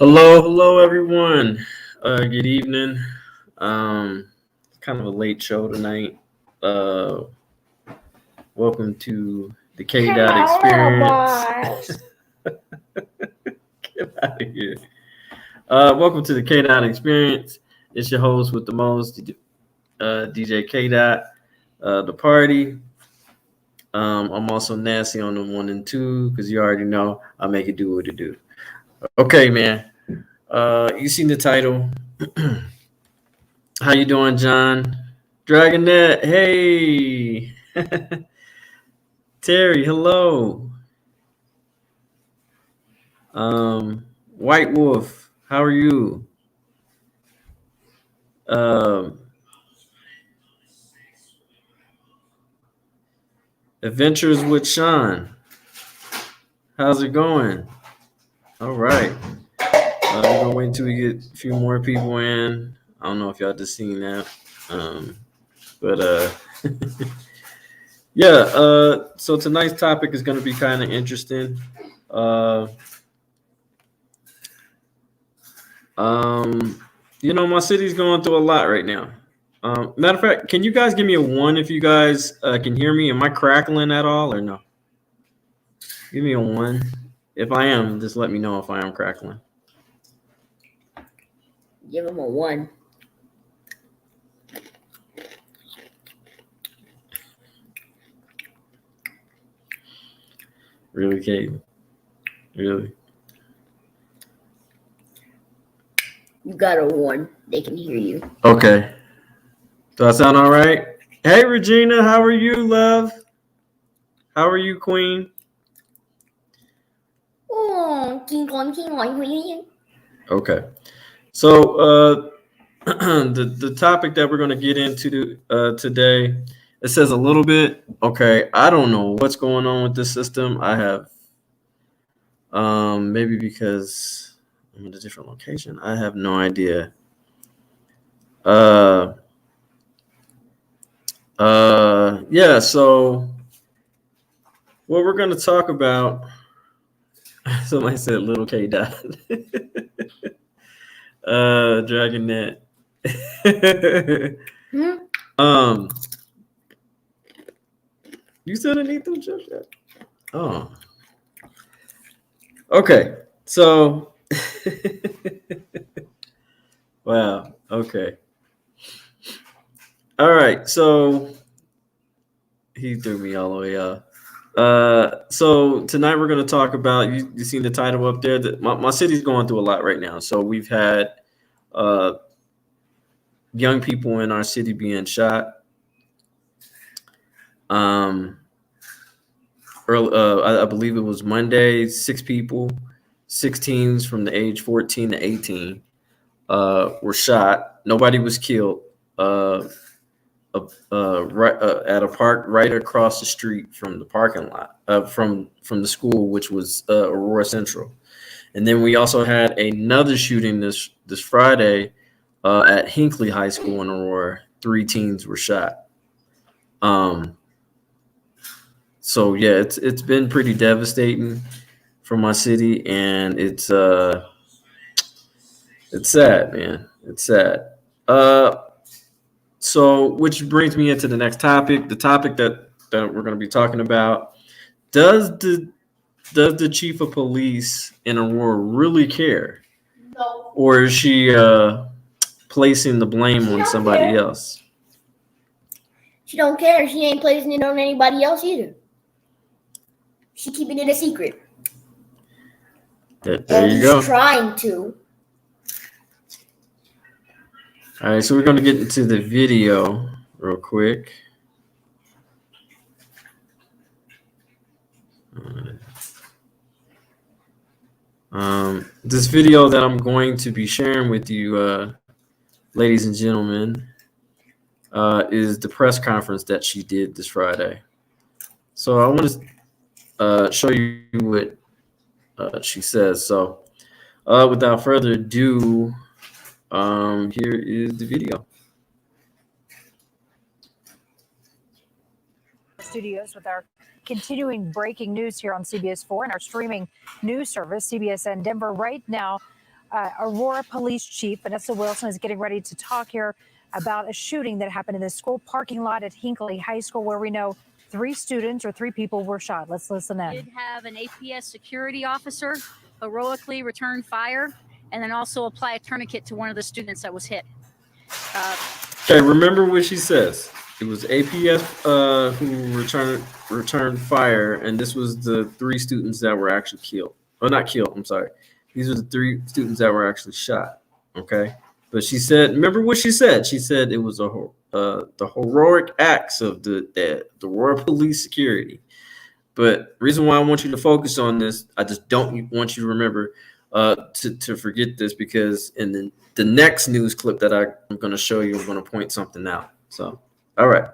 Hello, everyone. Good evening. Kind of a late show tonight. Uh, Welcome to the K Dot Experience. Get out of here. Welcome to the K Dot Experience. It's your host with the most, DJ K Dot, the party. I'm also nasty on the 1 and 2 because you already know I make it do what it do. Okay, man. You seen the title. How you doing, John? Dragonet, hey. Terry, hello. White Wolf, how are you? Um, Adventures with Sean, how's it going? All right. We're gonna wait until we get a few more people in. I don't know if y'all just seen that. But yeah, so tonight's topic is gonna be kind of interesting. Uh, my city's going through a lot right now. Matter of fact, can you guys give me a 1 if you guys can hear me? Am I crackling at all or no? Give me a 1. If I am, just let me know if I am crackling. Give him a 1. Really, Kate? Really? You got a 1. They can hear you. Okay. Do I sound all right? Hey, Regina, how are you, love? How are you, Queen? Okay. So the topic that we're going to get into today, it says a little bit. Okay, I don't know what's going on with this system. I have maybe because I'm in a different location. I have no idea. Yeah, so what we're going to talk about, somebody said little K Dot. Dragonet. You still didn't eat them chips yet? Oh. Okay. So wow. Okay. All right. So he threw me all the way up. So tonight we're going to talk about, you seen the title up there, that my city's going through a lot right now. So we've had young people in our city being shot. I believe it was Monday, 6 people, 16s from the age 14 to 18 were shot. Nobody was killed. At a park right across the street from the parking lot, from the school, which was Aurora Central. And then we also had another shooting this Friday at Hinckley High School in Aurora. 3 teens were shot. So yeah, it's been pretty devastating for my city, and it's sad, man. It's sad. So which brings me into the next topic. The topic that we're going to be talking about: does the chief of police in Aurora really care, or is she placing the blame on somebody else? She don't care. She ain't placing it on anybody else either. She keeping it a secret. There you go. She's trying to. All right, so we're going to get into the video real quick. This video that I'm going to be sharing with you, ladies and gentlemen, is the press conference that she did this Friday. So I want to show you what she says. So without further ado, here is the video. Studios with our continuing breaking news here on CBS 4 and our streaming news service, CBSN Denver. Right now, Aurora Police Chief Vanessa Wilson is getting ready to talk here about a shooting that happened in the school parking lot at Hinckley High School, where we know 3 people were shot. Let's listen in. We did have an APS security officer heroically return fire and then also apply a tourniquet to one of the students that was hit. Okay, remember what she says. It was APS who returned fire, and this was the 3 students that were actually killed. Oh, not killed. I'm sorry. These are the 3 students that were actually shot. Okay, but she said, remember what she said? She said it was the heroic acts of the Aurora Police Security. But reason why I want you to focus on this, I just don't want you to remember to forget this, because in the next news clip that I'm going to show you, I'm going to point something out. So, all right,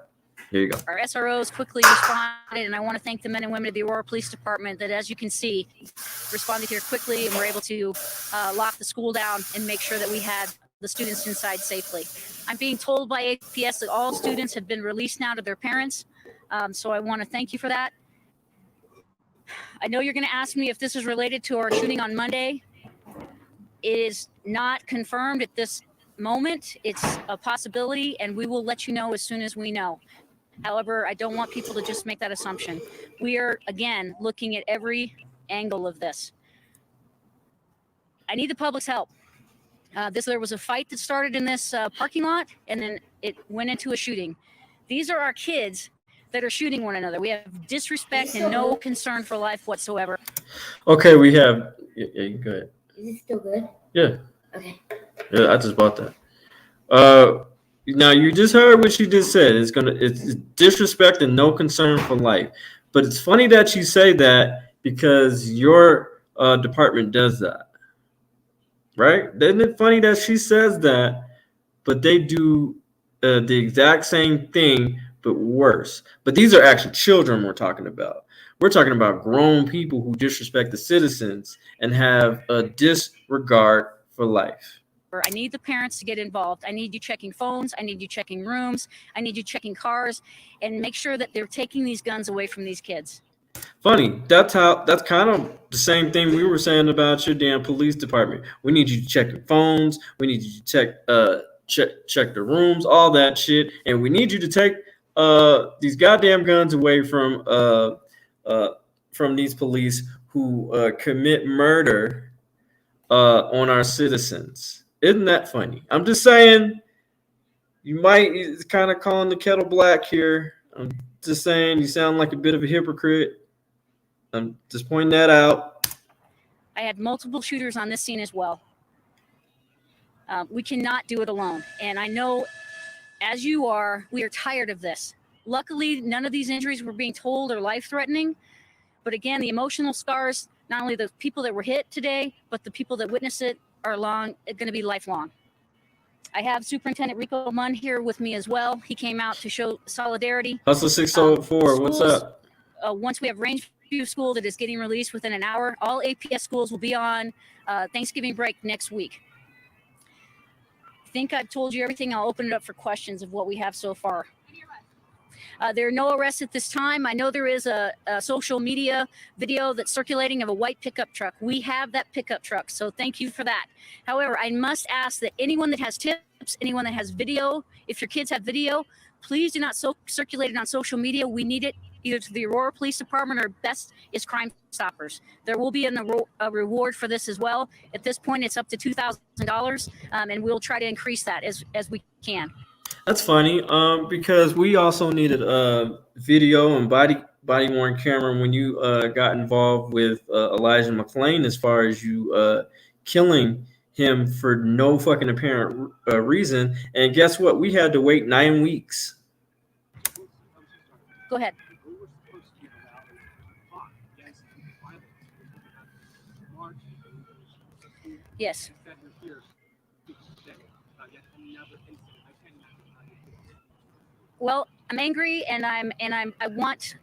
here you go. Our SROs quickly responded, and I want to thank the men and women of the Aurora Police Department that, as you can see, responded here quickly and were able to lock the school down and make sure that we had the students inside safely. I'm being told by APS that all students have been released now to their parents, so I want to thank you for that. I know you're going to ask me if this is related to our shooting on Monday. It is not confirmed at this moment. It's a possibility, and we will let you know as soon as we know. However, I don't want people to just make that assumption. We are, again, looking at every angle of this. I need the public's help. There was a fight that started in this parking lot, and then it went into a shooting. These are our kids that are shooting one another. We have disrespect and no concern for life whatsoever. Okay, we have. Yeah, you go ahead. Is it still good? Yeah. Okay. Yeah, I just bought that. Now you just heard what she just said. It's disrespect and no concern for life. But it's funny that you say that, because your department does that, right? Isn't it funny that she says that, but they do the exact same thing but worse? But these are actually children we're talking about. We're talking about grown people who disrespect the citizens and have a disregard for life. I need the parents to get involved. I need you checking phones. I need you checking rooms. I need you checking cars, and make sure that they're taking these guns away from these kids. Funny, that's kind of the same thing we were saying about your damn police department. We need you to check your phones. We need you to check the rooms, all that shit, and we need you to take these goddamn guns away from these police who commit murder on our citizens. Isn't that funny? I'm just saying, it's kind of calling the kettle black here. I'm just saying you sound like a bit of a hypocrite. I'm just pointing that out. I had multiple shooters on this scene as well. We cannot do it alone. And I know, as you are, we are tired of this. Luckily, none of these injuries were being told or life-threatening. But again, the emotional scars, not only the people that were hit today, but the people that witness it are going to be lifelong. I have Superintendent Rico Munn here with me as well. He came out to show solidarity. Hustle 604, what's up? Once we have Rangeview School that is getting released within an hour, all APS schools will be on Thanksgiving break next week. I think I've told you everything. I'll open it up for questions of what we have so far. There are no arrests at this time. I know there is a social media video that's circulating of a white pickup truck. We have that pickup truck, so thank you for that. However, I must ask that anyone that has tips, anyone that has video, if your kids have video, please do not circulate it on social media. We need it either to the Aurora Police Department, or best is Crime Stoppers. There will be a reward for this as well. At this point, it's up to $2,000, and we'll try to increase that as we can. That's funny, because we also needed video and body-worn camera when you got involved with Elijah McClain, as far as you killing him for no fucking apparent reason. And guess what? We had to wait 9 weeks. Go ahead. Yes. Well, I'm angry, and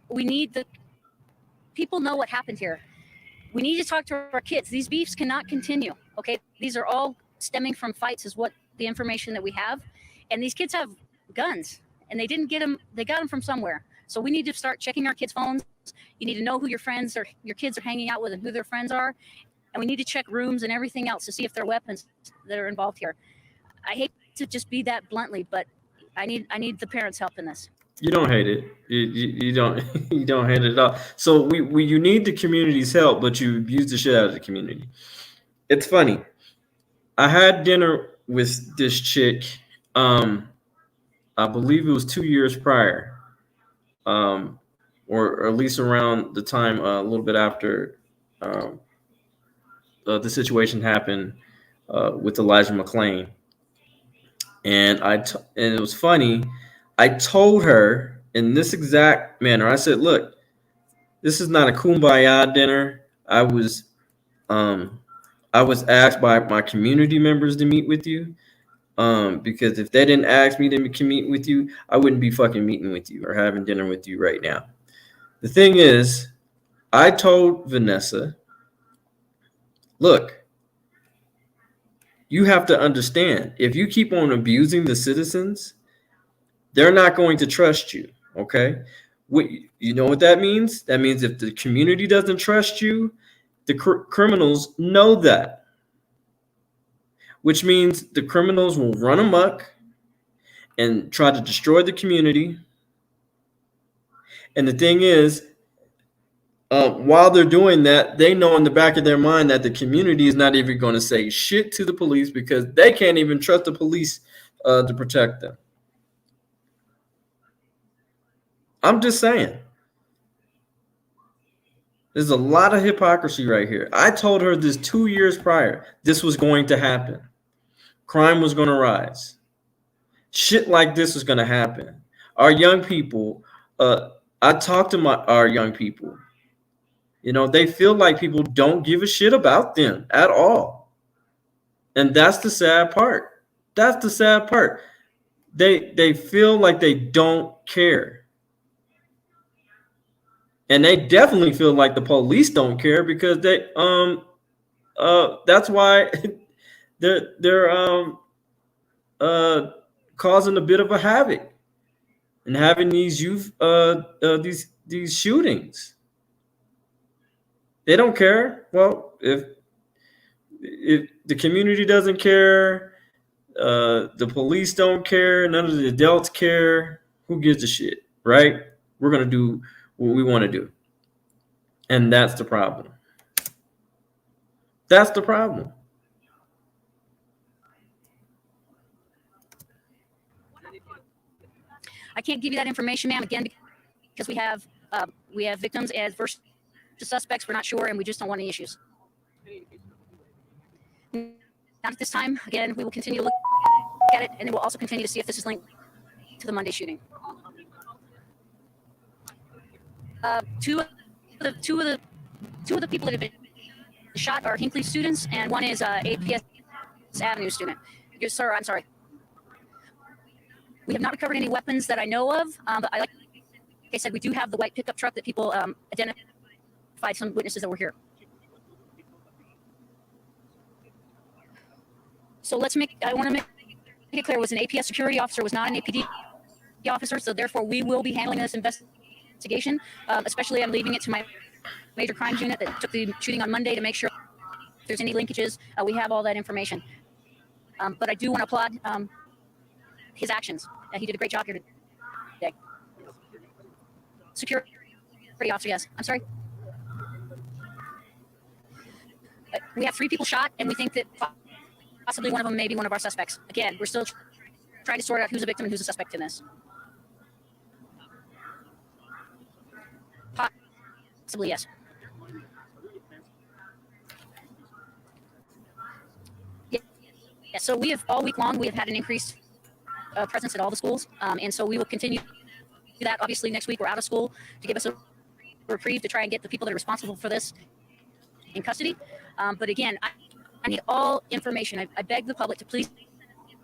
we need the people know what happened here. We need to talk to our kids. These beefs cannot continue. Okay. These are all stemming from fights, is what the information that we have. And these kids have guns, and they didn't get them. They got them from somewhere. So we need to start checking our kids' phones. You need to know who your friends or your kids are hanging out with and who their friends are. and we need to check rooms and everything else to see if there are weapons that are involved here. I hate to just be that bluntly, but I need the parents' help in this. You don't hate it. You don't you don't hate it at all. So we you need the community's help, but you abuse the shit out of the community. It's funny. I had dinner with this chick. I believe it was 2 years prior, or at least around the time, a little bit after the situation happened with Elijah McClain. And and it was funny. I told her in this exact manner. I said, "Look, this is not a kumbaya dinner. I was asked by my community members to meet with you. Because if they didn't ask me to meet with you, I wouldn't be fucking meeting with you or having dinner with you right now. The thing is, I told Vanessa, look, you have to understand, if you keep on abusing the citizens, they're not going to trust you, okay? You know what that means? That means if the community doesn't trust you, the criminals know that. Which means the criminals will run amok and try to destroy the community. And the thing is, while they're doing that, they know in the back of their mind that the community is not even going to say shit to the police because they can't even trust the police to protect them. I'm just saying. There's a lot of hypocrisy right here. I told her this 2 years prior, this was going to happen. Crime was going to rise. Shit like this is going to happen. Our young people, I talk to our young people. You know, they feel like people don't give a shit about them at all. And that's the sad part. That's the sad part. They feel like they don't care. And they definitely feel like the police don't care because they that's why they're causing a bit of a havoc and having these these shootings. They don't care. Well, if the community doesn't care, the police don't care, none of the adults care, who gives a shit, right? We're gonna do what we want to do. And that's the problem. That's the problem. I can't give you that information, ma'am, again, because we have victims as versus suspects. We're not sure, and we just don't want any issues. Not at this time. Again, we will continue to look at it, and we'll also continue to see if this is linked to the Monday shooting. Two of the people that have been shot are Hinckley students, and one is APS Avenue student. Yes, sir, I'm sorry. We have not recovered any weapons that I know of, but like I said, we do have the white pickup truck that people identified some witnesses that were here. So I want to make it clear, was an APS security officer, was not an APD officer, so therefore we will be handling this investigation. Especially I'm leaving it to my major crimes unit that took the shooting on Monday to make sure if there's any linkages. We have all that information. But I do want to applaud his actions. He did a great job here today. Security officer, yes. I'm sorry. We have 3 people shot, and we think that possibly one of them may be one of our suspects. Again, we're still trying to sort out who's a victim and who's a suspect in this. Possibly, yes. Yeah. So we have all week long, we have had an increased presence at all the schools, and so we will continue that. Obviously, next week we're out of school to give us a reprieve to try and get the people that are responsible for this in custody. But again, I need all information. I beg the public to please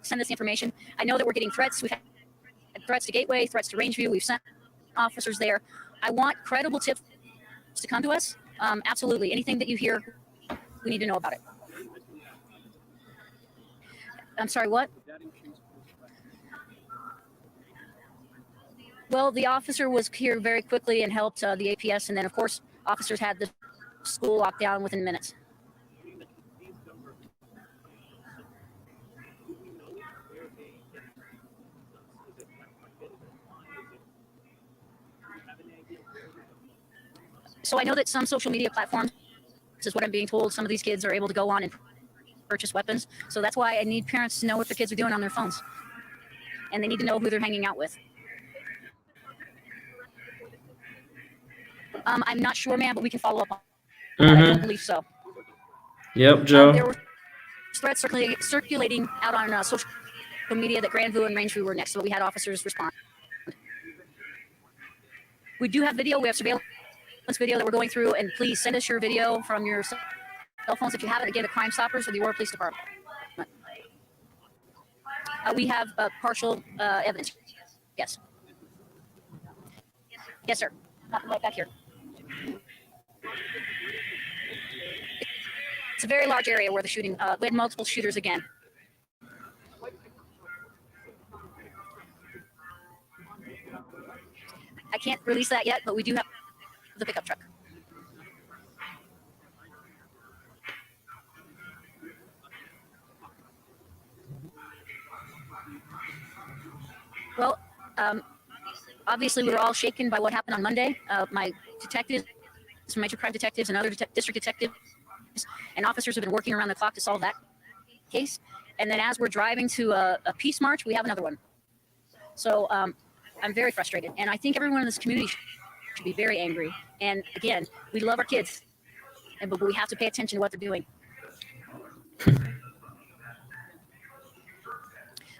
send us the information. I know that we're getting threats. We've had threats to Gateway, threats to Rangeview. We've sent officers there. I want credible tips to come to us. Absolutely. Anything that you hear, we need to know about it. I'm sorry, what? Well, the officer was here very quickly and helped the APS, and then, of course, officers had the school locked down within minutes. So I know that some social media platforms, this is what I'm being told, some of these kids are able to go on and purchase weapons. So that's why I need parents to know what their kids are doing on their phones. And they need to know who they're hanging out with. I'm not sure, ma'am, but we can follow up on that. I don't believe so. Yep, Joe. There were threats circulating out on social media that Grandview and Rangeview were next, so we had officers respond. We do have video. We have surveillance video that we're going through, and please send us your video from your cell phones if you have it. Again, to Crime Stoppers or the Aurora Police Department. We have partial evidence. Yes. Yes, sir. Right back here. It's a very large area where the shooting, we had multiple shooters again. I can't release that yet, but we do have the pickup truck. Well, obviously we were all shaken by what happened on Monday. My detectives, some major crime detectives and other district detectives and officers have been working around the clock to solve that case. And then as we're driving to a peace march, we have another one. So I'm very frustrated. And I think everyone in this community should be very angry. And again, we love our kids, but we have to pay attention to what they're doing. We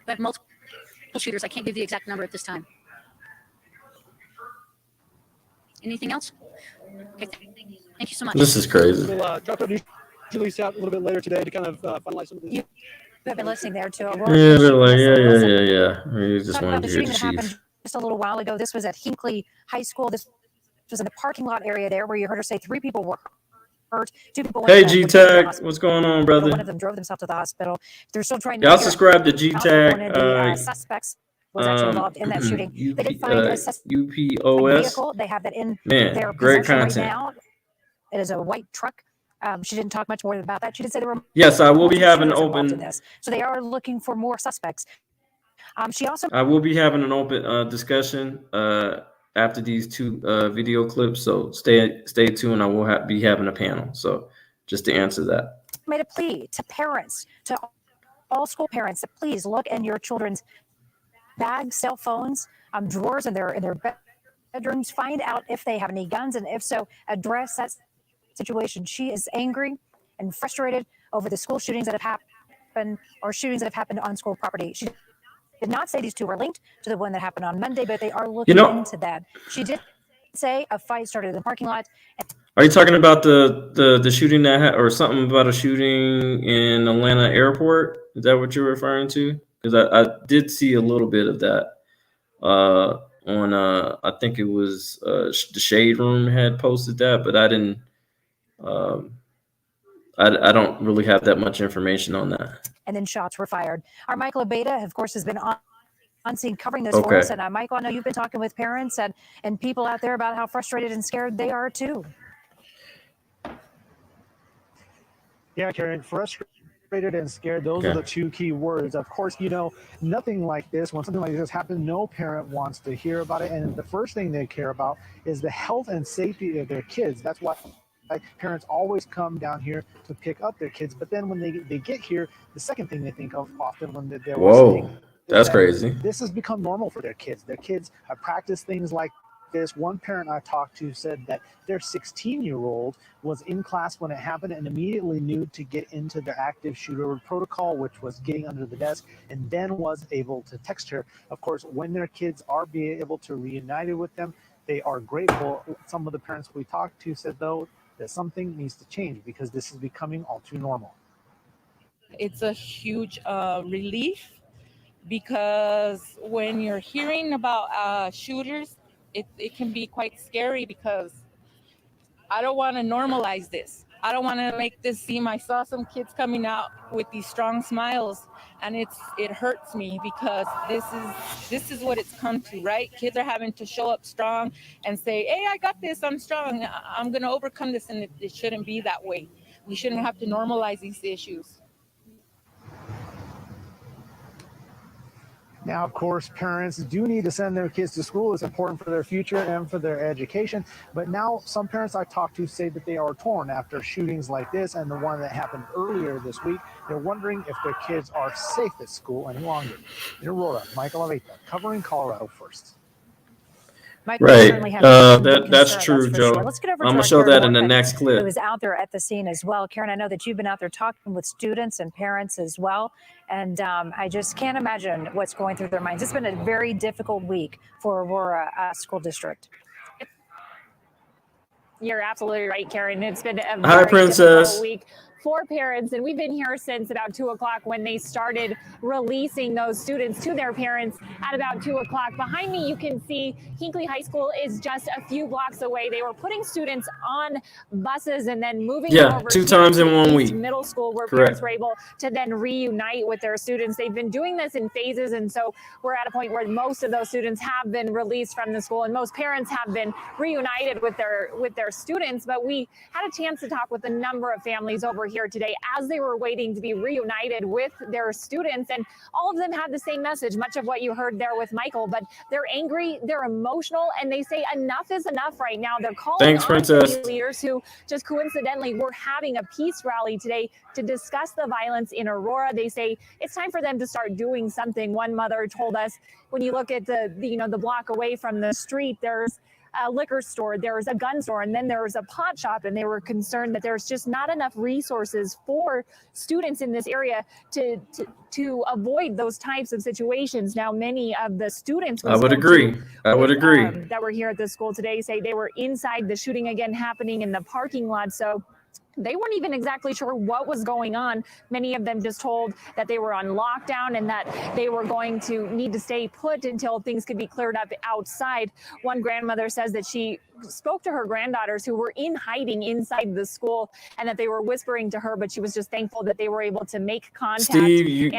have multiple shooters. I can't give the exact number at this time. Anything else? Okay, thank you so much. This is crazy. We'll drop a news release out a little bit later today to kind of finalize some of this. You've been listening there to Yeah, they're like, yeah. We just Talk wanted about to the hear shooting the that happened chief. just a little while ago. This was at Hinckley High School. This was in the parking lot area there where you heard her say 3 people were hurt. 2 people went Hey, to the G-Tag, hospital. what's going on, One brother? of them drove themselves to the hospital. They're still trying to Y'all figure subscribe to out one of G-Tag. the suspects was actually involved in that shooting. They did find a suspect UPOS. vehicle. They have that in Man, their great possession right content. now. It is a white truck. She didn't talk much more about that. She did say there were Yes, I will be multiple having shooters involved in open. this. So they are looking for more suspects. She also I will be having an open discussion after these 2 video clips. So stay tuned. I will be having a panel. So just to answer that, made a plea to parents, to all school parents, to please look in your children's bags, cell phones, drawers in their bedrooms. Find out if they have any guns, and if so, address that situation. She is angry and frustrated over the school shootings that have happened, or shootings that have happened on school property. She did not say these 2 were linked to the one that happened on Monday, but they are looking into that. She did say a fight started in the parking lot. are you talking about the shooting that or something about a shooting in Atlanta airport? Is that what you're referring to? Because I did see a little bit of that on I think it was the Shade Room had posted that, but I didn't. I don't really have that much information on that. And then shots were fired. Our Michael Abeda, of course, has been on scene covering this for us. And Michael, I know you've been talking with parents and people out there about how frustrated and scared they are too. Yeah, Karen, frustrated and scared. Those are the 2 key words. Of course, nothing like this, when something like this happens, no parent wants to hear about it. And the first thing they care about is the health and safety of their kids. That's why parents always come down here to pick up their kids. But then when they get here, the second thing they think of often when they're listening, that's crazy. This has become normal for their kids. Their kids have practiced things like this. One parent I talked to said that their 16-year-old was in class when it happened and immediately knew to get into the active shooter protocol, which was getting under the desk, and then was able to text her. Of course, when their kids are being able to reunite with them, they are grateful. Some of the parents we talked to said, though, that something needs to change because this is becoming all too normal. It's a huge relief, because when you're hearing about shooters, it can be quite scary, because I don't want to normalize this. I don't want to make this seem. I saw some kids coming out with these strong smiles, and it hurts me, because this is what it's come to, right? Kids are having to show up strong and say, hey, I got this, I'm strong, I'm going to overcome this, and it shouldn't be that way. We shouldn't have to normalize these issues. Now, of course, parents do need to send their kids to school. It's important for their future and for their education. But now some parents I talked to say that they are torn after shootings like this and the one that happened earlier this week. They're wondering if their kids are safe at school any longer. In Aurora, Michael Aveta, covering Colorado First. Michael Right. certainly has reason to be That's concerned, true, for Joe. sure. Let's get over I'm to gonna our show Karen that in the Morfin, next clip. who is out there at the scene as well. Karen, I know that you've been out there talking with students and parents as well, and I just can't imagine what's going through their minds. It's been a very difficult week for Aurora School District. You're absolutely right, Karen. It's been a Hi, very Princess. difficult week for parents, and we've been here since about 2 o'clock when they started releasing those students to their parents at about 2 o'clock. Behind me, you can see Hinckley High School is just a few blocks away. They were putting students on buses and then moving them over 2 times in 1 week. Middle school, where Correct. parents were able to then reunite with their students. They've been doing this in phases, and so we're at a point where most of those students have been released from the school, and most parents have been reunited with their students. But we had a chance to talk with a number of families over here today as they were waiting to be reunited with their students, and all of them had the same message, much of what you heard there with Michael. But they're angry, they're emotional, and they say enough is enough right now. They're calling on Princess. leaders who just coincidentally were having a peace rally today to discuss the violence in Aurora. They say it's time for them to start doing something. One mother told us, when you look at the block away from the street, there's a liquor store, there's a gun store, and then there's a pot shop, and they were concerned that there's just not enough resources for students in this area to avoid those types of situations. Now, many of the students I would agree. that were here at the school today say they were inside the shooting again happening in the parking lot. So they weren't even exactly sure what was going on. Many of them just told that they were on lockdown and that they were going to need to stay put until things could be cleared up outside. One grandmother says that she spoke to her granddaughters who were in hiding inside the school and that they were whispering to her, but she was just thankful that they were able to make contact. Steve, you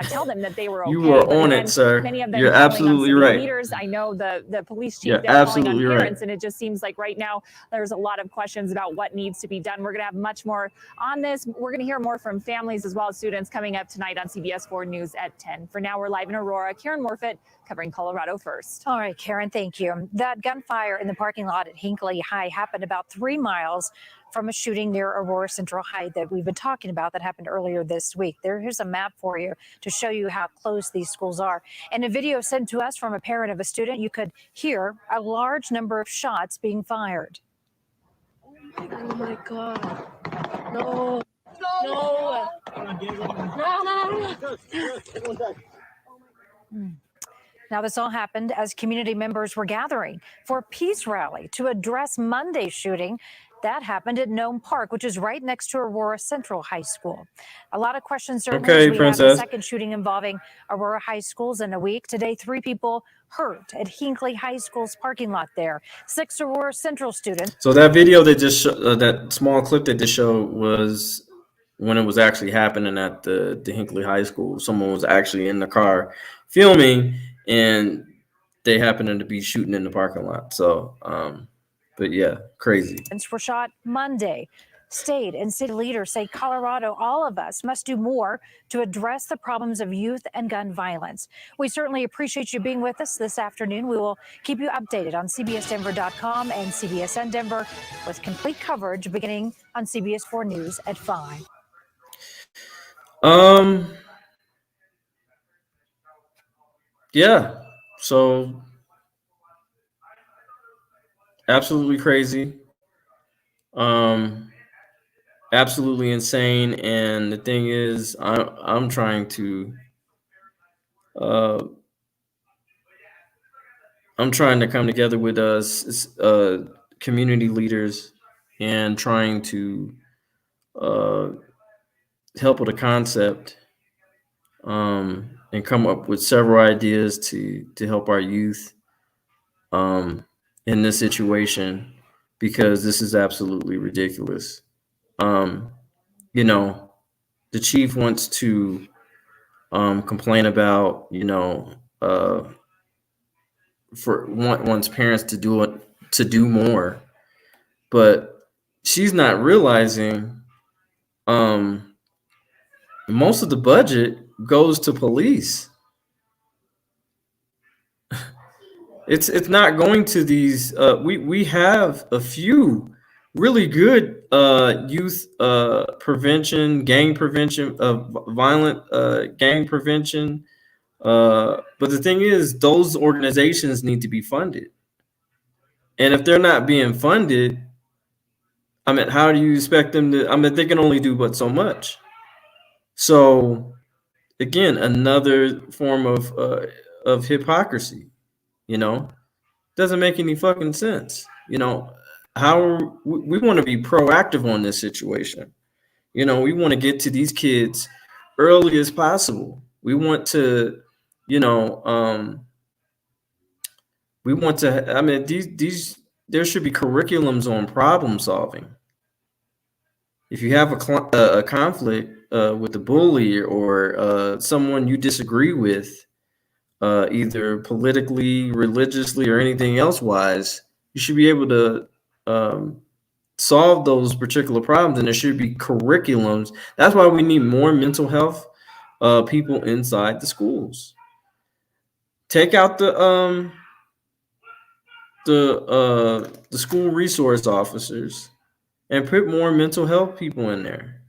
tell them that they were okay. You were on again, it, sir. Many of them You're absolutely right. Leaders. I know the police chief, You're they're calling on absolutely right. parents, and it just seems like right now there's a lot of questions about what needs to be done. We're going to have much more on this. We're going to hear more from families as well as students coming up tonight on CBS 4 News at 10. For now, we're live in Aurora. Karen Morfitt covering Colorado First. All right, Karen, thank you. That gunfire in the parking lot at Hinckley High happened about 3 miles from a shooting near Aurora Central High that we've been talking about that happened earlier this week. Here's a map for you to show you how close these schools are. In a video sent to us from a parent of a student, you could hear a large number of shots being fired. Oh my God. No. No. No. Now, this all happened as community members were gathering for a peace rally to address Monday's shooting. That happened at Nome Park, which is right next to Aurora Central High School. A lot of questions certainly as we have the second shooting involving Aurora High Schools in a week. Today, 3 people hurt at Hinckley High School's parking lot there. 6 Aurora Central students. So that video they just that small clip they just showed was when it was actually happening at the Hinckley High School. Someone was actually in the car filming, and they happened to be shooting in the parking lot. So, but yeah, crazy. Were shot Monday. State and city leaders say Colorado, all of us, must do more to address the problems of youth and gun violence. We certainly appreciate you being with us this afternoon. We will keep you updated on CBSDenver.com and CBSN Denver with complete coverage beginning on CBS 4 News at 5. Yeah. So absolutely crazy. Absolutely insane. And the thing is, I'm trying to come together with us community leaders and trying to help with a concept and come up with several ideas to help our youth in this situation, because this is absolutely ridiculous. You know, the chief wants to complain about, wants parents to do more, but she's not realizing most of the budget goes to police. It's not going to these. We have a few really good youth prevention, gang prevention, violent gang prevention. But the thing is, those organizations need to be funded, and if they're not being funded, I mean, how do you expect them to? I mean, they can only do but so much. So again, another form of hypocrisy. You know, doesn't make any fucking sense. You know, how we want to be proactive on this situation. You know, we want to get to these kids early as possible. We want to, you know, we want to. I mean, these there should be curriculums on problem solving. If you have a conflict with a bully or someone you disagree with, either politically, religiously, or anything else wise, you should be able to solve those particular problems, and there should be curriculums. That's why we need more mental health people inside the schools. Take out the school resource officers and put more mental health people in there.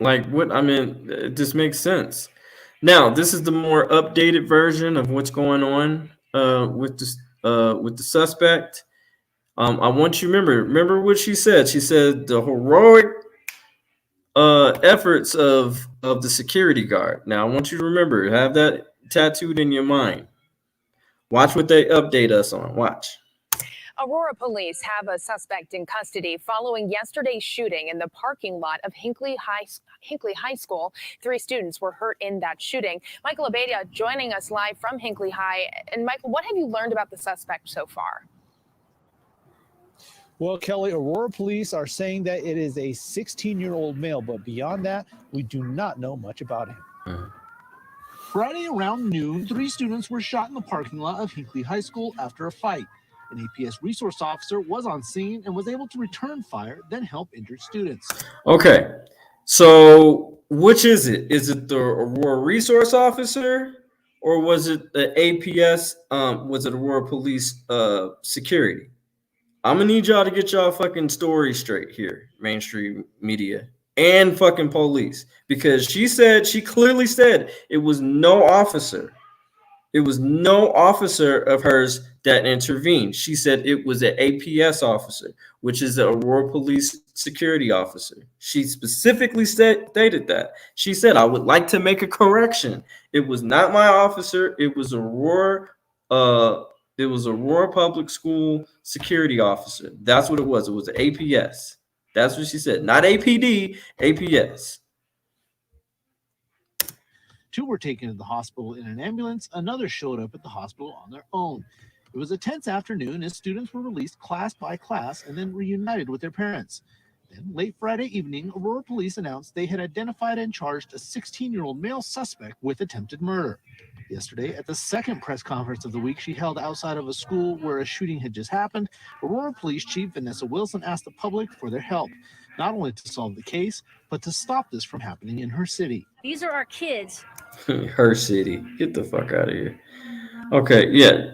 Like what I mean, it just makes sense. Now, this is the more updated version of what's going on with the suspect. I want you to remember what she said. She said the heroic efforts of the security guard. Now, I want you to remember, have that tattooed in your mind. Watch what they update us on. Watch. Aurora police have a suspect in custody following yesterday's shooting in the parking lot of Hinckley High School. 3 students were hurt in that shooting. Michael Abedia joining us live from Hinckley High. And Michael, what have you learned about the suspect so far? Well, Kelly, Aurora police are saying that it is a 16-year-old male, but beyond that, we do not know much about him. Friday around noon, 3 students were shot in the parking lot of Hinckley High School after a fight. An APS resource officer was on scene and was able to return fire, then help injured students. Okay, so which is it? Is it the Aurora resource officer, or was it the APS? Was it Aurora Police security? I'm gonna need y'all to get y'all fucking story straight here, mainstream media and fucking police, because she clearly said it was no officer. It was no officer of hers that intervened. She said it was an APS officer, which is the Aurora Police Security Officer. She specifically stated that. She said, I would like to make a correction. It was not my officer. It was Aurora Public School Security Officer. That's what it was. It was an APS. That's what she said. Not APD, APS. 2 were taken to the hospital in an ambulance. Another showed up at the hospital on their own. It was a tense afternoon as students were released class by class and then reunited with their parents. Then, late Friday evening, Aurora police announced they had identified and charged a 16-year-old male suspect with attempted murder. Yesterday, at the second press conference of the week she held outside of a school where a shooting had just happened, Aurora Police Chief Vanessa Wilson asked the public for their help, not only to solve the case, but to stop this from happening in her city. These are our kids. Her city. Get the fuck out of here. Okay, yeah.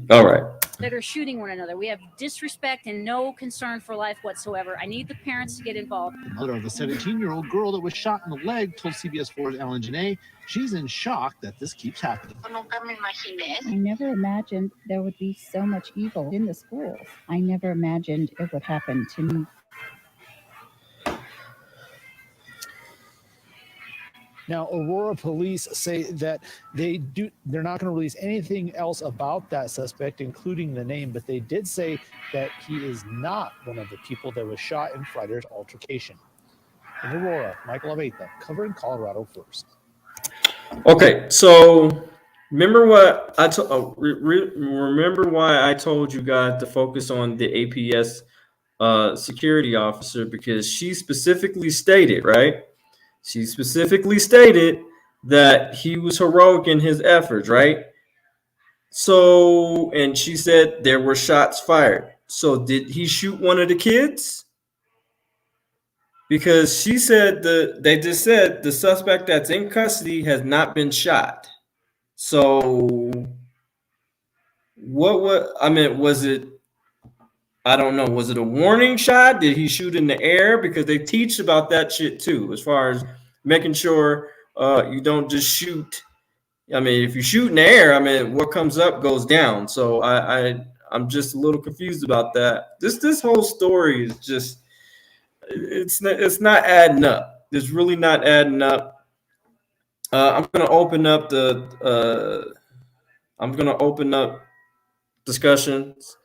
All right. That are shooting one another. We have disrespect and no concern for life whatsoever. I need the parents to get involved. The mother of the 17-year-old girl that was shot in the leg told CBS 4's Alan Janae she's in shock that this keeps happening. I never imagined there would be so much evil in the schools. I never imagined it would happen to me. Now, Aurora police say that they're not going to release anything else about that suspect, including the name, but they did say that he is not one of the people that was shot in Friday's altercation. In Aurora, Michael Aveta, covering Colorado First. Okay, so remember what I remember why I told you guys to focus on the APS security officer, because she specifically stated, right? She specifically stated that he was heroic in his efforts, right? So, and she said there were shots fired. So did he shoot one of the kids? Because she said they just said the suspect that's in custody has not been shot. So what I mean, was it, I don't know, was it a warning shot? Did he shoot in the air? Because they teach about that shit too, as far as making sure you don't just shoot. I mean, if you shoot in the air, I mean, what comes up goes down. So I'm just a little confused about that. This whole story is just, it's not adding up. It's really not adding up. I'm gonna open up discussions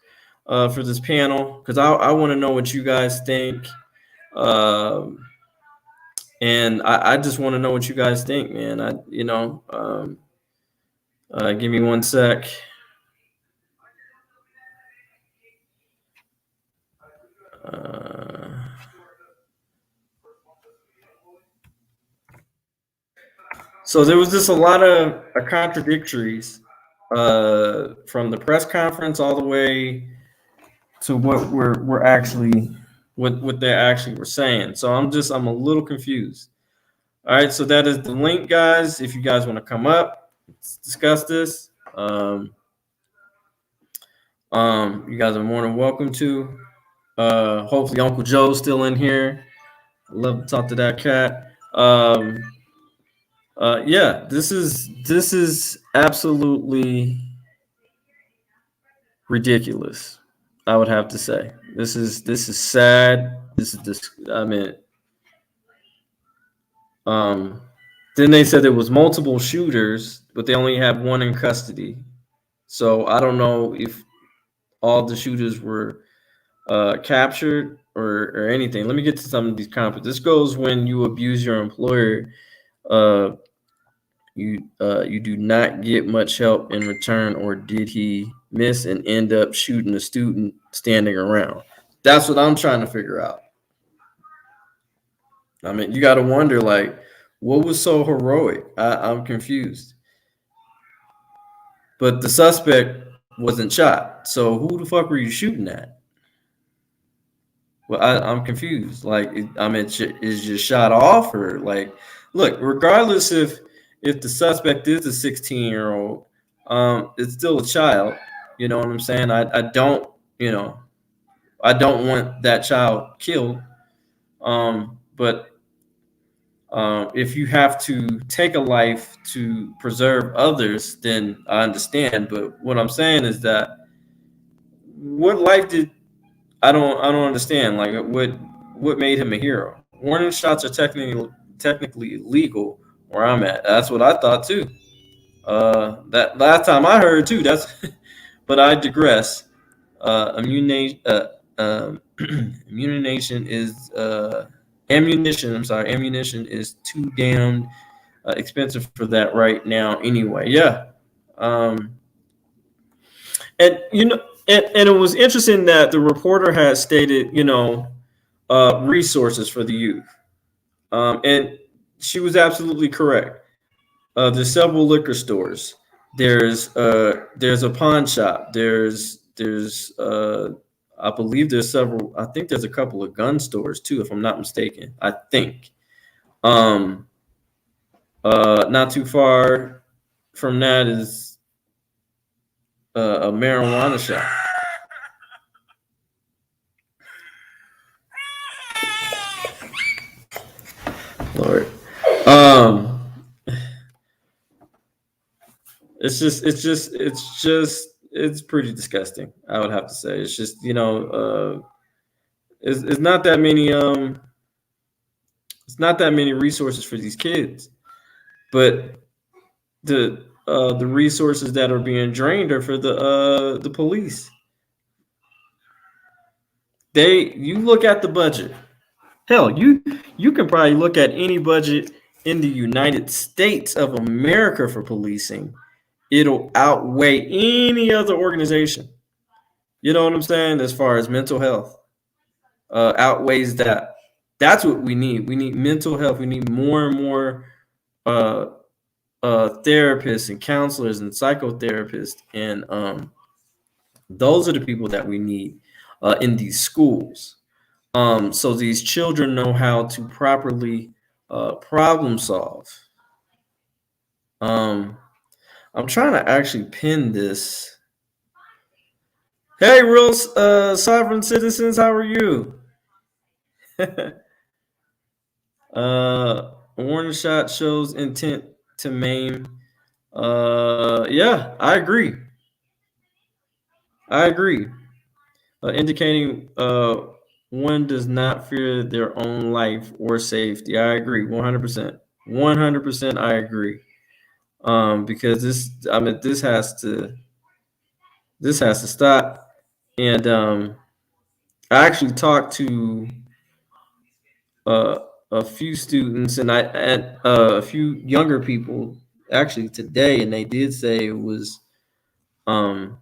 for this panel, because I want to know what you guys think. And I just want to know what you guys think, man. Give me one sec. So there was just a lot of contradictories from the press conference all the way to what we're actually what they actually were saying. So I'm a little confused. All right, so that is the link, guys. If you guys want to come up, let's discuss this. You guys are more than welcome to. Hopefully Uncle Joe's still in here. I love to talk to that cat. Yeah, this is absolutely ridiculous. I would have to say this is sad. I mean, then they said there was multiple shooters, but they only have one in custody. So I don't know if all the shooters were captured or anything. Let me get to some of these comments. This goes when you abuse your employer. You do not get much help in return, or did he miss and end up shooting a student standing around? That's what I'm trying to figure out. I mean, you got to wonder, like, what was so heroic? I'm confused. But the suspect wasn't shot. So who the fuck were you shooting at? Well, I'm confused. Like, is just shot off, or like, look, regardless if the suspect is a 16-year-old, it's still a child. You know what I'm saying? I don't want that child killed. But if you have to take a life to preserve others, then I understand. But what I'm saying is that what life did I don't understand. Like, what made him a hero? Warning shots are technically illegal where I'm at. That's what I thought too. That last time I heard too. That's, but I digress. Ammunition is ammunition. I'm sorry, ammunition is too damn expensive for that right now. Anyway, yeah. And and it was interesting that the reporter had stated, resources for the youth, and she was absolutely correct. There's several liquor stores. There's a pawn shop. There's I believe there's several. I think there's a couple of gun stores too, if I'm not mistaken. I think. Not too far from that is a marijuana shop. Lord. It's pretty disgusting, I would have to say. It's just, it's not that many resources for these kids, but the resources that are being drained are for the police. You look at the budget. Hell, you can probably look at any budget in the United States of America for policing. It'll outweigh any other organization. You know what I'm saying? As far as mental health, outweighs that. That's what we need. We need mental health. We need more and more therapists and counselors and psychotherapists, and those are the people that we need in these schools. So these children know how to properly problem solve. I'm trying to actually pin this. Hey, real sovereign citizens, how are you? A warning shot shows intent to maim. Yeah, I agree. I agree. Indicating one does not fear their own life or safety. I agree, 100%. 100%, I agree. Because this has to stop. And I actually talked to uh, a few students and a few younger people actually today, and they did say um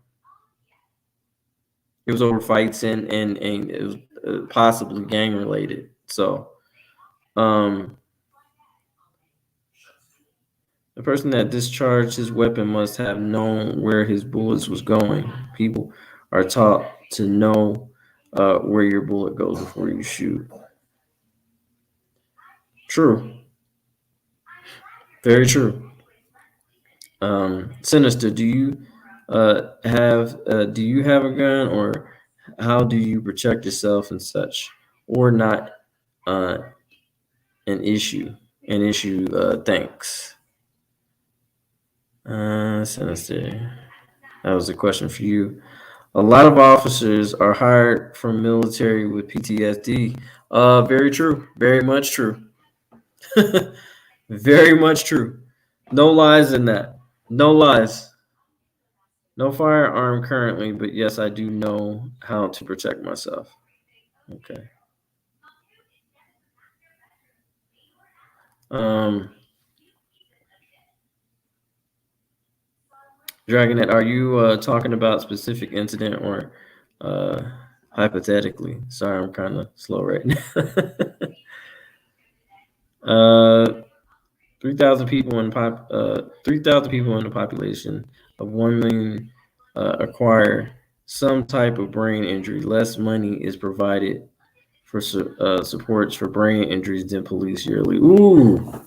it was over fights and it was possibly gang related. So um the person that discharged his weapon must have known where his bullets was going. People are taught to know where your bullet goes before you shoot. True. Very true. Sinister, do you have a gun, or how do you protect yourself and such, or not uh, an issue? An issue. Thanks. Sinister. That was a question for you. A lot of officers are hired from military with PTSD. Very true. Very much true. Very much true. No lies in that. No lies. No firearm currently, but yes, I do know how to protect myself. Okay. Um, Dragonet, are you talking about specific incident or hypothetically? Sorry, I'm kind of slow right now. 3,000 people in 3,000 people in the population of 1 million acquire some type of brain injury. Less money is provided for supports for brain injuries than police yearly. Ooh,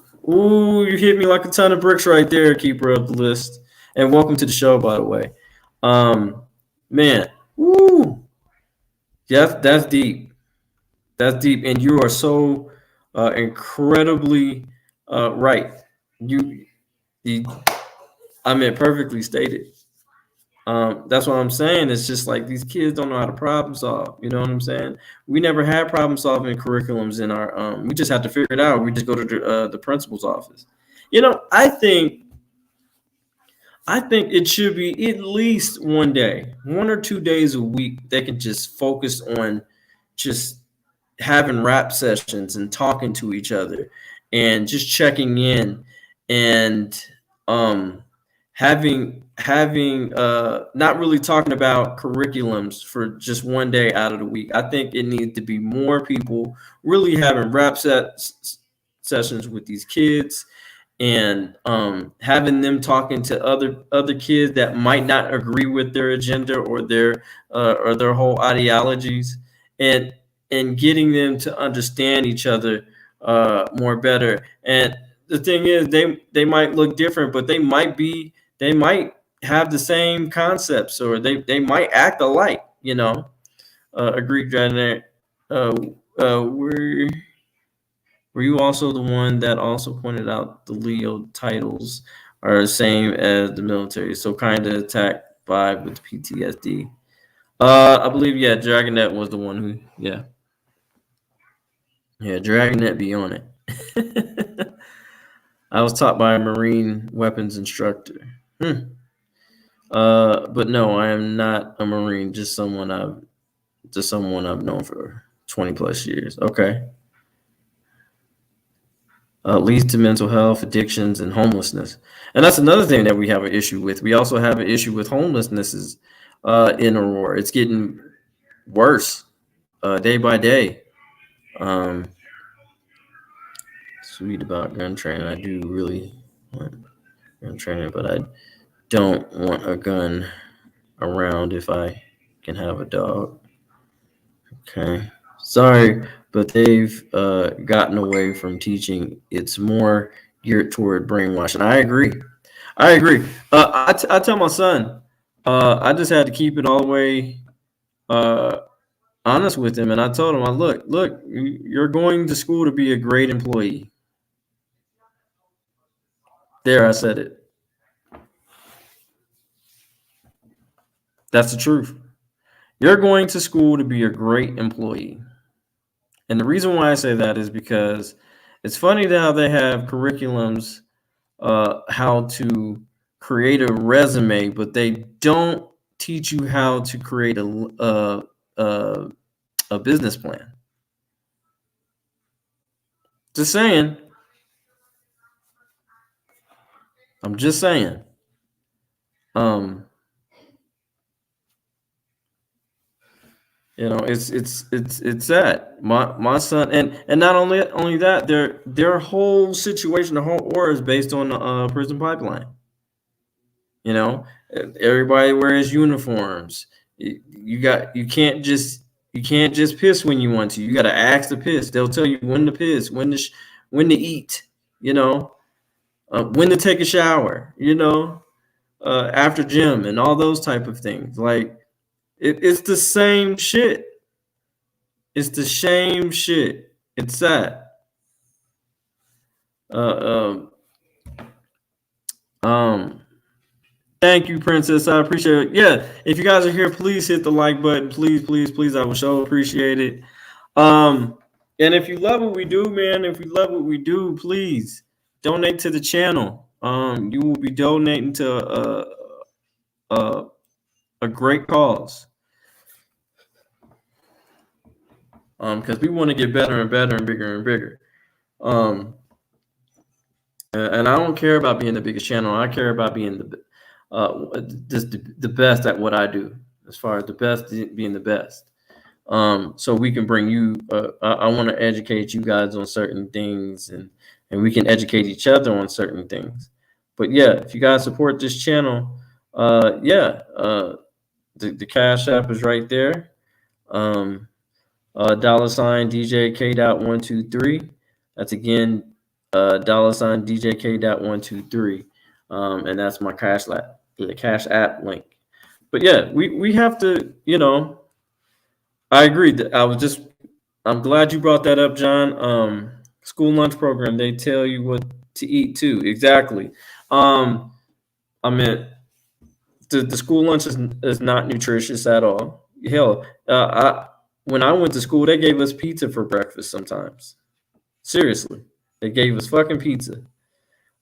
you hit me like a ton of bricks right there, keeper of the list. And welcome to the show, by the way. Man, ooh, that's deep. That's deep, and you are so incredibly right. You, you, I mean, perfectly stated. That's what I'm saying. It's just like these kids don't know how to problem solve. You know what I'm saying? We never had problem solving curriculums in our. We just have to figure it out. We just go to the principal's office. You know, I think it should be at least 1 day, 1 or 2 days a week. They can just focus on just having rap sessions and talking to each other and just checking in and having not really talking about curriculums for just 1 day out of the week. I think it needs to be more people really having sessions with these kids and having them talking to other kids that might not agree with their agenda or their whole ideologies, and getting them to understand each other more better. And the thing is, they might look different, but they might have the same concepts, or they might act alike. You know, agreed, Janet. Uh, we're Were you also the one that also pointed out the Leo titles are the same as the military, so kind of attacked by with PTSD? I believe, yeah, Dragonet was the one who, yeah, Dragonet be on it. I was taught by a Marine weapons instructor. But no, I am not a Marine. Just someone I've known for 20 plus years. Okay. Leads to mental health, addictions, and homelessness. And that's another thing that we have an issue with. We also have an issue with homelessness in Aurora. It's getting worse day by day. Sweet about gun training. I do really want gun training, but I don't want a gun around if I can have a dog. Okay. Sorry, but they've gotten away from teaching. It's more geared toward brainwashing. I agree. I agree. I tell my son, I just had to keep it all the way honest with him, and I told him, look, you're going to school to be a great employee. There, I said it. That's the truth. You're going to school to be a great employee. And the reason why I say that is because it's funny how they have curriculums, how to create a resume, but they don't teach you how to create a business plan. Just saying. I'm just saying. It's that my son, and not only that, their whole situation, the whole aura is based on the prison pipeline. Everybody wears uniforms. You can't just piss when you want to. You got to ask to piss. They'll tell you when to piss, when to eat. When to take a shower. After gym and all those type of things. Like it's the same shit. It's the same shit. It's that. Thank you, Princess. I appreciate it. Yeah, if you guys are here, please hit the like button. Please, please, please. I would so appreciate it. And if you love what we do, man, please donate to the channel. You will be donating to a great cause. Because we want to get better and better and bigger and bigger. And I don't care about being the biggest channel. I care about being the best at what I do, as far as the best being the best. So we can bring you. I want to educate you guys on certain things, and we can educate each other on certain things. But yeah, if you guys support this channel, the Cash App is right there. $sign DJK.123. That's again $sign DJK.123. And that's my the Cash App link. But yeah, we have to, I agree. I'm glad you brought that up, John. School lunch program, they tell you what to eat too. Exactly. I mean, the school lunch is not nutritious at all. Hell, when I went to school, they gave us pizza for breakfast sometimes. Seriously, they gave us fucking pizza.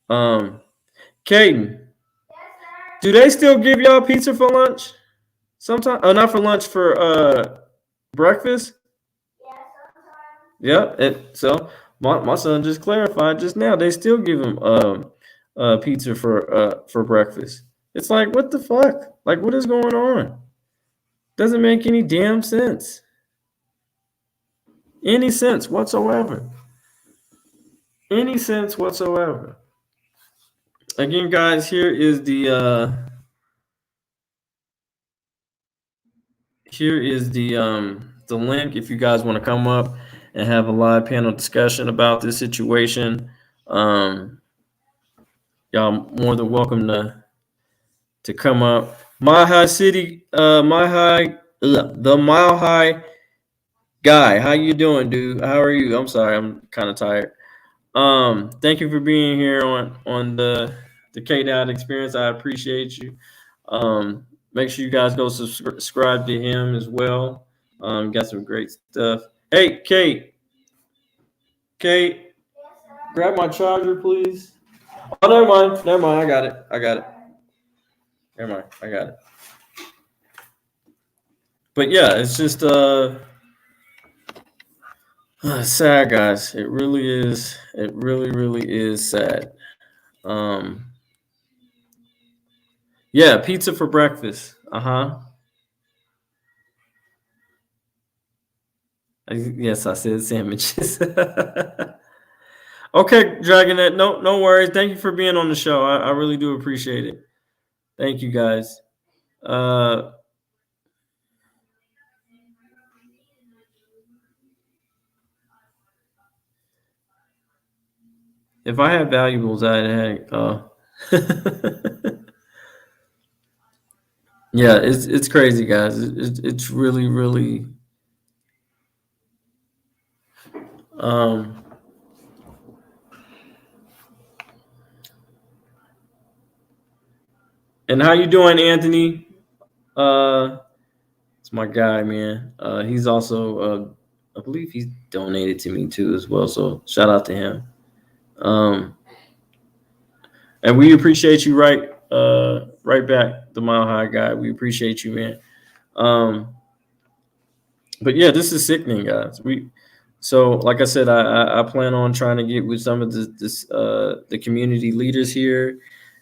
Caden, do they still give y'all pizza for lunch? Sometimes, not for lunch, for breakfast. Yeah, so my son just clarified just now. They still give him pizza for breakfast. It's like, what the fuck? Like, what is going on? Doesn't make any damn sense. Any sense whatsoever. Any sense whatsoever. Again, guys, here is the link if you guys want to come up and have a live panel discussion about this situation. Y'all more than welcome to come up. Mile High City, the Mile High guy. How you doing, dude? How are you? I'm sorry, I'm kind of tired. Thank you for being here on the K-Dot experience. I appreciate you. Make sure you guys go subscribe to him as well. Got some great stuff. Hey, Kate, grab my charger, please. Oh, never mind. I got it. Never mind. I got it. But yeah, it's just sad, guys. It really is. It really is sad. Yeah, pizza for breakfast. Yes, I said sandwiches. Okay, Dragonette. No worries. Thank you for being on the show. I really do appreciate it. Thank you, guys. If I had valuables, I'd have. Yeah, it's crazy, guys. It's really, really. Um, and how you doing, Anthony? It's my guy, man. He's also, I believe he's donated to me too as well. So shout out to him. And we appreciate you, right back, the Mile High guy. We appreciate you, man. But yeah, this is sickening, guys. So like I said, I plan on trying to get with some of the community leaders here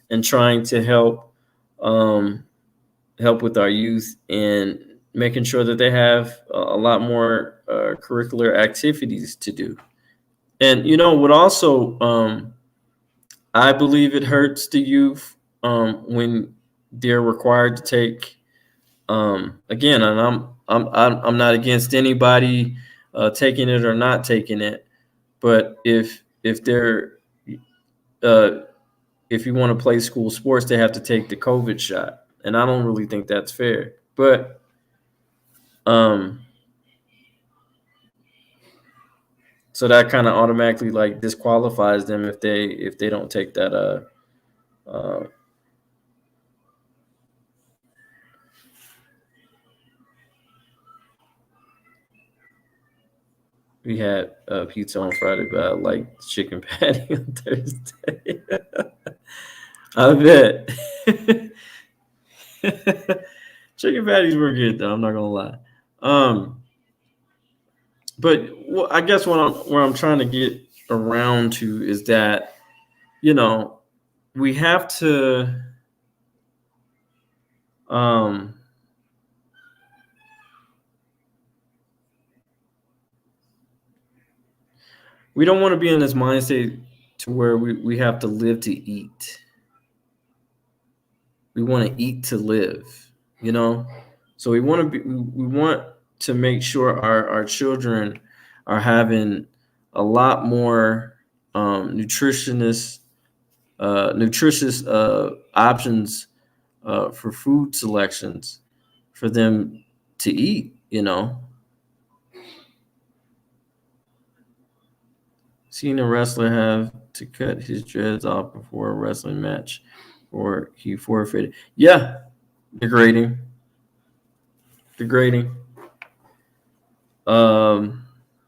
and trying to help with our youth and making sure that they have a lot more curricular activities to do. And what also I believe it hurts the youth when they're required to take again, and I'm not against anybody taking it or not taking it, but if they're if you want to play school sports, they have to take the COVID shot, and I don't really think that's fair. But so that kind of automatically like disqualifies them if they don't take that we had pizza on Friday, but I like chicken patty on Thursday. I bet. Chicken patties were good though. I'm not gonna lie. But I guess where I'm trying to get around to is that we have to we don't want to be in this mindset to where we have to live to eat. We want to eat to live, So we want to make sure our children are having a lot more nutritious options for food selections for them to eat, Seen a wrestler have to cut his dreads off before a wrestling match or he forfeited. Yeah, degrading.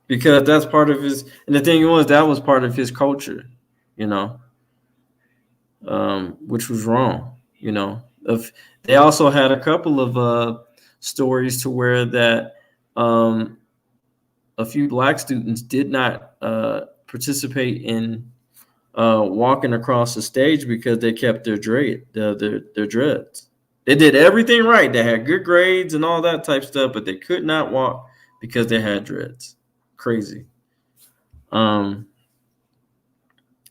Because that's part of his, and the thing was that was part of his culture, which was wrong, If they also had a couple of stories to where that a few black students did not participate in walking across the stage because they kept their dreads. They did everything right. They had good grades and all that type stuff, but they could not walk because they had dreads. Crazy. They're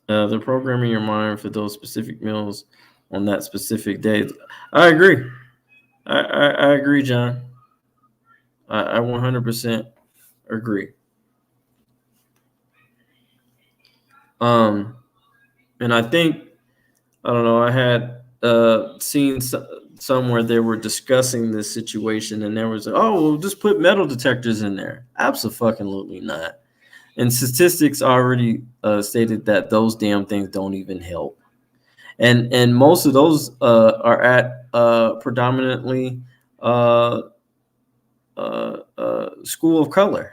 programming your mind for those specific meals on that specific day. I agree. I agree, John. I 100% agree. And I think, I don't know, I had seen somewhere they were discussing this situation and there was, we'll just put metal detectors in there. Absolutely not. And statistics already stated that those damn things don't even help. And most of those are at predominantly school of color,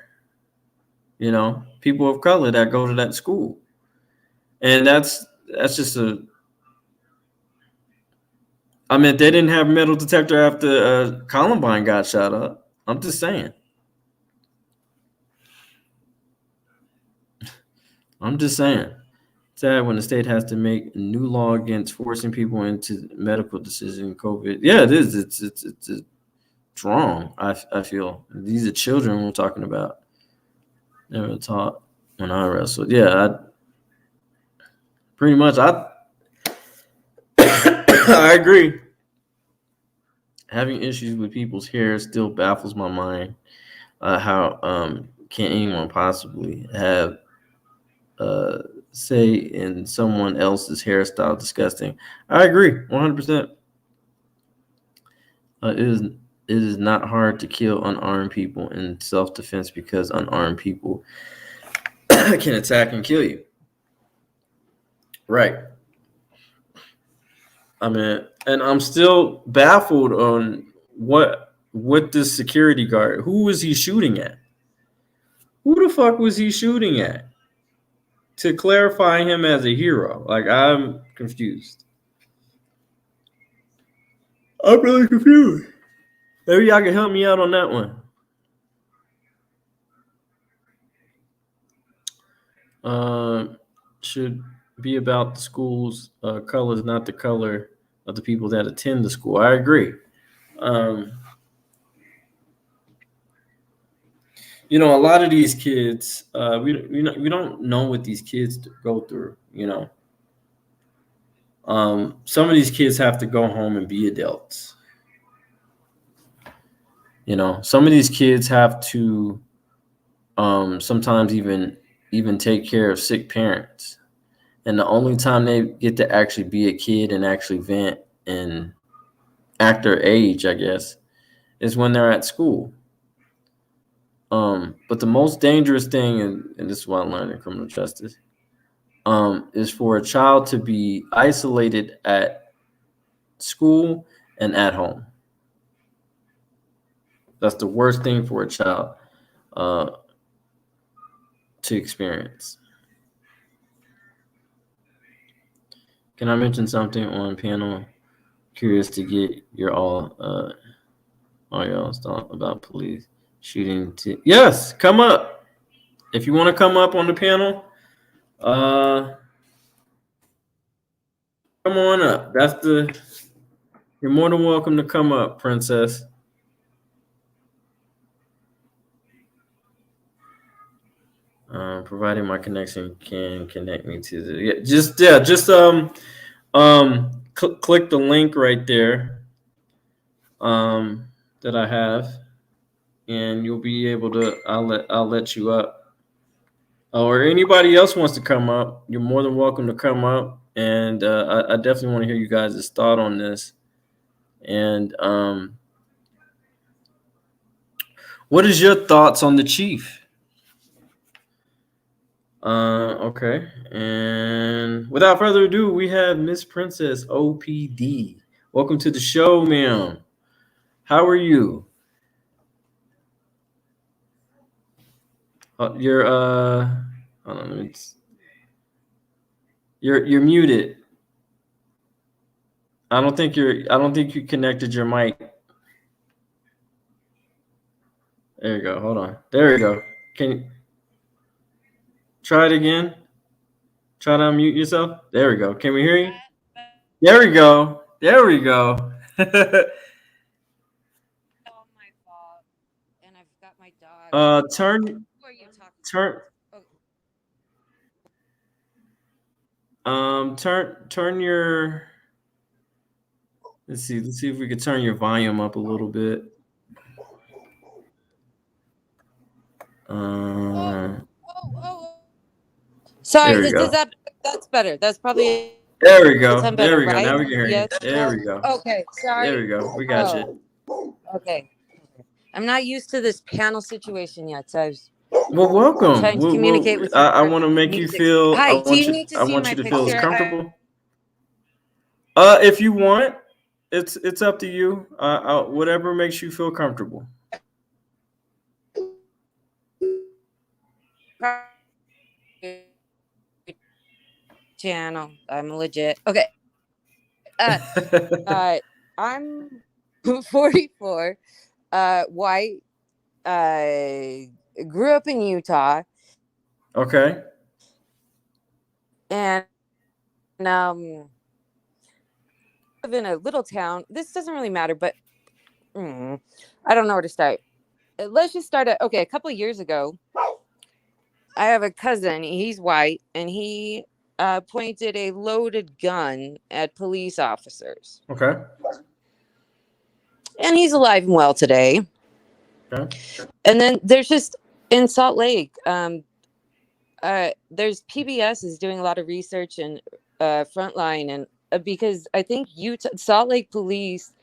people of color that go to that school. And that's just I mean, they didn't have metal detector after Columbine got shot up. I'm just saying. Sad when the state has to make a new law against forcing people into medical decision COVID. Yeah, it is. It's wrong. I feel these are children we're talking about. Never taught when I wrestled. Yeah, pretty much. I agree. Having issues with people's hair still baffles my mind. How can anyone possibly have say in someone else's hairstyle disgusting. I agree 100%. It is not hard to kill unarmed people in self-defense because unarmed people can attack and kill you. Right. I mean, and I'm still baffled on what this security guard, who was he shooting at? Who the fuck was he shooting at? To clarify him as a hero. Like, I'm confused. I'm really confused. Maybe y'all can help me out on that one. Should be about the school's colors, not the color of the people that attend the school. I agree. You know, a lot of these kids, we don't know what these kids go through. You know, some of these kids have to go home and be adults. You know, some of these kids have to sometimes even take care of sick parents. And the only time they get to actually be a kid and actually vent and act their age, I guess, is when they're at school. But the most dangerous thing, and this is what I learned in criminal justice, is for a child to be isolated at school and at home. That's the worst thing for a child to experience. Can I mention something on panel? Curious to get your all y'all's thought about police shooting. Yes, come up. If you want to come up on the panel, come on up. You're more than welcome to come up, Princess. Providing my connection can connect me to the click the link right there that I have, and you'll be able to. I'll let you up. Or anybody else wants to come up, you're more than welcome to come up. And I definitely want to hear you guys' thought on this. And what is your thoughts on the chief? Okay. And without further ado, we have Miss Princess OPD. Welcome to the show, ma'am. How are you? You're hold on, you're muted. I don't think you connected your mic. There you go. Hold on. There you go. Can you try it again? Try to unmute yourself. There we go. Can we hear you? There we go. There we go. Oh, my fault. And I've got my dog. Turn. Turn your. Let's see if we can turn your volume up a little bit. Sorry, that's better. That's probably. There we go. Better, there we go. right? Now we can hear you. Yes. There we go. Okay, sorry. There we go. We got you. Okay. I'm not used to this panel situation yet, so I was welcome. trying to communicate with you. I want to make you feel. Hi, do you need to see my to picture? feel as comfortable. If you want, it's up to you. Whatever makes you feel comfortable. Channel. I'm legit. Okay. I'm 44, white, grew up in Utah. Okay. And live in a little town. This doesn't really matter, but I don't know where to start. Let's just start at, a couple of years ago, I have a cousin. He's white, and he pointed a loaded gun at police officers. Okay. And he's alive and well today. Okay. And then there's just in Salt Lake, there's PBS is doing a lot of research and Frontline, and because I think Salt Lake Police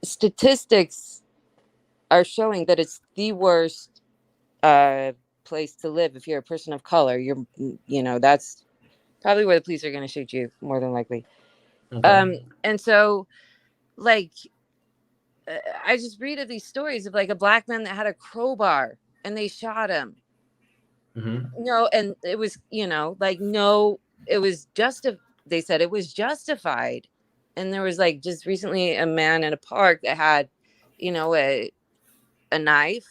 statistics are showing that it's the worst place to live if you're a person of color. That's probably where the police are going to shoot you more than likely. Okay. And so, like, I just read of these stories of like a black man that had a crowbar and they shot him. No, and it was, no, it was they said it was justified. And there was like just recently a man in a park that had, a knife.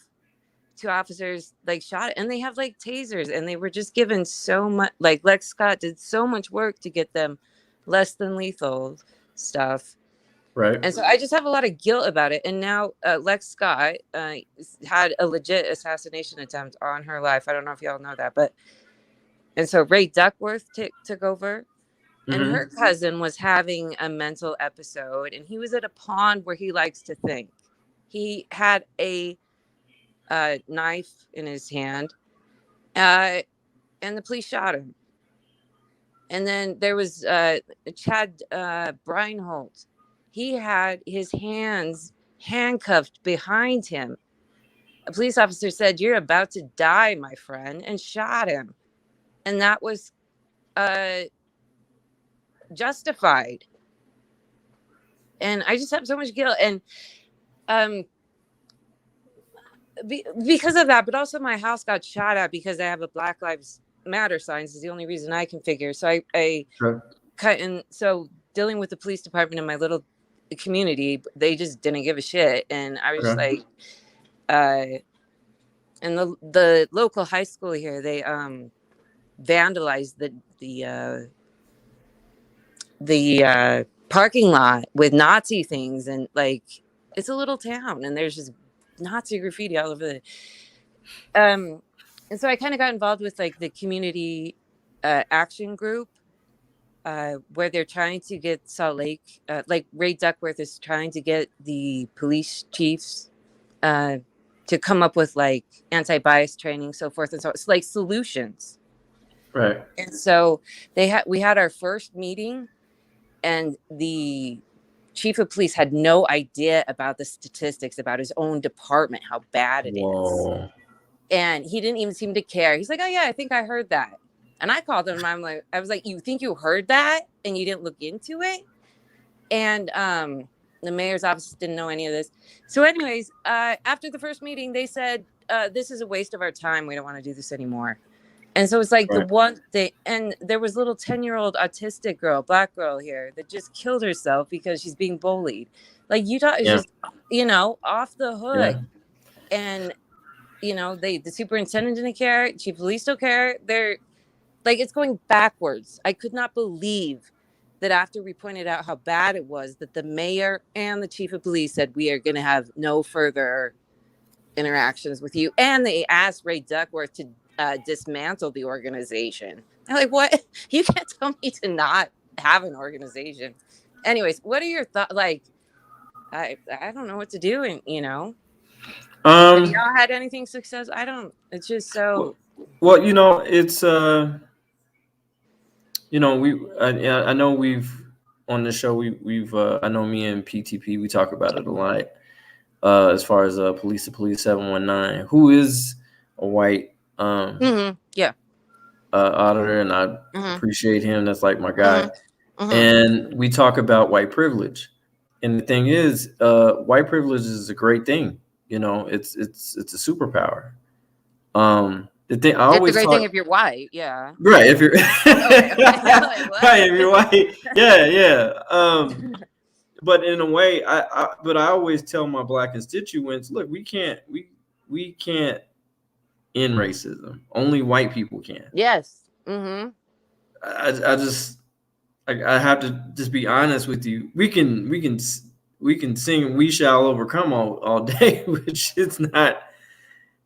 2 officers like shot it, and they have like tasers, and they were just given so much, like Lex Scott did so much work to get them less than lethal stuff. Right. And so I just have a lot of guilt about it. And now Lex Scott had a legit assassination attempt on her life. I don't know if y'all know that, and so Ray Duckworth took over, and her cousin was having a mental episode, and he was at a pond where he likes to think. He had a knife in his hand, and the police shot him. And then there was Chad Breinholt. He had his hands handcuffed behind him. A police officer said, "You're about to die, my friend," and shot him. And that was justified. And I just have so much guilt. And because of that, but also my house got shot at because I have a Black Lives Matter signs is the only reason I can figure. So I cut. And so dealing with the police department in my little community, they just didn't give a shit. And I was just like, and the local high school here, they vandalized the parking lot with Nazi things, and like it's a little town, and there's just Nazi graffiti all over and so I kind of got involved with like the community action group where they're trying to get Salt Lake, like Ray Duckworth is trying to get the police chiefs to come up with like anti-bias training, so forth and so on. It's like solutions. Right. And so we had our first meeting, and the chief of police had no idea about the statistics about his own department, how bad it is. And he didn't even seem to care. He's like, "Oh yeah, I think I heard that." And I called him, and I was like, "You think you heard that and you didn't look into it?" And the mayor's office didn't know any of this. So anyways, after the first meeting, they said, "This is a waste of our time. We don't want to do this anymore." And so it's like the one thing, and there was a little 10-year-old autistic girl, black girl here, that just killed herself because she's being bullied. Like Utah is just, off the hook. Yeah. And, the superintendent didn't care. Chief of police don't care. They're like, it's going backwards. I could not believe that after we pointed out how bad it was, that the mayor and the chief of police said, "We are going to have no further interactions with you." And they asked Ray Duckworth to dismantle the organization. I'm like, what? You can't tell me to not have an organization. Anyways, what are your thoughts? Like, I don't know what to do. And, have y'all had anything success? I don't. It's just so. Well, it's I know we've on the show we've I know me and PTP, we talk about it a lot. As far as Police to Police 719, who is a white auditor, and I appreciate him. That's like my guy. And we talk about white privilege, and the thing is, white privilege is a great thing. It's a superpower. The thing I always it's a great thing if you're white, yeah. Right, if you're right, if you're white, yeah. But in a way, I always tell my black constituents, look, we can't end racism. Only white people can. Yes. I have to just be honest with you. We can sing "We Shall Overcome" all day, which it's not.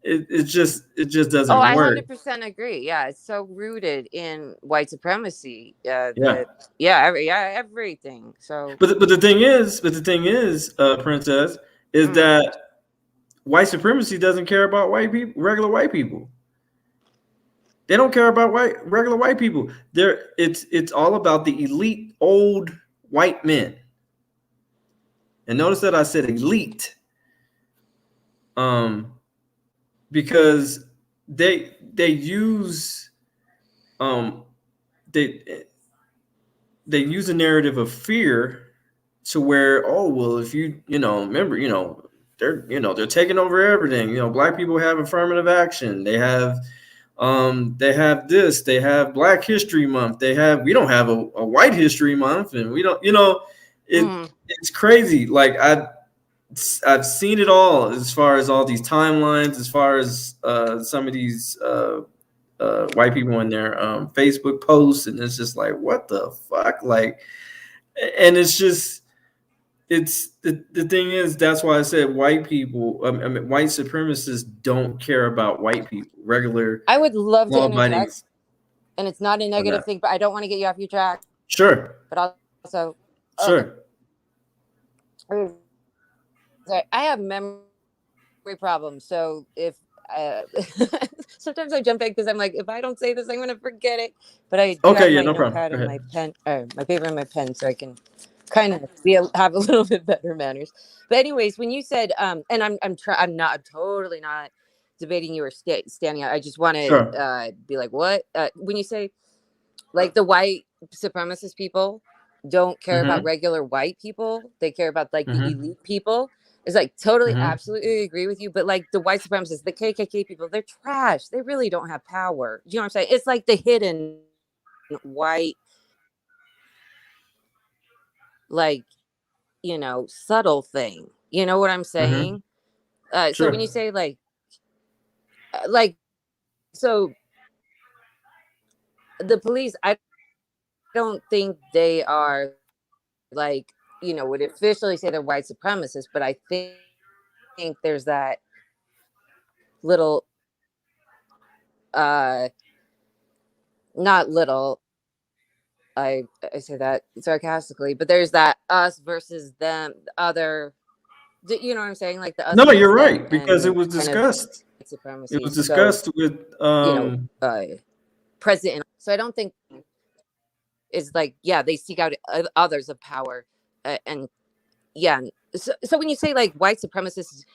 It just doesn't work. I 100% agree. Yeah, it's so rooted in white supremacy. Everything. So, but the thing is, Princess, is that white supremacy doesn't care about white people, regular white people. They don't care about regular white people. It's all about the elite old white men. And notice that I said elite. Because they use they use a narrative of fear to where, oh well, if remember, they're taking over everything. Black people have affirmative action. They have this. They have Black History Month. We don't have a White History Month, and we don't. It's crazy. Like I've seen it all, as far as all these timelines, as far as some of these white people in their Facebook posts, and it's just like, what the fuck, like, and it's just. It's the thing is, that's why I said white people, white supremacists don't care about white people, regular. I would love to law-abiding. interject, and it's not a negative thing, but I don't want to get you off your track. Sure. But also, sure. I have memory problems, so if sometimes I jump in because I'm like, if I don't say this, I'm going to forget it. But I do have my notepad and my pen, my paper and my pen, so I can kind of have a little bit better manners. But anyways, when you said I'm totally not debating you or standing out. I just want to be like, what when you say like the white supremacist people don't care about regular white people, they care about like the elite people. It's like totally absolutely agree with you, but like the white supremacists, the KKK people, they're trash. They really don't have power. You know what I'm saying? It's like the hidden white, like, subtle thing. You know what I'm saying? So when you say so the police, I don't think they are like, would officially say they're white supremacists, but I think there's that little, not little, I say that sarcastically, but there's that us versus them, other, you know what I'm saying? Like the us. No, you're right, because it was discussed. Supremacy. It was discussed with president. So I don't think it's like, they seek out others of power, and so when you say like white supremacists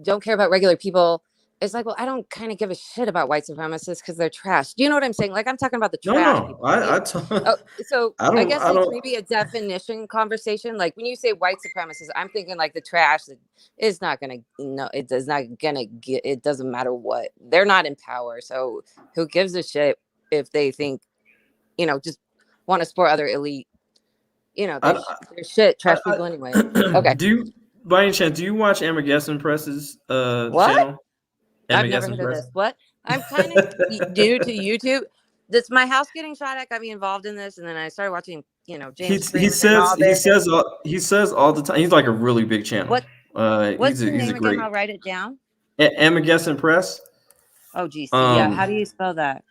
don't care about regular people, it's like, well, I don't kind of give a shit about white supremacists because they're trash. Do you know what I'm saying? Like, I'm talking about the trash people. I guess it's maybe a definition conversation. Like when you say white supremacists, I'm thinking like the trash that is not gonna, it does not gonna get. It doesn't matter what, they're not in power. So who gives a shit if they think, just want to support other elite, they're shit trash people anyway. Okay. By any chance, do you watch Emma Gesson Press's channel? I've never heard of this. What? I'm kind of new to YouTube. This my house getting shot at got me involved in this, and then I started watching. James. He says all the time. He's like a really big channel. What's the name again? I'll write it down. Emma Gesson Press. Oh, geez. Yeah. How do you spell that?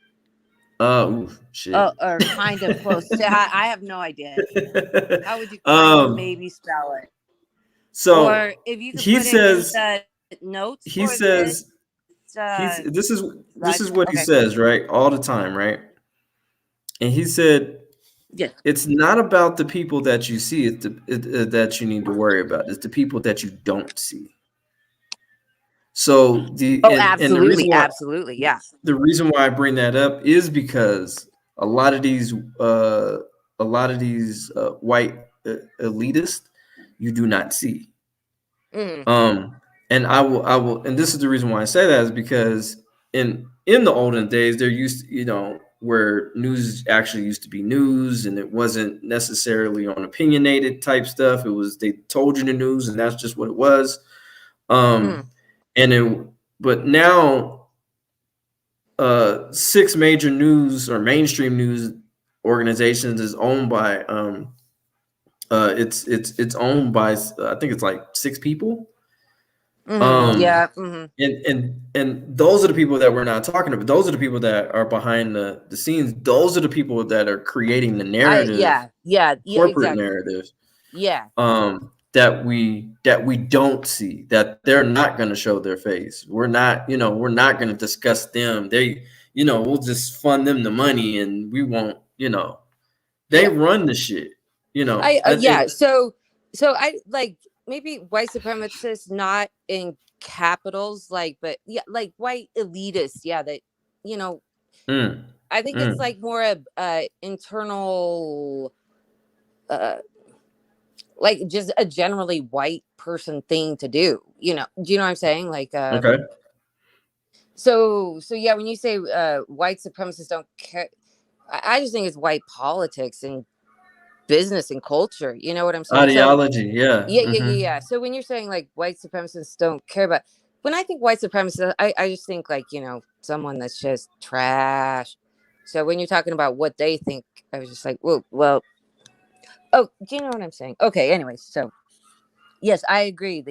Shit. Or kind of close. I have no idea. How would you maybe spell it? So or if you could put it in the notes. He says. This is what he says, right, all the time, right? And he said, it's not about the people that you see, it's that you need to worry about. It's the people that you don't see. So absolutely, yeah. The reason why I bring that up is because a lot of these white elitists you do not see. And I will, and this is the reason why I say that is because in the olden days, there used to, where news actually used to be news, and it wasn't necessarily on opinionated type stuff. It was, they told you the news, and that's just what it was. But now, 6 major news or mainstream news organizations is owned by, it's owned by, I think it's like 6 people. And those are the people that we're not talking about. Those are the people that are behind the scenes. Those are the people that are creating the narrative. Corporate narrative. that we don't see, that they're not going to show their face. We're not going to discuss them. We'll just fund them the money and we won't, they run the shit, I think. So I like maybe white supremacists, not in capitals, like, but yeah, like white elitists. Yeah. That, I think it's like more a internal, like just a generally white person thing to do, do you know what I'm saying? Like, Okay. So yeah, when you say white supremacists don't care, I just think it's white politics and business and culture. You know what I'm saying? Ideology, yeah. Yeah. So when you're saying like white supremacists don't care about, when I think white supremacists, I just think like, someone that's just trash. So when you're talking about what they think, I was just like, well, oh, do you know what I'm saying? Okay. Anyways, so yes, I agree.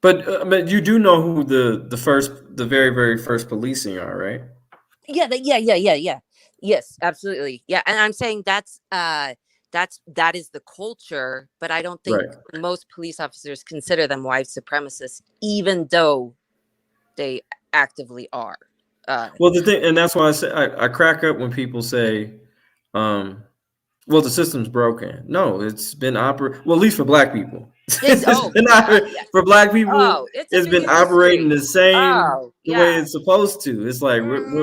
But you do know who the very, very first policing are, right? Yeah. Yes, absolutely. Yeah. And I'm saying that is the culture, but I don't think most police officers consider them white supremacists, even though they actively are. Well, the thing, and that's why I say I crack up when people say, well, the system's broken. No, it's been well, at least for black people. For black people, it's been operating the same the way it's supposed to. It's like,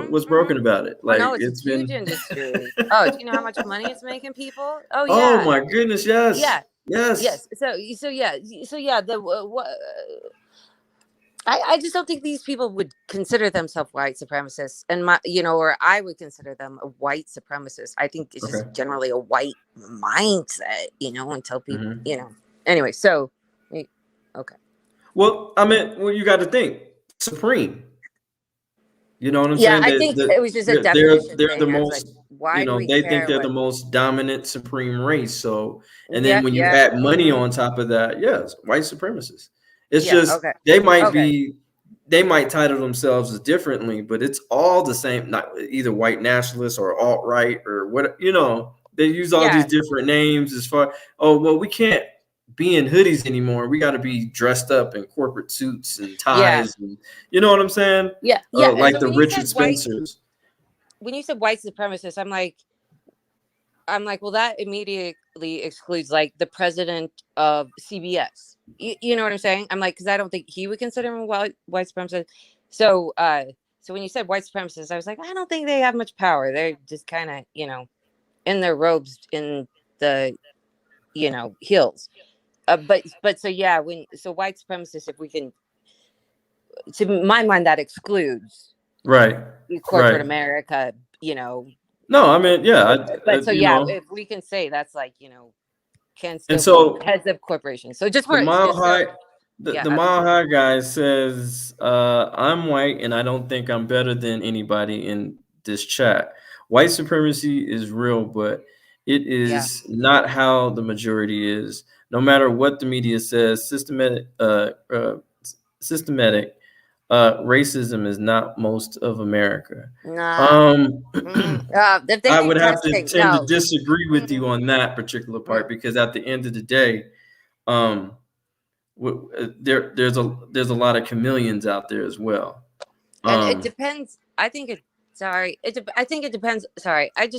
what's broken about it? Like, no, it's a huge industry. Do you know how much money it's making people? Oh yeah. Oh my goodness, yes. Yeah. Yes. So yeah. I just don't think these people would consider themselves white supremacists, and or I would consider them a white supremacist. I think it's just generally a white mindset, until people, Anyway, so okay. Well, I mean, you got to think supreme. You know what I'm saying? Yeah, I think it was just a definition. They're the most. They think they're the most dominant supreme race. So, and then when you add money on top of that, yes, white supremacists. It's just they might title themselves as differently, but it's all the same. Not either white nationalists or alt right or what. They use all these different names as far. Oh well, we can't be in hoodies anymore. We got to be dressed up in corporate suits and ties. And, you know what I'm saying? Yeah. Like so the Richard Spencers. When you said white supremacists, I'm like, well, that immediately excludes like the president of CBS. You know what I'm saying? I'm like, because I don't think he would consider him white supremacist. So when you said white supremacists, I was like, I don't think they have much power. They're just kind of, in their robes in the, hills. But so yeah, white supremacists, if we can, to my mind, that excludes corporate America. No, I mean, yeah. If we can say that's like, can still be heads of corporations. So just for the Mile High guy says, I'm white and I don't think I'm better than anybody in this chat. White supremacy is real, but it is not how the majority is. No matter what the media says, systematic racism is not most of America. I would have to tend to disagree with you on that particular part, because at the end of the day, there's a lot of chameleons out there as well. And it depends. I think it depends. Sorry, I'm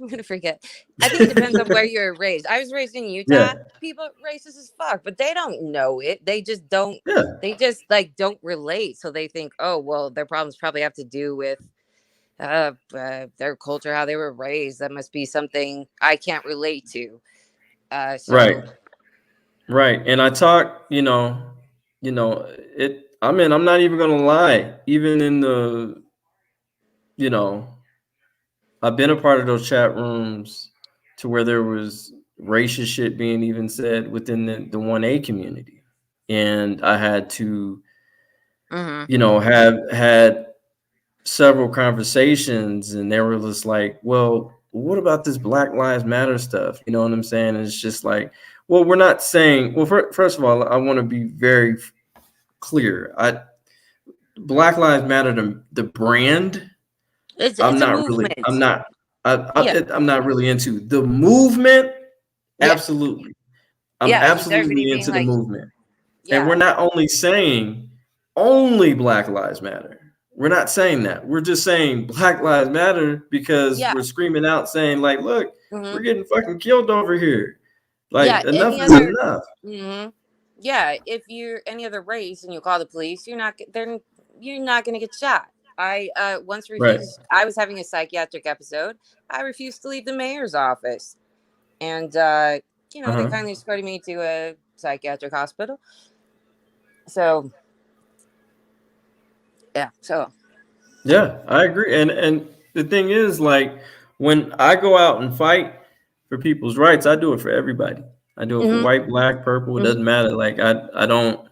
gonna forget. I think it depends on where you're raised. I was raised in Utah. Yeah. People are racist as fuck, but they don't know it. They just don't. Yeah. They just don't relate. So they think, oh well, their problems probably have to do with their culture, how they were raised. That must be something I can't relate to. Right. And I talk, it. I mean, I'm not even gonna lie. Even in the, I've been a part of those chat rooms to where there was racist shit being even said within the 1A community. And I had to, have had several conversations, and they were just like, well, what about this Black Lives Matter stuff? You know what I'm saying? And it's just like, well, we're not saying, well, first of all, I want to be very clear. Black Lives Matter, the brand, I'm not really into the movement. Yeah. Absolutely. I'm Yeah, just everybody absolutely being into the like, movement. And yeah, we're not only saying only Black Lives Matter. We're not saying that. We're just saying Black Lives Matter because yeah, we're screaming out saying, like, look, we're hmm getting fucking killed over here. yeah. Like, enough Any is other, enough. yeah. If you're any other race and you call the police, you're not gonna get shot. I once Right. refused. I was having a psychiatric episode. I refused to leave the mayor's office, and they Uh-huh. kindly escorted me to a psychiatric hospital. So yeah, so Yeah, I agree. And the thing is, like, when I go out and fight for people's rights, I do it for everybody. I do it for hmm white, black, purple. It hmm doesn't matter. Like, I don't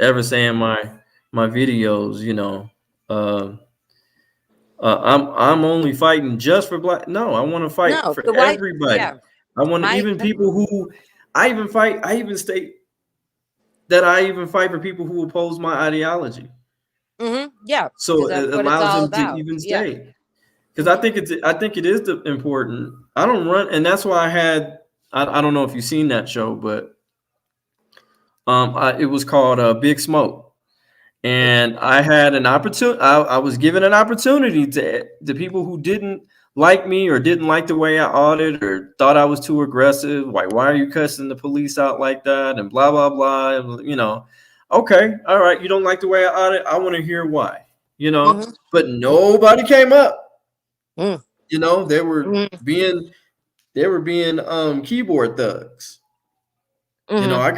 ever say in my videos, uh, I'm only fighting just for black. No, I want to fight no, for the white, everybody. yeah, I want to, my, even people who I even fight. I even state that I even fight for people who oppose my ideology. yeah, So because that's it what it's allows all them to about. even Yeah. stay. Because I think it is important. I don't run, and that's why I don't know if you've seen that show, but it was called Big Smoke, and I had an opportunity. I was given an opportunity to the people who didn't like me or didn't like the way I audited or thought I was too aggressive. Like, why are you cussing the police out like that? And blah blah blah. Okay, all right. You don't like the way I audit. I want to hear why. But nobody came up. Mm. They were being keyboard thugs. Yeah.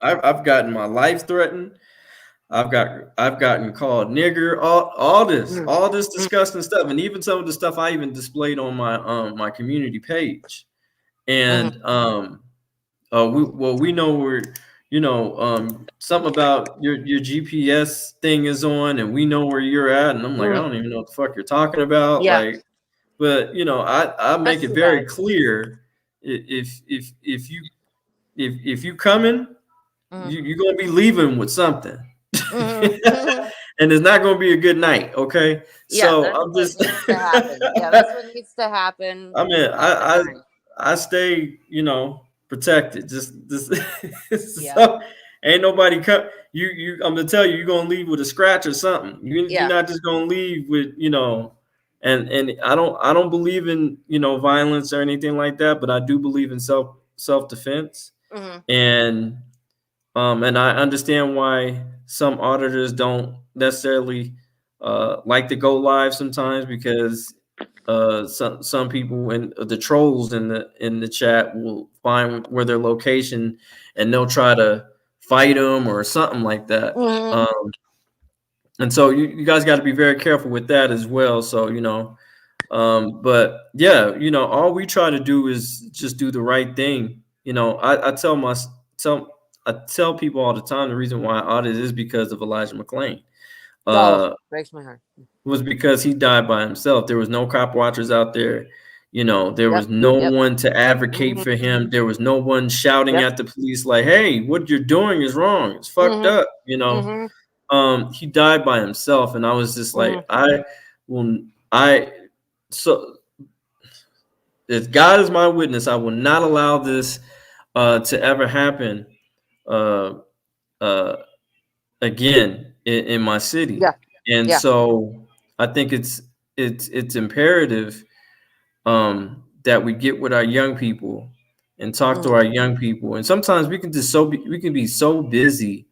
I've gotten my life threatened. I've gotten called nigger, all this disgusting stuff, and even some of the stuff I even displayed on my community page. And we know where something about your GPS thing is on, and we know where you're at, and I'm like, I don't even know what the fuck you're talking about, Yeah. like. But I make That's it too very bad. clear, if you coming, you're gonna be leaving with something, and it's not gonna be a good night. Okay, Yeah, so that's I'm what just. needs to happen. Yeah, that's what needs to happen. I mean, All right. I stay, protected. Just Yeah. so ain't nobody cut you. I'm gonna tell you, you're gonna leave with a scratch or something. You're not just gonna leave with, and I don't believe in violence or anything like that, but I do believe in self defense, and I understand why some auditors don't necessarily like to go live sometimes, because some people and the trolls in the chat will find where their location, and they'll try to fight them or something like that. And so you guys got to be very careful with that as well. So but yeah, all we try to do is just do the right thing. I tell people all the time, the reason why I audit is because of Elijah McClain. Breaks my heart. Was because he died by himself. There was no cop watchers out there. There was no one to advocate for him. There was no one shouting at the police like, "Hey, what you're doing is wrong. It's fucked up." He died by himself, and I was just like, so if God is my witness, I will not allow this to ever happen again in my city. And so I think it's imperative that we get with our young people and talk to our young people. And sometimes we can be so busy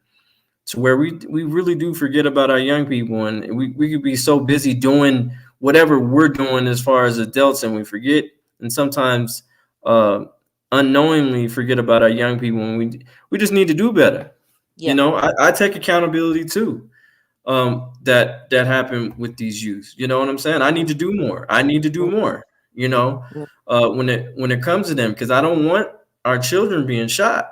to where we really do forget about our young people, and we could be so busy doing whatever we're doing as far as adults, and we forget, and sometimes unknowingly forget about our young people, and we just need to do better. I take accountability too. That happened with these youth. You know what I'm saying? I need to do more. When it comes to them, because I don't want our children being shot.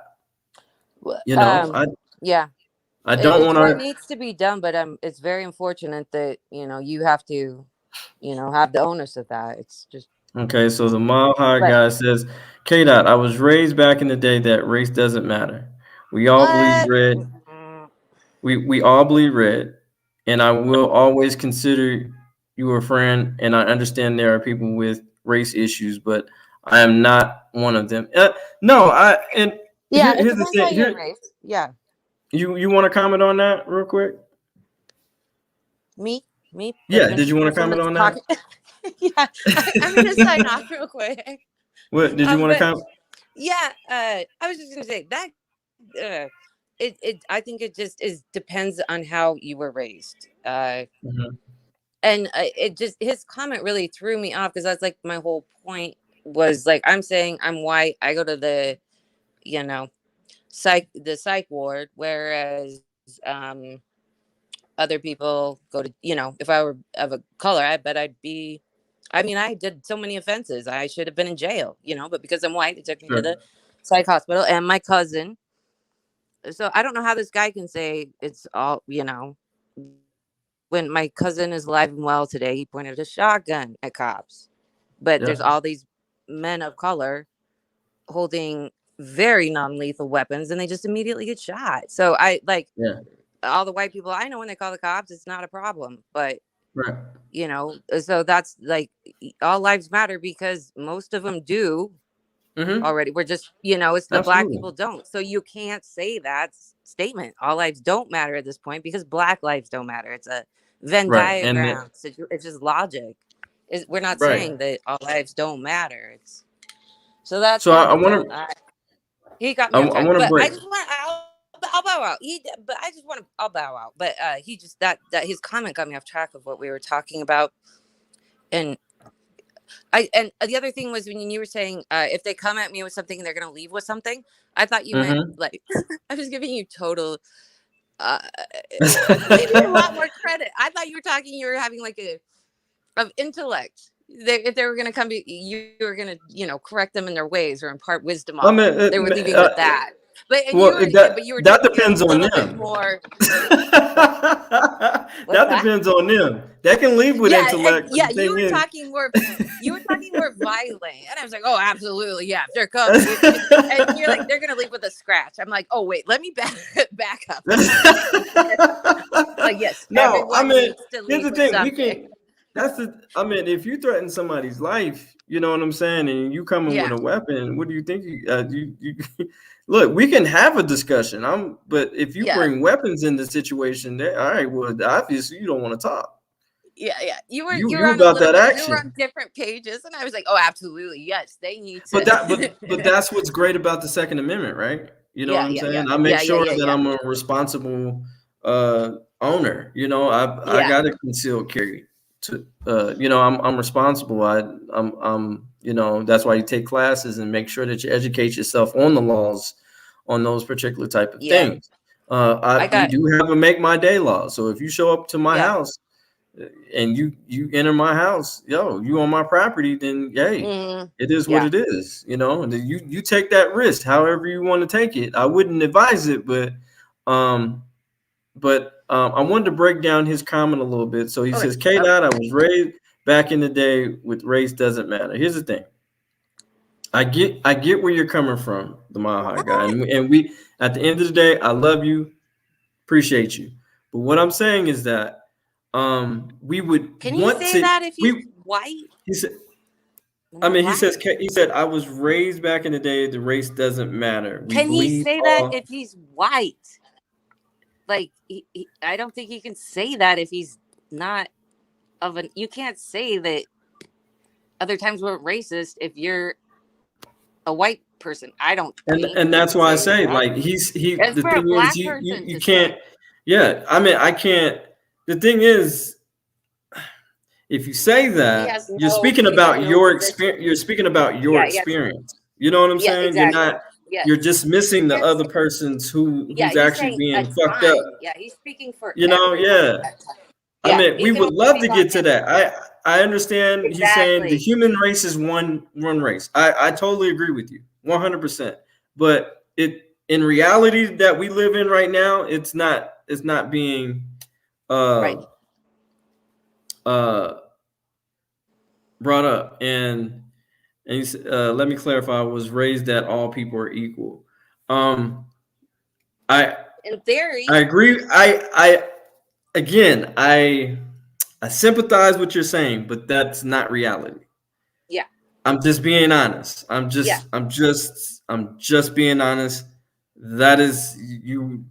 I don't want what needs to be done, but it's very unfortunate that you have to have the onus of that. It's just okay. So the Mile High guy says, "K Dot, I was raised back in the day that race doesn't matter. We all bleed red. We all bleed red, and I will always consider you a friend. And I understand there are people with race issues, but I am not one of them. No, Yeah, it here's the depends how thing. you're raised. Yeah. You want to comment on that real quick? Me? Yeah. Did you want to comment on that? Yeah, I'm gonna sign off real quick. What did you want to comment? Yeah, I was just gonna say that I think it just depends on how you were raised. Mhm. And it just, his comment really threw me off, because that's like my whole point was like, I'm saying I'm white, I go to the psych ward, whereas other people go to, if I were of a color, I bet I did so many offenses, I should have been in jail, but because I'm white, they took me to the psych hospital. And my cousin, so I don't know how this guy can say it's all, when my cousin is alive and well today, he pointed a shotgun at cops. But there's all these men of color holding very non-lethal weapons, and they just immediately get shot. So all the white people I know, when they call the cops, it's not a problem. But so that's like, all lives matter, because most of them do already. We're just, it's the black people don't. So you can't say that statement. All lives don't matter at this point, because black lives don't matter. It's a Venn diagram. It's just logic. We're not saying that all lives don't matter. So that's. So I want to. He got me. I want to break. I just want. I'll bow out. I'll bow out. But he just that his comment got me off track of what we were talking about. And the other thing was, when you were saying if they come at me with something and they're gonna leave with something, I thought you meant like I was giving you total maybe a lot more credit. I thought you were having like of intellect. If they were gonna come, you were gonna correct them in their ways or impart wisdom on them. They were leaving with that. But that depends on them. That depends on them. They can leave with intellect. You were talking more violent, and I was like, oh, absolutely, yeah. If they're coming, and you're like, they're gonna leave with a scratch. I'm like, oh wait, let me back up. Like, yes, no, I mean, here's the thing. We can. If you threaten somebody's life, you know what I'm saying, and you come in with a weapon, what do you think? You look, we can have a discussion. But if you bring weapons in the situation, all right, well, obviously you don't want to talk. Yeah. You were about that action. You were on different pages, and I was like, oh, absolutely, yes, they need to. But that's what's great about the Second Amendment, right? You know what I'm saying? I make sure that I'm a responsible owner. I got a concealed carry. I'm responsible. I'm that's why you take classes and make sure that you educate yourself on the laws on those particular type of things. We do have a make my day law. So if you show up to my house and you enter my house, you on my property, then it is what it is. And you take that risk however you want to take it. I wouldn't advise it, but I wanted to break down his comment a little bit. So he says, K-Dot, I was raised back in the day with race doesn't matter. Here's the thing. I get where you're coming from, the Mile High guy. And we, at the end of the day, I love you, appreciate you. But what I'm saying is that we would Can you say that if he's white? He said, he said, I was raised back in the day, the race doesn't matter. Can he say that if he's white? Like, I don't think he can say that if he's not you can't say that other times we're racist if you're a white person. I don't think. And that's why I say, like, the thing is, you can't, I can't, the thing is, if you say that, you're speaking about your experience, experience. You know what I'm saying? Exactly. You're not, you're dismissing the other person's who's actually being fucked up. Yeah, he's speaking for we would love to get to that. I understand he's saying the human race is one race. I totally agree with you 100%. But in reality that we live in right now, it's not being brought up. And he said, let me clarify, I was raised that all people are equal. In theory, I agree. I sympathize with what you're saying, but that's not reality. Yeah. I'm just being honest. I'm just being honest. That is you.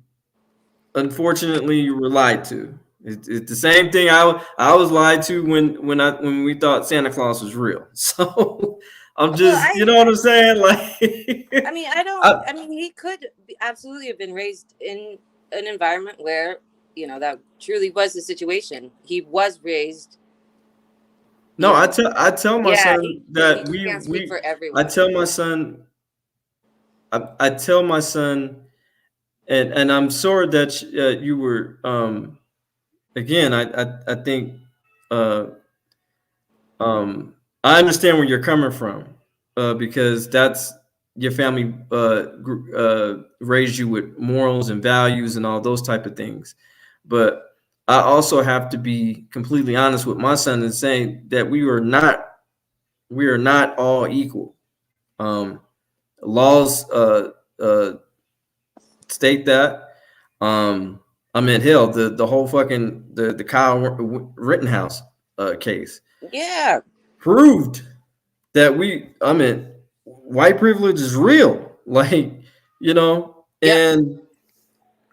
Unfortunately, you were lied to. It's the same thing I was lied to when we thought Santa Claus was real. So I'm Well, just, you know what I'm saying? Like, I mean, I don't. I, I mean, he could absolutely have been raised in an environment where that truly was the situation. He was raised. no, I tell my Yeah, son that he can't speak for I everyone. tell my son I tell my son, and I'm sorry that you were again. I think uh, I understand where you're coming from because that's your family raised you with morals and values and all those type of things. But I also have to be completely honest with my son and saying that we are not all equal. Um, laws state that. I mean, hell, the whole fucking the Kyle Rittenhouse case Yeah. proved that I mean, white privilege is real. Like, Yep. and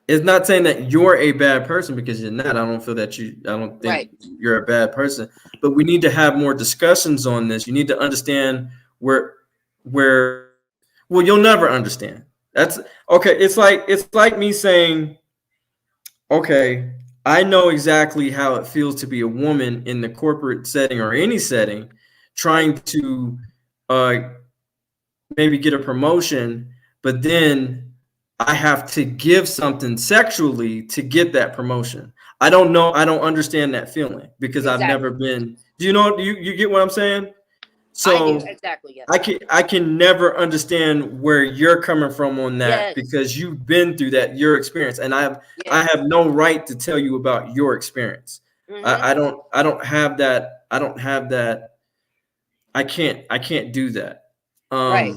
it's not saying that you're a bad person because you're not. I don't think Right. you're a bad person. But we need to have more discussions on this. You need to understand where well, you'll never understand. That's okay. It's like me saying, okay, I know exactly how it feels to be a woman in the corporate setting or any setting, trying to uh, maybe get a promotion, but then I have to give something sexually to get that promotion. I don't know. I don't understand that feeling because I've never Exactly. been. Do you know? You get what I'm saying? I do So exactly. Yes. I can never understand where you're coming from on that Yes. because you've been through that, your experience, and I Yes. have no right to tell you about your experience. Mhm. I don't have that. I don't have that. I can't do that. Right.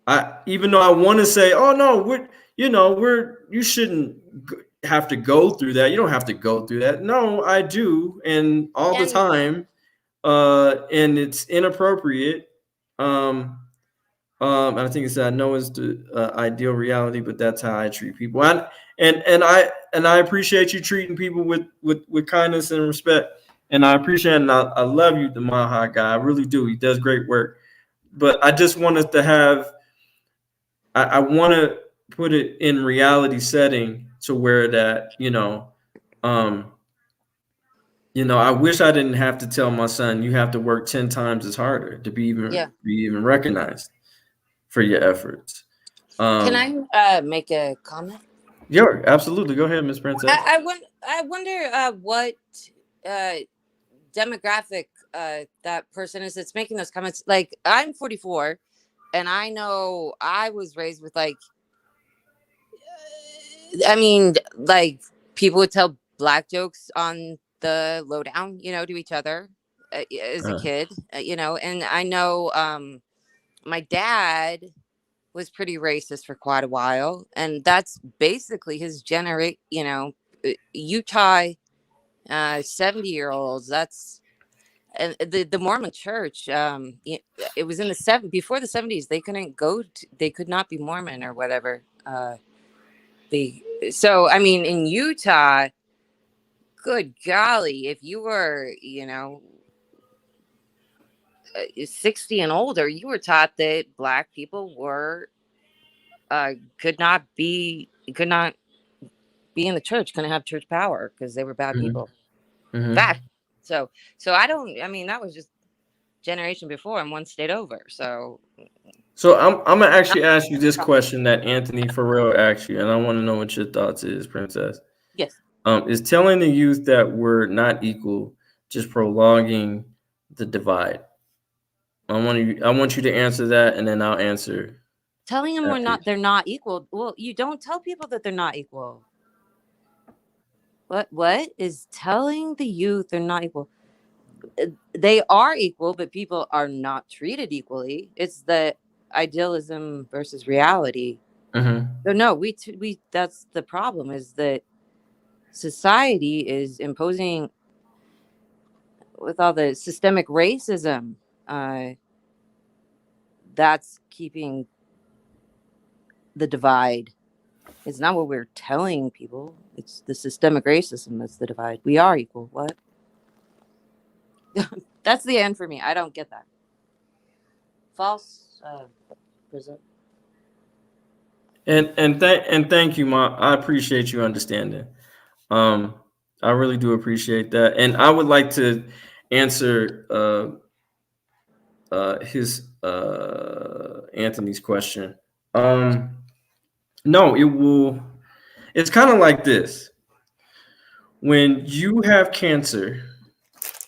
I even though I want to say, oh no, you shouldn't have to go through that. You don't have to go through that. No, I do, and all the And time, and it's inappropriate. I think it's I know it's the ideal reality, but that's how I treat people. And I appreciate you treating people with kindness and respect. And I appreciate and I love you, the Maha guy. I really do. He does great work. But I just want us to have. I want to put it in reality setting to where that I wish I didn't have to tell my son you have to work 10 times as harder to be even recognized for your efforts. can I make a comment? Yeah, absolutely. Go ahead, Miss Princess. I wonder what uh, demographic that person is that's making those comments. Like, I'm 44, and I know I was raised with I mean, like, people would tell black jokes on the lowdown, to each other as a kid, and I know my dad was pretty racist for quite a while, and that's basically his Utah 70-year-olds. That's and the Mormon Church. It was in the before the 70s. They they could not be Mormon or whatever. So I mean, in Utah, good golly, if you were 60 and older, you were taught that black people could not be in the church, couldn't have church power because they were bad people. Fact. So I mean, that was just generation before and one state over. So I'm gonna actually ask you this question that Anthony Farrell asked you, and I want to know what your thoughts is, Princess. Yes. Is telling the youth that we're not equal just prolonging the divide? I want you to answer that, and then I'll answer. Telling them they're not equal. Well, you don't tell people that they're not equal. What is telling the youth they're not equal? They are equal, but people are not treated equally. It's the idealism versus reality. So no, we that's the problem, is that society is imposing with all the systemic racism that's keeping the divide. It's not what we're telling people. It's the systemic racism that's the divide. We are equal. What? That's the end for me. I don't get that. False. Present. And thank you, Ma. I appreciate you understanding. I really do appreciate that, and I would like to answer his Anthony's question. No, it will. It's kind of like this. When you have cancer,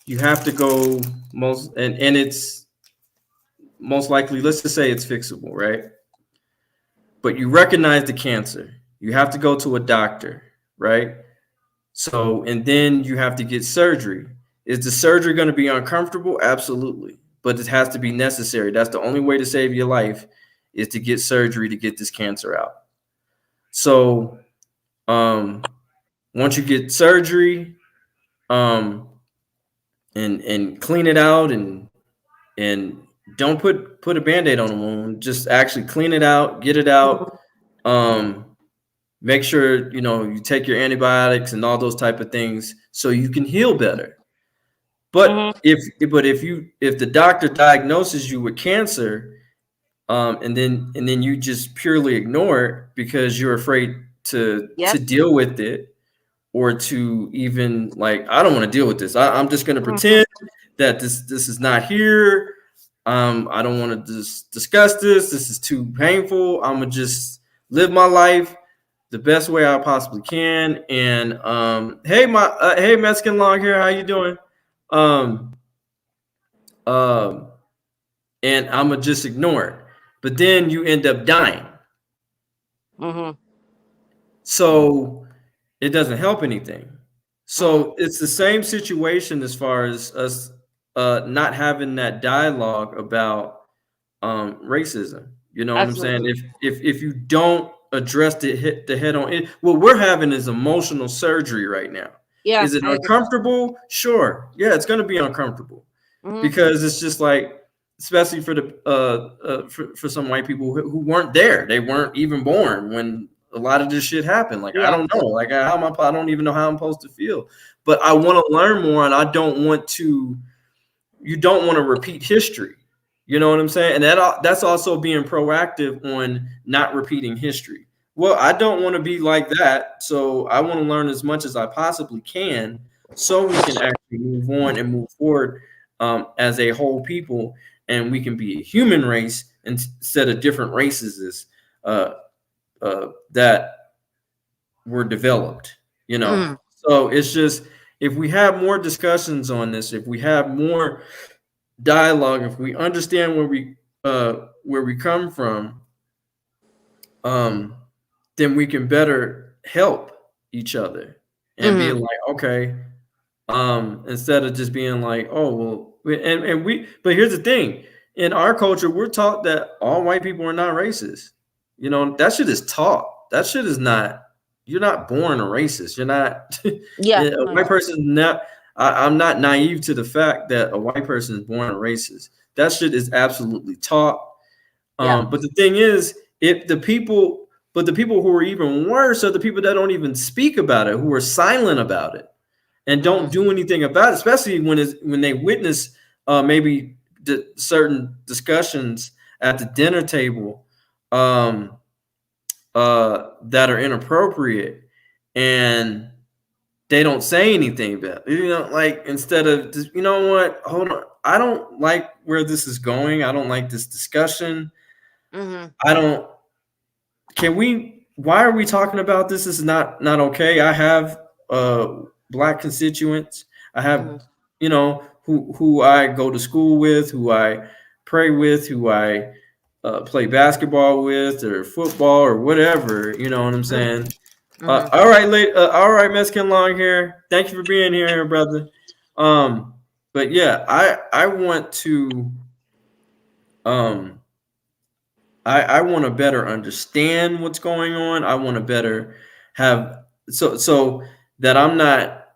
you have to go and it's most likely, let's just say it's fixable, right? But you recognize the cancer. You have to go to a doctor, right? So, and then you have to get surgery. Is the surgery going to be uncomfortable? Absolutely. But it has to be necessary. That's the only way to save your life, is to get surgery to get this cancer out. So, once you get surgery, and clean it out and don't put a Band-Aid on the wound. Just actually clean it out, get it out. Make sure you take your antibiotics and all those type of things so you can heal better. But if the doctor diagnoses you with cancer, and then you just purely ignore it because you're afraid to deal with it, or to even I don't want to deal with this. I'm just going to pretend that this is not here. I don't want to discuss this. This is too painful. I'm gonna just live my life the best way I possibly can. And hey Mexican long hair, how you doing? And I'm gonna just ignore it. But then you end up dying. So it doesn't help anything. So it's the same situation as far as us not having that dialogue about racism. You know what I'm saying? If you don't address the head on it, what we're having is emotional surgery right now. Yeah. Is it uncomfortable? Sure. Yeah, it's going to be uncomfortable because it's just especially for the for some white people who weren't there. They weren't even born when a lot of this shit happened. I don't know. I don't even know how I'm supposed to feel. But I want to learn more, and I don't want to. You don't want to repeat history. You know what I'm saying? And that's also being proactive on not repeating history. Well, I don't want to be like that, so I want to learn as much as I possibly can, so we can actually move on and move forward as a whole people, and we can be a human race instead of different races that were developed. So it's just, if we have more discussions on this, if we have more dialogue, if we understand where we come from, then we can better help each other and be okay, instead of just being oh well, but here's the thing, in our culture we're taught that all white people are not racist. That shit is taught. That shit is not. You're not born a racist. You're not. A white person. I'm not naive to the fact that a white person is born a racist. That shit is absolutely taught. But the thing is, the people who are even worse are the people that don't even speak about it, who are silent about it, and don't do anything about it. Especially when they witness maybe certain discussions at the dinner table that are inappropriate, and they don't say anything about it. Instead of just, what, hold on, I don't like where this is going. I don't like this discussion. Why are we talking about this? This is not okay. I have Black constituents. I have who I go to school with, who I pray with, who I play basketball with, or football, or whatever. You know what I'm saying? All right, Mexican long hair. Thank you for being here, brother. But yeah, I want to I want to better understand what's going on. I want to better have so that I'm not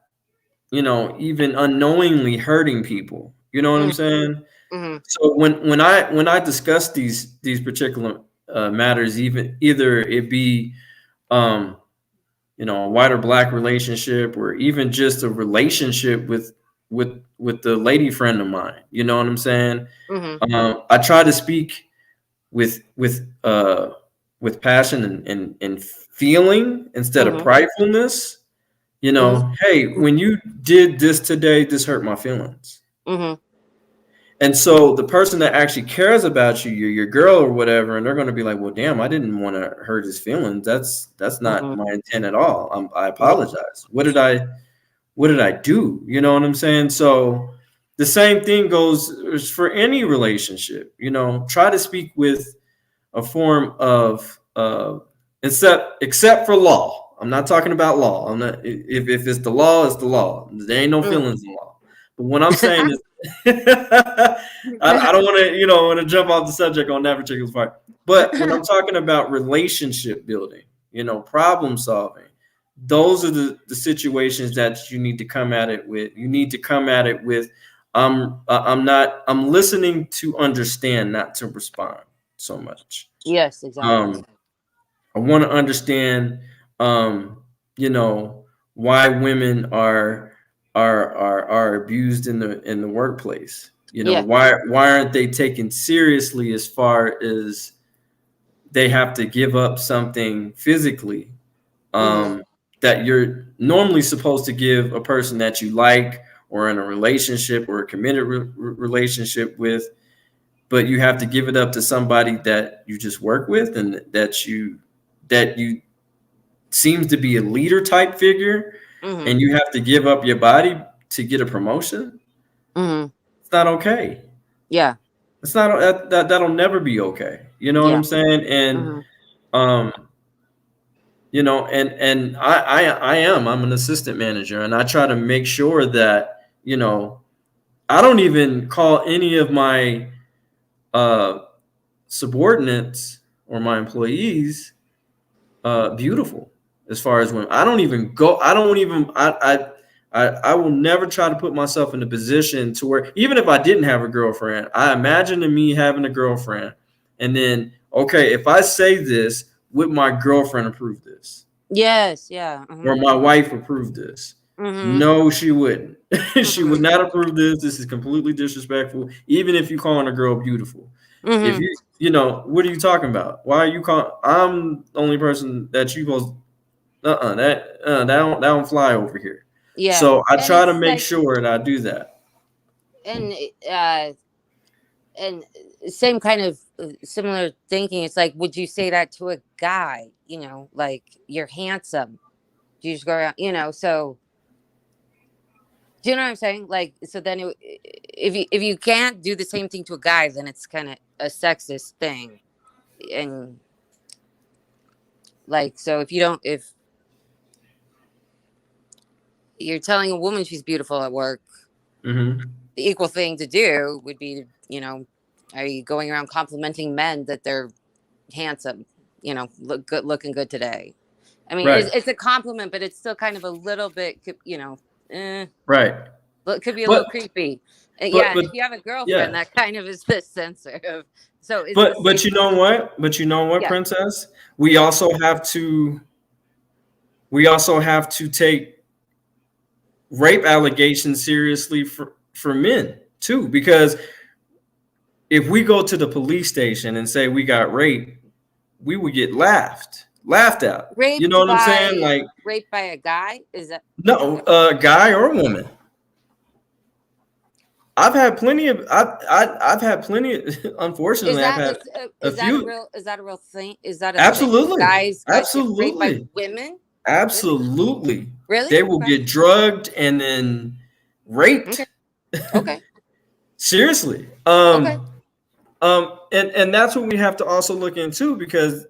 even unknowingly hurting people. You know what I'm saying? Mm-hmm. So when I discuss these particular matters, either it be a white or black relationship, or even just a relationship with the lady friend of mine, you know what I'm saying? Mm-hmm. I try to speak with passion and feeling instead of Mm-hmm. pridefulness. Hey, when you did this today, this hurt my feelings. Mm-hmm. And so the person that actually cares about you, your girl or whatever, and they're going to be like, well, damn, I didn't want to hurt his feelings. That's not Mm-hmm. my intent at all. I apologize. What did I do? You know what I'm saying? So the same thing goes for any relationship. Try to speak with a form of except for law. I'm not talking about law. I'm not. If it's the law, it's the law. There ain't no feelings in law. But what I'm saying is, I don't want to jump off the subject on that particular part. But when I'm talking about relationship building, problem solving, those are the situations that you need to come at it with. You need to come at it with, I'm listening to understand, not to respond so much. Yes, exactly. I want to understand, why women are abused in the workplace. Why aren't they taken seriously as far as they have to give up something physically that you're normally supposed to give a person that you like, or in a relationship, or a committed relationship with, but you have to give it up to somebody that you just work with, and that you seems to be a leader type figure, and you have to give up your body to get a promotion. It's not okay. Yeah. It's not that'll never be okay. You know what I'm saying? And and I'm an assistant manager, and I try to make sure that, I don't even call any of my subordinates or my employees beautiful. As far as women, I will never try to put myself in a position to where, even if I didn't have a girlfriend, I imagine me having a girlfriend, and then, okay, if I say this, would my girlfriend approve this? Yes, yeah. Or my wife approve this? No, she wouldn't. She would not approve this. This is completely disrespectful. Even if you calling a girl beautiful, if what are you talking about? Why are you calling? I'm the only person that you supposed. That don't fly over here. Yeah. So I And try to it's make like, sure that I do that. And same kind of similar thinking. It's like, would you say that to a guy? Like, you're handsome. Do you just go around? So do you know what I'm saying? Like, so then if you can't do the same thing to a guy, then it's kind of a sexist thing. And like, so if you're telling a woman she's beautiful at work, the equal thing to do would be, are you going around complimenting men that they're handsome, looking good today? I mean, Right. it's a compliment, but it's still kind of a little bit, right. It could be a little creepy. And if you have a girlfriend, that kind of is the sensitive. So, but you know what? Princess, we also have to take rape allegations seriously for men too, because if we go to the police station and say we got raped, we would get laughed at. Raped, you know what I'm saying? Like, raped by a guy? Is that no, guy or woman? I've had plenty of. Unfortunately, I've had a few. Is that a real thing? Is that absolutely thing? Guys absolutely get raped by women? Absolutely. Really? They will get drugged and then raped. Okay. Seriously. Okay. And that's what we have to also look into, because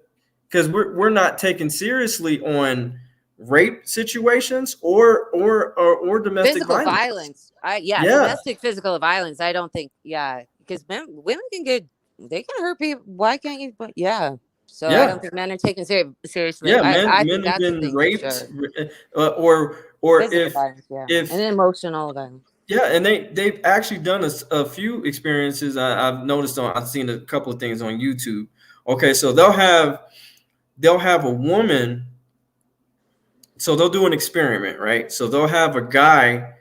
we're not taken seriously on rape situations or domestic physical violence. Domestic physical violence. I don't think. Because women can hurt people. Why can't you? But so I don't think men are taken seriously. Men think have that's been thing, raped, sure. or physical if violence, and emotional violence. Yeah, and they've actually done a few experiences. I've noticed I've seen a couple of things on YouTube. Okay, so they'll have a woman. So they'll do an experiment, right? So they'll have a guy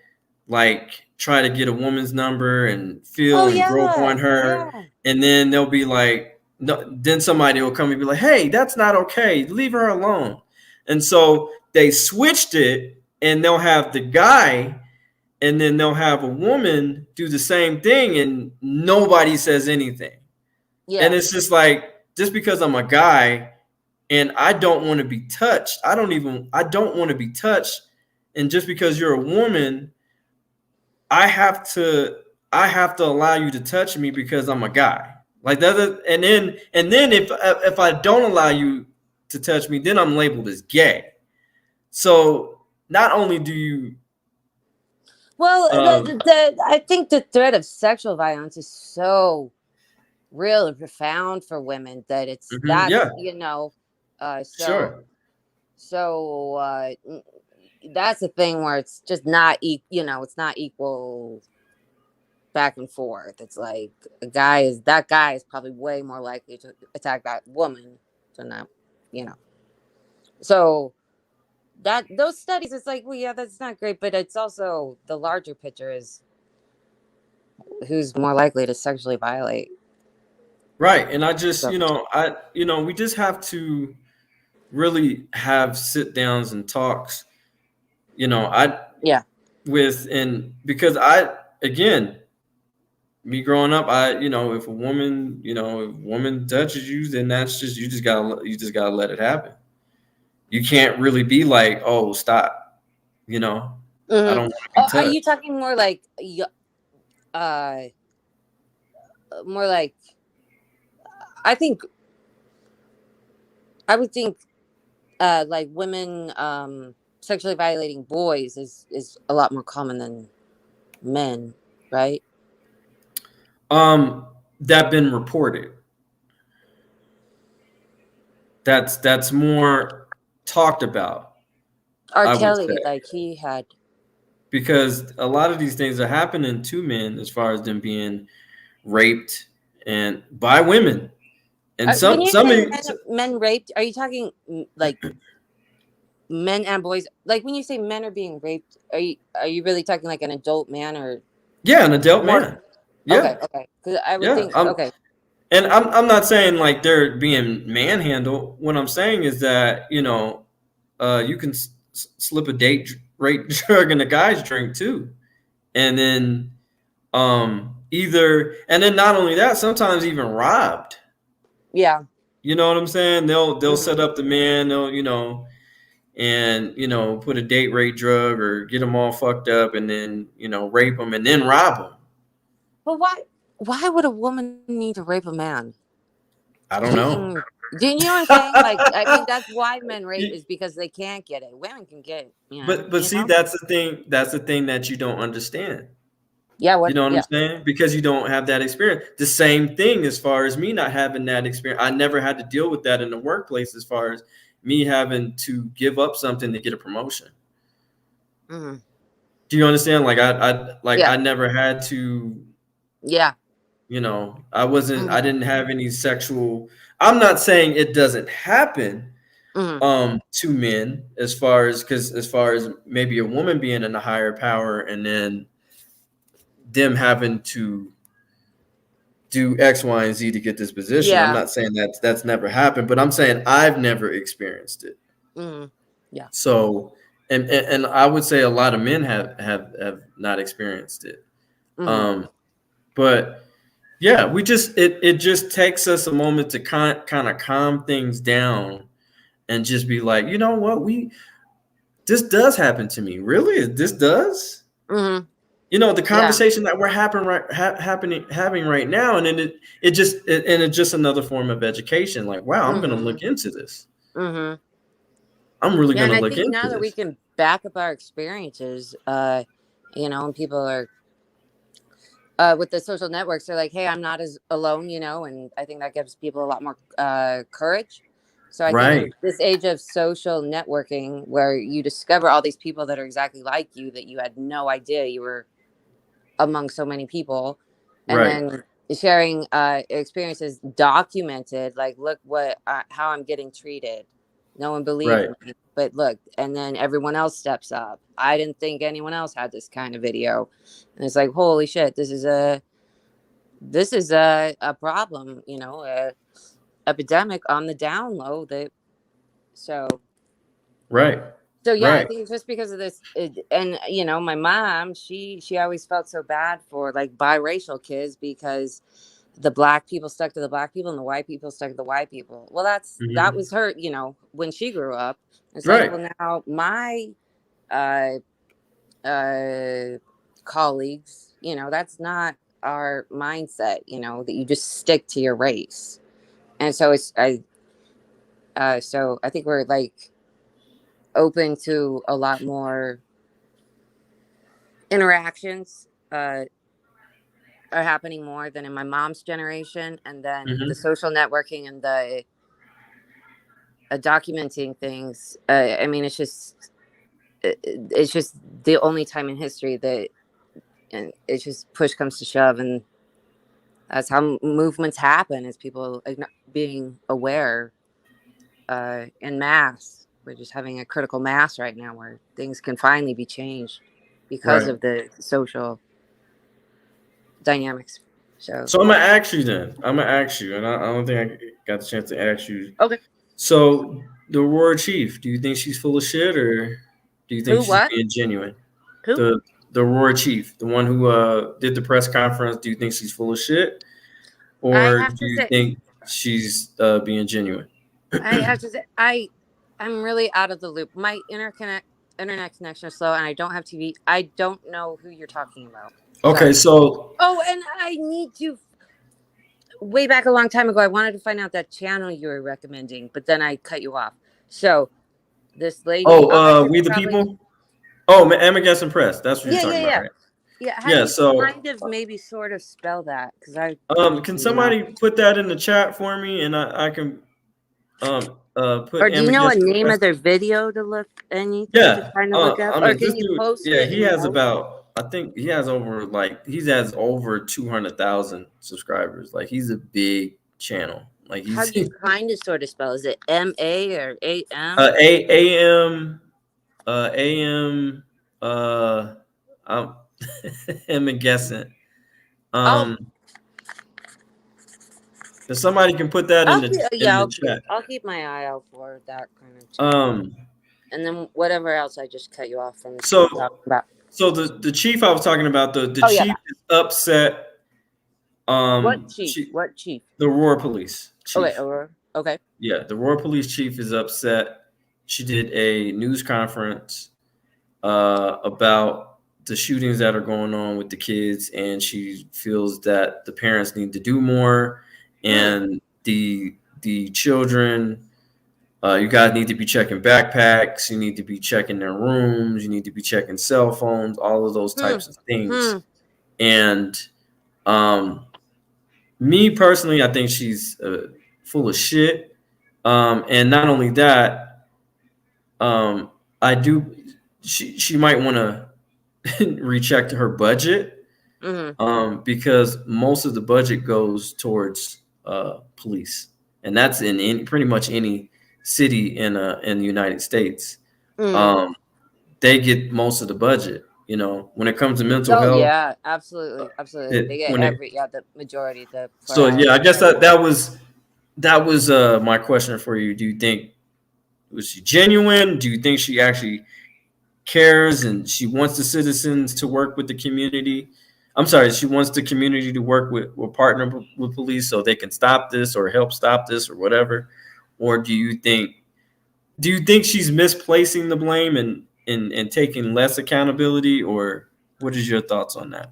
like try to get a woman's number and feel Oh and grope yeah, on her, yeah. and then they'll be like, no, then somebody will come and be like, hey, that's not okay, leave her alone. And so they switched it, and they'll have the guy, and then they'll have a woman do the same thing, and nobody says anything. And Yeah. it's just like, just because I'm a guy and I don't want to be touched, I don't want to be touched. And just because you're a woman, I have to allow you to touch me because I'm a guy. Like that, and then if I don't allow you to touch me, then I'm labeled as gay. So not only do you Well, I think the threat of sexual violence is so real and profound for women that yeah, so sure. so that's a thing where it's just not it's not equal back and forth. It's like that guy is probably way more likely to attack that woman than that, you know. So that those studies, it's like, well, yeah, that's not great, but it's also the larger picture is who's more likely to sexually violate. Right. And I just, So, we just have to really have sit downs and talks, yeah. because again, me growing up, if a woman touches you, then that's just, you just gotta let it happen. You can't really be like, oh, stop, I Mhm. don't want to be Are touched. you talking more like I think I would think like women sexually violating boys is a lot more common than men, right? That been reported. That's more talked about, R. I would say. Kelly, like he had. Because a lot of these things are happening to men, as far as them being raped and by women, and When you say some men raped, are you talking like men and boys? Like when you say men are being raped, are you really talking like an adult man or yeah, an adult more? man, yeah, Okay. Because I would yeah. think okay. And I'm not saying like they're being manhandled. What I'm saying is that you can slip a date rape drug in a guy's drink too, and then and then not only that, sometimes even robbed. Yeah. You know what I'm saying? They'll Mm-hmm. set up the man, and put a date rape drug or get them all fucked up, and then rape them and then rob them. But why would a woman need to rape a man? I don't know. Do you know what I'm saying? Like, I think that's why men rape is because they can't get it. Women can get it, But see, that's the thing. That's the thing that you don't understand. Yeah. You know what I'm saying? Because you don't have that experience. The same thing as far as me not having that experience. I never had to deal with that in the workplace, as far as me having to give up something to get a promotion. Mm-hmm. Do you understand? Like I never had to. Yeah. I wasn't. I didn't have any sexual. I'm not saying it doesn't happen to men, as far as maybe a woman being in a higher power and then them having to do X, Y, and Z to get this position. I'm not saying that's never happened, but I'm saying I've never experienced it. Yeah. So, and I would say a lot of men have not experienced it. But yeah, it just takes us a moment to kind of calm things down and just be like, you know what, this does happen to me. Really? This does? The conversation that we're having right now, and then it's just another form of education. Like, wow, I'm going to look into this. I'm really going to look into this. And I think now that we can back up our experiences, and people are with the social networks, they're like, hey, I'm not as alone, and I think that gives people a lot more courage. So I think in this age of social networking, where you discover all these people that are exactly like you, that you had no idea you were among so many people, and Right. then sharing experiences documented, like, look what how I'm getting treated. No one believed Right. me, but look, and then everyone else steps up. I didn't think anyone else had this kind of video, and it's like, holy shit, this is a problem, you know, a epidemic on the down low. So Right. yeah, I Right. think it's just because of this, and you know, my mom, she always felt so bad for like biracial kids because the black people stuck to the black people and the white people stuck to the white people. Well, that Mhm. was her, you know, when she grew up. It's like, Right. well, now my uh colleagues, you know, that's not our mindset, you know, that you just stick to your race. And so so I think we're like open to a lot more interactions are happening more than in my mom's generation, and then the Mhm. social networking and the documenting things. I mean, it's just the only time in history that, and it's just push comes to shove, and that's how movements happen, is people being aware in mass. We're just having a critical mass right now where things can finally be changed because Right. of the social dynamics. So So I'm gonna ask you then. I'm gonna ask you, and I don't think I got the chance to ask you. okay, So the Aurora Chief, do you think she's full of shit, or do you think who she's what being genuine? who? The Aurora Chief, the one who did the press conference, do you think she's full of shit, I or have do to you say, think she's being genuine? I have to say, I'm really out of the loop. My internet connection is slow, and I don't have TV. I don't know who you're talking about. Okay, Sorry. so Oh, and I need to. Way back a long time ago, I wanted to find out that channel you were recommending, but then I cut you off. So this lady, I'll bet you're We the probably. people. Oh, Amagass Press. That's what you're Yeah, talking yeah, about, yeah, right? yeah. How do Yeah. you So, kind of maybe sort of spell that? Because I can don't know. somebody put that in the chat for me, and I can put Or do you know a Amagass name Press. of their video to look anything to Yeah. kind of look up, I or mean, can this you dude. post Yeah, it he in has post? about. I think he has over 200,000 subscribers. Like, he's a big channel. Like, How he's do you kind of sort of spell? Is it M-A or A-M? AM AM I'm I'm guessing. I'll Um if somebody can put that I'll keep my eye out for that kind of channel. um And then whatever else I just cut you off from so talking about. so the chief I was talking about, the Oh yeah, chief is upset. what chief? What chief? The Aurora Police Okay, chief. okay. Yeah, the Aurora Police chief is upset. She did a news conference about the shootings that are going on with the kids, and she feels that the parents need to do more, and the children, you guys need to be checking backpacks, you need to be checking their rooms, you need to be checking cell phones, all of those types of things. And me personally, I think she's full of shit. And not only that, I do. She might want to recheck her budget, because most of the budget goes towards police, and that's in pretty much any city in the United States. They get most of the budget. You know, when it comes to mental Oh health, yeah, absolutely, absolutely. They get the majority, the so priority. yeah, I guess that was my question for you. Do you think, was she genuine? Do you think she actually cares and she wants the citizens to work with the community? I'm sorry, she wants the community to work with partner with police so they can stop this or help stop this or whatever? Or do you think she's misplacing the blame and taking less accountability, or what is your thoughts on that?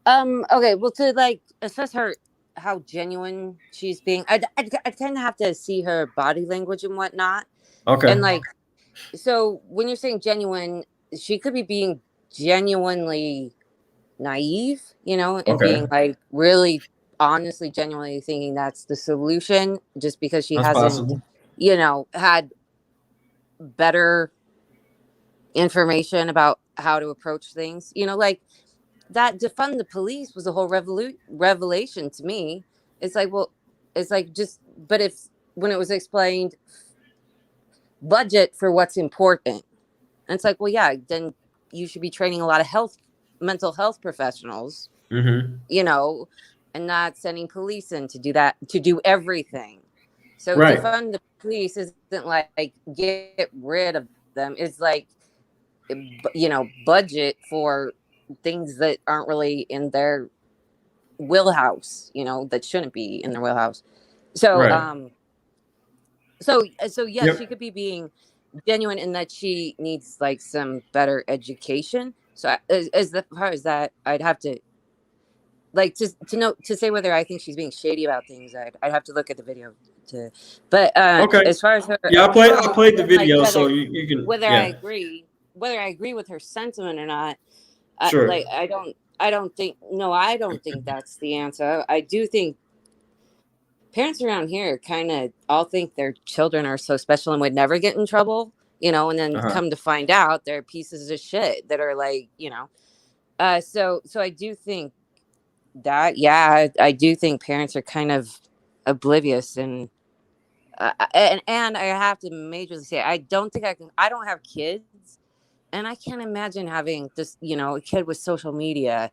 Okay, well, to like assess her, how genuine she's being, I kind of have to see her body language and whatnot. Okay. And like, so when you're saying genuine, she could be being genuinely naive, you know, and Okay. being like really honestly, genuinely thinking that's the solution, just because she That's hasn't, possible. you know, had better information about how to approach things. You know, like that defund the police was a whole revelation to me. It's like, well, it's like just, but if when it was explained, budget for what's important, and it's like, well, yeah, then you should be training a lot of mental health professionals, Mm-hmm. you know, and not sending police in to do that, to do everything. So Right. defund the police isn't like get rid of them. It's like, you know, budget for things that aren't really in their wheelhouse, you know, that shouldn't be in their wheelhouse. So, Right. so yes, Yep. she could be being genuine in that she needs like some better education. So as far as that, I'd have to like to know to say whether I think she's being shady about things. I'd have to look at the video to, but Okay. as far as her Yeah, I played the and, like video, so you can. whether Yeah. I agree with her sentiment or not, Sure. I don't think that's the answer. I do think parents around here kind of all think their children are so special and would never get in trouble, you know, and then Uh-huh. come to find out they're pieces of shit that are like, you know, so I do think that, yeah, I do think parents are kind of oblivious and I have to majorly say, I don't have kids, and I can't imagine having this, you know, a kid with social media,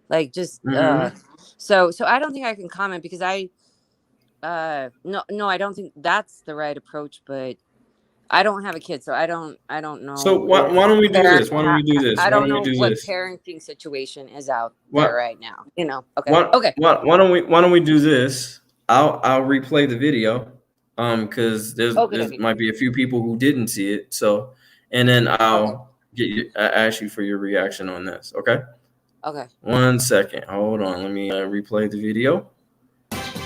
like just, Mm-hmm. so I don't think I can comment because no, I don't think that's the right approach, but I don't have a kid, so I don't So know why if don't we do parents this? Why don't we do this? I Why don't don't we know do what this? parenting situation is out there What right now, you know. Okay. Why, Okay. why don't we do this? I'll replay the video, because Okay. there's Okay. might be a few people who didn't see it. So, and then Okay. ask you for your reaction on this. Okay. Okay. 1 second. Hold on. Let me replay the video.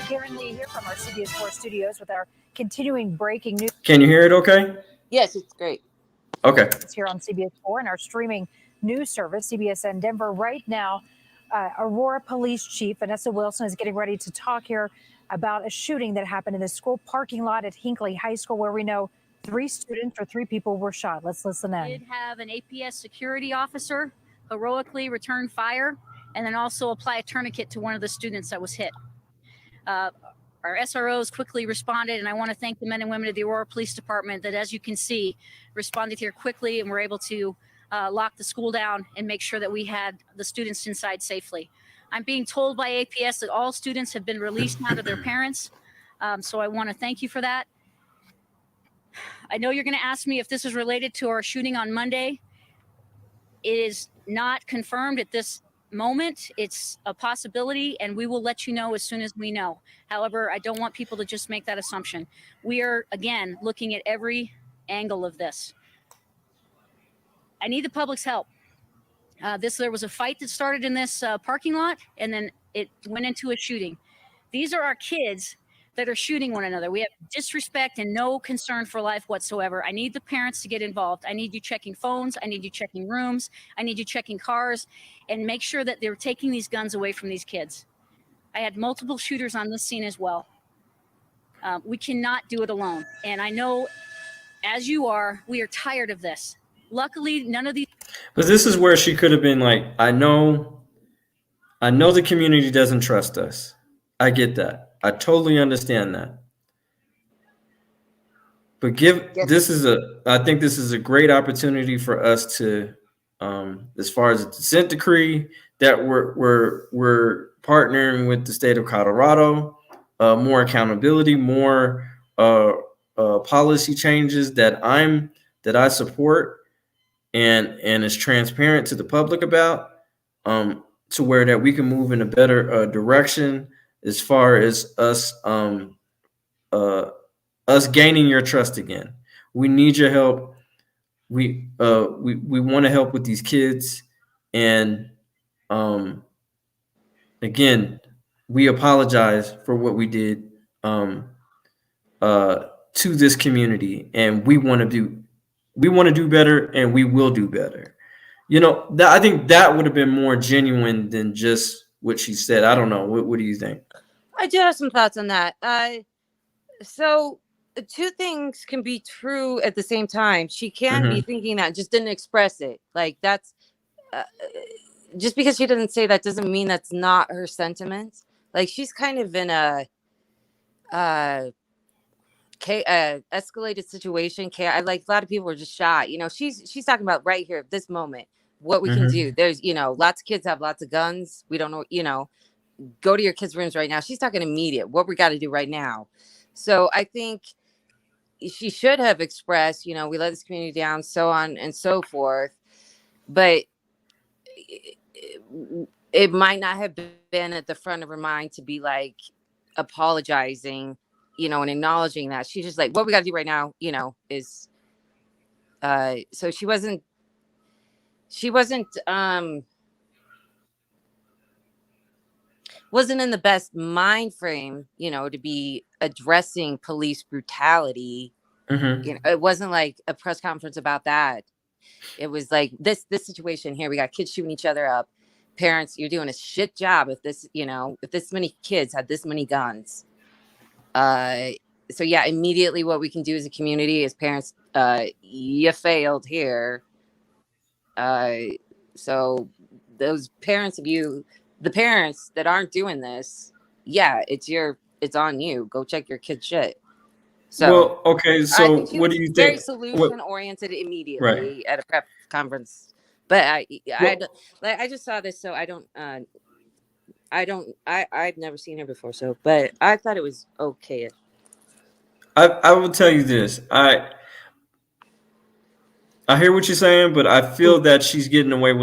Karen Lee here from our CBS 4 studios with our continuing breaking news. Can you hear it? Okay. Yes, it's great. Okay. It's here on CBS 4 and our streaming news service, CBSN Denver. Right now, Aurora Police Chief Vanessa Wilson is getting ready to talk here about a shooting that happened in the school parking lot at Hinckley High School, where we know 3 people were shot. Let's listen in. We did have an APS security officer heroically return fire and then also apply a tourniquet to one of the students that was hit. Our SROs quickly responded, and I want to thank the men and women of the Aurora Police Department that, as you can see, responded here quickly and were able to lock the school down and make sure that we had the students inside safely. I'm being told by APS that all students have been released now to their parents, so I want to thank you for that. I know you're going to ask me if this is related to our shooting on Monday. It is not confirmed at this moment. It's a possibility, and we will let you know as soon as we know. However, I don't want people to just make that assumption. We are, again, looking at every angle of this. I need the public's help. There was a fight that started in this parking lot, and then it went into a shooting. These are our kids that are shooting one another. We have disrespect and no concern for life whatsoever. I need the parents to get involved. I need you checking phones. I need you checking rooms. I need you checking cars, and make sure that they're taking these guns away from these kids. I had multiple shooters on this scene as well. We cannot do it alone. And I know, as you are, we are tired of this. Luckily, none of these. But this is where she could have been like, I know the community doesn't trust us. I get that. I totally understand that. But I think this is a great opportunity for us to, as far as the consent decree, that we're partnering with the state of Colorado, more accountability, more policy changes that I support and is transparent to the public about, to where that we can move in a better direction as far as us gaining your trust again. We need your help. We want to help with these kids, and again, we apologize for what we did to this community, and we want to do better, and we will do better. You know, I think that would have been more genuine than just what she said. I don't know. What do you think? I do have some thoughts on that. So two things can be true at the same time. She can be thinking that, just didn't express it. Like that's, just because she doesn't say that doesn't mean that's not her sentiment. Like, she's kind of in a escalated situation. Like, a lot of people were just shot. She's talking about right here, this moment, what we can do. There's, lots of kids have lots of guns. We don't know, go to your kids' rooms right now. She's talking immediate, what we got to do right now. So I think she should have expressed, we let this community down, so on and so forth. But it might not have been at the front of her mind to be like apologizing, and acknowledging that. She's just like, what we got to do right now, is so she wasn't in the best mind frame, to be addressing police brutality. It wasn't like a press conference about that. It was like this situation here. We got kids shooting each other up. Parents, you're doing a shit job if this many kids had this many guns. So yeah, immediately what we can do as a community, as parents, you failed here. So those parents the parents that aren't doing this, yeah, it's on you. Go check your kid's shit. So, well, okay. So what do you very think? solution oriented immediately at a prep conference. But I just saw this, so I've never seen her before. So, but I thought it was okay. I will tell you this. I hear what you're saying, but I feel that she's getting away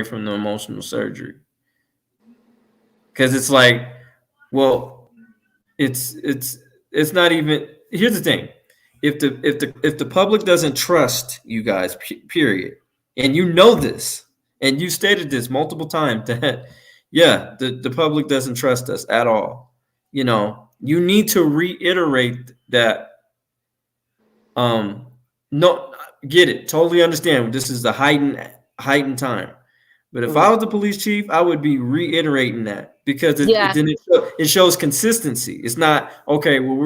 from the emotional surgery. Because it's like, well, it's not even. Here's the thing: if the public doesn't trust you guys, period, and you know this, and you stated this multiple times that, yeah, the public doesn't trust us at all. You need to reiterate that. No, get it. Totally understand. This is the heightened time. But if I was the police chief, I would be reiterating that, because it shows consistency. It's not okay. Well,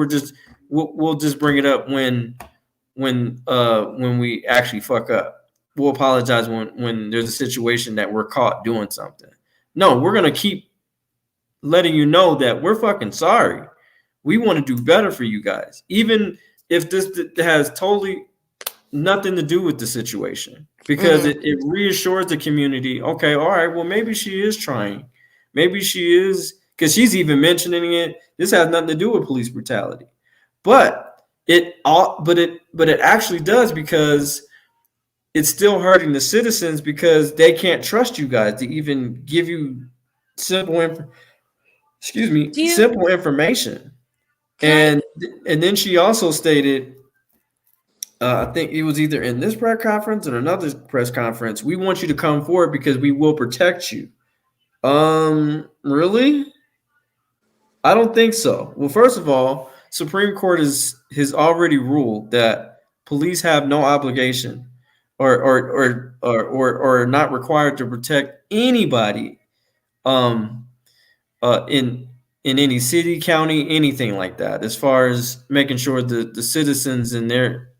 we'll just bring it up when we actually fuck up. We'll apologize when there's a situation that we're caught doing something. No, we're gonna keep letting you know that we're fucking sorry. We want to do better for you guys, even if this has totally nothing to do with the situation, because it reassures the community. Okay, all right, well, maybe she is trying. Maybe she is, because she's even mentioning it. This has nothing to do with police brutality, but it actually does, because it's still hurting the citizens, because they can't trust you guys to even give you simple information. And then she also stated, I think it was either in this press conference or another press conference, we want you to come forward because we will protect you. Really? I don't think so. Well, first of all, Supreme Court has already ruled that police have no obligation or not required to protect anybody in any city, county, anything like that, as far as making sure the citizens in their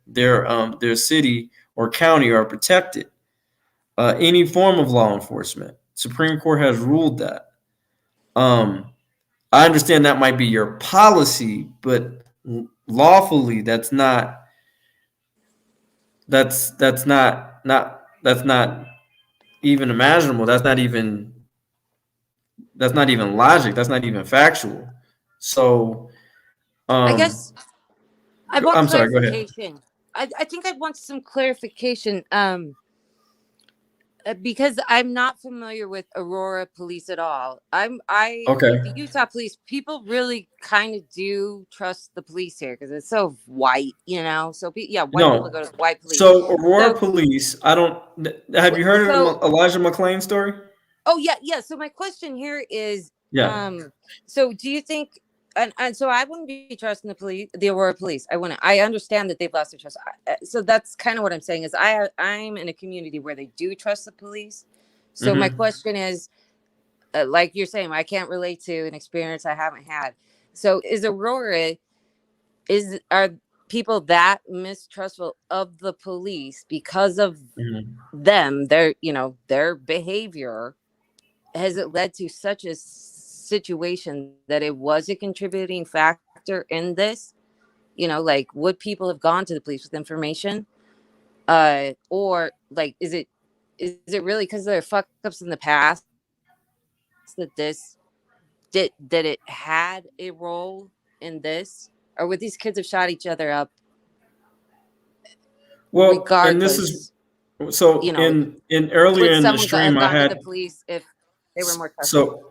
city or county are protected. Any form of law enforcement. Supreme Court has ruled that. I understand that might be your policy, but lawfully that's not even imaginable. That's not even logic. That's not even factual. So I guess I want I'm sorry, go ahead. clarification. I think I want some clarification. Because I'm not familiar with Aurora Police at all. With the Utah Police, people really kind of do trust the police here because it's so white, So white people go to white police. So Aurora Police, have you heard of Elijah McClain's story? Oh yeah. So my question here is, so do you think? And so I wouldn't be trusting the Aurora Police. I wouldn't. I understand that they've lost their trust. So that's kind of what I'm saying is I'm in a community where they do trust the police. So my question is, like you're saying, I can't relate to an experience I haven't had. So is Aurora, people that mistrustful of the police because of Mm-hmm. them, their behavior, has it led to such a situation that it was a contributing factor in this? Like, would people have gone to the police with information? Or like, is it really because of their fuck ups in the past that this that it had a role in this? Or would these kids have shot each other up Well, and this is regardless? so in earlier Would in the someone stream, have I gone to had the police if they were more trustworthy?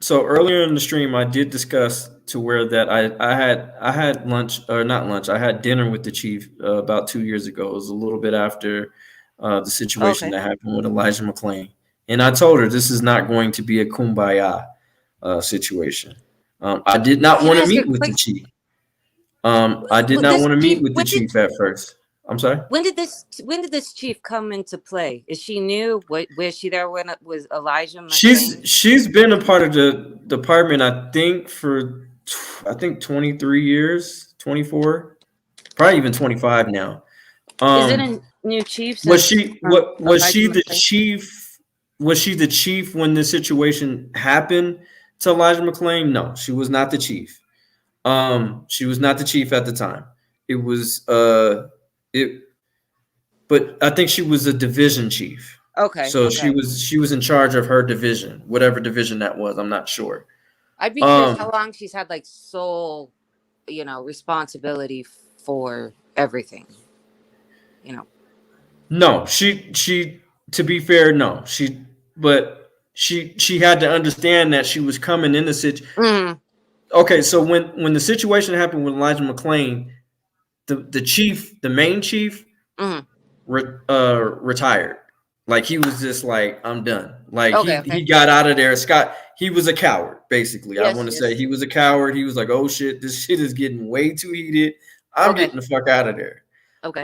so earlier in the stream, I did discuss to where that I had lunch, or not lunch. I had dinner with the chief about 2 years ago. It was a little bit after the situation Okay. that happened with Elijah McClain, and I told her this is not going to be a kumbaya situation. I did not Can want I to ask you a meet with the quick? chief. I did not This want to chief, meet with the chief at first. I'm sorry. when did this chief come into play? Is she new? Was she there when it was Elijah McClain? She's been a part of the department, I think, for 23 years, 24, probably even 25 now. Is it a new chief Was since she was Elijah she the McClain? chief? Was she the chief when the situation happened to Elijah McClain? No, she was not the chief. She was not the chief at the time. It was but I think she was a division chief. Okay. So Okay. she was in charge of her division, whatever division that was. I'm not sure. I'd be curious how long she's had like sole, responsibility for everything. No, she to be fair, no. She had to understand that she was coming in the situation. Mm. Okay, so when the situation happened with Elijah McClain, the chief, the main chief, Mm. retired. Like, he was just like, I'm done. Like, Okay. he got out of there. Scott, he was a coward, basically. Yes, I want to yes. say he was a coward. He was like, oh shit, this shit is getting way too heated. I'm Okay. getting the fuck out of there. Okay.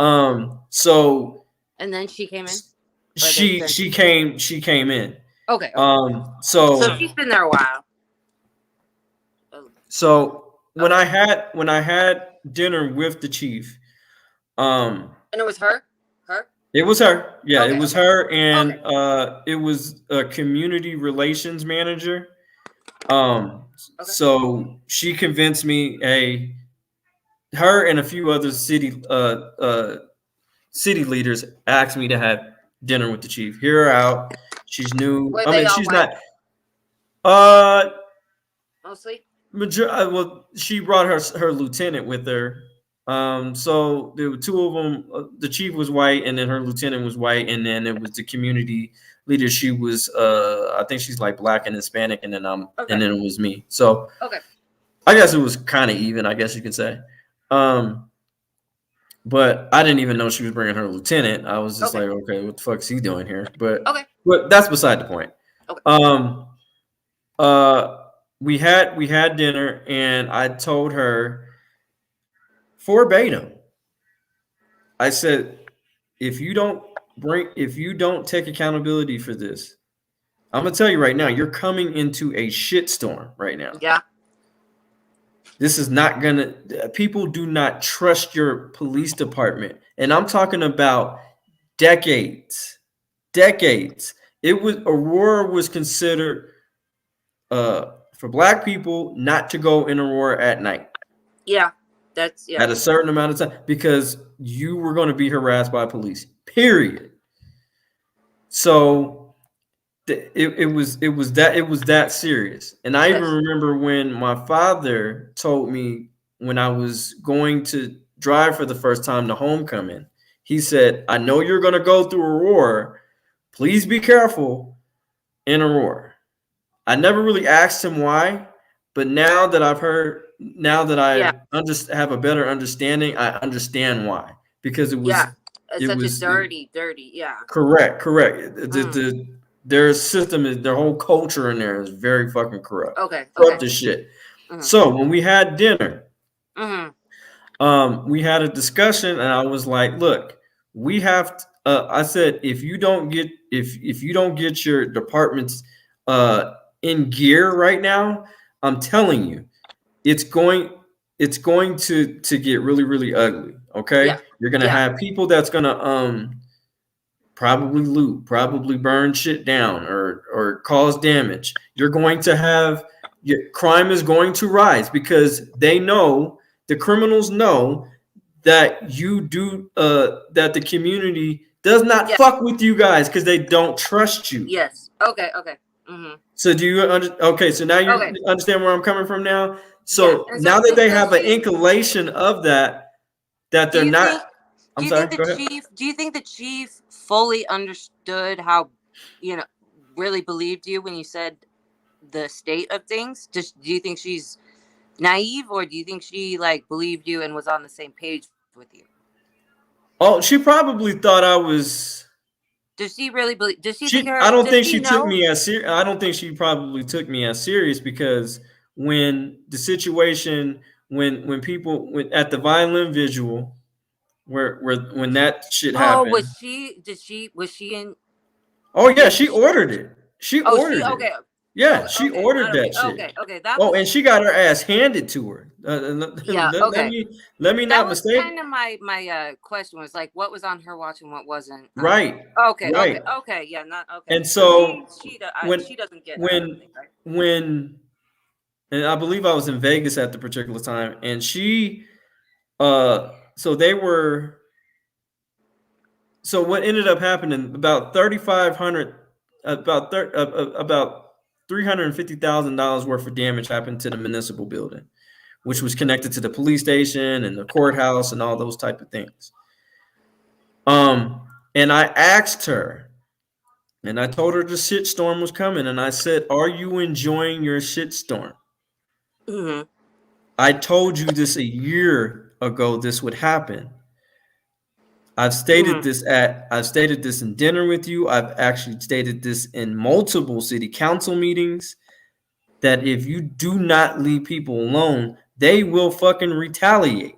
So And then she came in. she came in. Okay. So she's been there a while. So when I had dinner with the chief, And it was her. it was her. Yeah, Okay, it was her, and it was a community relations manager. So she convinced me. Her and a few other city leaders asked me to have dinner with the chief. Hear her out. She's new. Were I they mean, all she's white? not. Mostly. Well, she brought her lieutenant with her. So there were two of them. The chief was white, and then her lieutenant was white, and then it was the community leader. She was, I think she's like Black and Hispanic, and then and then it was me. So I guess it was kind of even. I guess you could say. But I didn't even know she was bringing her lieutenant. I was just like, okay, what the fuck is he doing here? But that's beside the point. We had dinner, and I told her verbatim. I said, if you don't take accountability for this, I'm gonna tell you right now, you're coming into a shitstorm right now. Yeah. This is not gonna. People do not trust your police department, and I'm talking about decades. It was Aurora was considered for Black people not to go in Aurora at night. Yeah, that's At a certain amount of time, because you were going to be harassed by police. Period. So it was that serious. And I even remember when my father told me, when I was going to drive for the first time to homecoming, he said, I know you're going to go through Aurora. Please be careful in Aurora. I never really asked him why, but now that I have a better understanding, I understand why. Because it was it's such a dirty, yeah. Correct. Their system is, their whole culture in there is very fucking corrupt. Corrupt as shit. So when we had dinner, we had a discussion, and I was like, look, we have to, I said, if you don't get your departments in gear right now, I'm telling you, it's going to get really, really ugly. Okay, Yeah. you're gonna have people that's gonna probably loot, probably burn shit down, or cause damage. You're going to have crime is going to rise because they know, the criminals know, that you do that the community does not fuck with you guys because they don't trust you. Yes. Okay. So do you okay, so now you understand where I'm coming from now? So And now that they have an chief, inclination of that they're not do you think the chief fully understood how, really believed you when you said the state of things? Do you think she's naive, or do you think she like believed you and was on the same page with you? Oh, she probably thought I was. Does she really believe? Does she think I don't think she took me as serious. I don't think she probably took me as serious because when the situation, when people at the violin visual, when that shit happened. Was she in? Oh yeah, she ordered it. She ordered it. Okay. Yeah, she ordered that shit. Okay. And she got her ass handed to her. Let me not mistake. Kind of my question was like, what was on her watch and what wasn't. Right. Okay. Yeah. Not okay. And so she doesn't get when and I believe I was in Vegas at the particular time, and she, so they were. So what ended up happening? About $350,000 worth of damage happened to the municipal building, which was connected to the police station and the courthouse and all those type of things. And I asked her, and I told her the shitstorm was coming, and I said, "Are you enjoying your shitstorm?" Mm-hmm. I told you this a year ago. This would happen. I've stated this in dinner with you. I've actually stated this in multiple city council meetings, that if you do not leave people alone, they will fucking retaliate.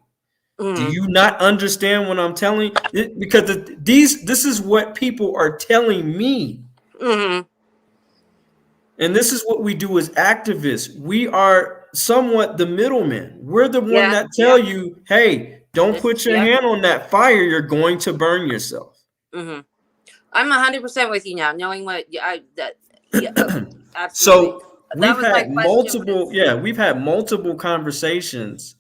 Do you not understand what I'm telling you? Because this is what people are telling me. And this is what we do as activists. We are somewhat the middlemen. We're the one that tell you, hey, don't put your hand on that fire. You're going to burn yourself. I'm 100% with you now, knowing what absolutely. So we've had multiple conversations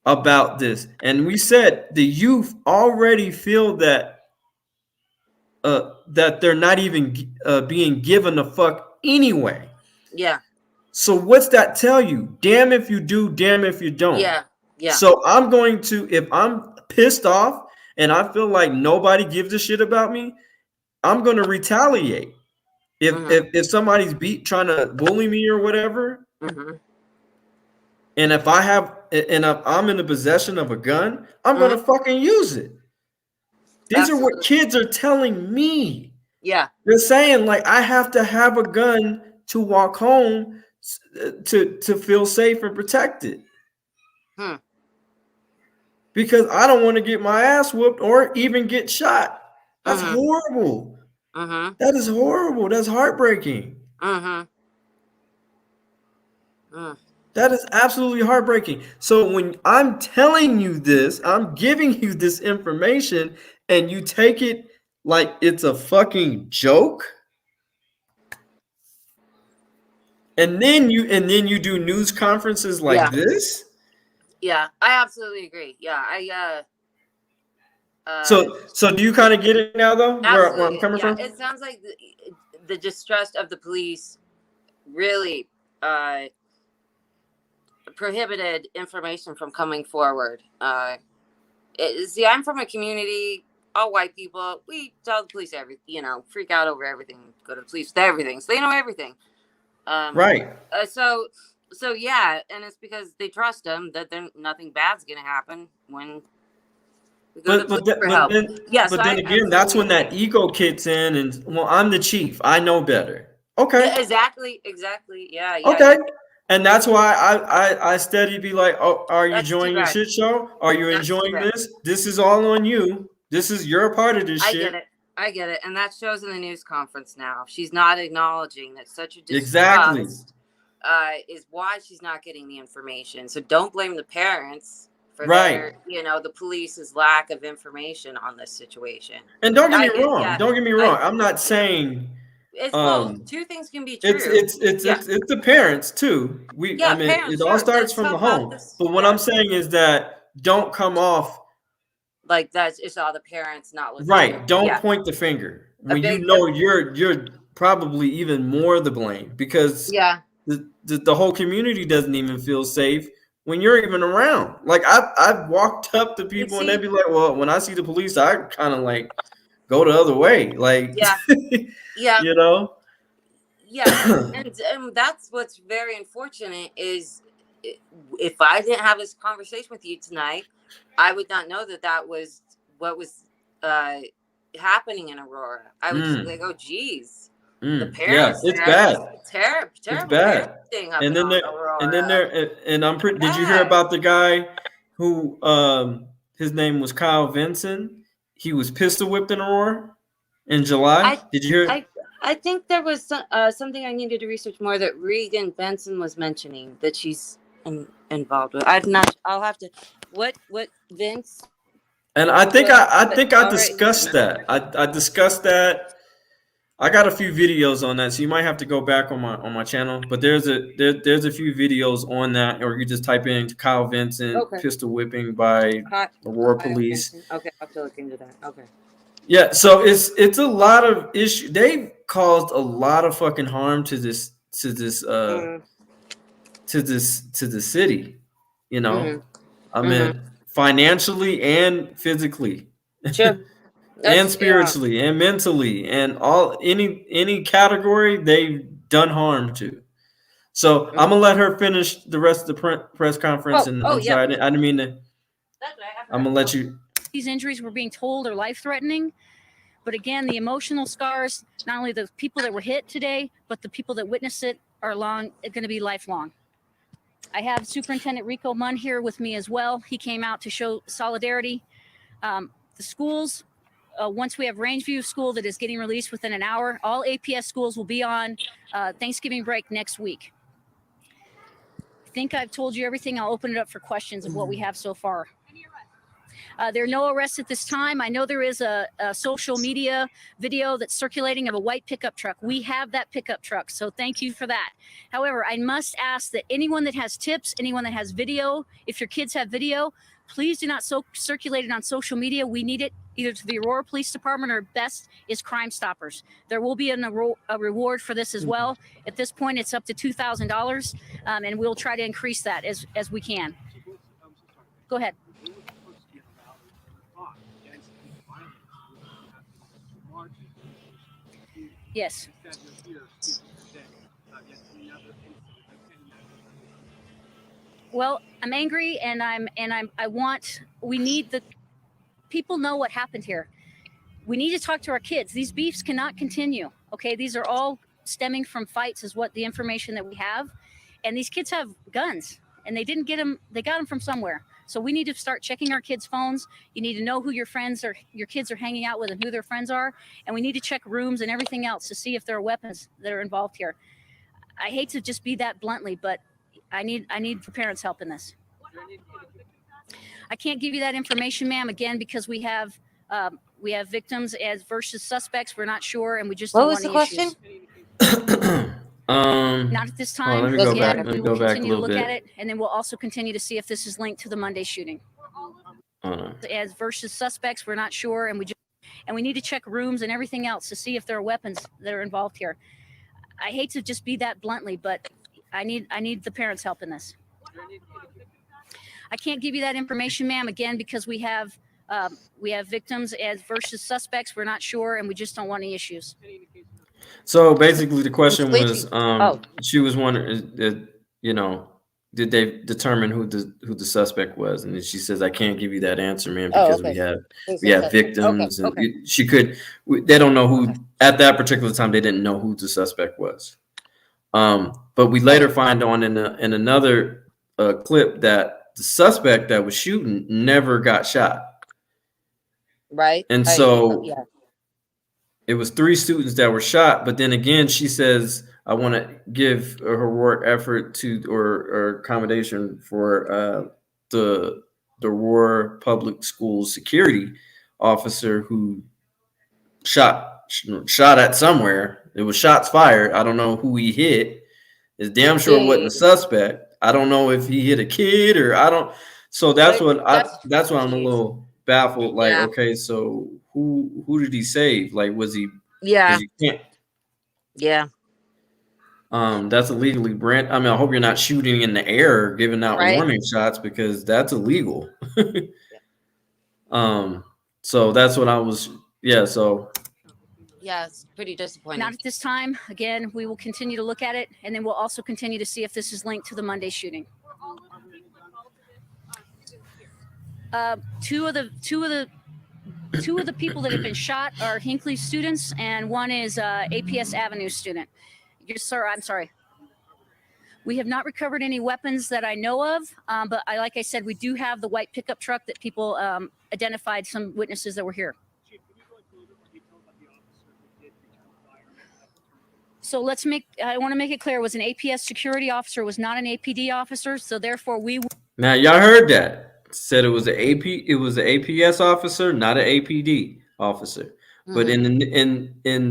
about this, and we said the youth already feel that that they're not even being given a fuck anyway. Yeah. So what's that tell you? Damn if you do, damn if you don't. Yeah. So I'm going to, if I'm pissed off and I feel like nobody gives a shit about me, I'm going to retaliate. If somebody's trying to bully me or whatever, and if I'm in the possession of a gun, I'm going to fucking use it. These are what kids are telling me. Yeah. They're saying like, I have to have a gun to walk home to feel safe and protected. Because I don't want to get my ass whooped or even get shot. That's horrible. That is horrible. That's heartbreaking. That is absolutely heartbreaking. So when I'm telling you this, I'm giving you this information, and you take it like it's a fucking joke. And then you do news conferences like this. Yeah, I absolutely agree. Yeah, So do you kind of get it now, though? Where I'm coming from? It sounds like the distrust of the police really prohibited information from coming forward. See, I'm from a community, all white people. We tell the police everything, freak out over everything, go to the police with everything, so they know everything. Right. So yeah, and it's because they trust them that nothing bad's gonna happen when we go to the police for help. Then again, that's when that ego kicks in, and well, I'm the chief, I know better. Okay. Yeah, exactly. Yeah. Okay. And that's why I steady be like, oh, are you enjoying your shit show? Are you enjoying this? This is all on you. This is your part of this shit. I get it. And that shows in the news conference now. She's not acknowledging that such a distrust. Exactly. is why she's not getting the information. So don't blame the parents for Right. their, the police's lack of information on this situation. And don't get me wrong. Don't get me wrong. I'm not saying it's both. Two things can be true. It's the parents too. I mean, parents, it all starts from the home. But what I'm saying is that don't come off like it's all the parents not listening. Right. Don't point the finger when you know you're probably even more the blame, because the whole community doesn't even feel safe when you're even around. Like I've walked up to people and they'd be like, well, when I see the police, I kind of like go the other way. Like, you know? Yeah. and that's what's very unfortunate is if I didn't have this conversation with you tonight, I would not know that was what was happening in Aurora. I would just like, oh, geez. The parents, it's bad. Terrible. It's bad. And then I'm pretty. Did you hear about the guy who his name was Kyle Vinson? He was pistol whipped in Aurora in July. Did you hear? I think there was something I needed to research more that Regan Benson was mentioning that she's involved with. I'll have to. What Vince? And I think I discussed that. I discussed that. I got a few videos on that, so you might have to go back on my channel. But there's a few videos on that, or you just type in Kyle Vincent pistol whipping by Aurora Police. Okay, I'll have to look into that. Okay. Yeah, so it's a lot of issue. They've caused a lot of fucking harm to the city. You know, I mean, financially and physically. Sure. And spiritually and mentally and any category they've done harm to. So I'm gonna let her finish the rest of the press conference. I'm sorry, I didn't mean to. I'm gonna let you. These injuries were being told are life-threatening, but again, the emotional scars, not only the people that were hit today, but the people that witnessed it are going to be lifelong. I have Superintendent Rico Munn here with me as well. He came out to show solidarity. The schools. Once we have Rangeview School that is getting released within an hour, all APS schools will be on Thanksgiving break next week. I think I've told you everything. I'll open it up for questions of what we have so far. There are no arrests at this time. I know there is a social media video that's circulating of a white pickup truck. We have that pickup truck, so thank you for that. However, I must ask that anyone that has tips, anyone that has video, if your kids have video, please do not circulate it on social media. We need it either to the Aurora Police Department or best is Crime Stoppers. There will be a reward for this as well. At this point, it's up to $2,000, and we'll try to increase that as we can. Go ahead. Yes. Well, I'm angry, and we need the people know what happened here. We need to talk to our kids. These beefs cannot continue. Okay, these are all stemming from fights, is what the information that we have. And these kids have guns, and they didn't get them. They got them from somewhere. So we need to start checking our kids' phones. You need to know who your kids are hanging out with and who their friends are. And we need to check rooms and everything else to see if there are weapons that are involved here. I hate to just be that bluntly, but I need the parents' help in this. I can't give you that information, ma'am, again, because we have victims as versus suspects. We're not sure, and we just don't want any issues. Not at this time. Let me go back. We will continue to look at it, and then we'll also continue to see if this is linked to the Monday shooting. As versus suspects, we're not sure, and we need to check rooms and everything else to see if there are weapons that are involved here. I hate to just be that bluntly, but I need the parents' help in this. I can't give you that information, ma'am, again, because we have victims as versus suspects. We're not sure, and we just don't want any issues. So basically, the question was, she was wondering, did they determine who the suspect was? And then she says, I can't give you that answer, man, because we have victims, and she could. They don't know who at that particular time. They didn't know who the suspect was. But we later find on in another clip that the suspect that was shooting never got shot. Right. And so it was 3 students that were shot. But then again, she says I want to give a heroic effort to or accommodation for the Aurora Public Schools security officer who shot at somewhere. It was shots fired. I don't know who he hit. It's damn sure Yeah, wasn't a suspect. I don't know if he hit a kid or I don't. So that's that's why I'm a little baffled. Like, Yeah. okay, so who did he save? Like, was he? Yeah. Because you can't. Yeah. That's illegally brand. I mean, I hope you're not shooting in the air, giving out Right. warning shots because that's illegal. So that's what I was. Yeah. So Yeah, it's pretty disappointing. Not at this time. Again, we will continue to look at it, and then we'll also continue to see if this is linked to the Monday shooting. Two of the people that have been shot are Hinckley students, and one is APS Avenue student. Yes, sir. I'm sorry. We have not recovered any weapons that I know of, but like I said, we do have the white pickup truck that people identified some witnesses that were here. So I want to make it clear, it was an APS security officer, was not an APD officer. So therefore now y'all heard that. Said it was an APS officer, not an APD officer. But in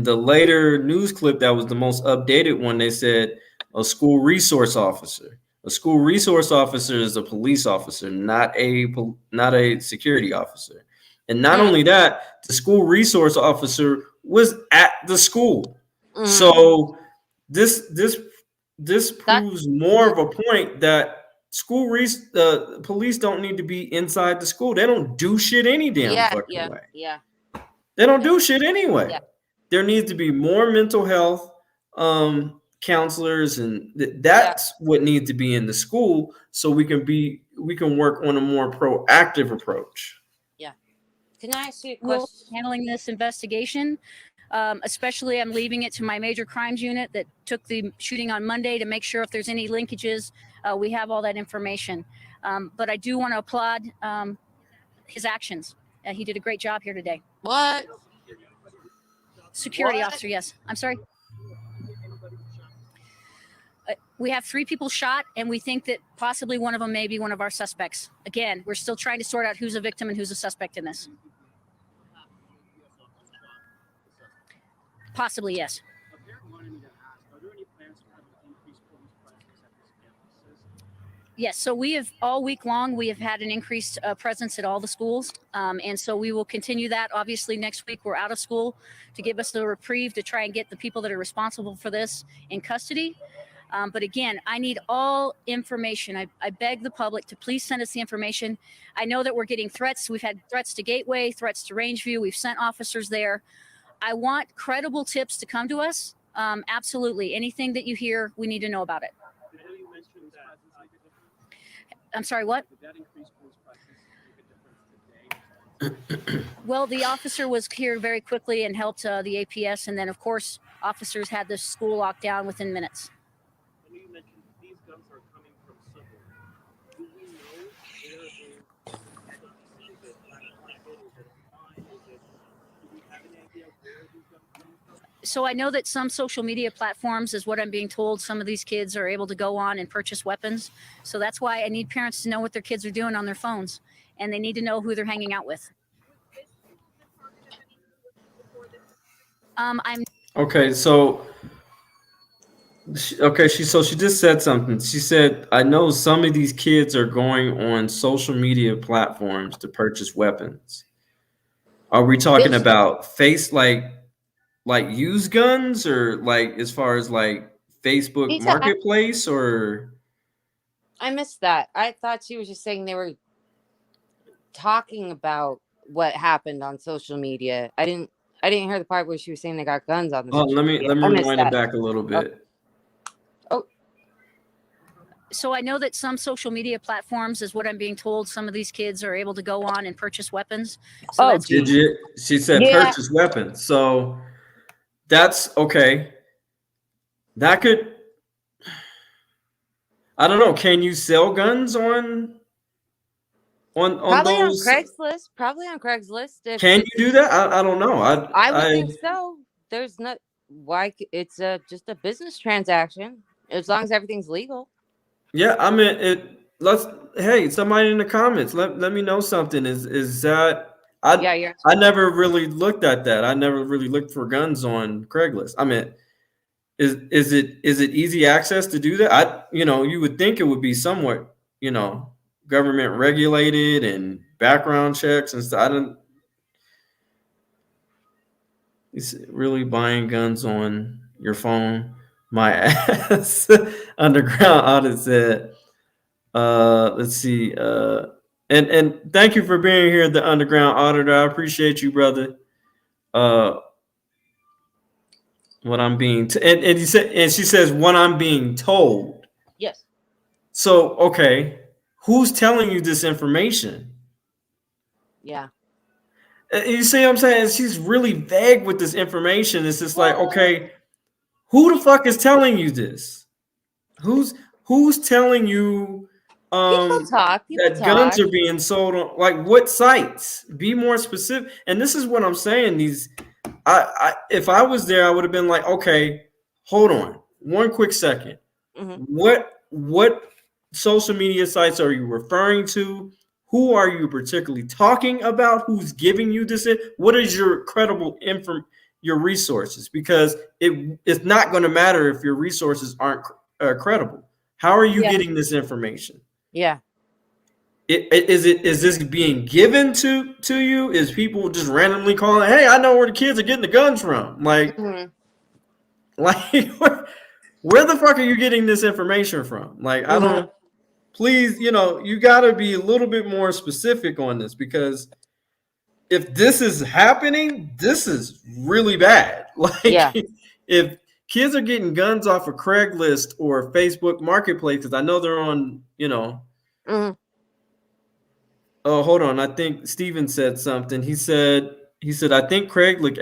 the later news clip that was the most updated one, they said a school resource officer. A school resource officer is a police officer, not a security officer. And not only that, the school resource officer was at the school. So this proves more of a point that police don't need to be inside the school. They don't do shit any damn fucking way. Yeah. They don't do shit anyway. Yeah. There needs to be more mental health counselors, and that's what needs to be in the school, so we can work on a more proactive approach. Yeah. Can I ask you a question? Handling this investigation, especially I'm leaving it to my major crimes unit that took the shooting on Monday to make sure if there's any linkages, we have all that information. But I do want to applaud his actions. He did a great job here today. What? Security officer, yes. I'm sorry. We have 3 people shot, and we think that possibly one of them may be one of our suspects. Again, we're still trying to sort out who's a victim and who's a suspect in this. Possibly, yes. Yes, so we have all week long, we have had an increased presence at all the schools. And so we will continue that. Obviously, next week we're out of school to give us the reprieve to try and get the people that are responsible for this in custody. But again, I need all information. I beg the public to please send us the information. I know that we're getting threats. We've had threats to Gateway, threats to Rangeview. We've sent officers there. I want credible tips to come to us. Absolutely. Anything that you hear, we need to know about it. I'm sorry, what? Well, the officer was here very quickly and helped the APS. And then, of course, officers had the school locked down within minutes. So I know that some social media platforms, is what I'm being told, some of these kids are able to go on and purchase weapons. So that's why I need parents to know what their kids are doing on their phones, and they need to know who they're hanging out with. Okay, so she just said something. She said, I know some of these kids are going on social media platforms to purchase weapons. Are we talking about like used guns, or like as far as like Facebook Marketplace, or? I missed that. I thought she was just saying they were talking about what happened on social media. I didn't hear the part where she was saying they got guns on the let me rewind it back a little bit. So I know that some social media platforms, is what I'm being told, some of these kids are able to go on and purchase weapons. So She said purchase weapons. So that's okay. That could, I don't know. Can you sell guns on probably those? Probably on Craigslist. Can you do that? I don't know. I would think so. There's not. why it's just a business transaction as long as everything's legal. Yeah, I mean it. Hey, somebody in the comments, let me know something. Is that Yeah, I never really looked at that. I never really looked for guns on Craigslist. I mean, is it easy access to do that? You would think it would be somewhat, government regulated and background checks and stuff. I don't. Is it really buying guns on your phone? My ass. Underground audit said. Let's see. And thank you for being here, the underground auditor. I appreciate you, brother. Uh, what I'm being and he said, and she says what I'm being told. Yes. So okay, who's telling you this information? Yeah. You see what I'm saying? She's really vague with this information. It's just like, okay, who the fuck is telling you this? Who's telling you People talk. that guns are being sold on, like, what sites? Be more specific. And this is what I'm saying. If I was there, I would have been like, okay, hold on, one quick second. Mm-hmm. What social media sites are you referring to? Who are you particularly talking about? Who's giving you this? What is your credible your resources? Because it's not going to matter if your resources aren't credible. How are you getting this information? Yeah. Is this being given to you? Is people just randomly calling, hey, I know where the kids are getting the guns from? Like, where the fuck are you getting this information from? Like, I don't. Please, you got to be a little bit more specific on this, because if this is happening, this is really bad. Like, if kids are getting guns off of Craigslist or Facebook Marketplace, because I know they're on, Oh, hold on. I think Steven said something. He said, I think Craigslist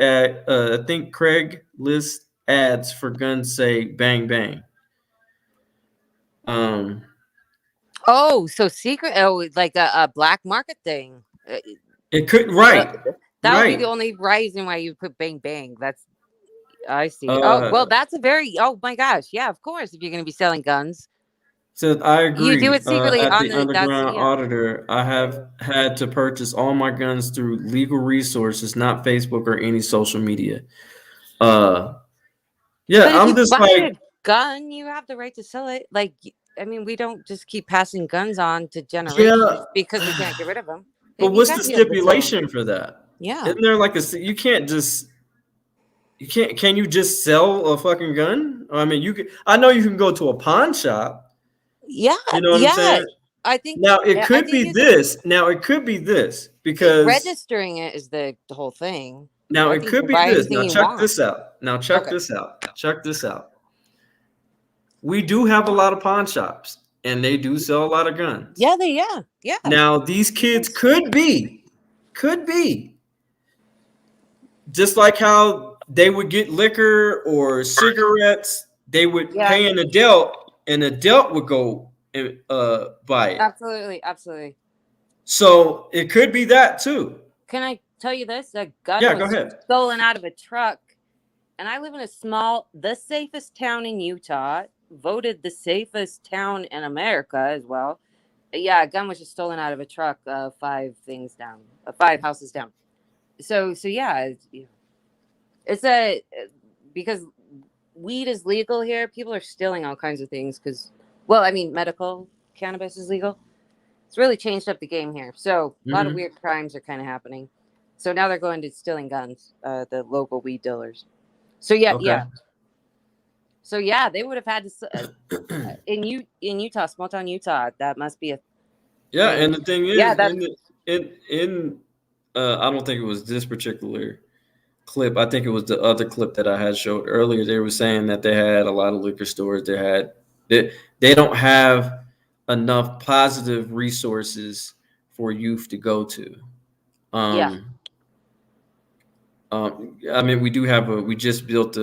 ads for guns say bang bang. Oh, so secret. Oh, like a black market thing. It could, right. That would be the only reason why you put bang bang. I see. That's a very. Oh my gosh. Yeah, of course. If you're going to be selling guns. So I agree. You do it secretly at on the underground auditor. I have had to purchase all my guns through legal resources, not Facebook or any social media. Yeah, but I'm just like, a gun, you have the right to sell it. Like, I mean, we don't just keep passing guns on to generations because we can't get rid of them. But what's the stipulation for that? Yeah, isn't there like you can't just can you just sell a fucking gun? I mean, you can. I know you can go to a pawn shop. Yeah, you know what I'm saying. I think now it could be this. Now it could be this because registering it is the whole thing. Now it could be this. Now check this out. Now check this out. Check this out. We do have a lot of pawn shops, and they do sell a lot of guns. Yeah. Now these kids could be, just like how they would get liquor or cigarettes. They would pay an adult, and adult would go and buy it. Absolutely. So it could be that too. Can I tell you this? A gun was stolen out of a truck, and I live in the safest town in Utah, voted the safest town in America as well. Yeah, a gun was just stolen out of a truck, 5 houses down. So yeah, it's because weed is legal here. People are stealing all kinds of things because, medical cannabis is legal. It's really changed up the game here. So a lot of weird crimes are kind of happening. So now they're going to stealing guns, the local weed dealers. So yeah. So yeah, they would have had to in Utah, small town Utah. That must be a and the thing is, I don't think it was this particular clip. I think it was the other clip that I had showed earlier. They were saying that they had a lot of liquor stores. They don't have enough positive resources for youth to go to. I mean, we just built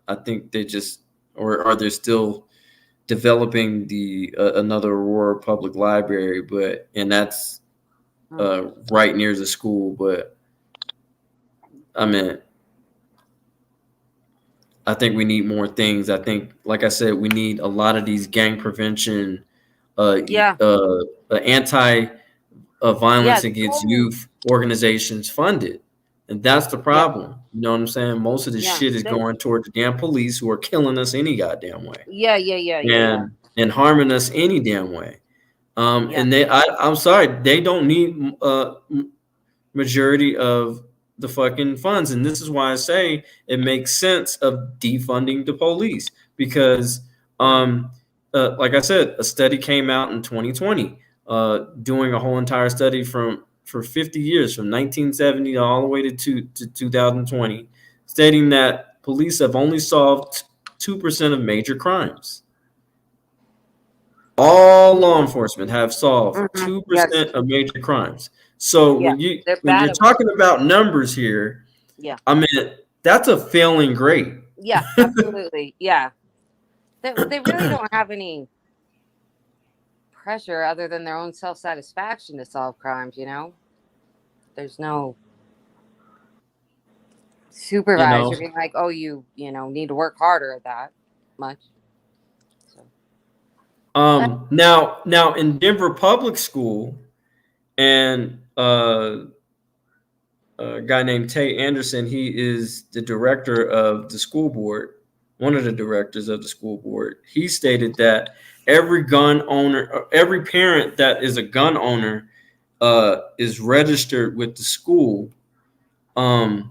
I think they just, or are they still developing another Aurora Public Library, and that's right near the school. But I mean, I think we need more things. I think, like I said, we need a lot of these gang prevention, Yeah. anti Yeah. violence against youth organizations funded. And that's the Yeah. problem. You know what I'm saying? Most of this Yeah. shit is going toward the damn police who are killing us any goddamn way Yeah. Yeah. Yeah. Yeah. Yeah. and harming us any damn way. Yeah. And I'm sorry, they don't need majority of the fucking funds. And this is why I say it makes sense of defunding the police because, like I said, a study came out in 2020, doing a whole entire study for 50 years, from 1970 all the way to 2020, stating that police have only solved 2% of major crimes. All law enforcement have solved 2% Yes. of major crimes. So Yeah. They're bad you're at talking about numbers here, Yeah. I mean, that's a failing grade. Yeah. Absolutely. Yeah. They really don't have any pressure other than their own self-satisfaction to solve crimes, you know? There's no supervisor being like, oh, you need to work harder at that much. So. Now in Denver Public School, and a guy named Tay Anderson, he is the director of the school board, one of the directors of the school board. He stated that every gun owner, every parent that is a gun owner, is registered with the school. And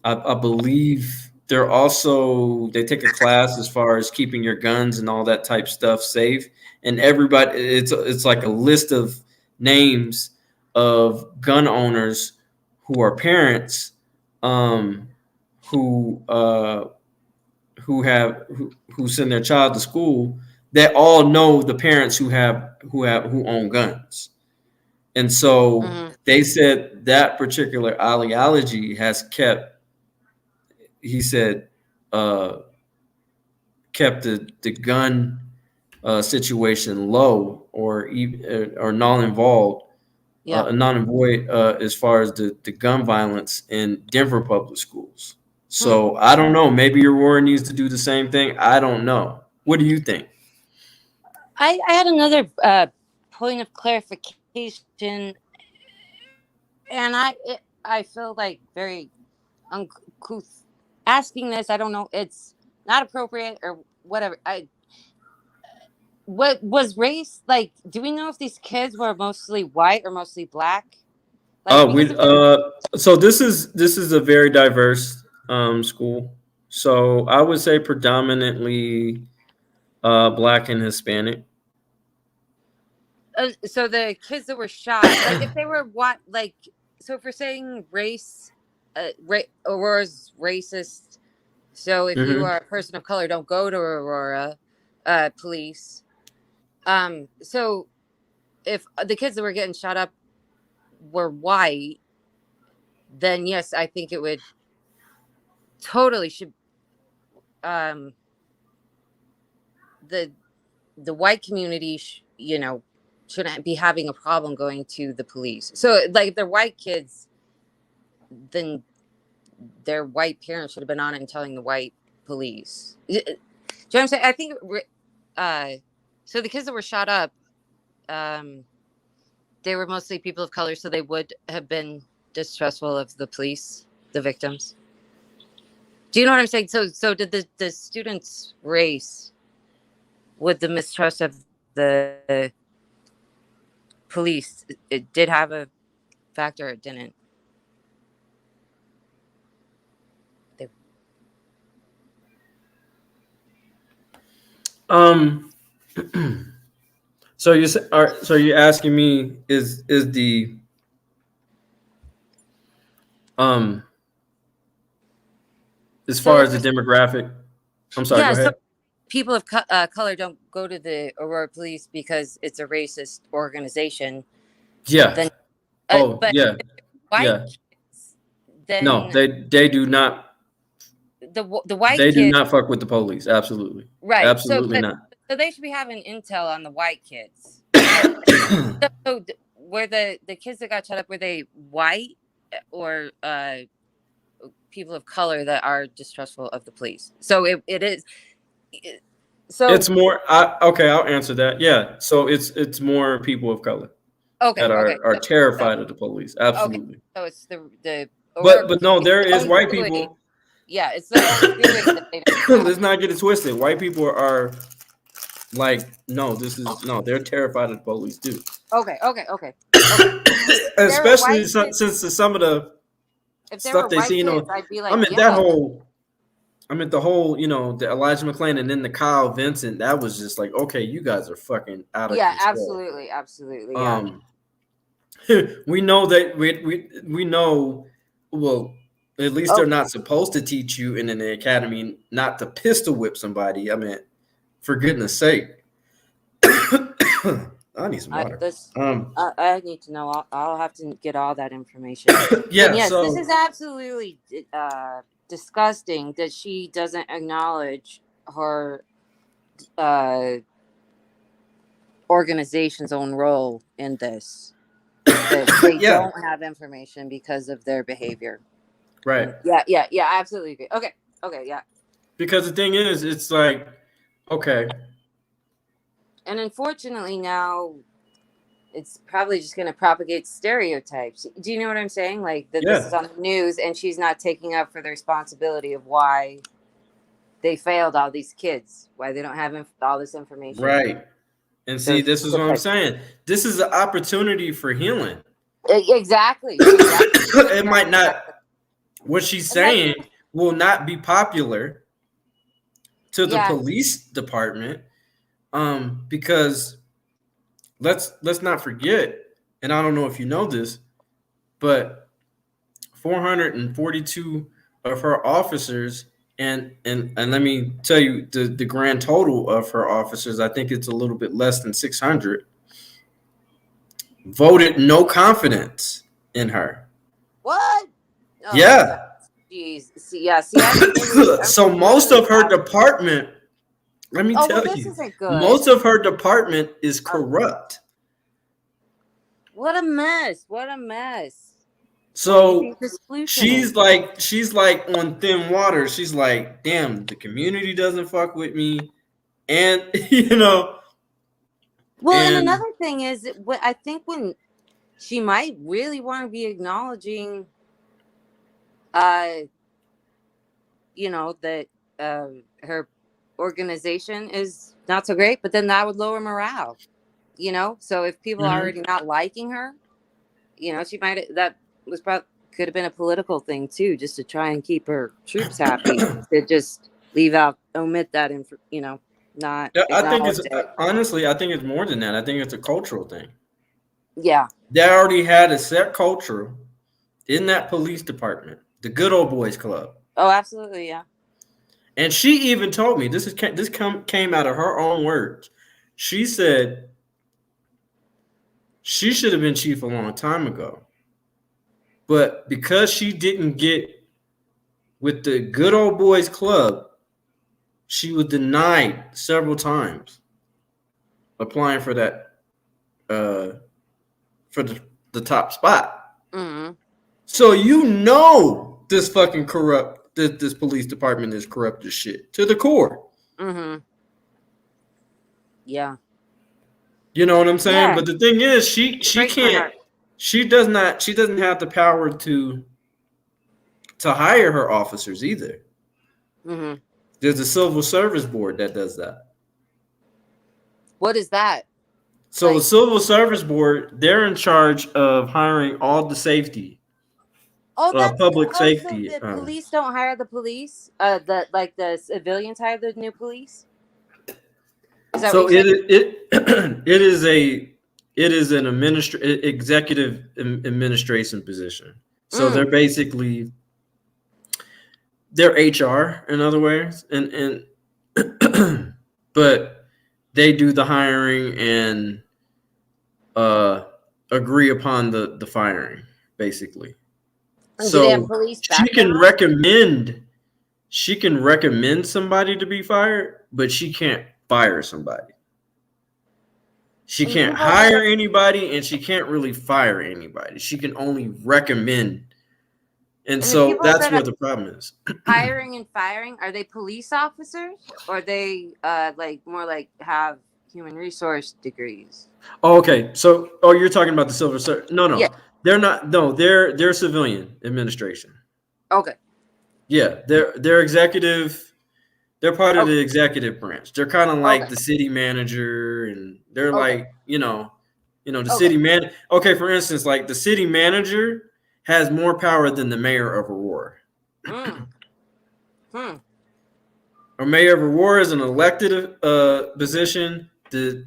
I believe they take a class as far as keeping your guns and all that type stuff safe. And everybody, it's like a list of names of gun owners who are parents, who send their child to school, that all know the parents who own guns. And so they said that particular ideology has kept, he said, kept the gun situation low or non-involved, non-avoid as far as the gun violence in Denver public schools. So I don't know. Maybe Aurora needs to do the same thing. I don't know. What do you think? I had another point of clarification, and I feel like very uncouth asking this. I don't know. It's not appropriate or whatever. What was race like? Do we know if these kids were mostly white or mostly black? So this is a very diverse school. So I would say predominantly Black and Hispanic. So the kids that were shot, like if they were what, like, so if we're saying race, Aurora's racist. So if you are a person of color, don't go to Aurora police. So if the kids that were getting shot up were white, then yes, I think it would totally should. The white community, shouldn't be having a problem going to the police. So like if they're white kids, then their white parents should have been on it and telling the white police. Do you know what I'm saying? I think so the kids that were shot up, they were mostly people of color, so they would have been distrustful of the police, the victims. Do you know what I'm saying? So did the students' race, with the mistrust of the police, it did have a factor, it didn't? So you're asking me is the as far as the demographic? I'm sorry. Go ahead. So people of color don't go to the Aurora Police because it's a racist organization. Yeah. Then, but white kids, then no, they do not. The white they kids do not fuck with the police. Absolutely. Right. Absolutely not. So they should be having intel on the white kids. So were the kids that got shot up, were they white or people of color that are distrustful of the police. So it is. So it's more. Okay, I'll answer that. Yeah. So it's more people of color that are terrified of the police. Absolutely. So it's the. But no, there is white viewing. people. Yeah, it's the own viewing that they don't Let's not get it twisted. White people are like, no, they're terrified of the police too. Okay. Especially since some of the stuff they see, I'd be like, I meant the whole, the Elijah McClain and then the Kyle Vincent. That was just like, okay, you guys are fucking out of control. Absolutely. Yeah. We know that we know. Well, at least they're not supposed to teach you in the academy not to pistol whip somebody. I mean, for goodness sake. I need some water. I need to know. I'll have to get all that information. Yeah. Yes, so, this is absolutely disgusting that she doesn't acknowledge her organization's own role in this. That they don't have information because of their behavior. Right. Yeah. I absolutely agree. Okay. Yeah. Because the thing is, it's like, okay. And unfortunately now it's probably just going to propagate stereotypes. Do you know what I'm saying? Like that this is on the news and she's not taking up for the responsibility of why they failed all these kids, why they don't have all this information. Right. And see, this is what I'm saying. This is an opportunity for healing. Exactly. It might not, what she's saying will not be popular to the police department. Because let's not forget, and I don't know if you know this, but 442 of her officers, and let me tell you the grand total of her officers, I think it's a little bit less than 600, voted no confidence in her. What? Oh, yeah. Jeez. So most of her department, let me tell you, most of her department is corrupt. What a mess. So she's like on thin water. She's like, damn, the community doesn't fuck with me. And, Well, and another thing is, I think when she might really want to be acknowledging, that her organization is not so great, but then that would lower morale, So if people are already not liking her, she might, that was probably could have been a political thing too, just to try and keep her troops happy. To just omit that, not. Yeah, I think it's honestly, I think it's more than that. I think it's a cultural thing. Yeah, they already had a set culture in that police department, the good old boys club. Oh, absolutely, yeah. And she even told me this came out of her own words. She said she should have been chief a long time ago, but because she didn't get with the good old boys club, she was denied several times applying for that for the top spot. Mm-hmm. So this fucking corrupt. This police department is corrupt as shit to the core. Mm-hmm. Yeah. You know what I'm saying? Yeah. But the thing is, she can't. She doesn't have the power to hire her officers either. Mm-hmm. There's a civil service board that does that. What is that? So the civil service board, they're in charge of hiring all the safety. Oh, public safety. The police don't hire the police. The civilians hire the new police. So it is an executive administration position. So they're basically HR in other ways, and but they do the hiring and agree upon the firing basically. So she can recommend somebody to be fired, but she can't fire somebody. She can't hire anybody, and she can't really fire anybody. She can only recommend And the so people that's that where are the problem is. hiring and firing, are they police officers or are they like more like have human resource degrees? Oh, okay. So, you're talking about the Silver Surfer? No, Yeah. they're not. No, they're civilian administration. Okay. Yeah, they're executive. They're part of Okay. the executive branch. They're kind of like Okay. the city manager, and they're Okay. like, the Okay. city man. Okay, for instance, like the city manager has more power than the mayor of Aurora. Or mayor of Aurora is an elected position. The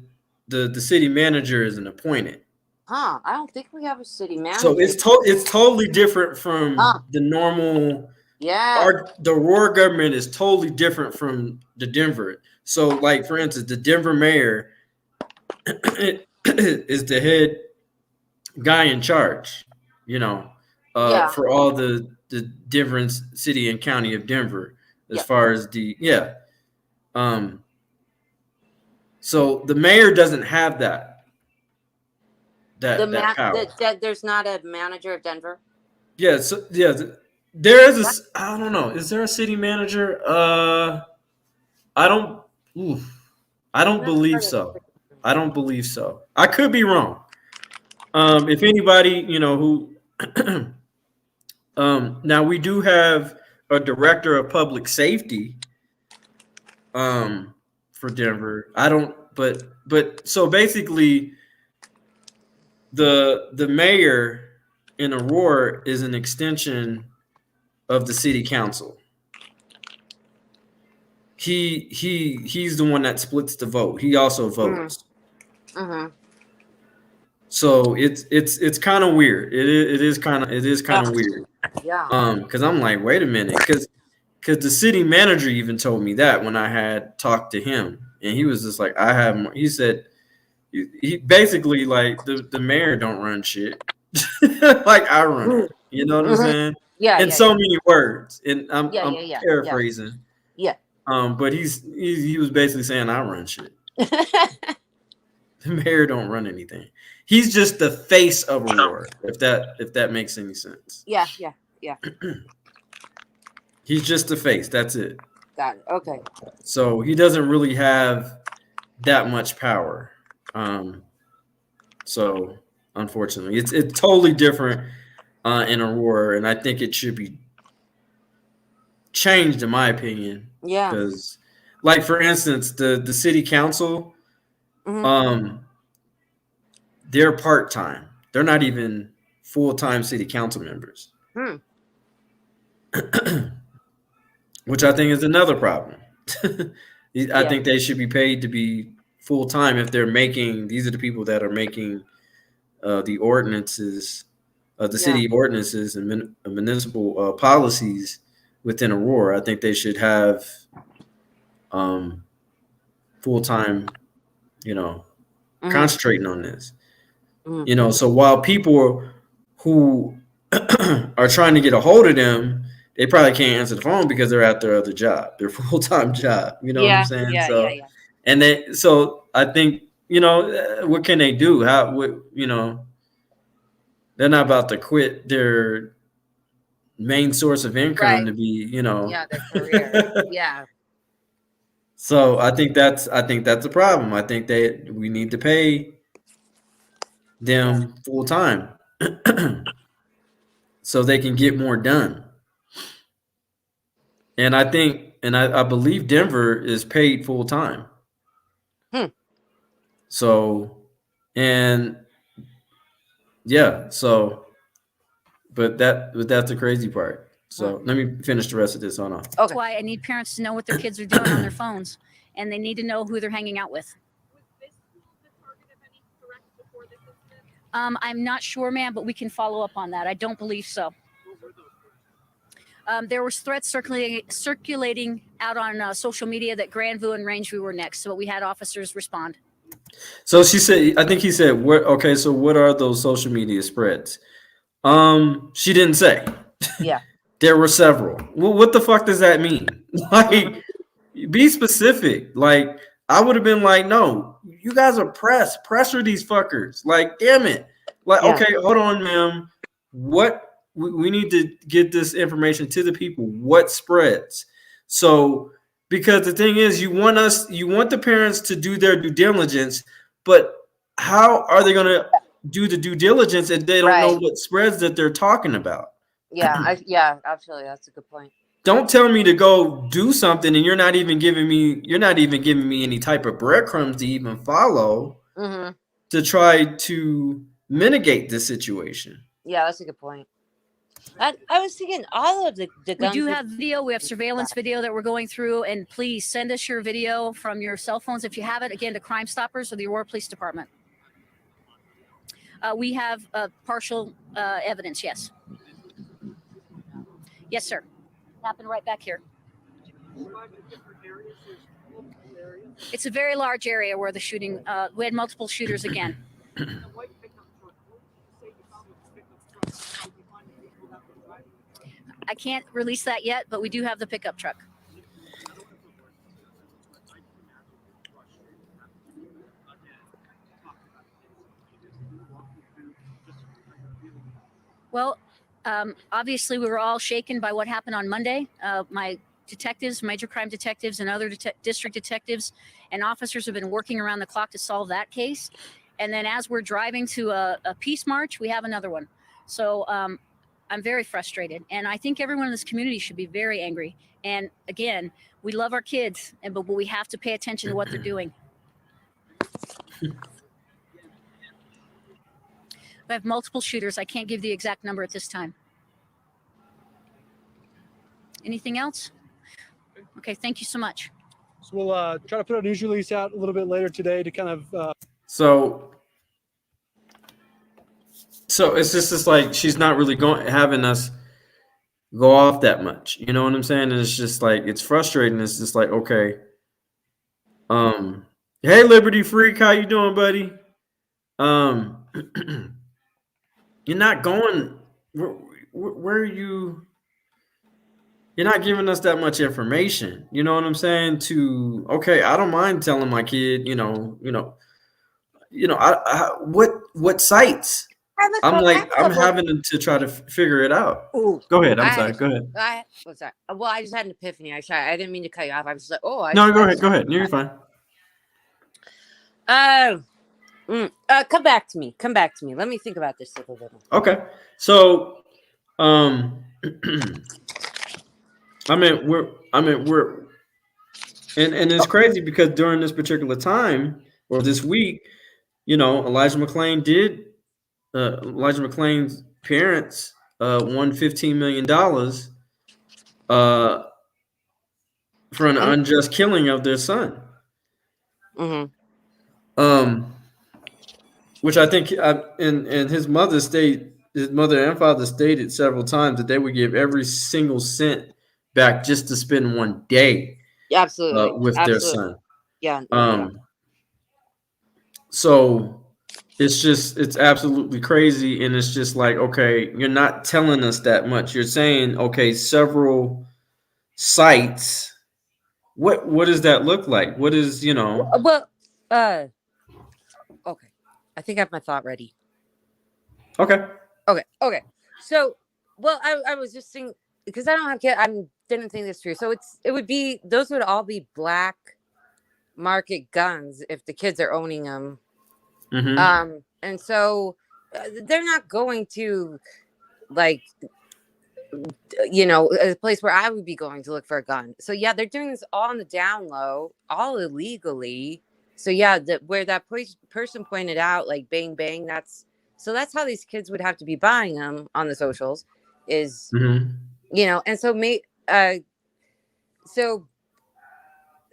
city manager is an appointed. I don't think we have a city manager. So it's totally different from the normal. Yeah. The Aurora government is totally different from the Denver. So, like for instance, the Denver mayor is the head guy in charge. For all the Denver city and county of Denver, as far as so the mayor doesn't have that power. There's not a manager of Denver. Yeah. So there is I don't know. Is there a city manager? I don't believe so. I don't believe so. I could be wrong. If anybody, who now we do have a director of public safety for Denver. But so basically the mayor in Aurora is an extension of the city council. He's the one that splits the vote. He also votes. So it's kind of weird. It is kind of weird. Yeah. Because I'm like, wait a minute, because the city manager even told me that when I had talked to him, and he was just like, he said, he basically like the mayor don't run shit. Like I run it. You know what I'm saying? Yeah. In so many words. And I'm paraphrasing. Yeah. But he was basically saying I run shit. The mayor don't run anything. He's just the face of Aurora, if that makes any sense. Yeah. He's just the face. That's it. Got it. Okay. So he doesn't really have that much power. So unfortunately, it's totally different in Aurora, and I think it should be changed, in my opinion. Yeah. Because, like for instance, the city council, they're part-time. They're not even full-time city council members. Which I think is another problem. I think they should be paid to be full-time if they're making. These are the people that are making the ordinances, the city ordinances and municipal policies within Aurora. I think they should have full-time, concentrating on this. So while people who are trying to get a hold of them, they probably can't answer the phone because they're at their other job, their full-time job. You know what I'm saying? And so I think, what can they do? They're not about to quit their main source of income to be, their career. Yeah. So I think that's a problem. I think we need to pay them full time so they can get more done. And I think, I believe Denver is paid full time. So, but that's the crazy part. So let me finish the rest of this. Hold on. That's why I need parents to know what their kids are doing on their phones, and they need to know who they're hanging out with. I'm not sure, ma'am, but we can follow up on that. I don't believe so. There was threats circulating out on social media that Grandview and Rangeview were next, so we had officers respond. So she said, I think he said, so what are those social media spreads? She didn't say. Yeah. There were several. Well, what the fuck does that mean? Like, be specific. Like, I would have been like, no, you guys are pressure these fuckers. Like, damn it. Like, okay, hold on, ma'am. What we need to get this information to the people. What spreads? So because the thing is, you want the parents to do their due diligence, but how are they going to do the due diligence if they don't know Right. what spreads that they're talking about? Yeah, absolutely. That's a good point. Don't tell me to go do something and you're not even giving me any type of breadcrumbs to even follow to try to mitigate the situation. Yeah, that's a good point. I was thinking all of the guns. We do have video. We have surveillance video that we're going through. And please send us your video from your cell phones if you have it, again, to Crime Stoppers or the Aurora Police Department. We have partial evidence, yes. Yes, sir. Happened right back here. It's a very large area where the shooting, we had multiple shooters again. I can't release that yet, but we do have the pickup truck. Well, obviously we were all shaken by what happened on Monday. My detectives, major crime detectives, and other district detectives and officers have been working around the clock to solve that case. And then as we're driving to a peace march, we have another one. So I'm very frustrated. And I think everyone in this community should be very angry. And again, we love our kids, but we have to pay attention to what they're doing. I have multiple shooters. I can't give the exact number at this time. Anything else? Okay, thank you so much. So we'll try to put a news release out a little bit later today to kind of. So it's just like she's not really having us go off that much. You know what I'm saying? And it's just like it's frustrating. It's just like, okay. Hey Liberty Freak, how you doing, buddy? You're not going. Where are you? You're not giving us that much information. You know what I'm saying? Okay, I don't mind telling my kid. What sites? I'm having to try to figure it out. Ooh, go ahead. I'm sorry. Go ahead. What's that? Well, I just had an epiphany. I didn't mean to cut you off. I was just like, oh. Go ahead. Go ahead. You're fine. Come back to me. Let me think about this a little bit. Okay. So, we're and it's crazy because during this particular time or this week, Elijah McClain's parents won $15 million for an unjust killing of their son. Which I think and his mother and father stated several times that they would give every single cent back just to spend one day with their son. Yeah. So it's absolutely crazy. And it's just like, okay, you're not telling us that much. You're saying, okay, several sites. What does that look like? What is, Well, okay. I think I have my thought ready. Okay. So, well, I was just thinking, because I don't have kids, I didn't think this through. So those would all be black market guns if the kids are owning them. And so they're not going to a place where I would be going to look for a gun. So yeah, they're doing this all on the down low, all illegally. So yeah, where that person pointed out, like bang bang, that's how these kids would have to be buying them on the socials, is and so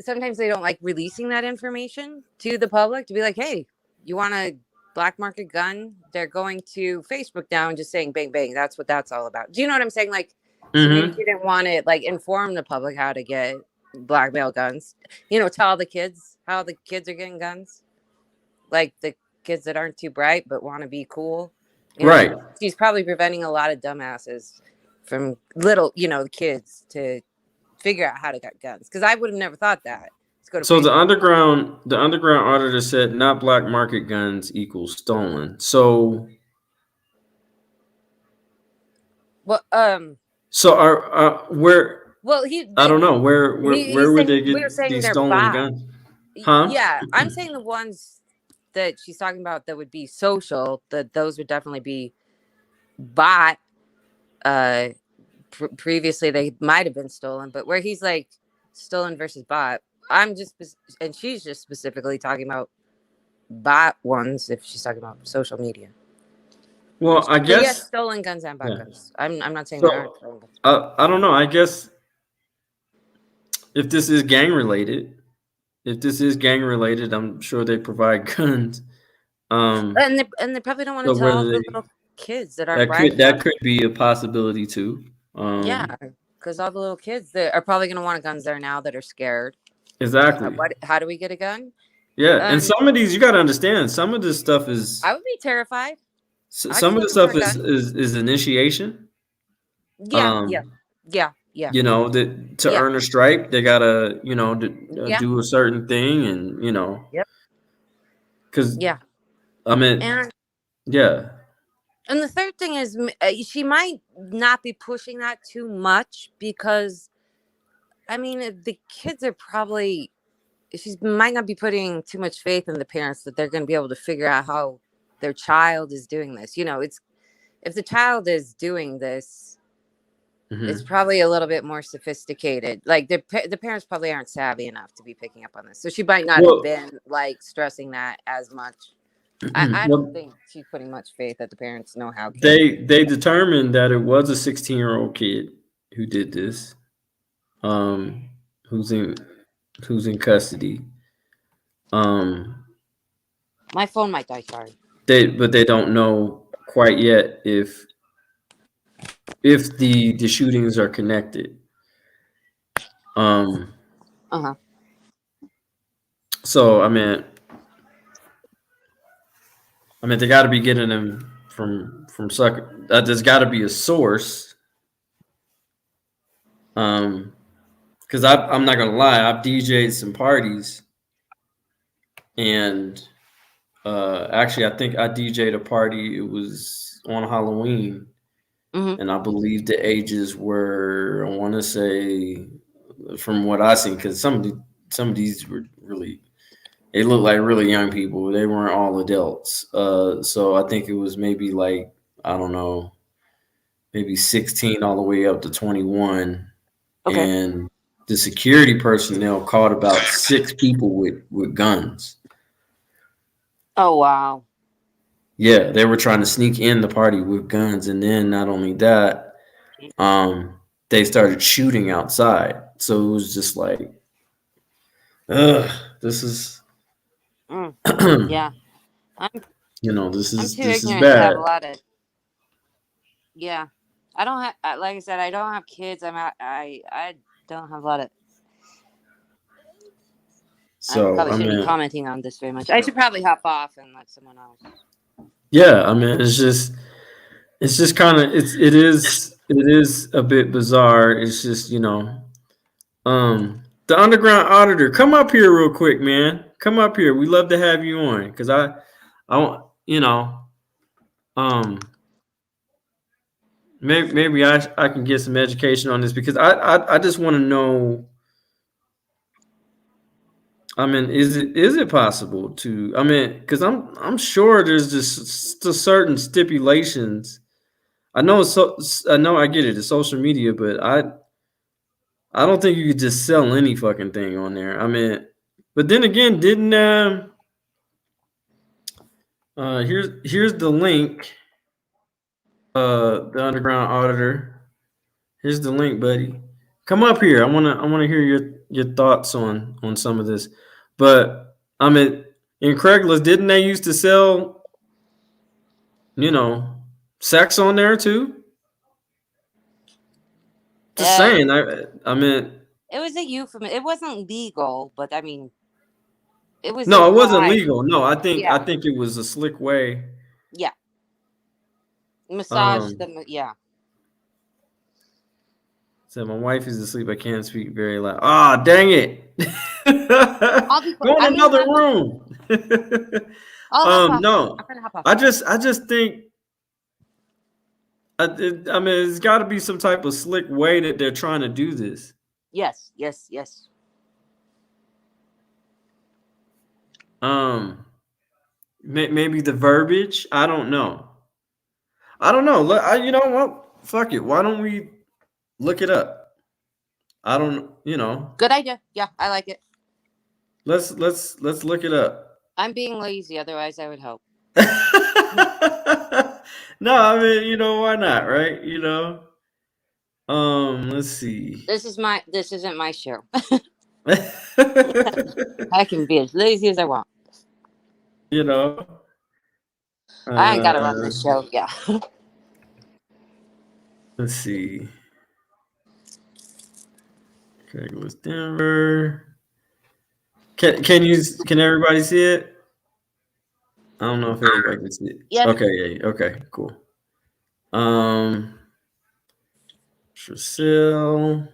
sometimes they don't like releasing that information to the public to be like, hey, you want a black market gun? They're going to Facebook now and just saying bang bang. That's what that's all about. Do you know what I'm saying? Like, so maybe you didn't want to inform the public how to get blackmail guns. Tell the kids how the kids are getting guns, like the kids that aren't too bright but want to be cool. Right. She's probably preventing a lot of dumbasses from little, kids to figure out how to get guns. Because I would have never thought that. So the underground auditor said not black market guns equals stolen. So Well, So where well, I don't know where he's would saying they we were get saying these they're stolen bot. guns? Huh? Yeah, I'm saying the ones that she's talking about that would be social, that those would definitely be bought. Previously they might have been stolen, but where he's like stolen versus bought, and she's just specifically talking about bought ones if she's talking about social media. Well, I So yes, guess stolen guns and bought yeah. guns. I'm not saying there aren't So stolen guns. I don't know. I guess if this is gang related, I'm sure they provide guns. And they probably don't want So to tell all whether the they little kids that aren't bragging that about could be a possibility too. it. Yeah, because all the little kids that are probably going to want guns there now that are scared. Exactly. How do we get a gun? Yeah, and some of these you got to understand. Some of this stuff is I would be terrified. some of the stuff is initiation. Yeah. You know that to earn a stripe, they gotta do a certain thing, and Yep. Because I mean, yeah. And the third thing is she might not be pushing that too much because, I mean, the kids are probably, she might not be putting too much faith in the parents that they're going to be able to figure out how their child is doing this. It's if the child is doing this, it's probably a little bit more sophisticated. Like the parents probably aren't savvy enough to be picking up on this. So she might not have been like stressing that as much. I don't think she's putting much faith that the parents know how. They determined that it was a 16-year-old kid who did this, who's in custody. My phone might die. Sorry. But they don't know quite yet if the shootings are connected. So I mean, they got to be getting them from sucker. There's got to be a source. Because I'm not gonna lie, I've DJ'd some parties, and actually, I think I DJ'd a party. It was on Halloween, and I believe the ages were, I want to say, from what I seen, because some of these were really. They looked like really young people. They weren't all adults. So I think it was maybe like, I don't know, maybe 16 all the way up to 21. Okay. And the security personnel caught about 6 people with guns. Oh, wow. Yeah, they were trying to sneak in the party with guns. And then not only that, they started shooting outside. So it was just like, this is... yeah, this is ignorant bad. To have a lot of, yeah, I don't have, like I said, I don't have kids. I don't have a lot of. So I probably shouldn't be commenting on this very much. I should probably hop off and let someone else. Yeah, I mean, it's just kind of it is a bit bizarre. It's just the underground auditor, come up here real quick, man. Come up here. We love to have you on because I want maybe I can get some education on this because I just want to know. I mean, is it possible to? I mean, because I'm sure there's just certain stipulations. I know I get it. It's social media, but I don't think you could just sell any fucking thing on there. I mean, but then again, didn't here's the link. The underground auditor. Here's the link, buddy. Come up here. I wanna hear your thoughts on some of this. But I mean, in Craigslist, didn't they used to sell, sex on there too? Just saying. I mean, it was a euphemism. It wasn't legal, but I mean, it was. No, it wasn't legal. No, I think it was a slick way. Yeah. Massage them. Yeah. So my wife is asleep. I can't speak very loud. Ah, dang it! Go in another room. No, I just think I mean, it's got to be some type of slick way that they're trying to do this. Yes. Maybe the verbiage. I don't know. You know what? Fuck it. Why don't we look it up? I don't. Good idea. Yeah, I like it. Let's look it up. I'm being lazy, otherwise I would help. No, I mean, why not, right? Let's see. This isn't my show. I can be as lazy as I want. I ain't gotta run this show. Yeah. Let's see. Craigslist Denver. Can everybody see it? I don't know if everybody can see it. Yeah. Okay, yeah, okay, cool. For sale.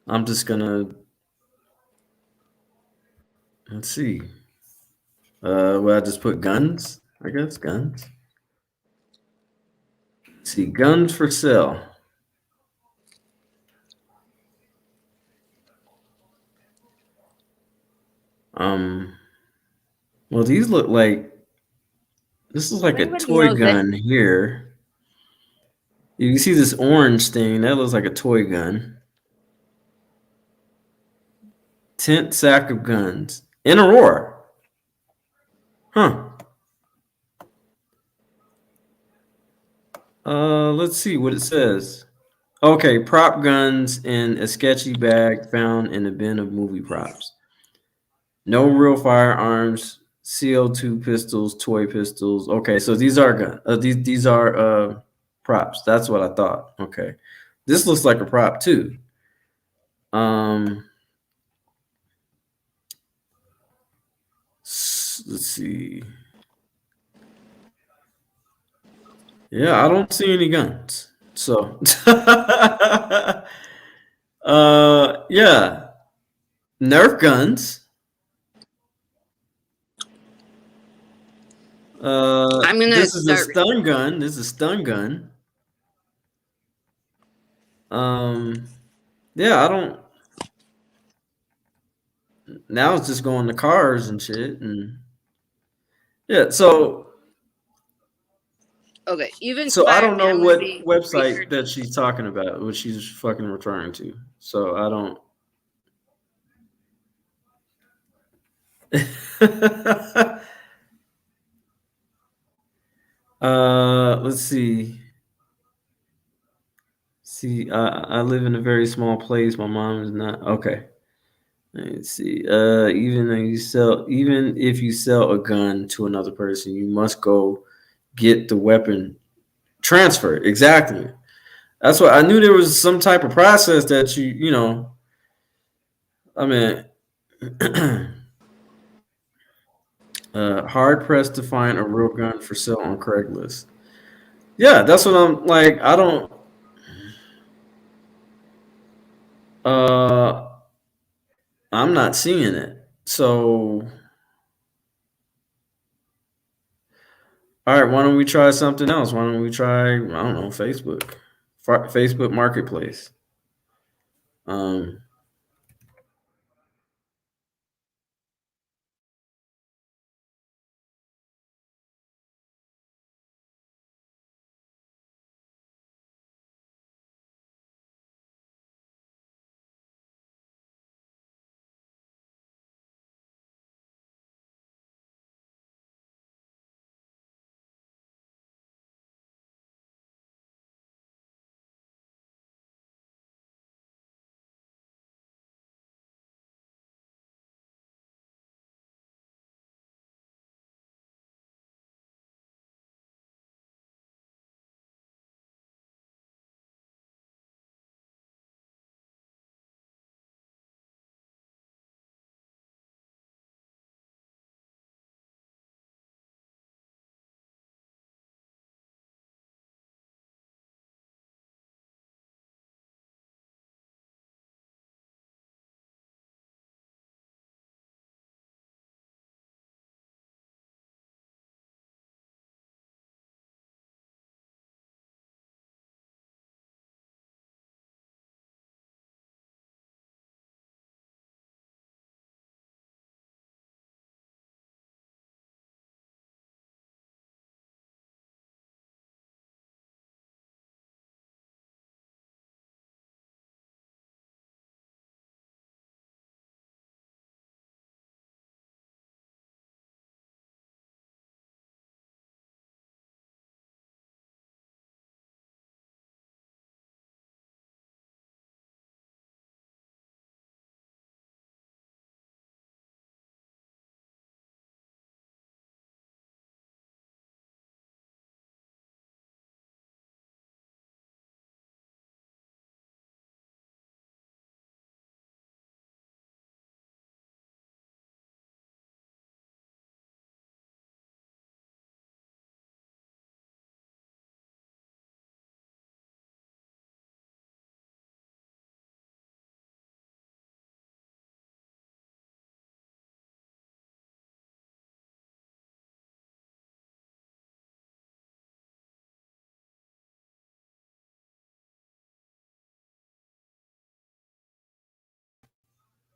I'm just gonna let's see. Well, I just put guns, I guess. Guns. Let's see, guns for sale. Well, these look like this is like a toy gun here. You can see this orange thing. That looks like a toy gun. Tent sack of guns in Aurora. Huh. Let's see what it says. Okay, prop guns in a sketchy bag found in a bin of movie props. No real firearms, CO2 pistols, toy pistols. Okay, so these are guns. These are props. That's what I thought. Okay, this looks like a prop too. Let's see. Yeah, I don't see any guns. So, yeah, Nerf guns. I'm gonna This is a start. stun gun. This is a stun gun. Yeah, I don't. Now it's just going to cars and shit, and yeah. So Okay, you've I inspired don't me. know I'm gonna what be website that she's talking about, what she's fucking referring to. So I don't. Let's see. I live in a very small place. My mom is not okay. Let's see. Even if you sell a gun to another person, you must go get the weapon transferred. Exactly. That's what I knew. There was some type of process that I mean, hard pressed to find a real gun for sale on Craigslist. Yeah, that's what I'm like. I don't. I'm not seeing it. So, all right. Why don't we try something else? Why don't we try? I don't know, Facebook Marketplace.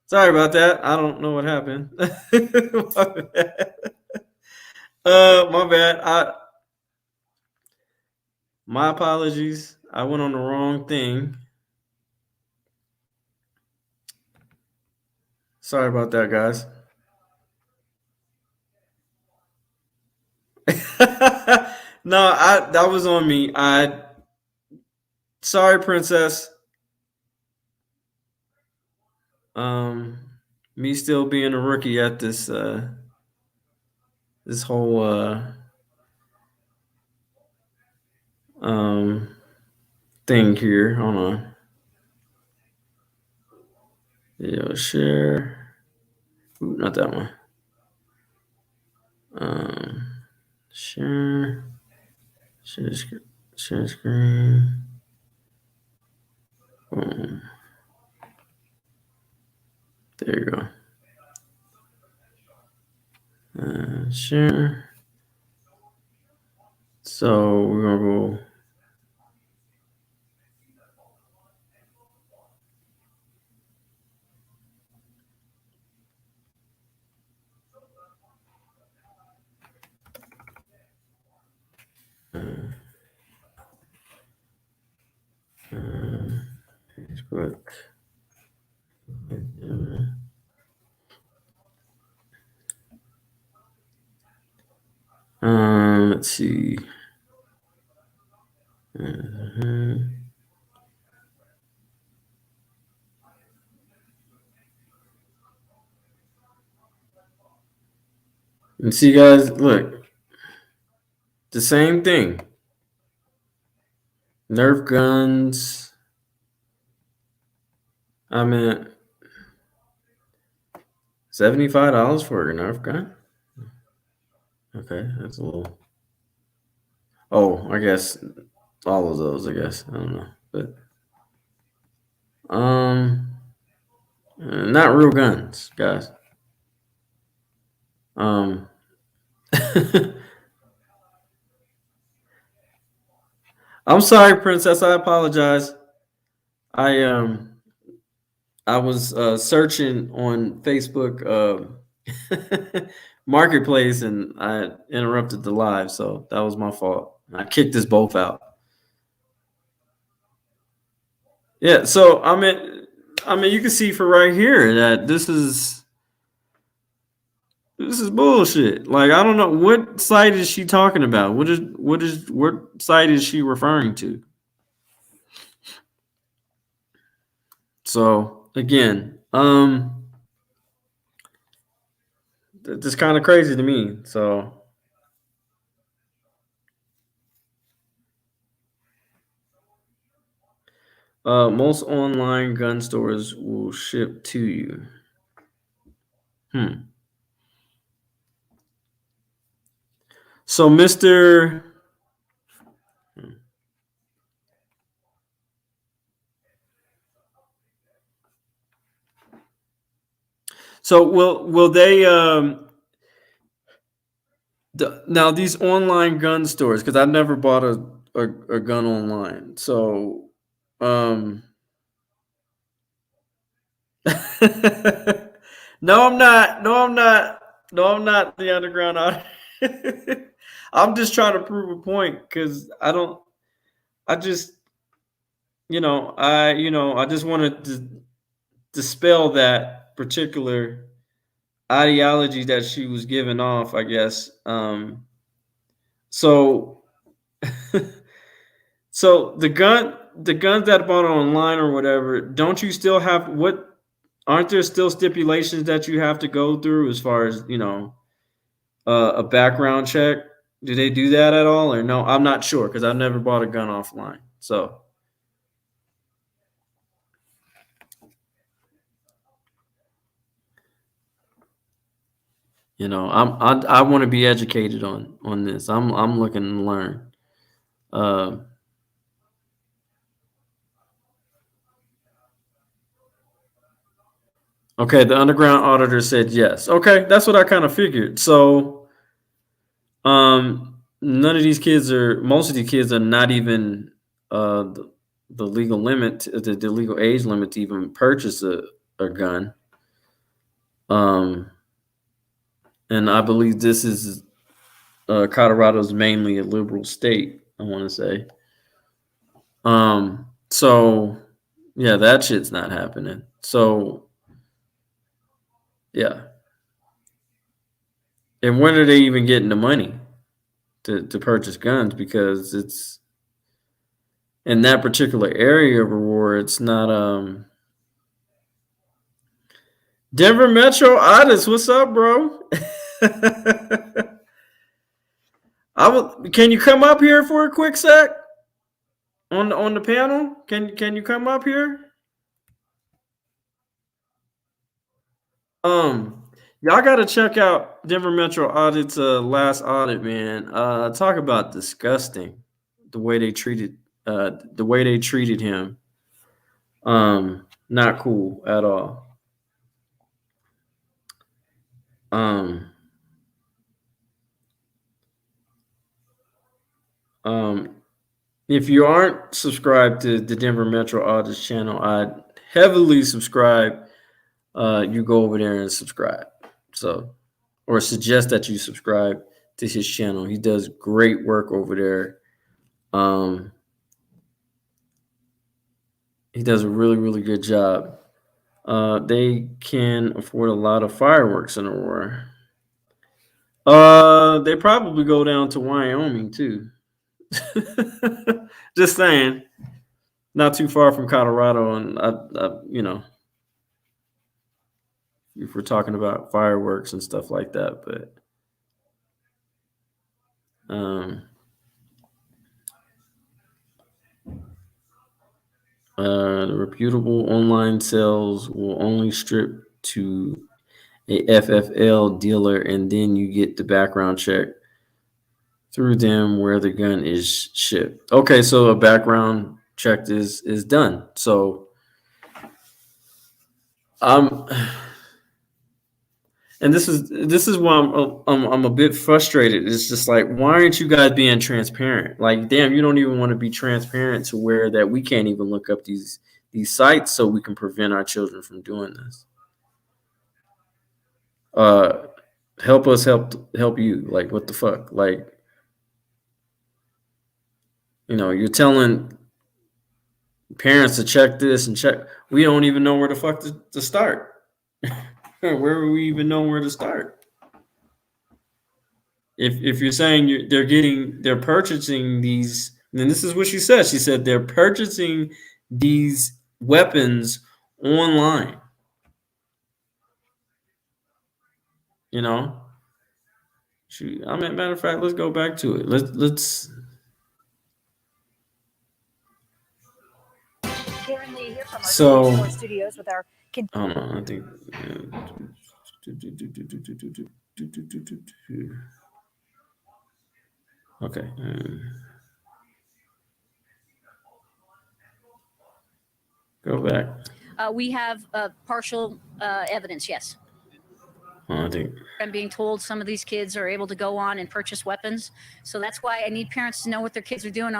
Sorry about that. I don't know what happened. My bad. My bad. My apologies. I went on the wrong thing. Sorry about that, guys. No, that was on me. Sorry, princess. Me still being a rookie at this this whole thing here. Hold on. Video share. Ooh, not that one. Share screen. Boom. There you go. Share. So we're gonna go. Facebook. Let's see. And see, guys, look, the same thing. Nerf guns. I mean, $75 for a Nerf gun. Okay, that's a little. Oh, I guess all of those. I guess I don't know, but not real guns, guys. I'm sorry, princess. I apologize. I was searching on Facebook Marketplace and I interrupted the live, so that was my fault. I kicked us both out. Yeah, so I mean, you can see for right here that this is bullshit. Like, I don't know what site is she talking about. What site is she referring to? So again, it's kind of crazy to me. So most online gun stores will ship to you. So Mr. So will they now these online gun stores, because I've never bought a gun online. So no, I'm not. No, I'm not the underground audit. I'm just trying to prove a point because I just wanted to dispel that particular ideology that she was giving off, I guess. So so the guns that I bought online or whatever, don't you still have aren't there still stipulations that you have to go through as far as, a background check? Do they do that at all or no? I'm not sure because I've never bought a gun offline. So I want to be educated on this. I'm looking to learn. Okay, the underground auditor said yes. Okay, that's what I kind of figured. So, most of these kids are not even the legal limit, the legal age limit to even purchase a gun. And I believe this is Colorado's mainly a liberal state, I want to say. So yeah, that shit's not happening. So yeah. And when are they even getting the money to purchase guns? Because it's in that particular area of Aurora, it's not Denver Metro Otis, what's up, bro? Can you come up here for a quick sec on the panel? Can you come up here? Y'all gotta check out Denver Metro Audit's last audit, man. Talk about disgusting the way they treated him. Not cool at all. If you aren't subscribed to the Denver Metro Audits channel, I'd heavily subscribe. You go over there and subscribe. So, or suggest that you subscribe to his channel. He does great work over there. He does a really, really good job. They can afford a lot of fireworks in Aurora. They probably go down to Wyoming too. Just saying, not too far from Colorado, and if we're talking about fireworks and stuff like that, but the reputable online sales will only strip to a FFL dealer, and then you get the background check through them where the gun is shipped. Okay, so a background check is done. So and this is why I'm a bit frustrated. It's just like, why aren't you guys being transparent? Like, damn, you don't even want to be transparent to where that we can't even look up these sites so we can prevent our children from doing this. Help us help you. Like, what the fuck? Like, you're telling parents to check this and check. We don't even know where the fuck to start. Where would we even know where to start? If you're saying they're purchasing these, and this is what she said. She said they're purchasing these weapons online. Matter of fact, let's go back to it. Let's. So, studios with our hold on, I think. Okay. Go back. We have partial evidence, yes. I think I'm being told some of these kids are able to go on and purchase weapons. So that's why I need parents to know what their kids are doing.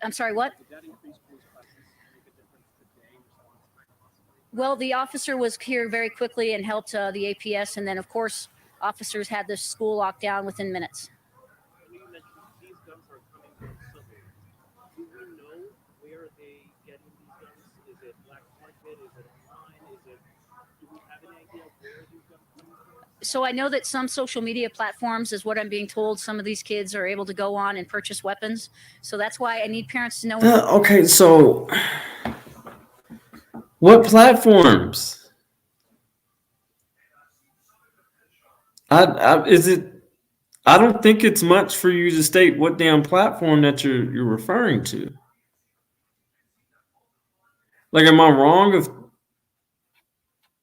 I'm sorry, what? Well, the officer was here very quickly and helped the APS. And then, of course, officers had the school locked down within minutes. So I know that some social media platforms is what I'm being told. Some of these kids are able to go on and purchase weapons. So that's why I need parents to know. Okay, so what platforms? I don't think it's much for you to state what damn platform that you're referring to. Like, am I wrong?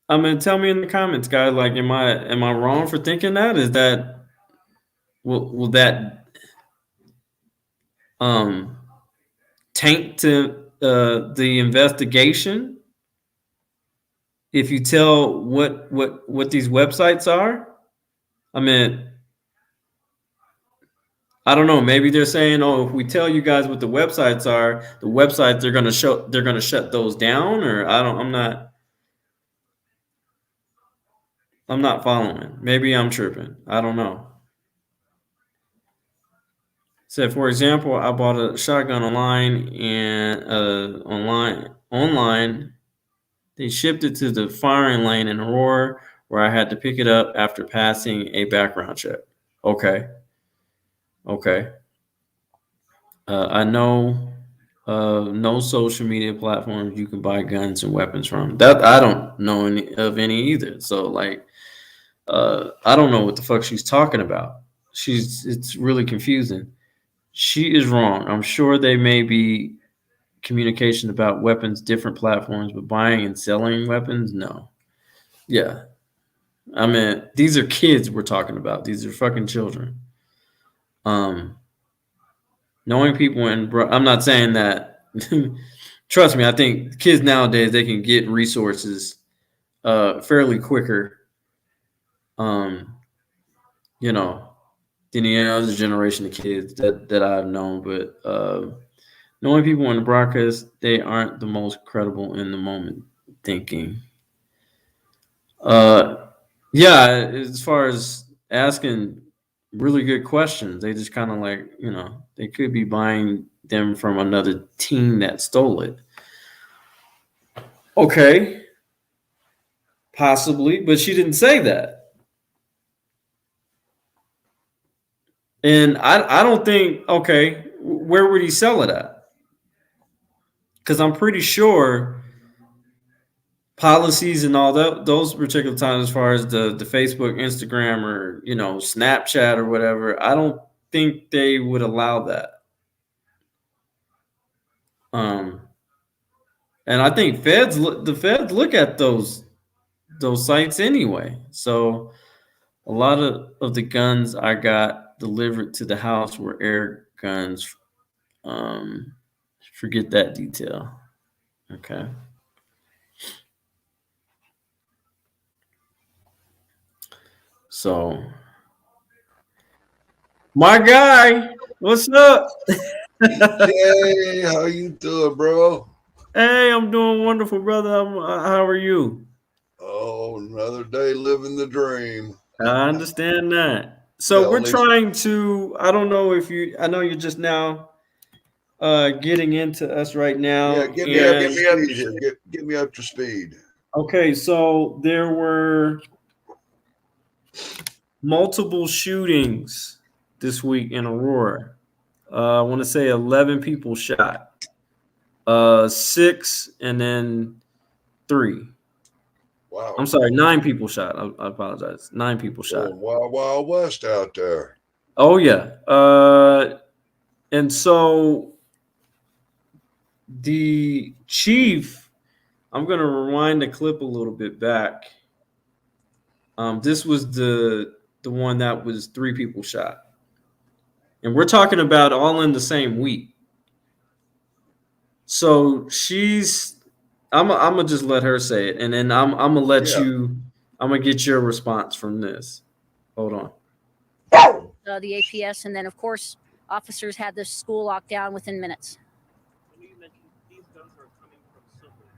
Tell me in the comments, guys. Like, am I wrong for thinking that? Is that will that taint to the investigation if you tell what these websites are? I don't know. Maybe they're saying, "Oh, if we tell you guys what the websites are, they're gonna shut those down." Or I'm not. I'm not following. Maybe I'm tripping. I don't know. So, for example, I bought a shotgun online and online they shipped it to the firing lane in Aurora, where I had to pick it up after passing a background check. Okay, okay. I know no social media platforms you can buy guns and weapons from. That I don't know any either. So like, I don't know what the fuck she's talking about. It's really confusing. She is wrong. I'm sure they may be communication about weapons, different platforms, but buying and selling weapons, no. Yeah, I mean, these are kids we're talking about. These are fucking children. Um, Knowing people and I'm not saying that. Trust me, I think kids nowadays they can get resources fairly quicker. Um, you know, than any other generation of kids that I've known. But knowing people in the broadcast, they aren't the most credible in the moment thinking. Uh, yeah, as far as asking really good questions, they just kind of like, they could be buying them from another team that stole it. Okay, possibly, but she didn't say that. And I don't think, okay, where would he sell it at? Because I'm pretty sure policies and all that, those particular times, as far as the Facebook, Instagram, or, Snapchat or whatever, I don't think they would allow that. Um, and I think the feds look at those sites anyway. So a lot of the guns I got delivered to the house were air guns. Forget that detail. Okay. So my guy, what's up? Hey, how you doing, bro? Hey, I'm doing wonderful, brother. How are you? Oh, another day living the dream. I understand that. So Well, we're at least, trying to. I don't know if you. I know you're just now getting into us right yeah, now, get me up to and speed here. Get me up to speed. okay. So there were multiple shootings this week in Aurora. I want to say 11 people shot. 6 and then 3. Wow, I'm sorry, 9 people shot. I apologize. 9 people shot. going wild, wild west out there. Oh yeah. And so the chief, I'm gonna rewind the clip a little bit back. This was the one that was 3 people shot, and we're talking about all in the same week. So I'm gonna just let her say it, and then I'm gonna let Yeah, you. I'm gonna get your response from this. Hold on. The APS, and then of course officers had the school locked down within minutes. I know you mentioned these guns are coming from somewhere.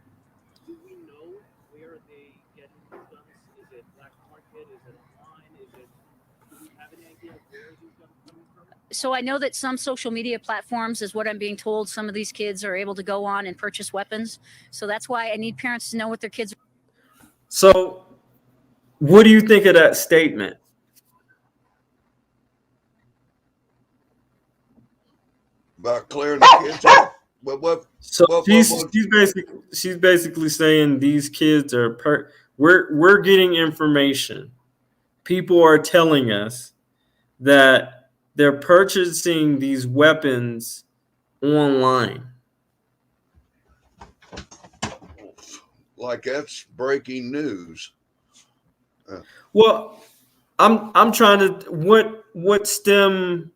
Do we know where they get these guns? Is it black market? Is it online? Do we have any idea of where these guns are coming from? So I know that some social media platforms, is what I'm being told, some of these kids are able to go on and purchase weapons. So that's why I need parents to know what their kids. So, what do you think of that statement? about clearing the kids up. What? So she's basically saying these kids are we're getting information. People are telling us that they're purchasing these weapons online. Like that's breaking news. Well, I'm trying to what stem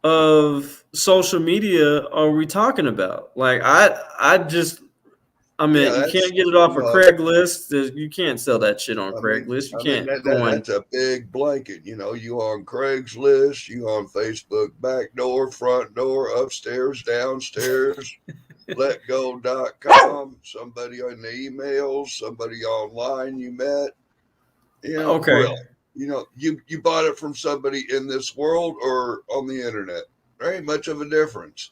of social media are we talking about? Like I mean, you can't get it off of Craigslist. You can't sell that shit on Craigslist. You can't go on. That's a big blanket. You on Craigslist, you on Facebook, back door, front door, upstairs, downstairs. letgo.com, somebody in the emails, somebody online you met. Okay. Really, you bought it from somebody in this world or on the internet. There ain't much of a difference.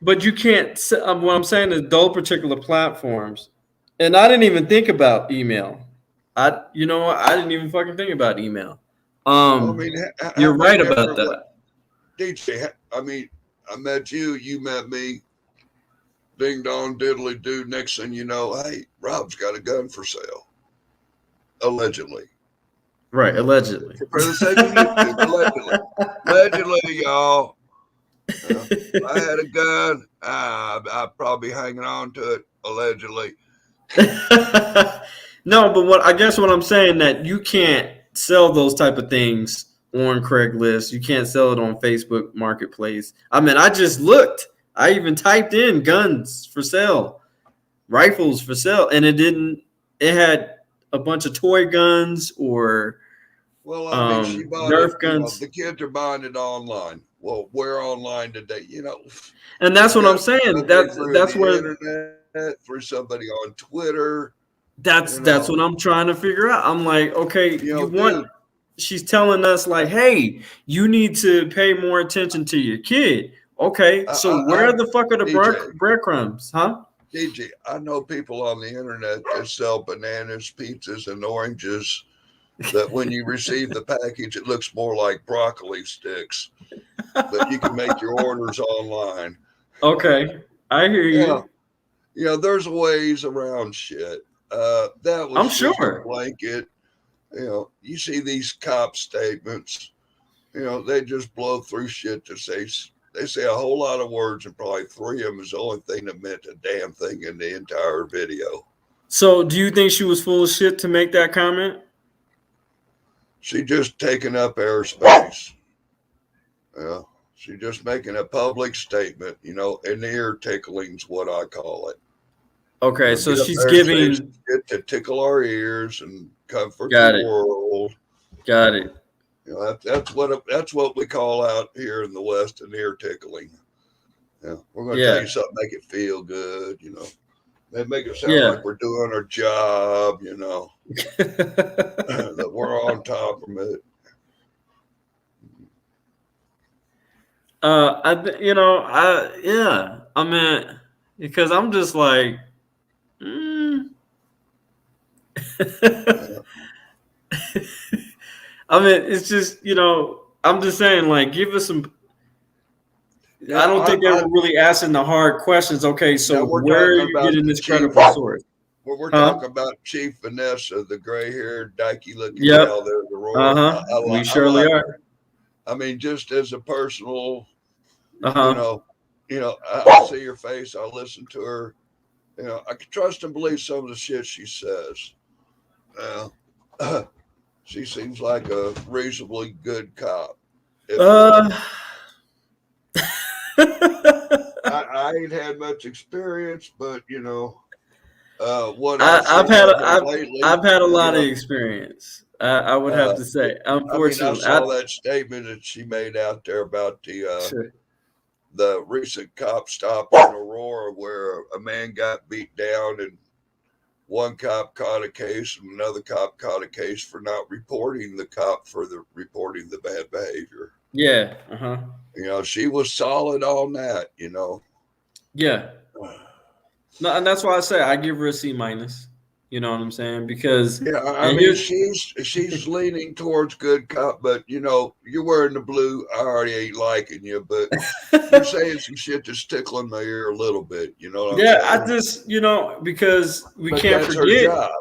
But you can't. What I'm saying is those particular platforms, and I didn't even think about email. I didn't even fucking think about email. You're right about that. DJ, I met you, you met me. Ding dong diddly do. Next thing you know, hey, Rob's got a gun for sale. Allegedly. Right, allegedly. For the sake of YouTube, allegedly, y'all. I had a gun. I'd probably be hanging on to it. Allegedly. No, but what I'm saying that you can't sell those type of things on Craigslist. You can't sell it on Facebook Marketplace. I just looked. I even typed in guns for sale, rifles for sale, and it had a bunch of toy guns or she bought Nerf it. guns. The kids are buying it online. Well, where online today? And that's what I'm saying. That's where internet, through somebody on Twitter. That's what I'm trying to figure out. I'm like, okay, she's telling us like, hey, you need to pay more attention to your kid. Okay, so where the fuck are the breadcrumbs, huh? DJ, I know people on the internet that sell bananas, pizzas, and oranges that when you receive the package, it looks more like broccoli sticks. But you can make your orders online. Okay, I hear you. There's ways around shit. That was I'm sure. a blanket. You see these cop statements. They just blow through shit to say. They say a whole lot of words, and probably 3 of them is the only thing that meant a damn thing in the entire video. So, do you think she was full of shit to make that comment? She just taking up airspace. She just making a public statement. And ear tickling's what I call it. Okay, so she's giving to tickle our ears and comfort the world. Got it. That's what we call out here in the West an ear tickling. We're going to tell you something, make it feel good. They make it sound like we're doing our job. That we're on top of it. Because I'm just like, it's just, I'm just saying, like, give us some. I don't think they were really asking the hard questions. Okay, so where are you getting this credible source? We're talking about Chief Vanessa, the gray-haired, dykey-looking gal there, the Aurora. We surely are. Just as a personal, Uh-huh. I see her face, I listen to her. I can trust and believe some of the shit she says. She seems like a reasonably good cop. I ain't had much experience, but what I've had a lot of experience. I would have to say, unfortunately, I saw that statement that she made out there about the recent cop stop in Aurora where a man got beat down and one cop caught a case and another cop caught a case for not reporting the cop for reporting the bad behavior. Yeah. She was solid on that, Yeah. No, and that's why I say I give her a C-. You know what I'm saying? Because she's leaning towards good cop, but you're wearing the blue. I already ain't liking you, but you're saying some shit that's tickling my ear a little bit. You know what I'm saying? I just because we can't forget. Her job.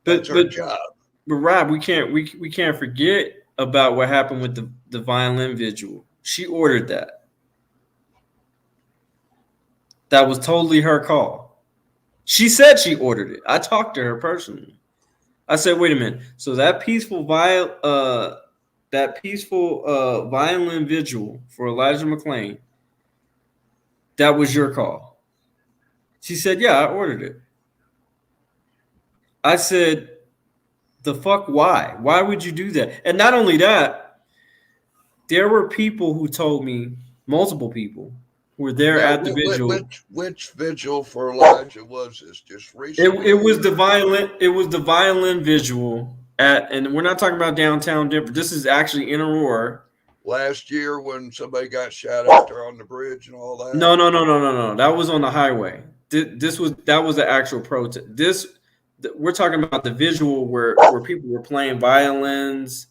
That's her job. But Rob, we can't forget about what happened with the violin vigil. She ordered that. That was totally her call. She said she ordered it. I talked to her personally. I said, "Wait a minute. So that peaceful violin vigil for Elijah McClain, that was your call?" She said, "Yeah, I ordered it." I said, "The fuck? Why? Why would you do that?" And not only that, there were people who told me, multiple people, were there Now, at the vigil. which vigil for Elijah was this? Just recently? It was the violent. It was the violent visual and we're not talking about downtown Denver. This is actually in Aurora. Last year when somebody got shot out there on the bridge and all that. No. That was on the highway. That was the actual protest. We're talking about the visual where people were playing violins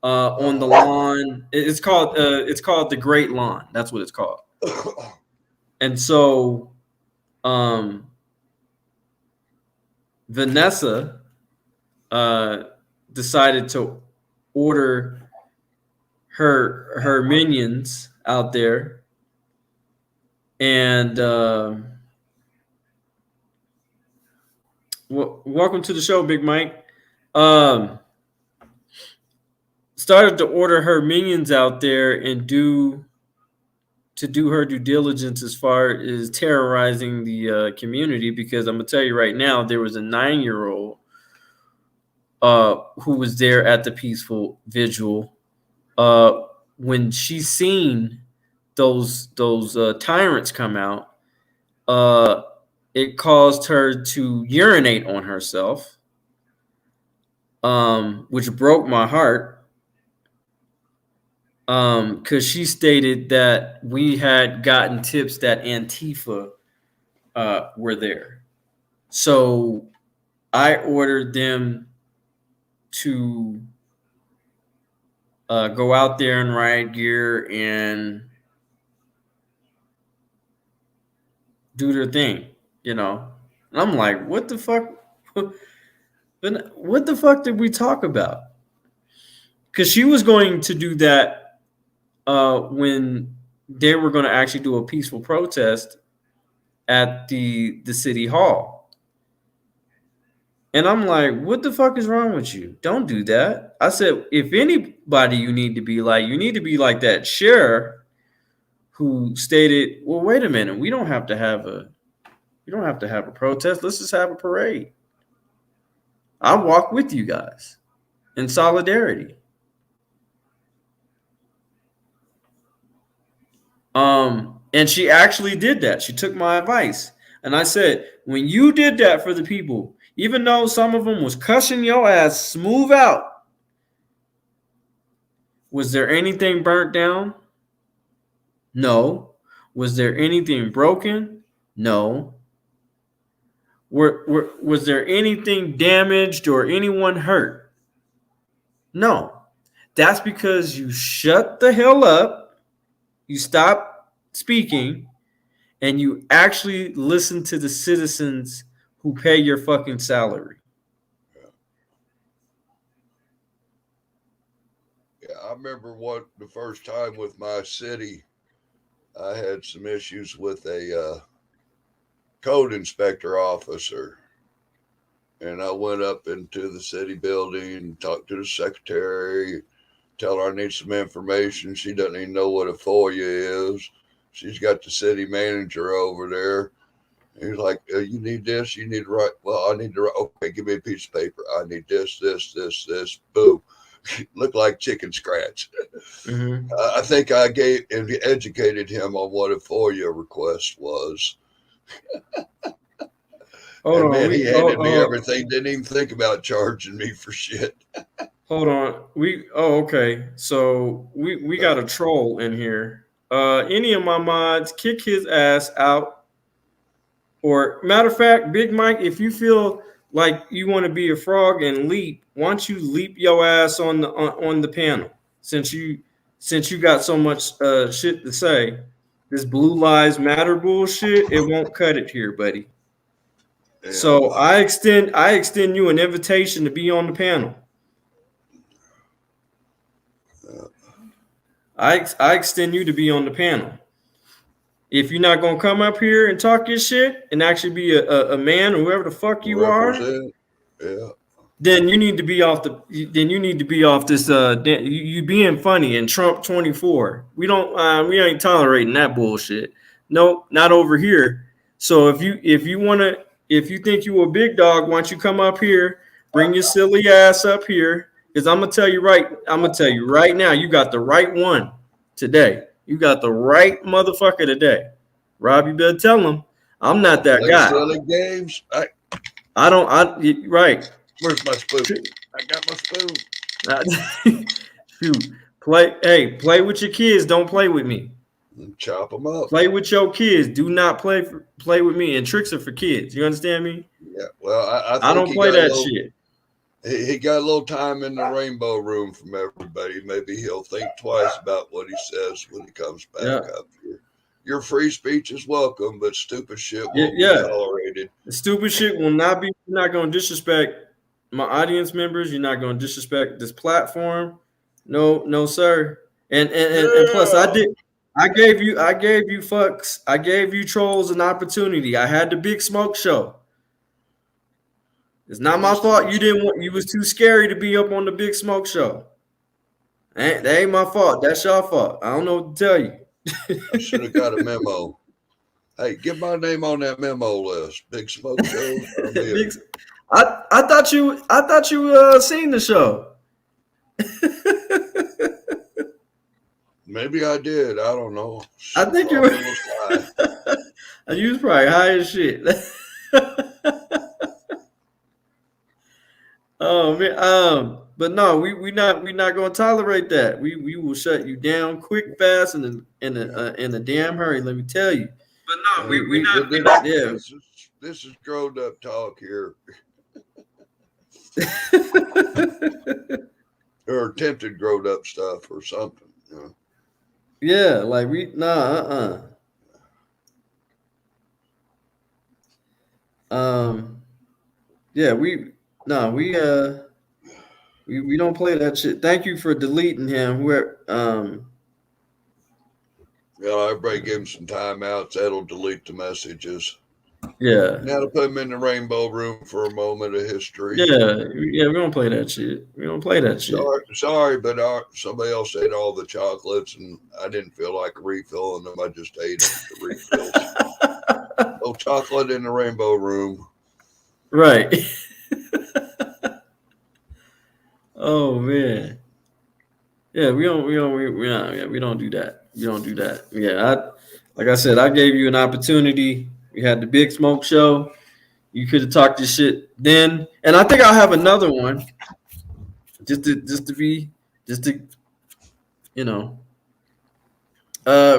on the lawn. It's called the Great Lawn. That's what it's called. And so, Vanessa decided to order her minions out there, and welcome to the show, Big Mike. Started to order her minions out there and do her due diligence as far as terrorizing the community, because I'm gonna tell you right now, there was a 9-year-old who was there at the peaceful vigil. When she seen those tyrants come out, it caused her to urinate on herself, which broke my heart. Because she stated that we had gotten tips that Antifa were there. So I ordered them to go out there in riot gear and do their thing, And I'm like, what the fuck? What the fuck did we talk about? Because she was going to do that when they were going to actually do a peaceful protest at the city hall. And I'm like, what the fuck is wrong with you? Don't do that. I said, if anybody you need to be like that sheriff who stated, well, wait a minute, we don't have to have a protest. Let's just have a parade. I'll walk with you guys in solidarity. And she actually did that. She took my advice. And I said, when you did that for the people, even though some of them was cussing your ass smooth out, was there anything burnt down? No. Was there anything broken? No. Was there anything damaged or anyone hurt? No. That's because you shut the hell up, you stop speaking, and you actually listen to the citizens who pay your fucking salary. Yeah, I remember the first time with my city, I had some issues with a code inspector officer. And I went up into the city building and talked to the secretary, tell her I need some information. She doesn't even know what a FOIA is. She's got the city manager over there. And he's like, you need this? You need to write? Well, I need to write. Okay, give me a piece of paper. I need this. Boom. Looked like chicken scratch. Mm-hmm. I think I educated him on what a FOIA request was. He handed me everything. Didn't even think about charging me for shit. Hold on. Okay. So we got a troll in here. Any of my mods, kick his ass out. Or matter of fact, Big Mike, if you feel like you want to be a frog and leap, why don't you leap your ass on the panel? Since you got so much shit to say, this Blue Lives Matter bullshit, it won't cut it here, buddy. Yeah. So I extend you an invitation to be on the panel. I extend you to be on the panel. If you're not gonna come up here and talk your shit and actually be a man or whoever the fuck you are, yeah, then you need to be off this. You being funny and Trump 24. We ain't tolerating that bullshit. Nope, not over here. So if you think you a big dog, why don't you come up here, bring your silly ass up here? Because I'm gonna tell you right now, you got the right one today. You got the right motherfucker today. Rob, you better tell him. I'm not that Play guy. silly games. Right. Where's my spoon? I got my spoon. Shoot. Play with your kids. Don't play with me. Chop them up. Play with your kids. Do not play with me. And tricks are for kids. You understand me? Yeah. Well, I think I don't play that shit. He got a little time in the rainbow room from everybody. Maybe he'll think twice about what he says when he comes back up here. Your free speech is welcome, but stupid shit won't be tolerated. The stupid shit will not be. You're not going to disrespect my audience members. You're not going to disrespect this platform. No, sir. And plus, I gave you fucks. I gave you trolls an opportunity. I had the Big Smoke show. It's not my fault. You was too scary to be up on the Big Smoke show. That ain't my fault. That's your fault. I don't know what to tell you. I should have got a memo. Hey, get my name on that memo list. Big Smoke show. I thought you seen the show. Maybe I did. I don't know. I think you were. You was probably high as shit. Oh man. But no, we not gonna tolerate that. We will shut you down quick, fast, and in a damn hurry. Let me tell you. But no, we not. This is grown up talk here. Or attempted grown up stuff or something. You know? Yeah, like we yeah, we don't play that shit. Thank you for deleting him. Everybody give him some timeouts. That'll delete the messages. Yeah. Now to put him in the rainbow room for a moment of history. Yeah, we don't play that shit. We don't play that shit. Sorry, but somebody else ate all the chocolates, and I didn't feel like refilling them. I just ate them to refill. No chocolate in the rainbow room. Right. Oh man. Yeah, we don't do that. We don't do that. Yeah, like I said, I gave you an opportunity. We had the Big Smoke show. You could have talked this shit then, and I think I'll have another one. Just to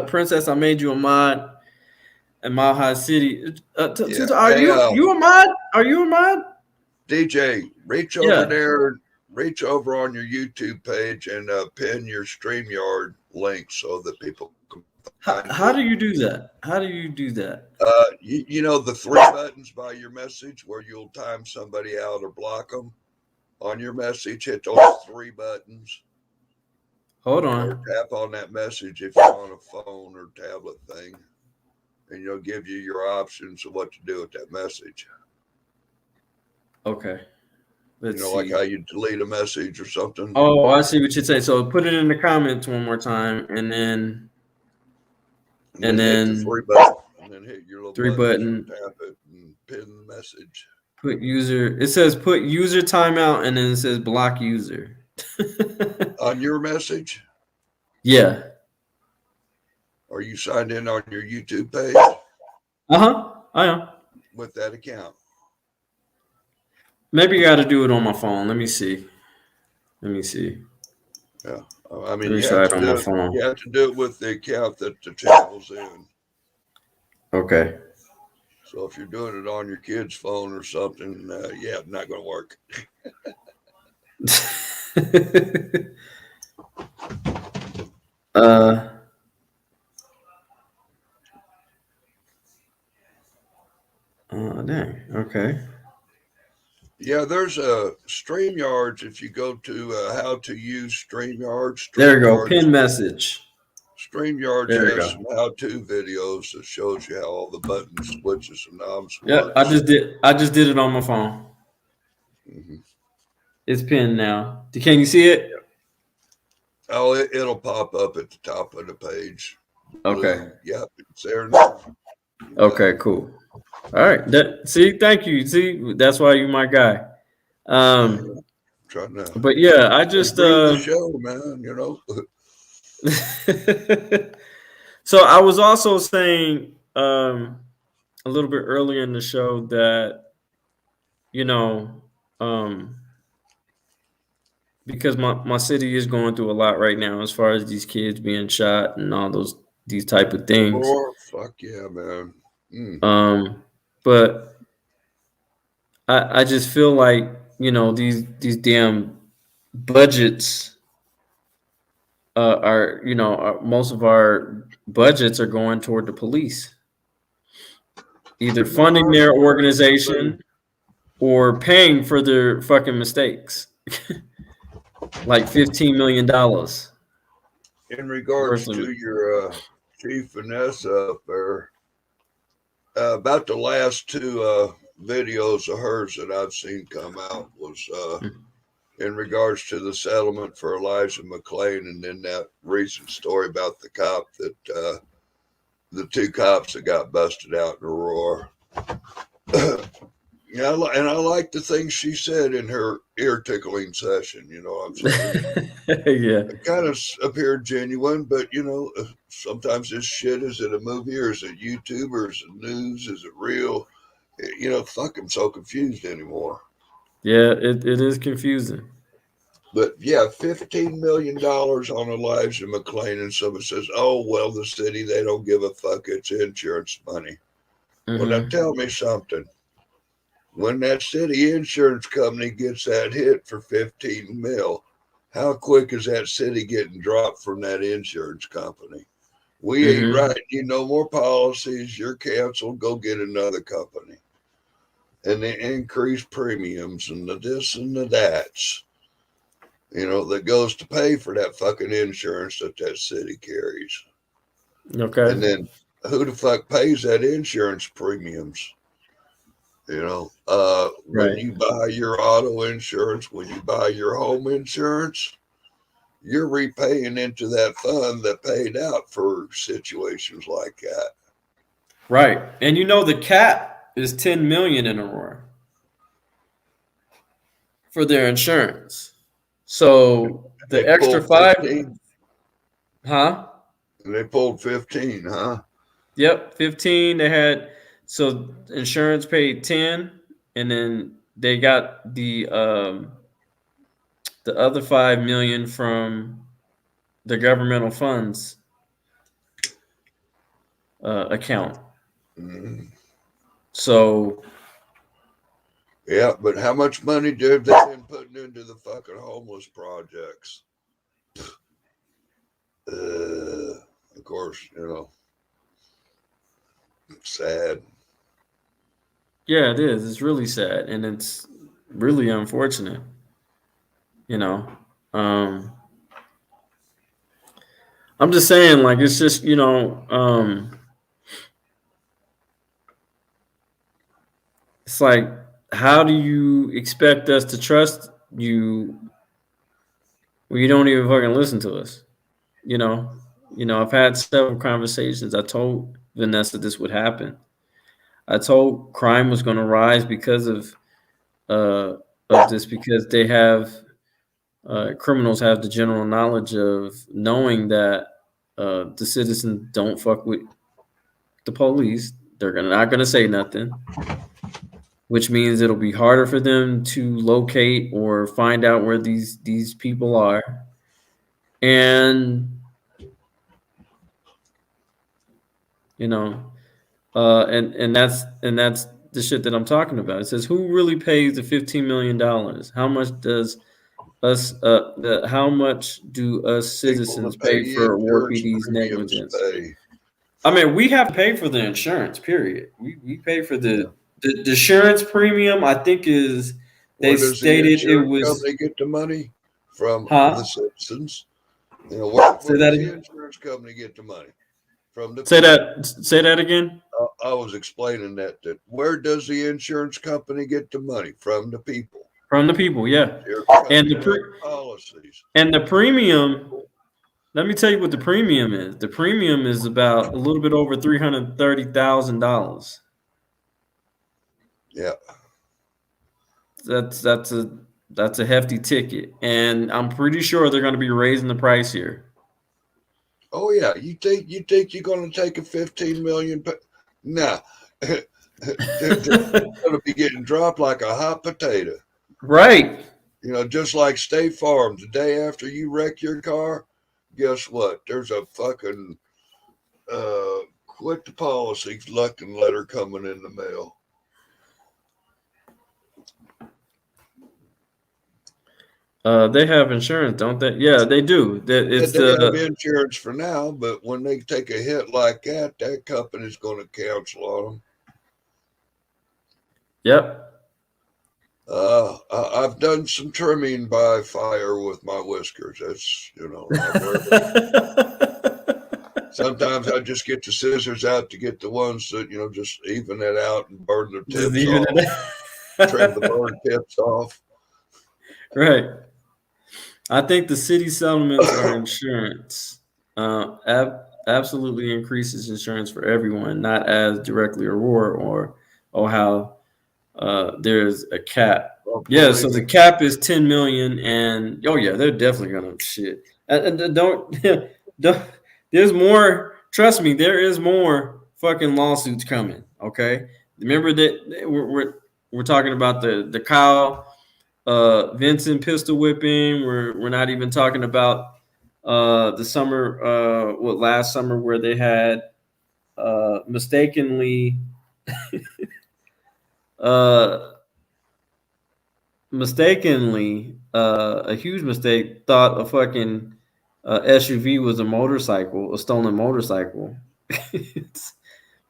Princess, I made you a mod at Mile High City. Are you a mod? Are you a mod? DJ, reach over there. Reach over on your YouTube page and pin your StreamYard link so that people can. How do you do that? How do you do that? You know the three buttons by your message where you'll time somebody out or block them on your message. Hit those three buttons. Hold on. Or tap on that message if you're on a phone or tablet thing, and it'll give you your options of what to do with that message. Okay. Let's see. Like how you delete a message or something. Oh, I see what you're saying. So put it in the comments one more time, and then hit the three button, and then hit your little three button. Tap it and pin the message. Put user. It says put user timeout, and then it says block user. On your message? Yeah. Are you signed in on your YouTube page? I am. With that account. Maybe you got to do it on my phone. Let me see. Yeah. I mean, you have to do it with the account that the channel's in. Okay. So if you're doing it on your kid's phone or something, not going to work. Dang. Okay. Yeah, there's a StreamYards. If you go to how to use StreamYards. There you go. Pin message. StreamYards has some how-to videos that shows you how all the buttons, switches, and knobs work. Yeah, I just did it on my phone. Mm-hmm. It's pinned now. Can you see it? Oh, it'll pop up at the top of the page. Okay. Yeah, it's there now. Okay, cool. All right. Thank you. See, that's why you're my guy. Trying to. But yeah, I just the show, man. So I was also saying, a little bit earlier in the show that, you know, because my city is going through a lot right now as far as these kids being shot and all these type of things. Fuck yeah, man. But I just feel like, you know, these damn budgets are, you know, most of our budgets are going toward the police, either funding their organization or paying for their fucking mistakes. Like $15 million. In regards to your Chief Vanessa up there, about the last two videos of hers that I've seen come out was in regards to the settlement for Elijah McClain, and then that recent story about the cop that the two cops that got busted out in Aurora. Yeah, and I like the things she said in her ear tickling session. You know what I'm saying? Yeah. It kind of appeared genuine, but you know, sometimes this shit, is it a movie or is it YouTube or is it news? Is it real? You know, fuck, I'm so confused anymore. Yeah, it is confusing. But yeah, $15 million on Elijah McClain, and someone says, "Oh well, the city, they don't give a fuck. It's insurance money." Well, now tell me something. When that city insurance company gets that hit for 15 mil, how quick is that city getting dropped from that insurance company? We ain't right. You no more policies. You're canceled. Go get another company. And the increased premiums and the this and the that's, you know, that goes to pay for that fucking insurance that city carries. Okay. And then who the fuck pays that insurance premiums? You know, when you buy your auto insurance, when you buy your home insurance, you're repaying into that fund that paid out for situations like that. Right. And you know the cap is 10 million in Aurora for their insurance. So the extra 5, huh? And they pulled 15, huh? Yep, 15. They had, so insurance paid 10, and then they got the other 5 million from the governmental funds account. So yeah, but how much money have they been putting into the fucking homeless projects? Of course, you know, sad. yeah, it is. It's really sad, and it's really unfortunate. You know, I'm just saying, like, it's just, you know, it's like, how do you expect us to trust you when you don't even fucking listen to us? You know, I've had several conversations. I told Vanessa this would happen. I told crime was going to rise because of this, because they have criminals have the general knowledge of knowing that the citizens don't fuck with the police. They're not going to say nothing, which means it'll be harder for them to locate or find out where these people are. And you know, and that's the shit that I'm talking about. It says, who really pays the $15 million? How much does us how much do us citizens pay for Award PD's negligence? I mean, we have to pay for the insurance, period. We pay for the insurance premium. I think is, they stated it was, company get the money from the citizens. You know, where does the insurance company get the money? From the say that again. I was explaining that where does the insurance company get the money? From the people. From the people, yeah. And policies. And the premium, let me tell you what the premium is. The premium is about a little bit over $330,000. Yeah. That's a hefty ticket. And I'm pretty sure they're going to be raising the price here. Oh yeah, you think you're going to take a 15 million? Nah, they're going to be getting dropped like a hot potato. Right. You know, just like State Farm, the day after you wreck your car, guess what? There's a fucking quit the policy looking letter coming in the mail. They have insurance, don't they? Yeah, they do. It's They have the insurance for now, but when they take a hit like that, that company's going to cancel on them. Yep. I've done some trimming by fire with my whiskers. That's, you know, sometimes I just get the scissors out to get the ones that, you know, just even it out and burn the Just tips even off. Trim the burn tips off. Right. I think the city settlements are insurance. Absolutely increases insurance for everyone, not as directly Aurora or how there's a cap. Yeah, so the cap is 10 million, and oh yeah, they're definitely gonna shit. Don't There's more. Trust me, there is more fucking lawsuits coming. Okay, remember that we're talking about the Kyle Vincent pistol whipping. We're not even talking about the summer last summer where they had mistakenly a huge mistake, thought a fucking SUV was a motorcycle, a stolen motorcycle,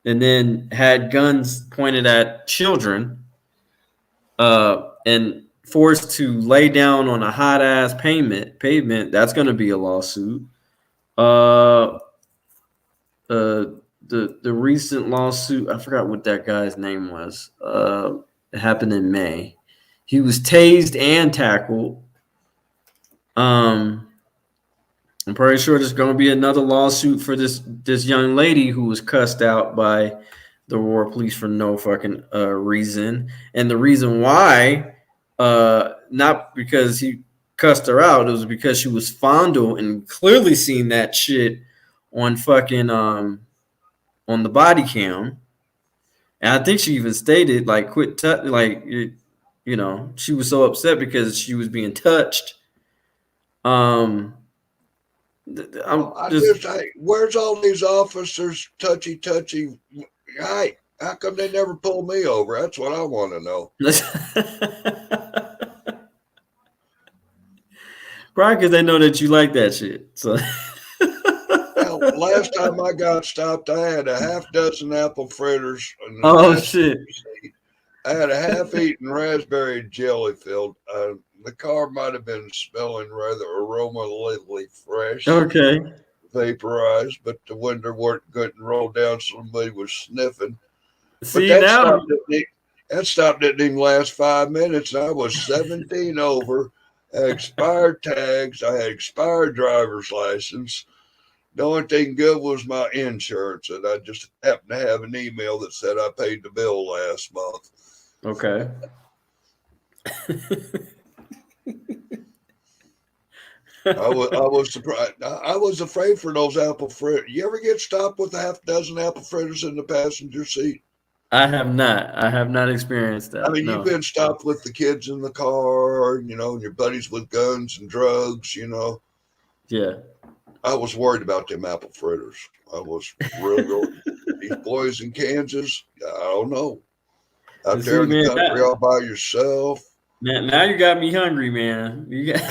and then had guns pointed at children, and forced to lay down on a hot ass pavement. That's going to be a lawsuit. The recent lawsuit, I forgot what that guy's name was. It happened in May. He was tased and tackled. I'm pretty sure there's going to be another lawsuit for this young lady who was cussed out by the Aurora Police for no fucking reason. And the reason why, not because he cussed her out, it was because she was fondled and clearly seen that shit on fucking on the body cam. And I think she even stated like quit you know, she was so upset because she was being touched. Where's all these officers touchy? Hey, how come they never pull me over? That's what I want to know. Probably because they know that you like that shit. So well, last time I got stopped, I had a half dozen apple fritters. Oh shit! I had a half-eaten raspberry jelly filled. The car might have been smelling rather aromatically fresh. Okay. Vaporized, but the window weren't good and rolled down. Somebody was sniffing. See, but now that stop didn't even last 5 minutes. I was 17 over. I had expired tags. I had expired driver's license. The only thing good was my insurance, and I just happened to have an email that said I paid the bill last month. Okay. I was surprised. I was afraid for those apple fritters. You ever get stopped with a half dozen apple fritters in the passenger seat? I have not experienced that. I mean, no. You've been stopped with the kids in the car, you know, and your buddies with guns and drugs, you know. Yeah. I was worried about them apple fritters. I was real. These boys in Kansas, I don't know. Out there in the country all by yourself. Man, now you got me hungry, man. You got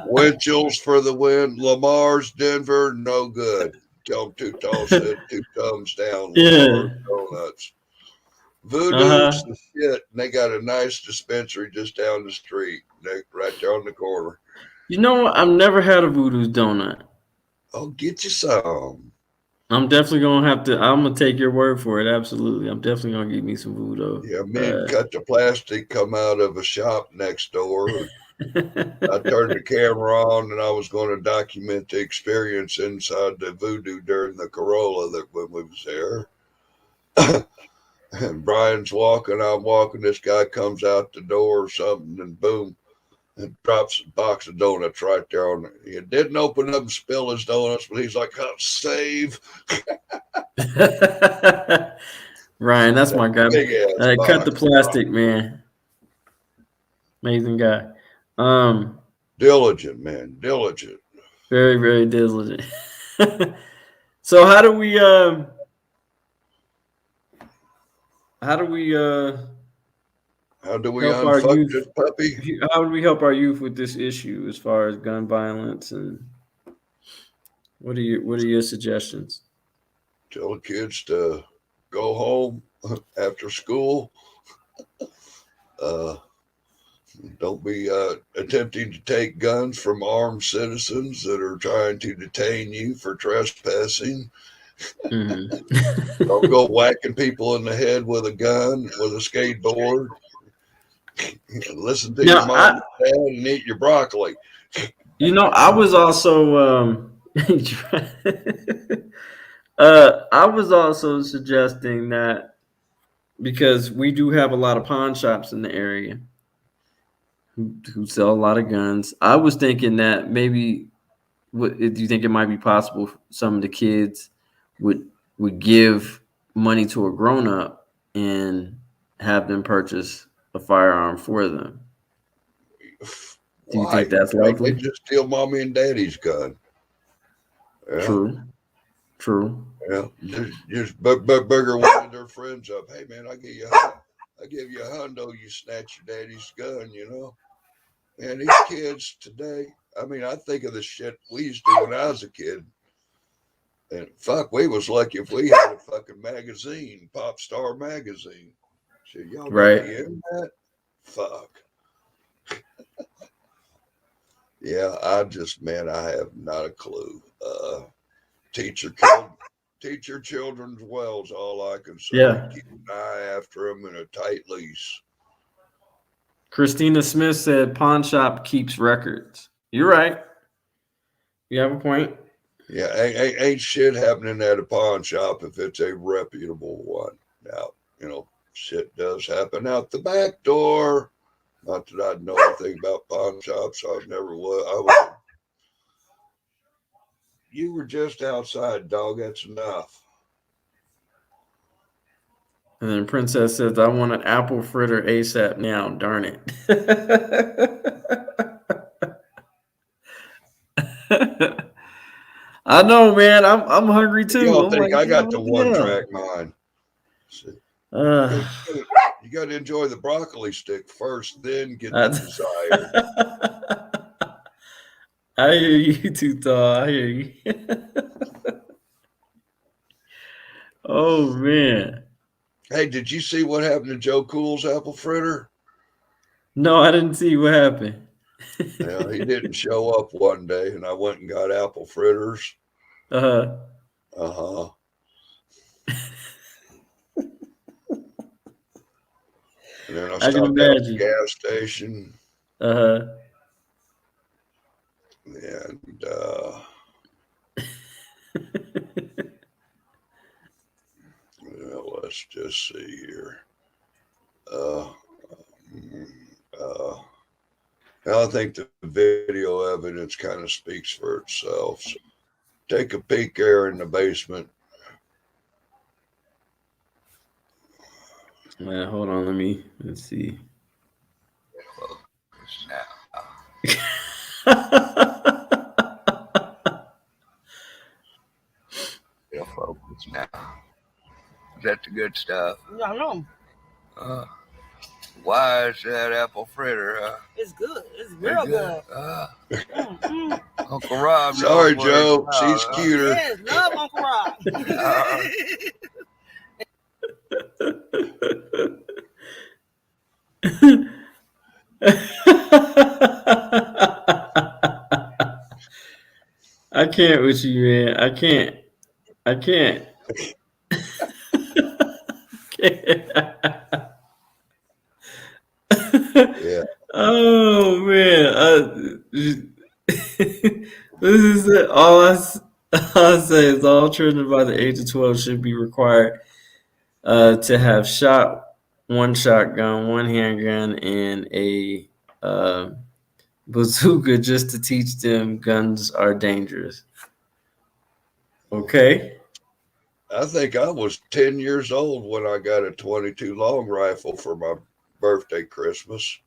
wind chills for the win. Lamar's Denver, no good. Tell them Too Tall said 2 thumbs down. Yeah. Donuts. Voodoo's the shit. And they got a nice dispensary just down the street, right there on the corner. You know what? I've never had a Voodoo's donut. Oh, get you some. I'm definitely gonna have to. I'm gonna take your word for it. Absolutely, I'm definitely gonna get me some voodoo. Yeah, men cut the plastic, come out of a shop next door. I turned the camera on, and I was going to document the experience inside the Voodoo during the Corolla that when we was there. And Brian's walking, I'm walking. This guy comes out the door or something, and boom, and drops a box of donuts right there on it. He didn't open up and spill his donuts, but he's like, oh, save. Ryan, that's my guy. Big ass Cut the box. plastic, man. Amazing guy. Diligent, man. Diligent. Very, very diligent. So how do we How do we help our unfuck youth? this puppy? How do we help our youth with this issue as far as gun violence, and what are your suggestions? Tell the kids to go home after school. Don't be attempting to take guns from armed citizens that are trying to detain you for trespassing. Mm-hmm. Don't go whacking people in the head with a gun, with a skateboard. Listen to your mom and dad and eat your broccoli. I was also I was also suggesting that, because we do have a lot of pawn shops in the area who sell a lot of guns. I was thinking that maybe, do you think it might be possible some of the kids would give money to a grown up and have them purchase a firearm for them? Do you think that's likely? They just steal mommy and daddy's gun. Yeah. True. Yeah, just bugger one of their friends up. Hey man, I give you a hundo. You snatch your daddy's gun, And these kids today, I mean, I think of the shit we used to do when I was a kid, and fuck, we was lucky if we had a fucking magazine, Pop Star magazine. Shit, y'all got the internet? Fuck. Yeah, I have not a clue. Teach your children's well is all I can say. Yeah. Keep an eye after them in a tight leash. Christina Smith said pawn shop keeps records. You're right. You have a point. Yeah, ain't shit happening at a pawn shop if it's a reputable one. Now, shit does happen out the back door. Not that I know anything about pawn shops. I never was. You were just outside, dog. That's enough. And then Princess says, I want an apple fritter ASAP now. Darn it. I know, man. I'm hungry too. Y'all think I got the one-track mind. You got to enjoy the broccoli stick first, then get the desire. I hear you too, Tall. I hear you. Oh, man. Hey, did you see what happened to Joe Cool's apple fritter? No, I didn't see what happened. Yeah, he didn't show up one day, and I went and got apple fritters. Uh-huh. Uh-huh. And then I stopped at the gas station. Uh-huh. And let's just see here. I think the video evidence kind of speaks for itself. So take a peek there in the basement. Hold on, let's see. Yeah, focus now. That's the good stuff. I know. Why is that apple fritter? It's good. It's real good. Uncle Rob. Sorry, Joe. She's cuter. Yes, love Uncle Rob. I can't with you, man. I can't. Yeah. Oh man. This is it. All I say is all children by the age of 12 should be required to have one shotgun, one handgun, and a bazooka, just to teach them guns are dangerous. Okay. I think I was 10 years old when I got a 22 long rifle for my birthday Christmas.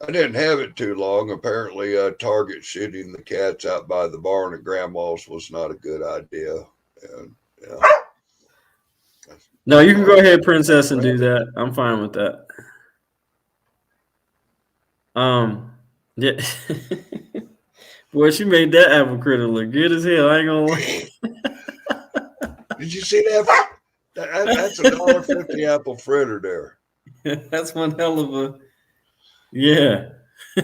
I didn't have it too long. Apparently, target shooting the cats out by the barn at Grandma's was not a good idea. And, yeah. No, you can go ahead, Princess, and do that. I'm fine with that. Yeah. Boy, she made that apple critter look good as hell. I ain't gonna lie. Did you see that? That's $1.50 apple fritter there. That's one hell of a. Yeah.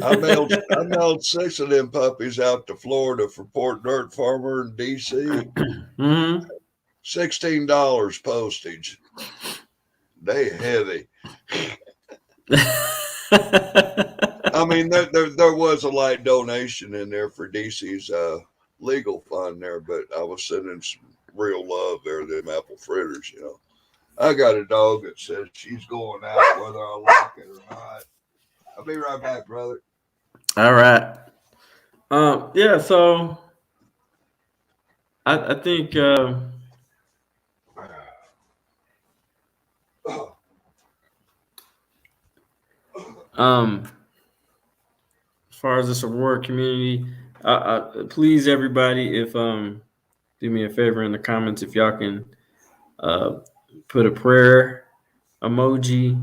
I mailed 6 of them puppies out to Florida for Port Dirt Farmer in D.C. Mm-hmm. $16 postage. They heavy. I mean, there was a light donation in there for DC's legal fund there, but I was sending some real love there, them apple fritters, you know. I got a dog that says she's going out whether I like it or not. I'll be right back, brother. All right. Yeah, so I think as far as this award community, please everybody, if do me a favor in the comments if y'all can put a prayer emoji,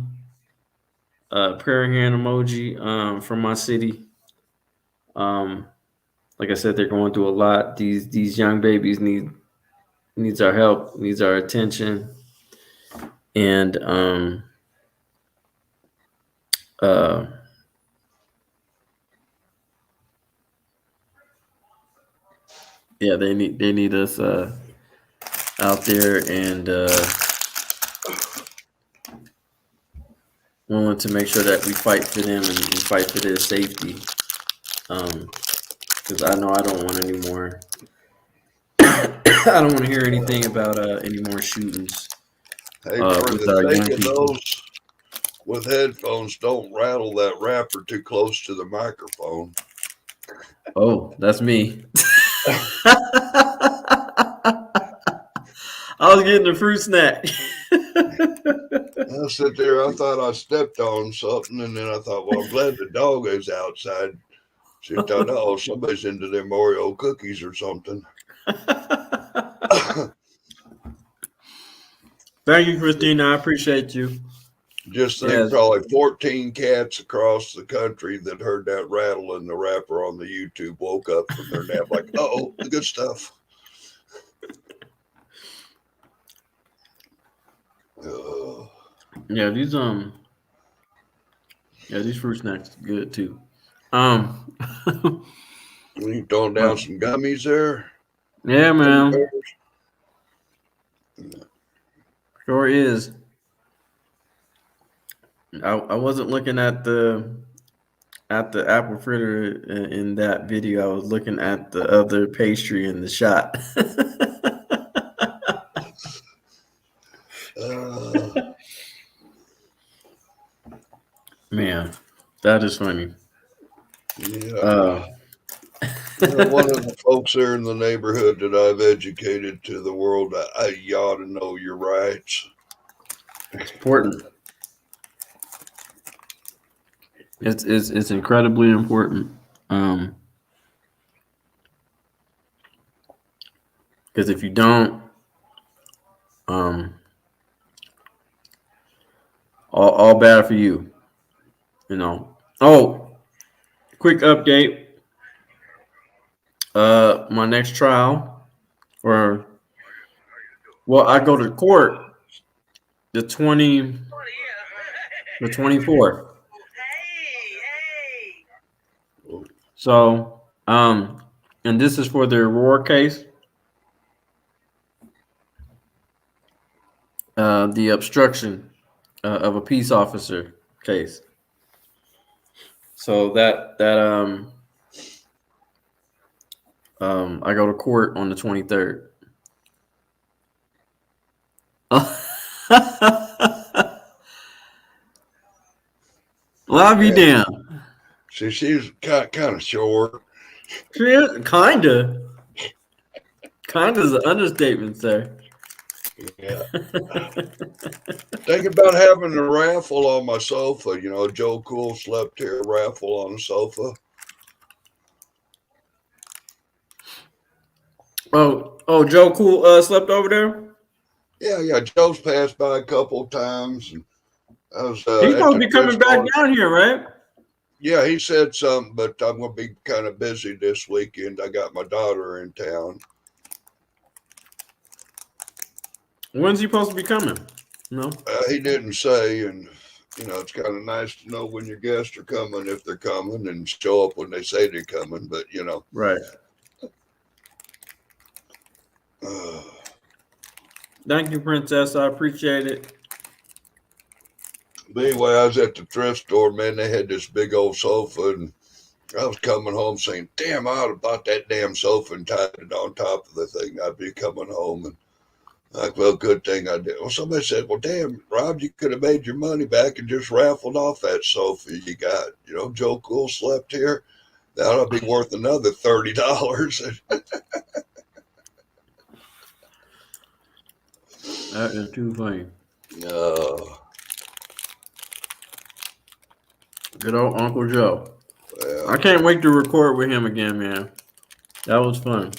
prayer hand emoji from my city. Like I said, they're going through a lot. These young babies needs our help, needs our attention, and yeah, they need us out there and willing to make sure that we fight for them and fight for their safety. Because I know I don't want any more. I don't want to hear anything about any more shootings. Hey, for the sake of those with headphones, don't rattle that wrapper too close to the microphone. Oh, that's me. I was getting a fruit snack. I sit there, I thought I stepped on something, and then I thought, well, I'm glad the dog is outside. She thought, oh, somebody's into their Oreo cookies or something. Thank you, Christina. I appreciate you. Just think probably 14 cats across the country that heard that rattle in the wrapper on the YouTube woke up from their nap like, oh, the good stuff. Yeah, these fruit snacks are good too. You throwing down some gummies there? Yeah, man. Sure is. I wasn't looking at the apple fritter in that video. I was looking at the other pastry in the shot. Man, that is funny. Yeah. One of the folks there in the neighborhood that I've educated to the world, you ought to know your rights. It's important. It's incredibly important. Because if you don't, all bad for you. You know. Oh, quick update. My next trial, I go to court the 24th. So, and this is for the Aurora case. The obstruction of a peace officer case. So that I go to court on the 23rd. Well, I'll be She's kind of short. Kinda. Kind is an understatement, sir. Yeah. Think about having a raffle on my sofa. You know, Joe Cool slept here, raffle on the sofa. Oh, Joe Cool slept over there? Yeah. Joe's passed by a couple of times. And I was He's at supposed to the be coming thrift back store. down here, right? Yeah, he said something, but I'm going to be kind of busy this weekend. I got my daughter in town. When's he supposed to be coming? No, he didn't say, and you know, it's kind of nice to know when your guests are coming, if they're coming, and show up when they say they're coming. But you know, right. Thank you, Princess. I appreciate it. But anyway, I was at the thrift store, man. They had this big old sofa, and I was coming home saying, damn, I ought to bought that damn sofa and tied it on top of the thing. I'd be coming home, and like, well, good thing I did. Well, somebody said, well, damn, Rob, you could have made your money back and just raffled off that sofa you got. You know, Joe Cool slept here. That'll be worth another $30. That is too funny. Good old Uncle Joe. Yeah. I can't wait to record with him again, man. That was fun.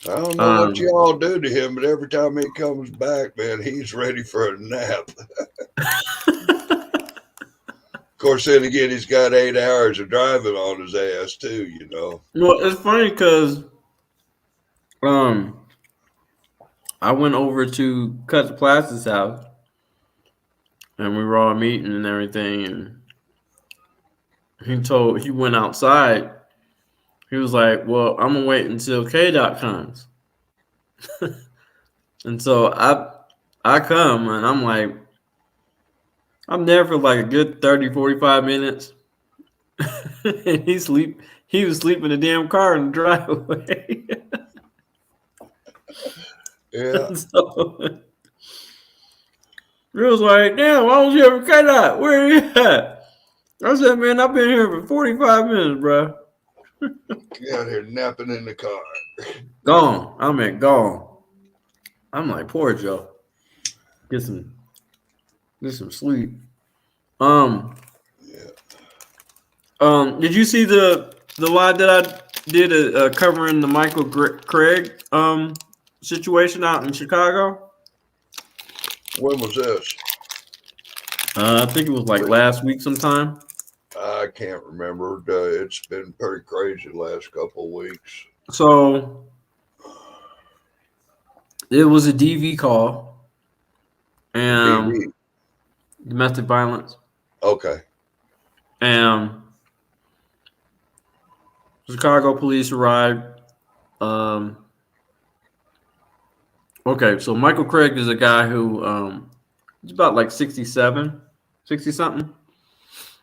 I don't know what y'all do to him, but every time he comes back, man, he's ready for a nap. Of course, then again, he's got 8 hours of driving on his ass too, you know. Well, it's funny because I went over to Cut Plasta's house and we were all meeting and everything, and he went outside. He was like, well, I'm gonna wait until K-Dot comes. And so I come and I'm like, I'm there for like a good 30, 45 minutes. And he was sleeping in the damn car in the driveway. Yeah. So it was like, damn, why don't you ever cut out? Where are you at? I said, man, I've been here for 45 minutes, bro. Get out here napping in the car. Gone. I mean, gone. I'm like, poor Joe. Get some sleep. Did you see the line that I did covering the Michael Craig situation out in Chicago? When was this? I think it was like last week sometime. I can't remember. It's been pretty crazy the last couple of weeks. So it was a DV call. DV? Domestic violence. Okay. And Chicago police arrived. Okay, so Michael Craig is a guy who he's about like 60 something.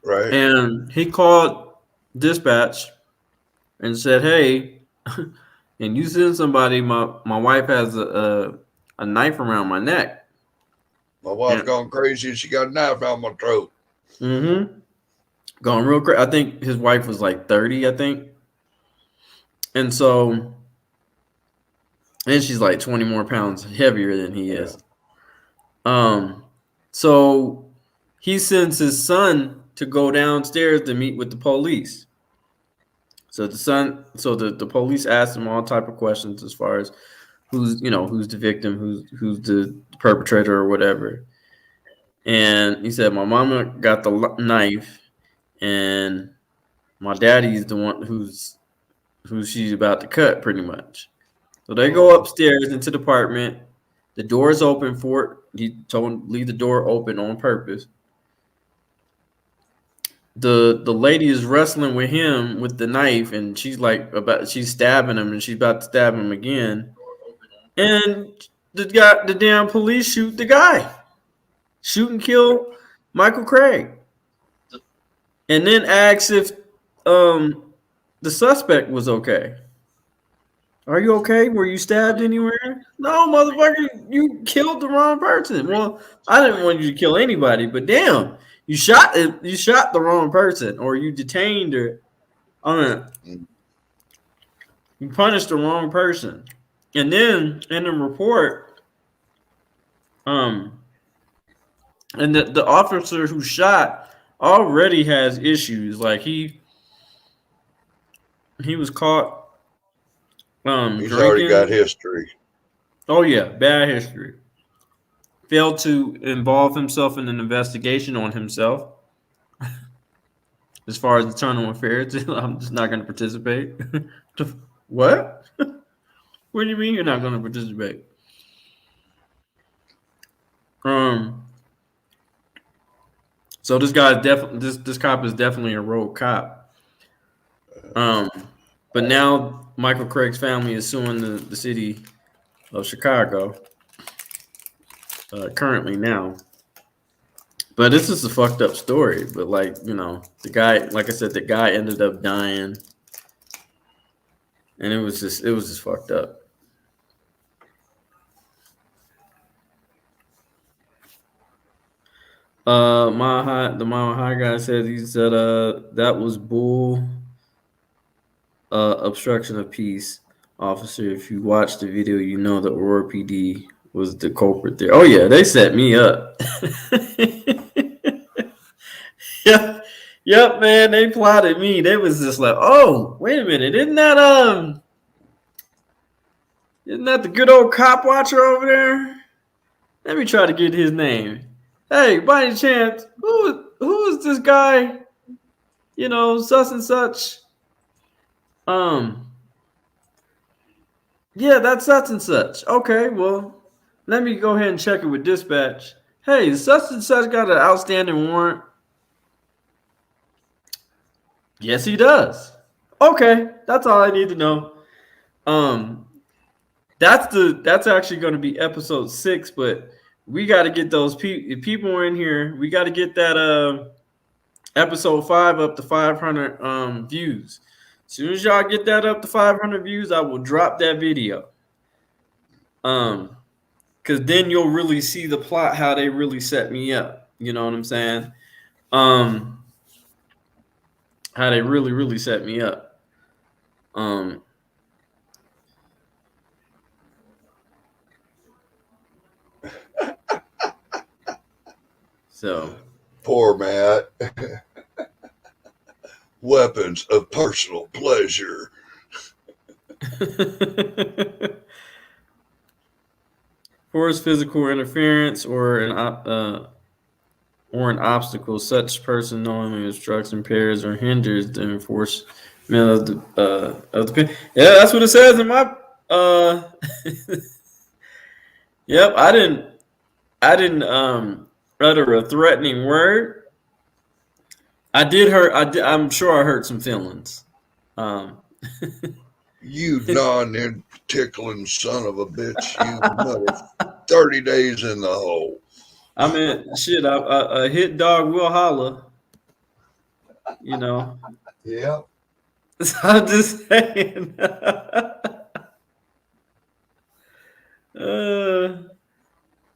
Right. And he called dispatch and said, hey, and you send somebody, my wife has a knife around my neck. My wife's gone crazy and she got a knife around my throat. Mm-hmm. Going real crazy. I think his wife was like 30, I think. And so, and she's like 20 more pounds heavier than he is. So he sends his son to go downstairs to meet with the police. So the police asked him all type of questions as far as who's the victim, who's the perpetrator or whatever. And he said, my mama got the knife and my daddy's the one who she's about to cut, pretty much. So they go upstairs into the apartment. The door is open for it. He told him leave the door open on purpose. The lady is wrestling with him with the knife, and she's stabbing him, and she's about to stab him again. And the damn police shoot the guy. Shoot and kill Michael Craig. And then asks if the suspect was okay. Are you okay? Were you stabbed anywhere? No, motherfucker, you killed the wrong person. Well, I didn't want you to kill anybody, but damn, you shot the wrong person, or you detained her. You punished the wrong person. And then in the report, and the officer who shot already has issues. Like he was caught He's already got drinking. history. Oh yeah, bad history. Failed to involve himself in an investigation on himself. As far as internal affairs, I'm just not going to participate. What? What do you mean you're not going to participate? So this guy's definitely this cop is definitely a rogue cop. But now Michael Craig's family is suing the city of Chicago. Currently now. But this is a fucked up story. But like, you know, the guy, like I said, the guy ended up dying. And it was just fucked up. The Mile High guy said that was bull obstruction of peace, officer. If you watch the video, you know that Aurora PD was the culprit there. Oh yeah, they set me up. Yep, man, they plotted me. They was just like, oh, wait a minute, isn't that the good old cop watcher over there? Let me try to get his name. Hey, by any chance, who is this guy? You know, such and such. Yeah, that's such and such. Okay, well, let me go ahead and check it with dispatch. Hey, such and such got an outstanding warrant. Yes, he does. Okay, that's all I need to know. That's actually going to be episode 6, but we got to get those people in here. We got to get that episode 5 up to 500 views. As soon as y'all get that up to 500 views, I will drop that video. Because then you'll really see the plot, how they really set me up. You know what I'm saying? How they really set me up. So poor Matt. Weapons of personal pleasure. Force physical interference or an obstacle, such person knowingly obstructs, impairs, or hinders the enforcement of the yeah, that's what it says in my Yep, I didn't utter a threatening word. I'm sure I hurt some feelings. You non-tickling son of a bitch. You mother 30 days in the hole. I mean, shit, a hit dog will holler. You know. Yeah. So I'm just saying.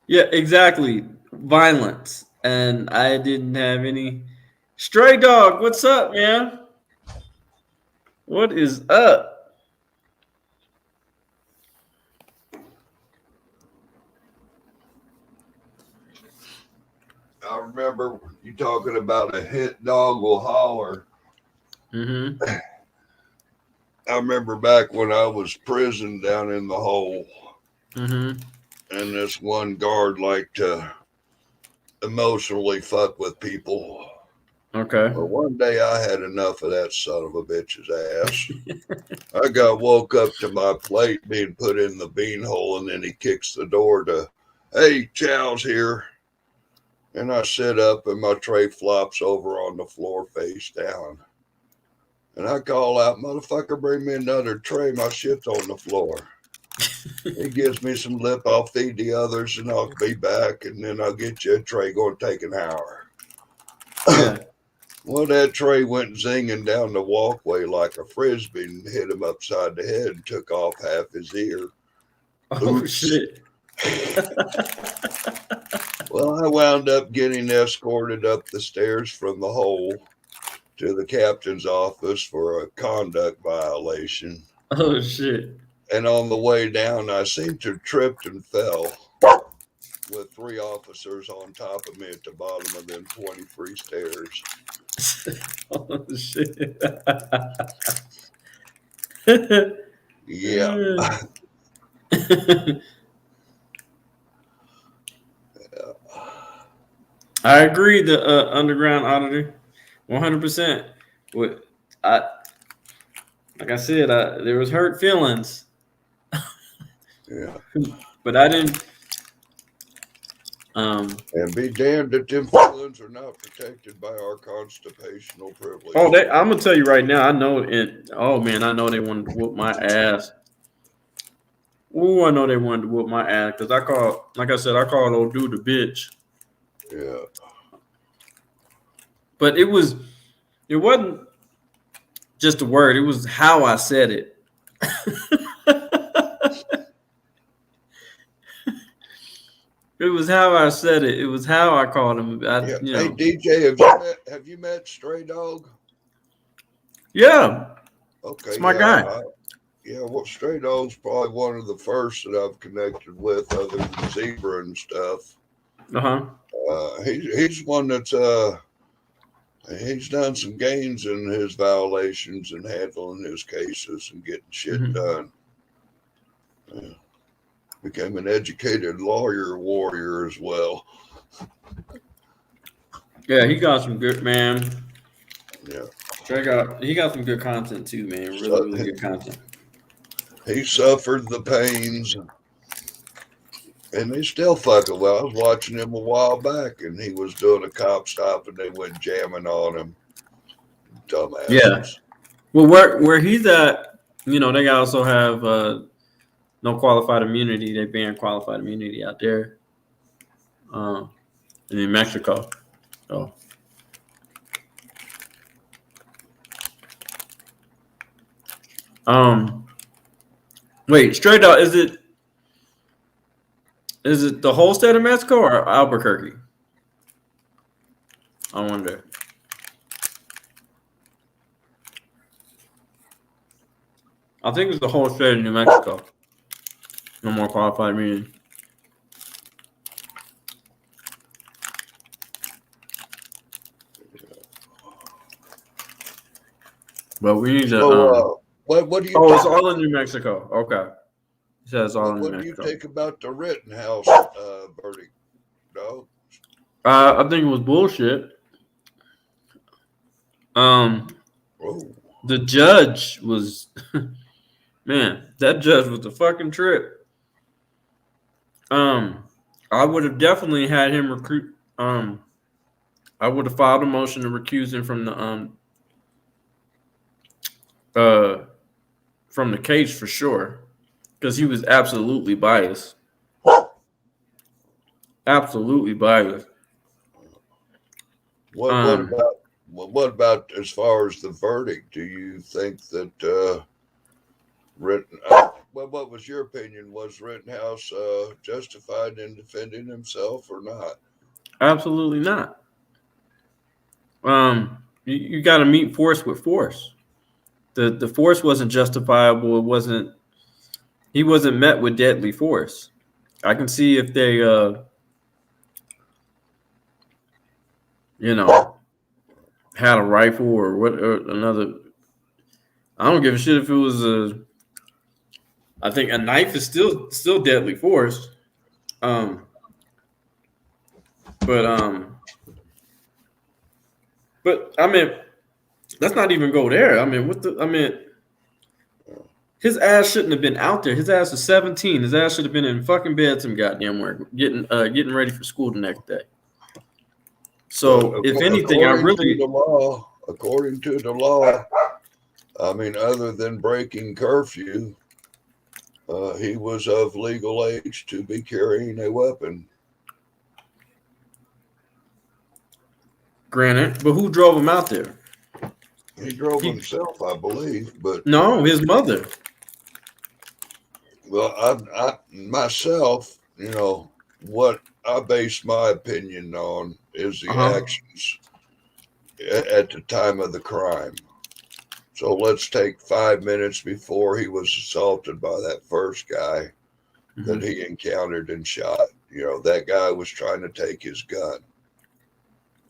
Yeah, exactly. Violence. And I didn't have any. Stray dog, what's up, man? What is up? I remember you talking about a hit dog will holler. Mm-hmm. I remember back when I was prison down in the hole. Mm-hmm. And this one guard liked to emotionally fuck with people. Okay. Well, one day I had enough of that son of a bitch's ass. I got woke up to my plate being put in the bean hole, and then he kicks the door to, hey, Chow's here. And I sit up and my tray flops over on the floor face down. And I call out, motherfucker, bring me another tray. My shit's on the floor. He gives me some lip. I'll feed the others and I'll be back. And then I'll get you a tray. Going to take an hour. Yeah. Well, that tray went zinging down the walkway like a frisbee and hit him upside the head and took off half his ear. Oh, Oops. shit. Well, I wound up getting escorted up the stairs from the hole to the captain's office for a conduct violation. Oh shit. And on the way down, I seemed to have tripped and fell with 3 officers on top of me at the bottom of them 23 stairs. Oh shit. Yeah. I agree. The underground auditor, 100%. What I like I said, there was hurt feelings. Yeah. But I didn't. And be damned if them feelings are not protected by our constitutional privilege. Oh, I'm gonna tell you right now. I know it. Oh man, I know they wanted to whoop my ass. Oh, I know they wanted to whoop my ass because I called, like I said, I called old dude a bitch. Yeah. But it wasn't just a word. It was how I said it. It was how I said it. It was how I called him. Yeah. Hey DJ, have you met Stray Dog? Yeah. Okay. It's my guy. Yeah, well, Stray Dog's probably one of the first that I've connected with, other than Zebra and stuff. He's one that's he's done some gains in his violations and handling his cases and getting shit done. Became an educated lawyer warrior as well. Yeah, he got some good, man. Yeah. He got some good content too, man. Really good content. He suffered the pains, and they still fucking well. I was watching him a while back, and he was doing a cop stop, and they went jamming on him. Dumbasses. Yeah. Well, where he's at, they also have no qualified immunity. They ban qualified immunity out there, and in Mexico. So. Wait, straight out, is it the whole state of Mexico or Albuquerque? I wonder. I think it's the whole state of New Mexico. No more qualified immunity. But we need to. What do you? Oh, it's all in New Mexico. Okay. It says all in New Mexico. What do you think about the Rittenhouse verdict, dog? I think it was bullshit. The judge was, man, that judge was a fucking trip. I would have definitely had him recruit. I would have filed a motion to recuse him from the case for sure, because he was absolutely biased. Absolutely biased. What about as far as the verdict? Do you think that what was your opinion? Was Rittenhouse justified in defending himself or not? Absolutely not. You got to meet force with force. The force wasn't justifiable. He wasn't met with deadly force. I can see if they had a rifle or another. I don't give a shit if it was I think a knife is still deadly force. But I mean, let's not even go there. I mean, his ass shouldn't have been out there. His ass was 17. His ass should have been in fucking bed some goddamn where, getting ready for school the next day. So, if anything, according to the law, I mean, other than breaking curfew, he was of legal age to be carrying a weapon. Granted, but who drove him out there? He drove himself, I believe, but no, his mother. Well, I myself, what I base my opinion on is the actions at the time of the crime. So let's take 5 minutes before he was assaulted by that first guy that he encountered and shot. That guy was trying to take his gun,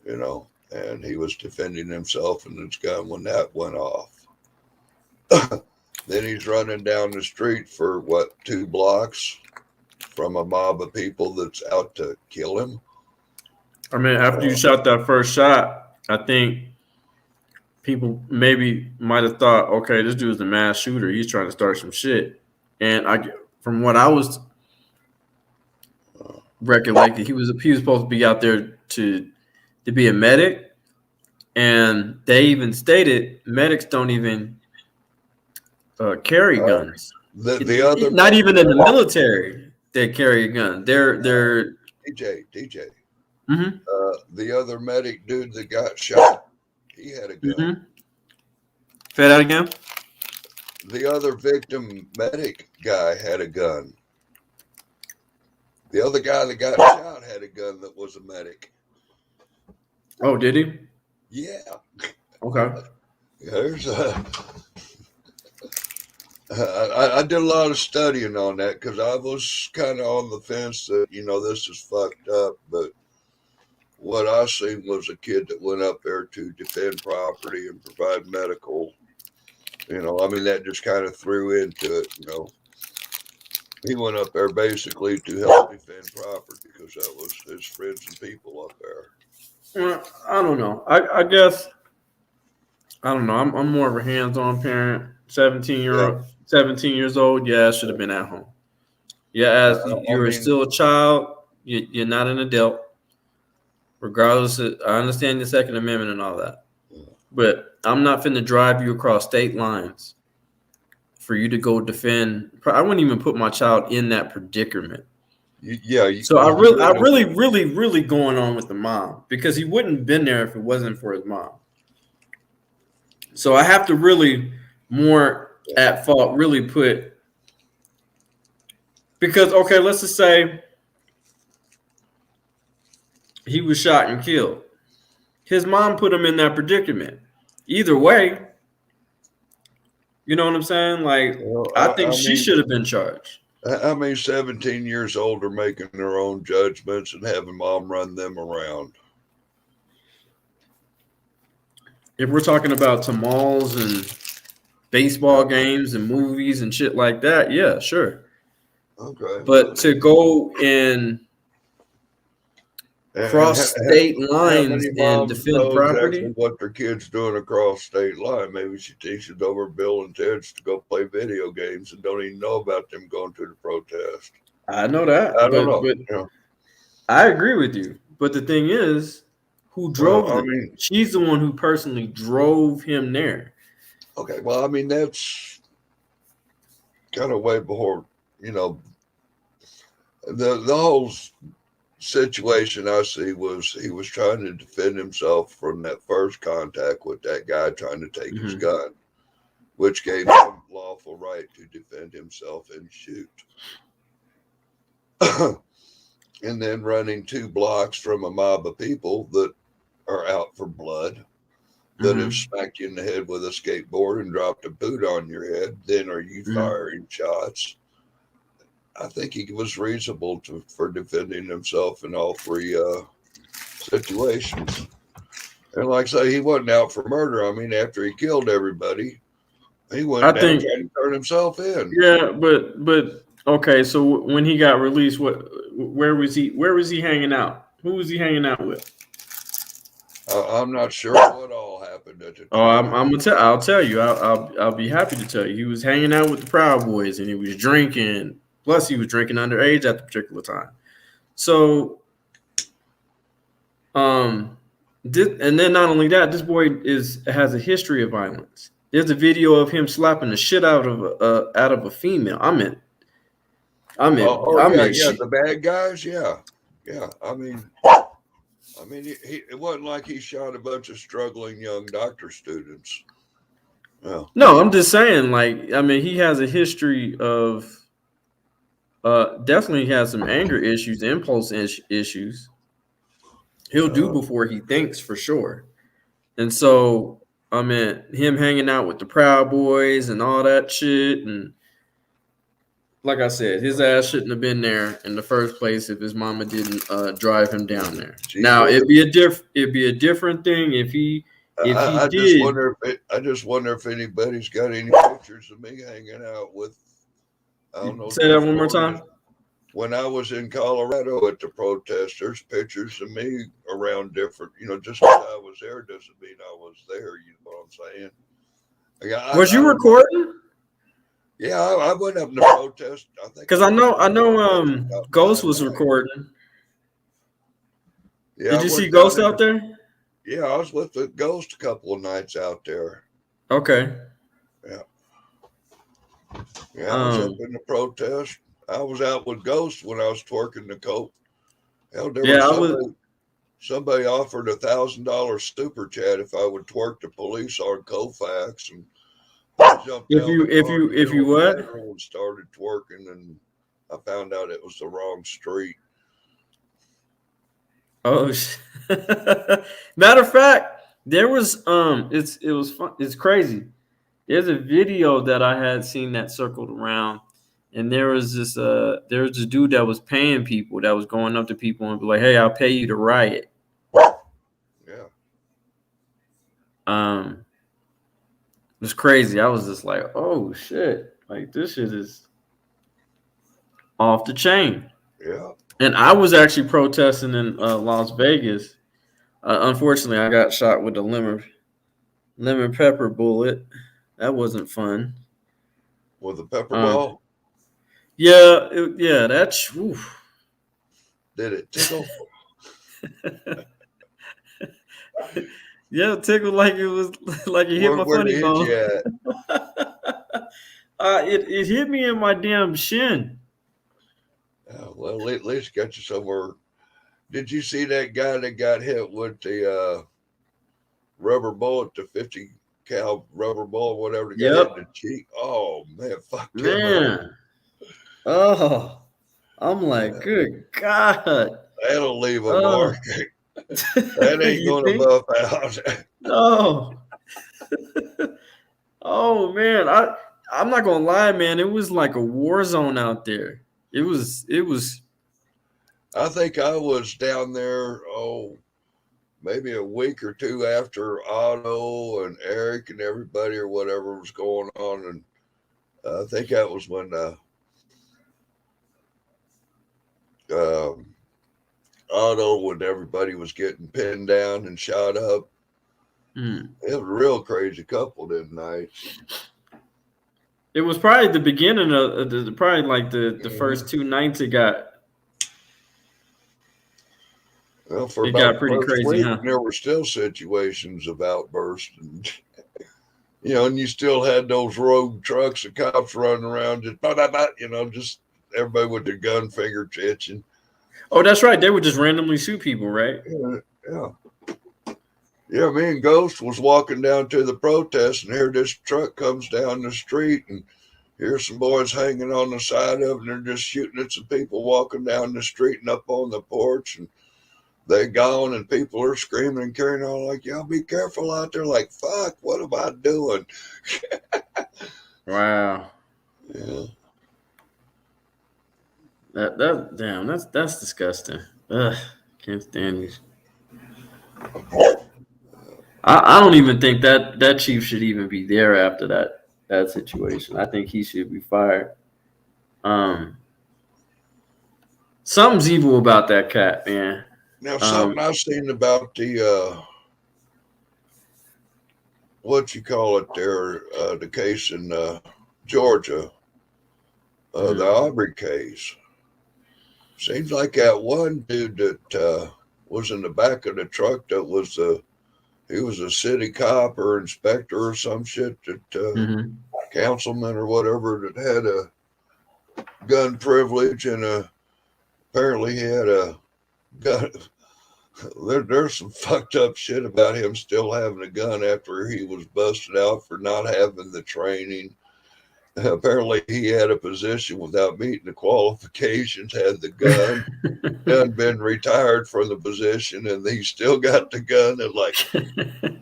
and he was defending himself and his gun when that went off. Then he's running down the street for 2 blocks from a mob of people that's out to kill him. I mean, after you shot that first shot, I think people maybe might have thought, okay, this dude's a mass shooter. He's trying to start some shit. And from what I was recollected, he was supposed to be out there to be a medic. And they even stated medics don't even carry guns. The other not even in the military, they carry a gun. They're DJ. The other medic dude that got shot, he had a gun. Say that again. The other victim medic guy had a gun. The other guy that got shot had a gun that was a medic. Oh, did he? Yeah. Okay. There's I did a lot of studying on that because I was kind of on the fence that, this is fucked up. But what I seen was a kid that went up there to defend property and provide medical. That just kind of threw into it, He went up there basically to help defend property because that was his friends and people up there. Well, I don't know. I guess I don't know. I'm more of a hands-on parent. 17 years old. Yeah, I should have been at home. Yeah, you're still a child. You're not an adult. Regardless, I understand the Second Amendment and all that, but I'm not finna drive you across state lines for you to go defend. I wouldn't even put my child in that predicament. So I really going on with the mom because he wouldn't have been there if it wasn't for his mom. So I have to really more at fault really put because okay, let's just say he was shot and killed. His mom put him in that predicament. Either way, you know what I'm saying? Like, I think she should have been charged. 17 years old are making their own judgments and having mom run them around. If we're talking about to malls and baseball games and movies and shit like that, yeah, sure. Okay. But to go and cross state lines and defend property. Exactly what their kids doing across state line. Maybe she teaches over Bill and Ted's to go play video games and don't even know about them going to the protest. I know that. I don't know. But I agree with you. But the thing is, who drove him? She's the one who personally drove him there. Okay, well, that's kind of way before, the whole situation I see was he was trying to defend himself from that first contact with that guy trying to take his gun, which gave him lawful right to defend himself and shoot. And then running 2 blocks from a mob of people that are out for blood, that have smacked you in the head with a skateboard and dropped a boot on your head, then are you firing shots? I think he was reasonable for defending himself in all 3 situations. And like I say, he wasn't out for murder. After he killed everybody, he went down trying to turn himself in. Yeah, but okay. So when he got released, where was he? Where was he hanging out? Who was he hanging out with? I'm not sure what all happened at the time. Oh, I'll tell you. I'll be happy to tell you. He was hanging out with the Proud Boys and he was drinking. Plus, he was drinking underage at the particular time. So, and then not only that, this boy has a history of violence. There's a video of him slapping the shit out of a female. The bad guys, yeah. It wasn't like he shot a bunch of struggling young doctor students. Well, no, I'm just saying, he has a history of definitely has some anger issues, impulse issues. He'll do before he thinks, for sure. And so I mean, him hanging out with the Proud Boys and all that shit. And like I said, his ass shouldn't have been there in the first place if his mama didn't drive him down there. Now it'd be a different thing if he I did. just wonder if anybody's got any pictures of me hanging out with. I don't know. Say that one more time. When I was in Colorado at the protest, there's pictures of me around different. Just because I was there doesn't mean I was there. You know what I'm saying? Was you recording? Yeah, I went up in the protest. I think because I know. Ghost was recording. Yeah, did you see Ghost out there? Yeah, I was with the Ghost a couple of nights out there. Okay. Yeah. Yeah, I was up in the protest. I was out with Ghost when I was twerking the coat. Hell, somebody offered $1,000 super chat if I would twerk the police on Kofax, and I jumped if you what? And started twerking, and I found out it was the wrong street. Oh, matter of fact, there was it was fun. It's crazy. There's a video that I had seen that circled around, and there was this dude that was paying people, that was going up to people and be like, "Hey, I'll pay you to riot." Yeah. It was crazy. I was just like, "Oh shit! Like this shit is off the chain." Yeah. And I was actually protesting in Las Vegas. Unfortunately, I got shot with a lemon pepper bullet. That wasn't fun. With a pepper ball? Yeah, that's. Oof. Did it tickle? Yeah, it tickled like it was like it hit my funny bone. It hit me in my damn shin. Well, at least got you somewhere. Did you see that guy that got hit with the rubber bullet, the 50 cal rubber bullet, whatever, got hit in the cheek? Oh man, fuck man. Oh, I'm like, good God. That'll leave a mark. That ain't gonna buff out. No. Oh man, I'm not gonna lie, man. It was like a war zone out there. It was. I think I was down there, maybe a week or two after Otto and Eric and everybody or whatever was going on, and I think that was when Otto, when everybody was getting pinned down and shot up. It was a real crazy couple them nights. It was probably the beginning of the first two nights it got. Well, for it about got pretty crazy, week, huh? There were still situations of outbursts, and and you still had those rogue trucks and cops running around, just just everybody with their gun finger itching. Oh, that's right. They would just randomly shoot people, right? Yeah, me and Ghost was walking down to the protest, and here this truck comes down the street, and here's some boys hanging on the side of it, and they're just shooting at some people walking down the street and up on the porch, and they gone, and people are screaming and carrying on like, y'all be careful out there. Like, fuck, what am I doing? Wow. Yeah. That's disgusting. Ugh, can't stand these. I don't even think that chief should even be there after that situation. I think he should be fired. Something's evil about that cat, man. Now, something I've seen about the what you call it there, the case in Georgia, the Aubrey case. Seems like that one dude that was in the back of the truck that was he was a city cop or inspector or some shit, that councilman or whatever, that had a gun privilege, and apparently he had a gun. There's some fucked up shit about him still having a gun after he was busted out for not having the training. apparently he had a position without meeting the qualifications, had the gun, and been retired from the position, and he still got the gun. And like,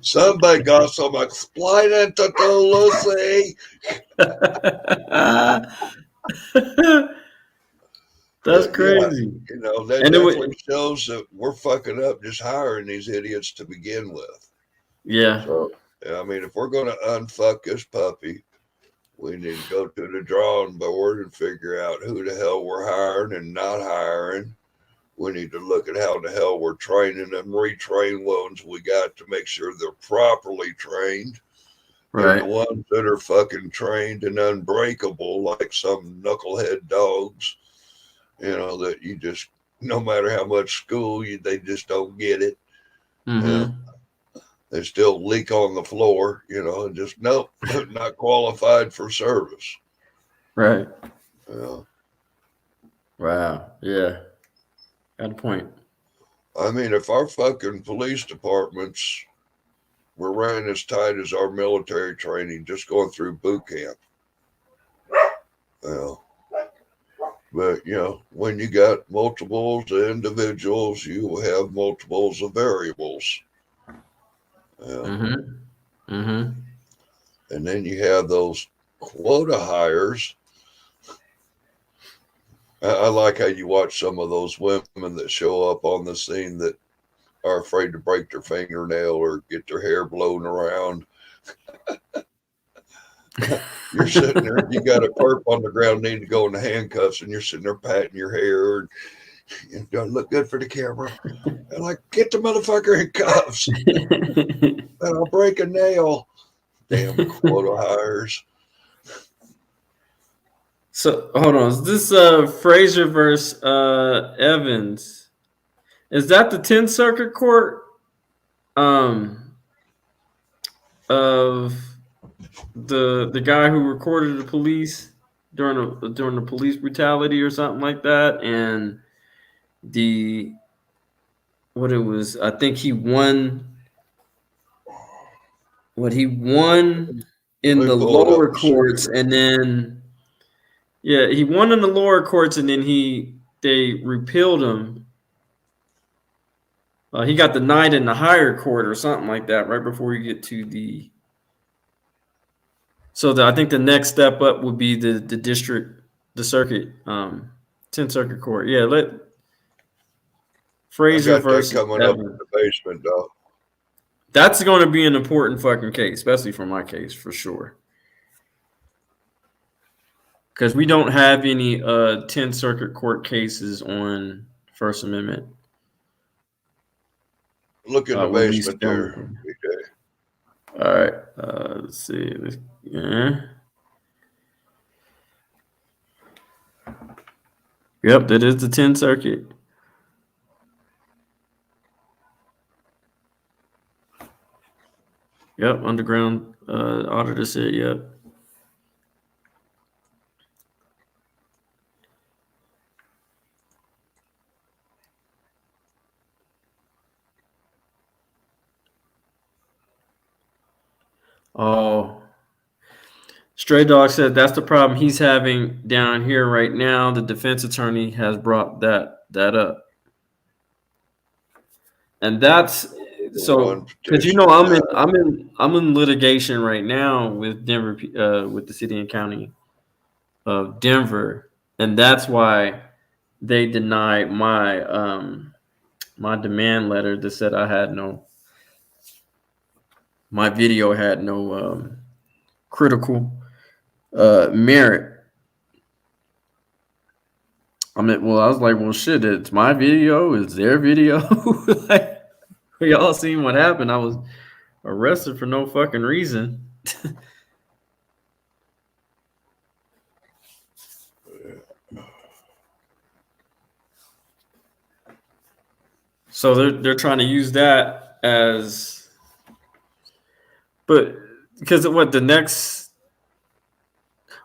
somebody got some explaining to do, Lucy. That's But yeah, crazy. you know, that And definitely shows that we're fucking up just hiring these idiots to begin with. yeah. So, I mean, if we're going to unfuck this puppy, we need to go to the drawing board and figure out who the hell we're hiring and not hiring. We need to look at how the hell we're training and retrain ones we got to make sure they're properly trained. Right. And the ones that are fucking trained and unbreakable, like some knucklehead dogs, you know, that you just, no matter how much school, they just don't get it. Mm-hmm. You know? They still leak on the floor, you know, and just, nope, not qualified for service. Right. Yeah. Wow. Yeah. Got a point. I mean, if our fucking police departments were ran as tight as our military training, just going through boot camp. Well, but, you know, when you got multiples of individuals, you will have multiples of variables. Mm-hmm. Mm-hmm. And then you have those quota hires. I like how you watch some of those women that show up on the scene that are afraid to break their fingernail or get their hair blown around. You're sitting there, you got a perp on the ground, need to go in the handcuffs, and you're sitting there patting your hair and you don't look good for the camera. And like, get the motherfucker in cuffs. And I'll break a nail. Damn quota hires. So hold on. Is this Frazier versus Evans? Is that the 10th Circuit Court of the guy who recorded the police during the police brutality or something like that? And what it was, I think he won in the lower courts, and then he won in the lower courts, and then they repealed him. He got denied in the higher court or something like that right before you get to the. So I think the next step up would be the circuit, 10th Circuit Court. Yeah, let Frazier I got that versus coming Evans. up in the basement, dog. That's going to be an important fucking case, especially for my case, for sure. Because we don't have any 10th Circuit Court cases on First Amendment. Look in the basement there. All right. Let's see. Yeah. Yep, that is the 10th Circuit. Yep, underground auditor said, yep. Oh, Stray Dog said that's the problem he's having down here right now. The defense attorney has brought that up, and that's so because I'm in litigation right now with Denver, with the city and county of Denver, and that's why they denied my demand letter that said my video had no critical merit. I was like, well, shit, it's my video, it's their video. Like, we all seen what happened. I was arrested for no fucking reason. So they're trying to use that as, but because of what the next,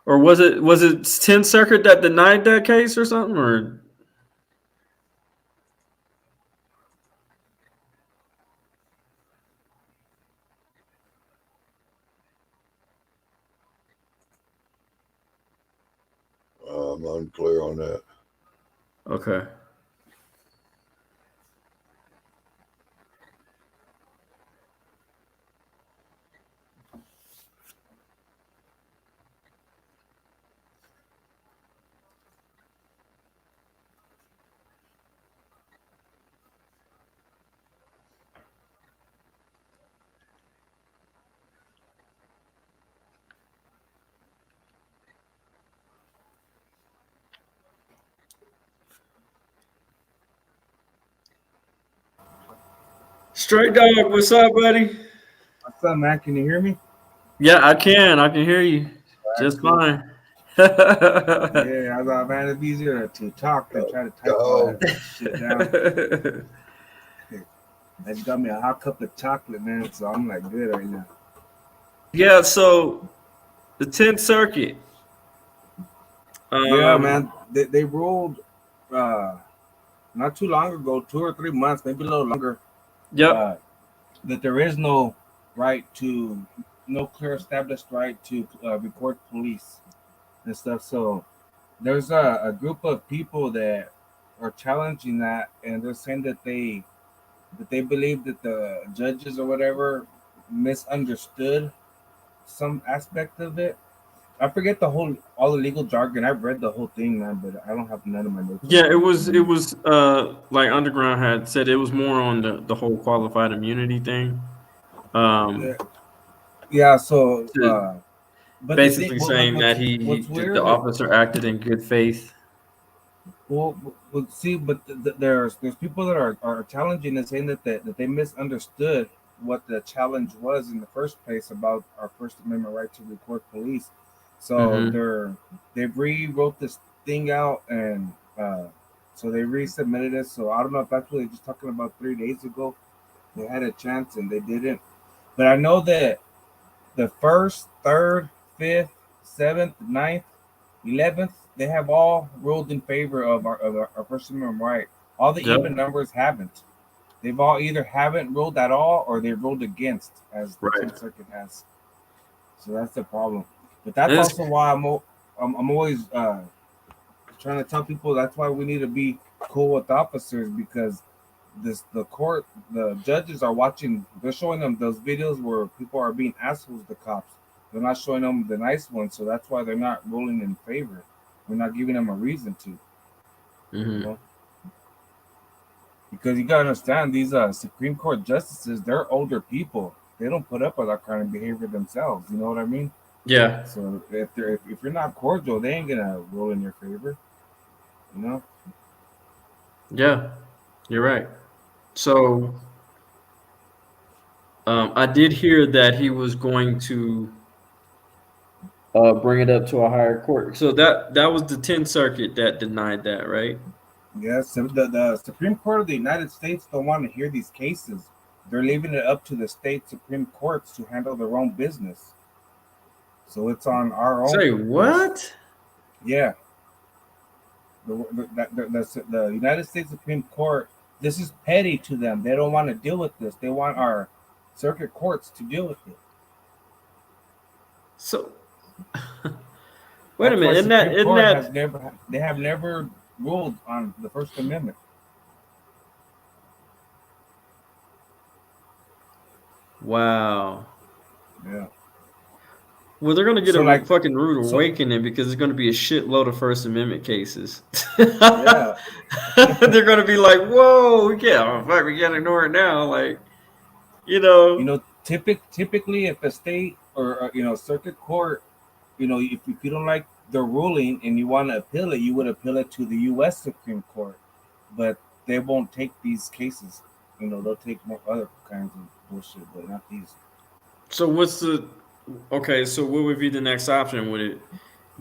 or was it 10th Circuit that denied that case or something, or? I'm unclear on that. Okay. Straight dog, what's up, buddy? What's up, man? Can you hear me? Yeah, I can. I can hear you just Cool. fine. Yeah, I thought, man, it'd be easier to talk than try to type all Go. that shit down. I just got me a hot cup of chocolate, man, so I'm like good right now. Yeah, so the 10th Circuit. Yeah, man, they ruled not too long ago, 2 or 3 months, maybe a little longer. Yep. That there is no clear established right to record police and stuff. So there's a group of people that are challenging that, and they're saying that they believe that the judges or whatever misunderstood some aspect of it. I forget all the legal jargon. I've read the whole thing, man, but I don't have none of my notes. Yeah, it was like Underground had said it was more on the whole qualified immunity thing. Yeah, so but basically saying that what's the weird, officer acted in good faith. well, see, but there's people that are challenging and saying that they misunderstood what the challenge was in the first place about our First Amendment right to record police. So they've rewrote this thing out, and so they resubmitted it. So I don't know if that's what they're just talking about 3 days ago. They had a chance and they didn't. But I know that the 1st, 3rd, 5th, 7th, 9th, 11th, they have all ruled in favor of our First Amendment right. All the even numbers haven't. They've all either haven't ruled at all or they've ruled against, as the 10th Circuit has. So that's the problem. But that's also why I'm always trying to tell people that's why we need to be cool with officers, because the judges are watching. They're showing them those videos where people are being assholes to cops. They're not showing them the nice ones, so that's why they're not ruling in favor. We're not giving them a reason to. You know? Because you gotta understand, these Supreme Court justices, they're older people. They don't put up with that kind of behavior themselves. You know what I mean? Yeah. So if you're not cordial, they ain't gonna rule in your favor. You know? Yeah, you're right. So I did hear that he was going to bring it up to a higher court. So that was the 10th Circuit that denied that, right? Yes, the Supreme Court of the United States don't want to hear these cases. They're leaving it up to the state Supreme Courts to handle their own business. So it's on our own. Say what? Yeah. The United States Supreme Court, this is petty to them. They don't want to deal with this. They want our circuit courts to deal with it. So wait a minute, isn't that they have never ruled on the First Amendment. Wow. Yeah. Well, they're gonna get a fucking rude awakening because there's gonna be a shitload of First Amendment cases. Yeah. They're gonna be like, "Whoa, we can't ignore it now." Like, typically, if a state or circuit court, if you don't like the ruling and you want to appeal it, you would appeal it to the U.S. Supreme Court, but they won't take these cases. They'll take more other kinds of bullshit, but not these. So so what would be the next option? Would it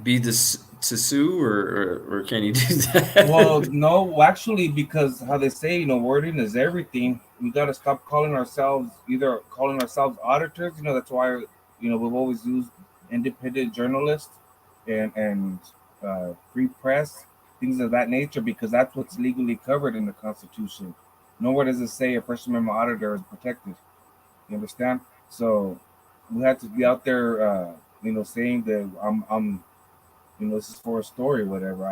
be to sue or can you do that? Well, no, actually, because how they say, wording is everything. We got to stop calling ourselves auditors. That's why, we've always used independent journalists and free press, things of that nature, because that's what's legally covered in the Constitution. Nowhere does it say a First Amendment auditor is protected. You understand? So we have to be out there, saying that This is for a story, whatever.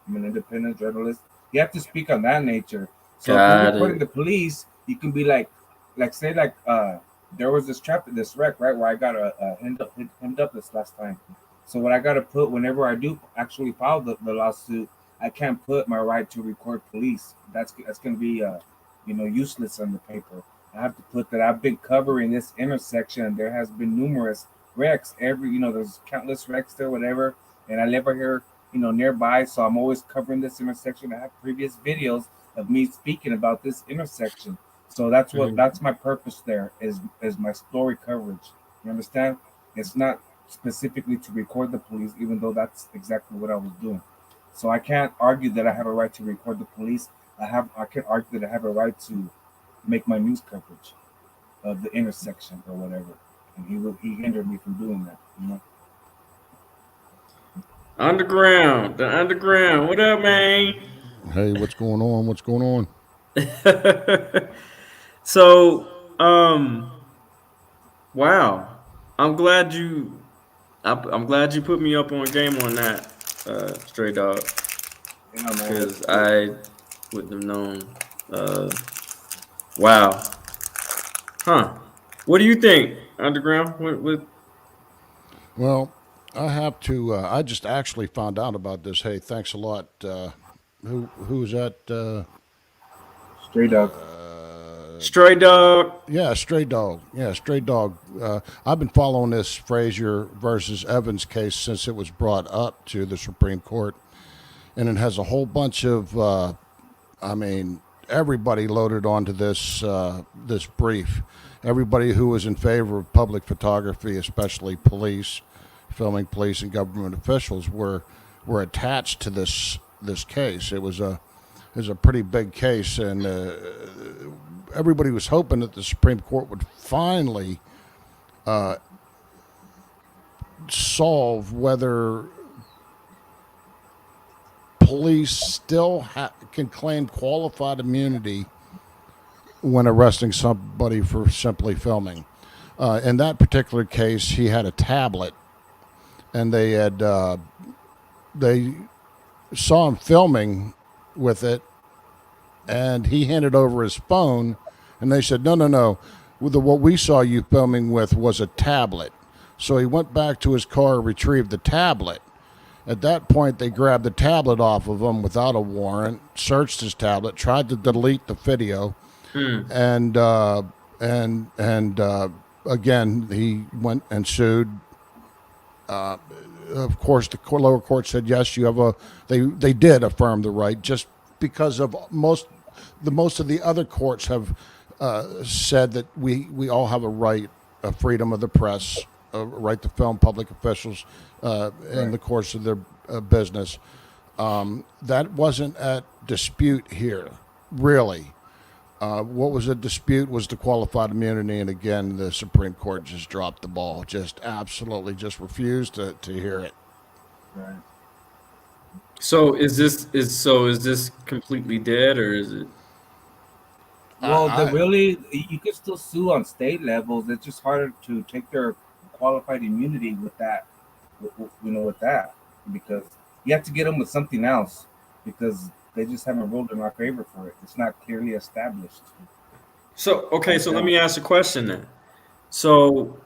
I'm an independent journalist. You have to speak on that nature. So if you're Got reporting it. the police, you can be like say there was this wreck, right, where I got hemmed up this last time. So what I got to put whenever I do actually file the lawsuit, I can't put my right to record police. That's going to be useless on the paper. I have to put that I've been covering this intersection. There has been numerous wrecks. There's countless wrecks there, whatever. And I live right here, nearby, so I'm always covering this intersection. I have previous videos of me speaking about this intersection. So that's my purpose there is my story coverage. You understand? It's not specifically to record the police, even though that's exactly what I was doing. So I can't argue that I have a right to record the police. I can argue that I have a right to make my news coverage of the intersection or whatever. And he hindered me from doing that. Underground, the underground. What up, man? Hey, what's going on? What's going on? So, wow. I'm glad you put me up on game on that, Stray Dog. Because I wouldn't have known. Wow. Huh. What do you think, Underground? What? Well, I have to. I just actually found out about this. Hey, thanks a lot. Who's that? Stray Dog. Stray Dog. Yeah, Stray Dog. Yeah, Stray Dog. I've been following this Frazier versus Evans case since it was brought up to the Supreme Court, and it has a whole bunch of. Everybody loaded onto this this brief. Everybody who was in favor of public photography, especially police, filming police and government officials, were attached to this case. It was a pretty big case, and everybody was hoping that the Supreme Court would finally solve whether police still can claim qualified immunity when arresting somebody for simply filming. In that particular case, he had a tablet, and they saw him filming with it, and he handed over his phone, and they said, no. What we saw you filming with was a tablet. So he went back to his car, retrieved the tablet. At that point, they grabbed the tablet off of him without a warrant, searched his tablet, tried to delete the video, and again, he went and sued. Of course, the lower court said yes, you have they did affirm the right, just because of most of the other courts have said that we all have a right, a freedom of the press, a right to film public officials in the course of their business. That wasn't at dispute here, really. What was at dispute was the qualified immunity, and again, the Supreme Court just dropped the ball, just absolutely just refused to hear it. Right. So is this completely dead, or is it? Well, you can still sue on state levels. It's just harder to take their qualified immunity with that, with that, because you have to get them with something else, because they just haven't ruled in our favor for it. It's not clearly established. So let me ask a question then. So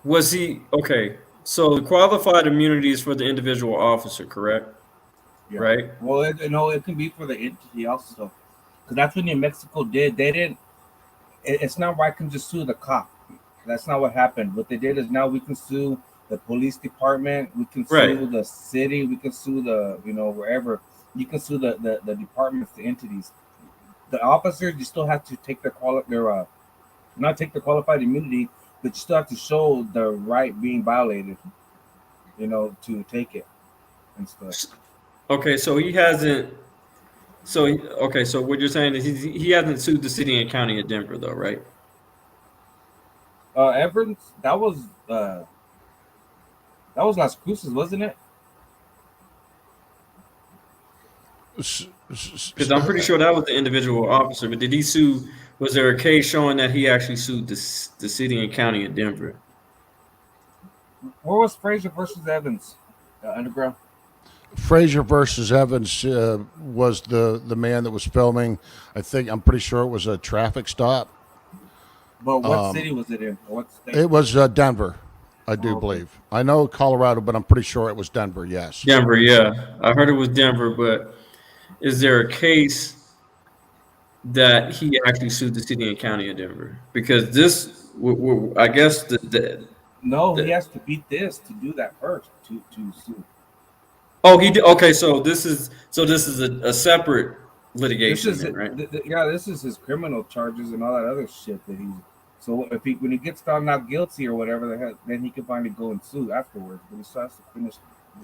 was he okay? So the qualified immunity is for the individual officer, correct? Yeah. Right. Well, it can be for the entity also, because that's what New Mexico did. They didn't. It's not where I can just sue the cop. That's not what happened. What they did is now we can sue the police department. We can sue the city. We can sue the wherever. You can sue the departments, the entities. The officers, you still have to take not take the qualified immunity, but you still have to show the right being violated. To take it and stuff. Okay, so he hasn't. So what you're saying is he hasn't sued the city and county of Denver, though, right? Evans, that was Las Cruces, wasn't it? Because I'm pretty sure that was the individual officer. But did he sue? Was there a case showing that he actually sued the city and county of Denver? Where was Frazier versus Evans? Underground. Frazier versus Evans was the man that was filming. I'm pretty sure it was a traffic stop. But what city was it in? What state? It was Denver, I do believe. I know Colorado, but I'm pretty sure it was Denver. Yes. Denver, yeah. I heard it was Denver, but is there a case that he actually sued the city and county of Denver? Because this, I guess he has to beat this to do that first to sue. Oh, he did. Okay, so this is a separate litigation, This is right? This is his criminal charges and all that other shit that he's. So if when he gets found not guilty or whatever the heck, then he can finally go and sue afterwards. But he still has to finish.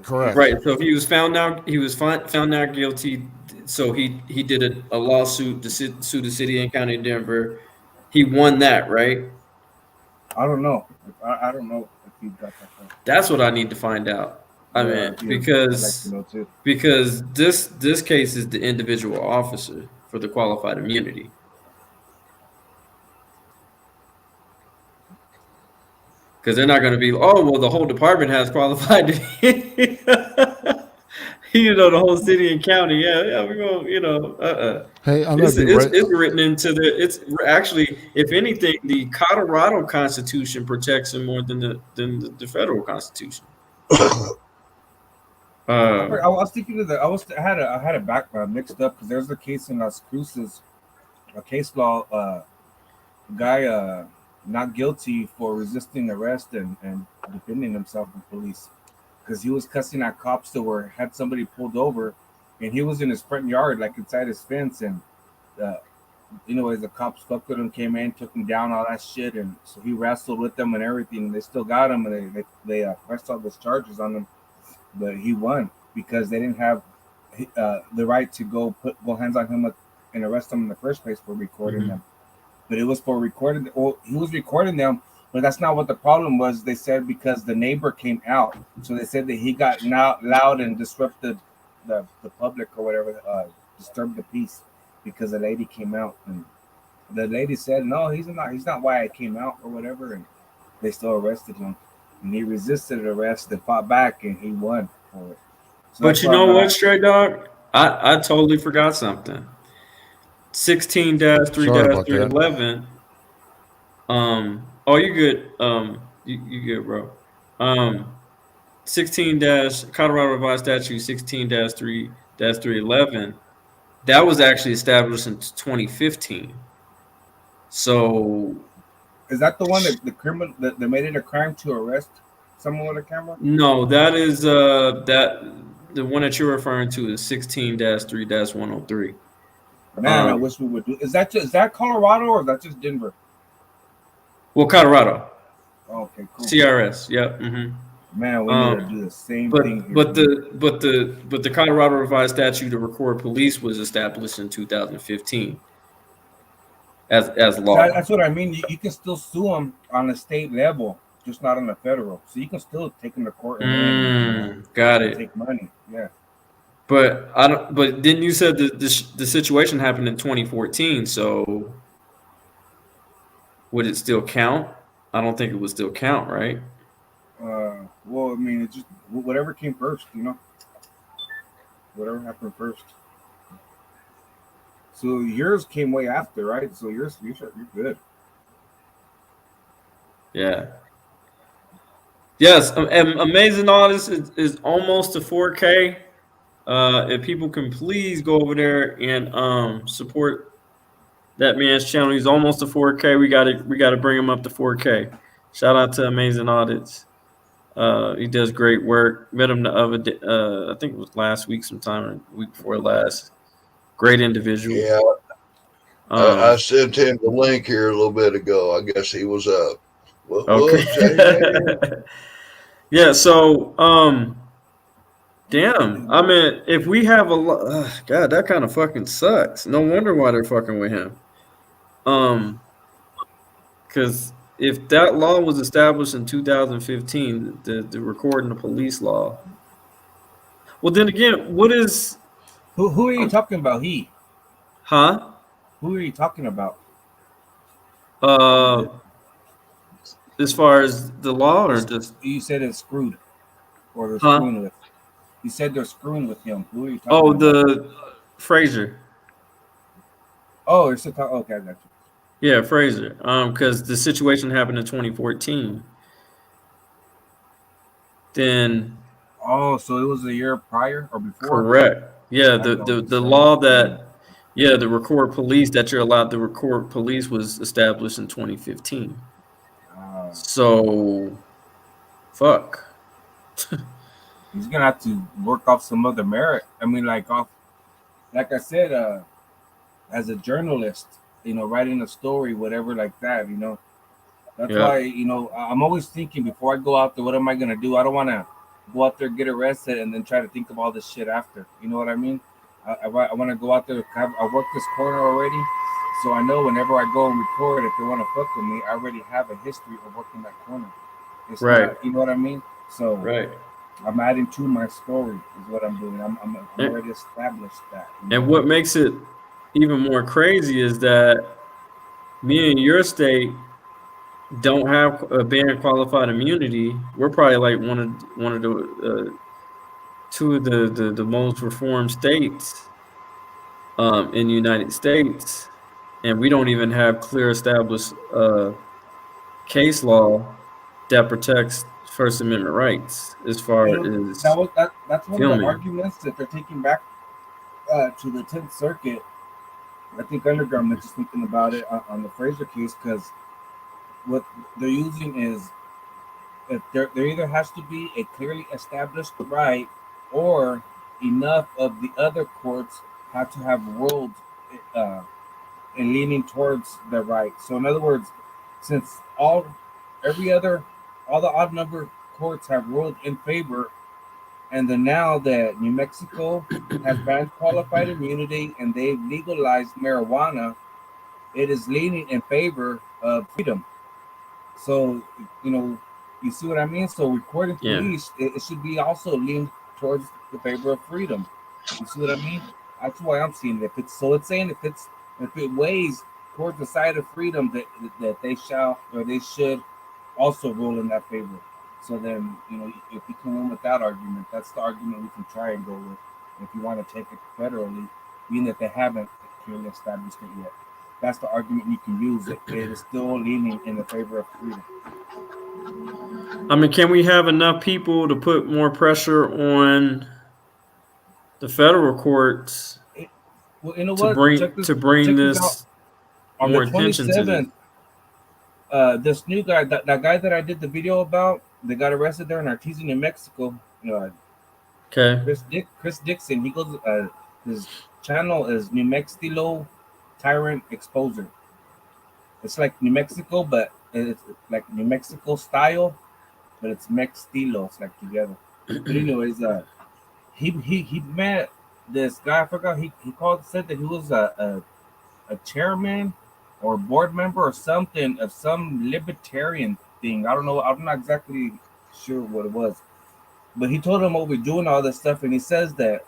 Correct. Right. So if he was found out guilty. So he did a lawsuit to sue the city and county of Denver. He won that, right? I don't know. I don't know if he got that far. That's what I need to find out. I mean, because I'd like to know too. because this case is the individual officer for the qualified immunity. Because they're not going to be, oh, well, the whole department has qualified. The whole city and county. Yeah, we're going, Hey, I'm it's, going to be it's written into it's actually, if anything, the Colorado Constitution protects him more than the federal Constitution. I was thinking of that. I had a background mixed up because there's a case in Las Cruces, a case law, guy not guilty for resisting arrest and defending himself from police because he was cussing at cops that had somebody pulled over, and he was in his front yard, like inside his fence, and anyways, the cops fucked with him, came in, took him down, all that shit, and so he wrestled with them and everything. And they still got him, and they pressed all those charges on him, but he won because they didn't have the right to go hands on him and arrest him in the first place for recording them. But it was for recording. Well, he was recording them, but that's not what the problem was. They said because the neighbor came out, so they said that he got loud and disrupted the public or whatever, disturbed the peace because the lady came out, and the lady said, "No, he's not why I came out or whatever," and they still arrested him, and he resisted arrest and fought back, and he won for it. So but you know what, Stray Dog? I totally forgot something. 16-3-311. Oh, you're good. You good, bro. 16 Colorado Revised Statute 16-3-311. That was actually established in 2015. So, is that the one that the criminal that made it a crime to arrest someone with a camera? No, that is the one that you're referring to is 16-3-103. Man, I wish we would do. Is that Colorado or is that just Denver? Well, Colorado. Okay, cool. CRS. Yep. Mm-hmm. Man, we need to do the same thing here. But the Colorado Revised Statute to record police was established in 2015 as law. That's what I mean. You can still sue them on a state level, just not on the federal. So you can still take them to court and got it. Take money. Yeah. But I don't. But then you said that the situation happened in 2014. So would it still count? I don't think it would still count, right? Well, I mean, it just whatever came first, whatever happened first. So yours came way after, right? So you're good. Yeah. Yes, Amazing Artist is almost to 4K. If people can please go over there and support that man's channel. He's almost to 4K. We got to bring him up to 4K. Shout out to Amazing Audits. He does great work. Met him the other day, I think it was last week sometime, or week before last. Great individual. Yeah. I sent him the link here a little bit ago. I guess he was up. Okay. Yeah, so damn. I mean, if we have a God, that kind of fucking sucks. No wonder why they're fucking with him. Because if that law was established in 2015, the recording the police law. Well, then again, what is who are you talking about? He? Huh? Who are you talking about? as far as the law, or just You said it's screwed, or they're huh? screwing with. You said they're screwing with him. Who are you talking Oh, about? the Fraser. Oh, you're still talking. Okay, I got you. Yeah, Fraser. Because the situation happened in 2014. Then Oh, so it was a year prior or before? correct. Yeah, I know what the you're saying. law that the record police that you're allowed to record police was established in 2015. Uh, So fuck. he's gonna have to work off some other merit. I mean, like I said, as a journalist, writing a story, whatever, like that, That's Yeah. why, I'm always thinking before I go out there, what am I gonna do? I don't want to go out there, get arrested, and then try to think of all this shit after. You know what I mean? I want to go out there. I work this corner already, so I know whenever I go and record, if they want to fuck with me, I already have a history of working that corner. It's Right. not, you know what I mean? So Right. I'm adding to my story is what I'm doing. I'm And, already established that. and what makes it even more crazy is that me and your state don't have a ban qualified immunity. We're probably like one of the two of the most reformed states in the United States, and we don't even have clear established case law that protects First Amendment rights as far as That's one of the filming. arguments that they're taking back to the 10th Circuit. I think Underground mentioned something about it on the Fraser case, because what they're using is if there either has to be a clearly established right, or enough of the other courts have to have ruled uh, and leaning towards the right. So in other words, since every other all the odd number courts have ruled in favor, and then now that New Mexico has banned qualified immunity and they've legalized marijuana, it is leaning in favor of freedom. So, you see what I mean? So, recording Yeah. police, it should be also leaned towards the favor of freedom. You see what I mean? That's why I'm seeing it. It's saying if it weighs towards the side of freedom, that they shall or they should also rule in that favor. So then, if you can win with that argument, that's the argument we can try and go with. If you want to take it federally, being that they haven't clearly established it yet, that's the argument you can use. It is still leaning in the favor of freedom. I mean, can we have enough people to put more pressure on the federal courts Well, you know to what? bring Check this out. this On more the attention to this? 27th, this new guy, that guy that I did the video about, they got arrested there in Artesia, New Mexico. Okay. Chris Dixon. He goes. His channel is New Mexico Tyrant Exposer. It's like New Mexico, but it's like New Mexico style, but it's Mextilo. It's like together. But anyways, he met this guy. I forgot. He said that he was a chairman or board member or something of some libertarian thing. I don't know. I'm not exactly sure what it was, but he told him what we're doing, all this stuff, and he says that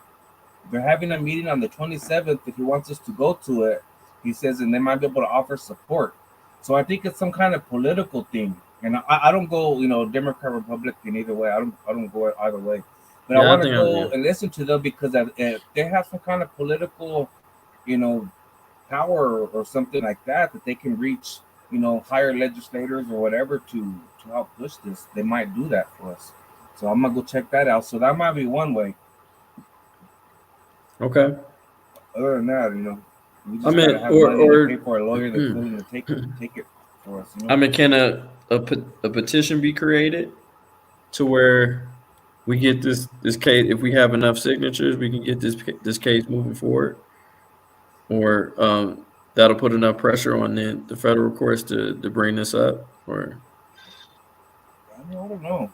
they're having a meeting on the 27th. If he wants us to go to it, he says, and they might be able to offer support. So I think it's some kind of political thing. And I don't go, Democrat, Republican, either way. I don't go either way. But I Yeah, I want to think go and listen to them because if they have some kind of political, power or something like that they can reach, higher legislators or whatever to help push this. They might do that for us. So I'm gonna go check that out. So that might be one way. Okay. Other than that, we just I mean, gotta have money to pay for a lawyer that's willing to take it for us. I mean, can a petition be created to where we get this case? If we have enough signatures, we can get this case moving forward, or that'll put enough pressure on the federal courts to bring this up. Or I don't know.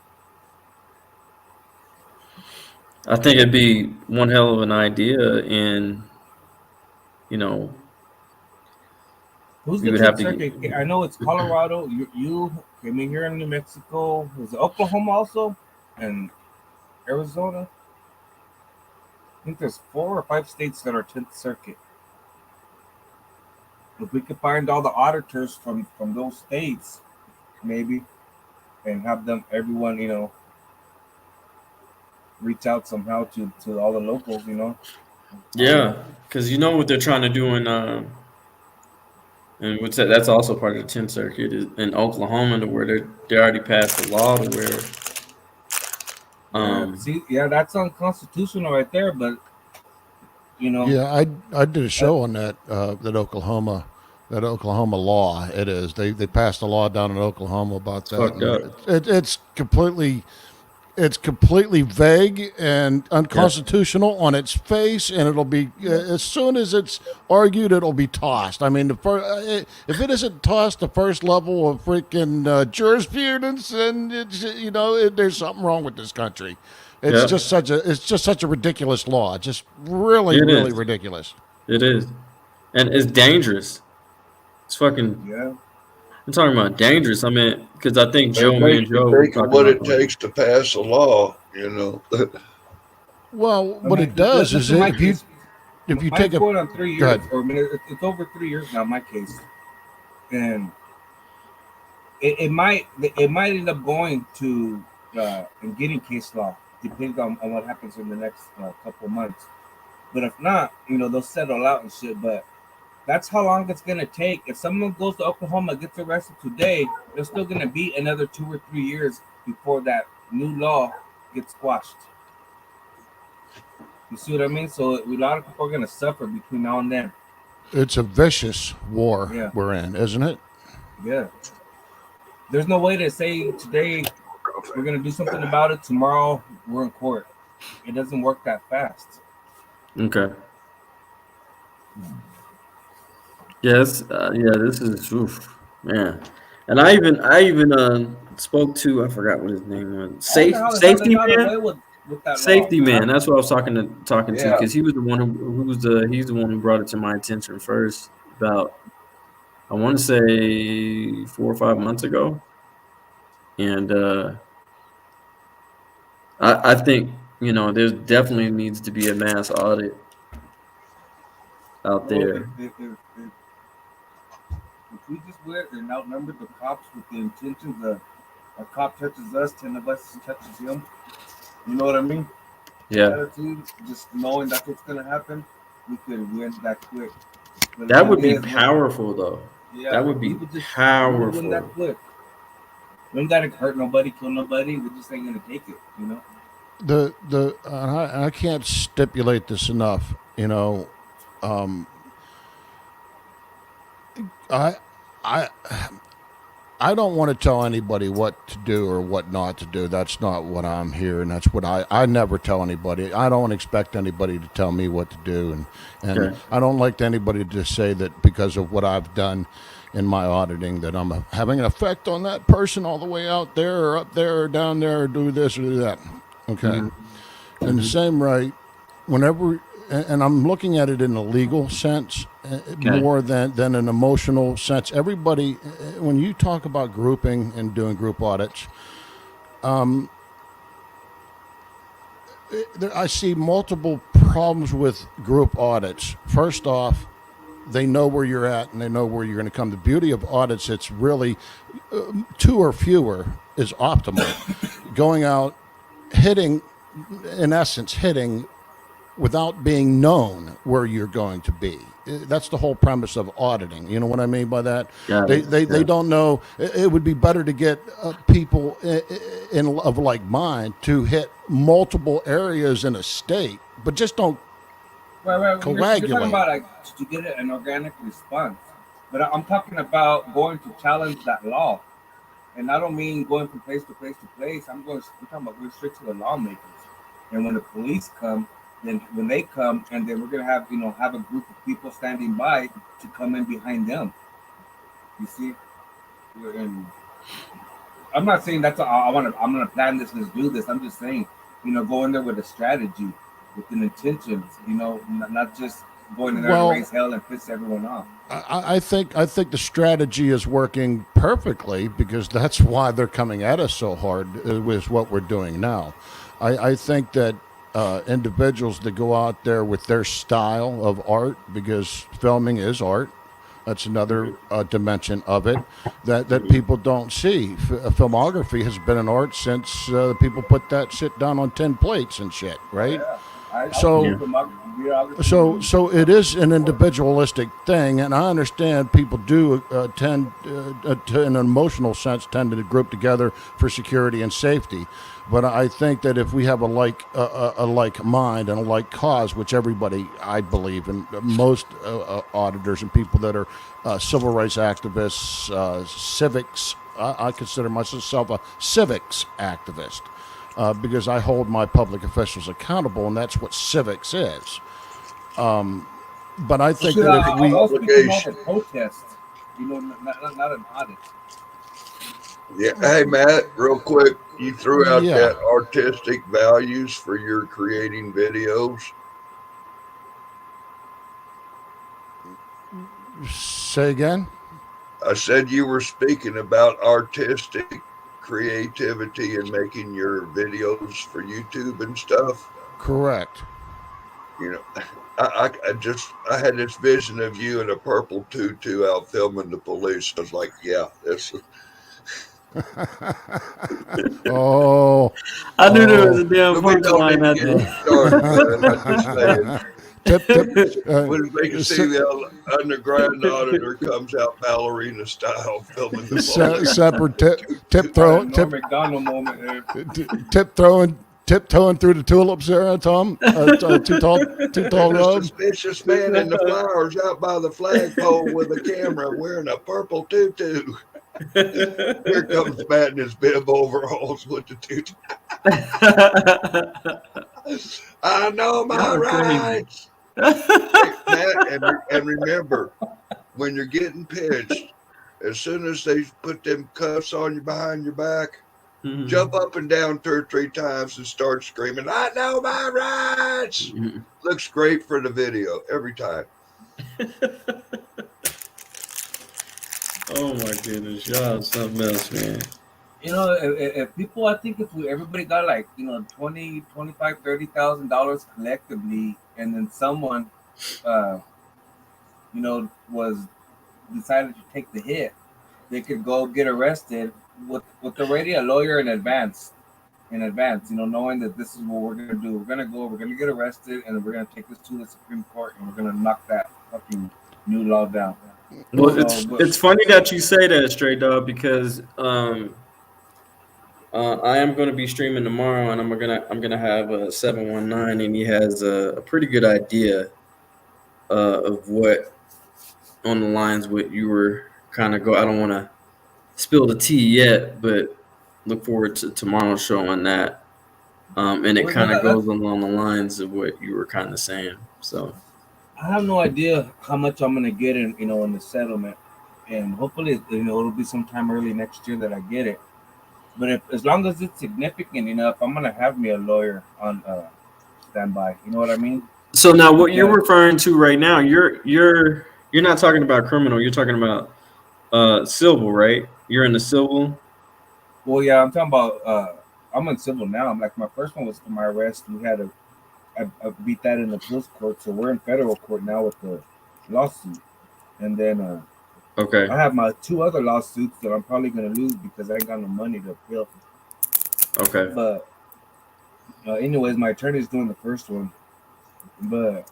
I think it'd be one hell of an idea, and Who's we the would have 10th to Circuit? get. I know it's Colorado. I mean, here in New Mexico. Was it Oklahoma also? And Arizona? I think there's 4 or 5 states that are 10th Circuit. If we could find all the auditors from those states, maybe and have them everyone reach out somehow to all the locals. Yeah, because you know what they're trying to do and what's that? That's also part of the 10th Circuit is in Oklahoma, to where they already passed a law to where That's unconstitutional right there. But Yeah, I did a show on that Oklahoma law. It is they passed a law down in Oklahoma about it's that. fucked up. It's completely vague and Yeah. unconstitutional on its face, and it'll be as soon as it's argued, it'll be tossed. I mean, if it isn't tossed the first level of freaking jurisprudence, then there's something wrong with this country. It's Yeah. just such a ridiculous law. Just really, It really is. ridiculous. It is, and it's dangerous. It's fucking. Yeah. I'm talking about dangerous. I mean, because I think It me makes and you Joe were think of talking what it about takes to pass a law. Well, what it does is if you mine's take going on 3 Go years, ahead. or it's over 3 years now. My case, and it might end up going to and getting case law, depends on what happens in the next couple of months. But if not, they'll settle out and shit. But that's how long it's gonna take. If someone goes to Oklahoma, gets arrested today, they're still gonna be another 2 or 3 years before that new law gets squashed. You see what I mean? So a lot of people are gonna suffer between now and then. It's a vicious war Yeah. we're in, isn't it? Yeah. There's no way to say today we're gonna do something about it. Tomorrow we're in court. It doesn't work that fast. Okay. Yes. This is man. And I even spoke to, I forgot what his name was. Safety man. With that Safety law. man. That's what I was talking to Yeah. because he was the one he's the one who brought it to my attention first about, I want to say 4 or 5 months ago, and I think there definitely needs to be a mass audit out Well, there. if we just went and outnumbered the cops with the intentions of a cop touches us, 10 of us touches him. You know what I mean? Yeah. Attitude, just knowing that's what's gonna happen, we could win that quick. But That the would thing be is, powerful, though. yeah, That would be we would win powerful. that quick. We ain't gotta hurt nobody, kill nobody. We just ain't gonna take it. I can't stipulate this enough. I don't want to tell anybody what to do or what not to do. That's not what I'm here, and that's what I never tell anybody. I don't expect anybody to tell me what to do, and Okay. I don't like anybody to say that because of what I've done in my auditing that I'm having an effect on that person all the way out there or up there or down there or do this or do that. Okay. In the same right, whenever, and I'm looking at it in a legal sense more than an emotional sense. Everybody, when you talk about grouping and doing group audits, I see multiple problems with group audits. First off, they know where you're at and they know where you're going to come. The beauty of audits, it's really 2 or fewer is optimal. Going out, hitting, in essence, hitting without being known where you're going to be. That's the whole premise of auditing. You know what I mean by that? They don't know. It would be better to get people of like mind to hit multiple areas in a state, but just don't Right. coagulate. You're talking about like to get an organic response, but I'm talking about going to challenge that law, and I don't mean going from place to place to place. I'm talking about going straight to the lawmakers, and when the police come, then when they come, and then we're gonna have a group of people standing by to come in behind them. You see, and I'm not saying that's I'm gonna plan this. Let's do this. I'm just saying, go in there with a strategy, with an intention. Not just going in there to raise hell and piss everyone off. I think the strategy is working perfectly because that's why they're coming at us so hard with what we're doing now. I think that individuals that go out there with their style of art, because filming is art, That's another dimension of it that people don't see. Filmography has been an art since people put that shit down on tin plates and shit, right? So it is an individualistic thing, and I understand people do tend to, in an emotional sense, tend to group together for security and safety. But I think that if we have a like mind and a like cause, which everybody, I believe, and most auditors and people that are civil rights activists, civics, I consider myself a civics activist. Because I hold my public officials accountable, and that's what civics is. But I think that if we protest, not an audit. Yeah. Hey, Matt, real quick, you threw out Yeah. that artistic values for your creating videos. Say again? I said you were speaking about artistic creativity and making your videos for YouTube and stuff. Correct. You know, I had this vision of you in a purple tutu out filming the police. I was like, yeah, this. Oh, I knew there was a damn But we don't punchline need out to get there. started, man. I'm just saying. Tip. When they can see the underground auditor comes out ballerina style filming the police. Separate tiptoeing through the tulips there, Tom. Too tall There's a robe. suspicious man in the flowers out by the flagpole with a camera wearing a purple tutu. Here comes Matt in his bib overalls with the tutu. I know my rights. Hey, Matt, and remember, when you're getting pinched, as soon as they put them cuffs on you behind your back, jump up and down 2 or 3 times and start screaming, I know my rights. Looks great for the video every time. Oh my goodness, y'all something else, man. You know, if people, I think if everybody got like, $20,000, $25,000, $30,000 collectively, and then someone, was decided to take the hit, they could go get arrested with already a lawyer in advance, knowing that this is what we're going to do. We're going to get arrested, and we're going to take this to the Supreme Court, and we're going to knock that fucking new law down. Well, it's funny that you say that, Stray Dog, because I am going to be streaming tomorrow, and I'm gonna have a 719, and he has a pretty good idea of what on the lines what you were kind of go. I don't want to spill the tea yet, but look forward to tomorrow's show on that. And it kind of goes along the lines of what you were kind of saying. So I have no idea how much I'm gonna get in the settlement, and hopefully, it'll be sometime early next year that I get it. But as long as it's significant enough, I'm gonna have me a lawyer on standby. You know what I mean? So now, what you're referring to right now, you're not talking about criminal. You're talking about civil, right? You're in the civil. Well, yeah, I'm talking about. I'm in civil now. I'm like, my first one was for my arrest. We had I beat that in the appeals court, so we're in federal court now with the lawsuit. And then okay, I have my 2 other lawsuits that I'm probably gonna lose because I ain't got no money to appeal. Okay. But anyways, my attorney's doing the first one. But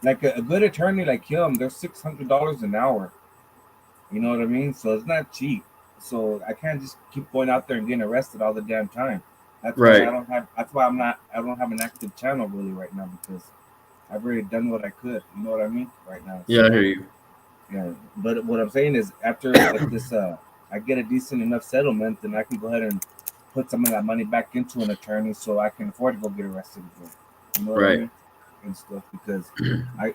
like a good attorney like him, they're $600 an hour. You know what I mean? So it's not cheap. So I can't just keep going out there and getting arrested all the damn time. That's right. why that's why I don't have an active channel really right now, because I've already done what I could. You know what I mean? Right now. Yeah, I hear you. Yeah. But what I'm saying is, after this I get a decent enough settlement, then I can go ahead and put some of that money back into an attorney so I can afford to go get arrested again. You know what I mean? And stuff, because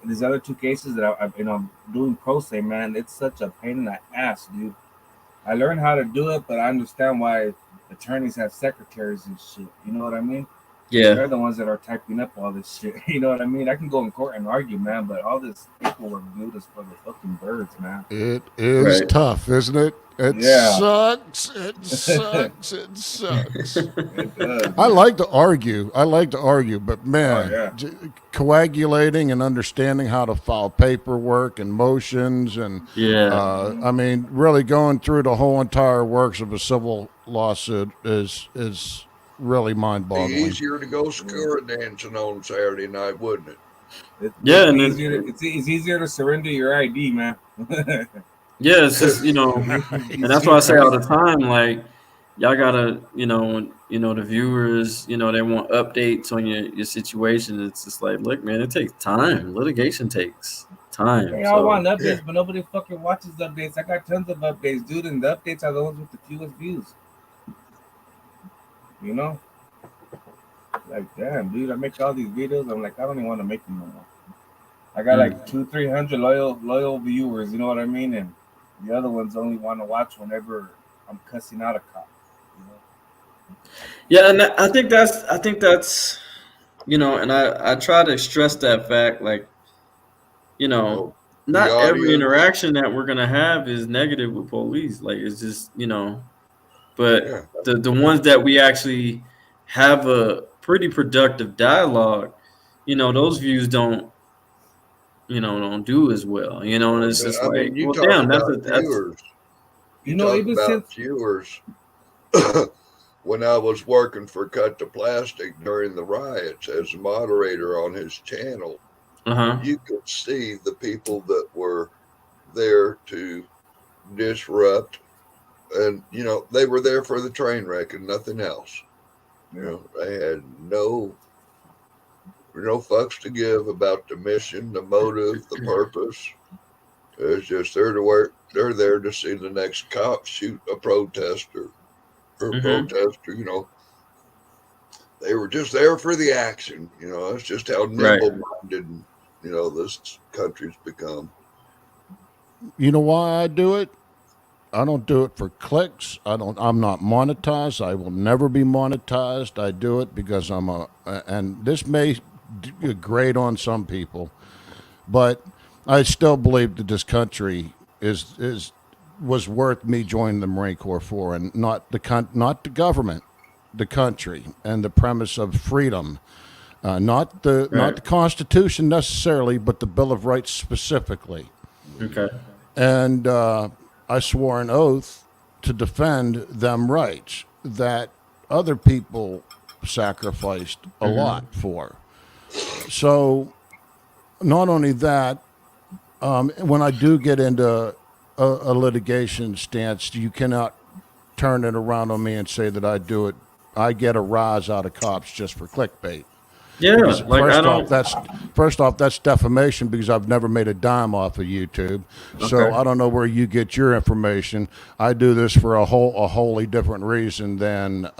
these other 2 cases that I'm doing pro se, man, it's such a pain in the ass, dude. I learned how to do it, but I understand why attorneys have secretaries and shit. You know what I mean? Yeah. They're the ones that are typing up all this shit. You know what I mean? I can go in court and argue, man, but all this paperwork dude is for the fucking birds, man. It is Right. tough, isn't it? It Yeah. sucks. It sucks. It sucks. It does. I like to argue. But man, yeah. Coagulating and understanding how to file paperwork and motions and I mean, really going through the whole entire works of a civil lawsuit is really Be mind-boggling. easier to go skewer dancing on Saturday night, wouldn't it? It's easier to surrender your ID, man. Yeah, it's just, you know, and that's why I say all the time, like, y'all gotta, you know, the viewers, you know, they want updates on your situation. It's just like, look, man, it takes time. Litigation takes time. They all want updates, but nobody fucking watches updates. I got tons of updates, dude, and the updates are the ones with the fewest views. You know? Like, damn, dude, I make all these videos. I'm like, I don't even want to make them no more. I got like 200-300 loyal viewers, you know what I mean? And the other ones only want to watch whenever I'm cussing out a cop. You know? Yeah, and I think that's, you know, and I try to stress that fact, like, you know, not every interaction that we're gonna have is negative with police. Like, it's just, you know, but the ones that we actually have a pretty productive dialogue, you know, those views don't do as well, you know, and it's just like, you well, talk damn, about that's viewers. You know, even since viewers. When I was working for Cut to Plastic during the riots as a moderator on his channel, you could see the people that were there to disrupt, and you know, they were there for the train wreck and nothing else. You know, they had no fucks to give about the mission, the motive, the purpose. It's just they're there to see the next cop shoot a protester or protester. You know, they were just there for the action. You know, that's just how nimble-minded, you know, this country's become. You know why I do it? I don't do it for clicks. I'm not monetized. I will never be monetized. I do it because and this may grate on some people, but I still believe that this country was worth me joining the Marine Corps for, and not the government, the country, and the premise of freedom, not the Constitution necessarily, but the Bill of Rights specifically. Okay. And I swore an oath to defend them rights that other people sacrificed a lot for. So not only that, when I do get into a litigation stance, you cannot turn it around on me and say that I get a rise out of cops just for clickbait. Yeah, because like first off, that's defamation because I've never made a dime off of YouTube. So I don't know where you get your information. I do this for a wholly different reason than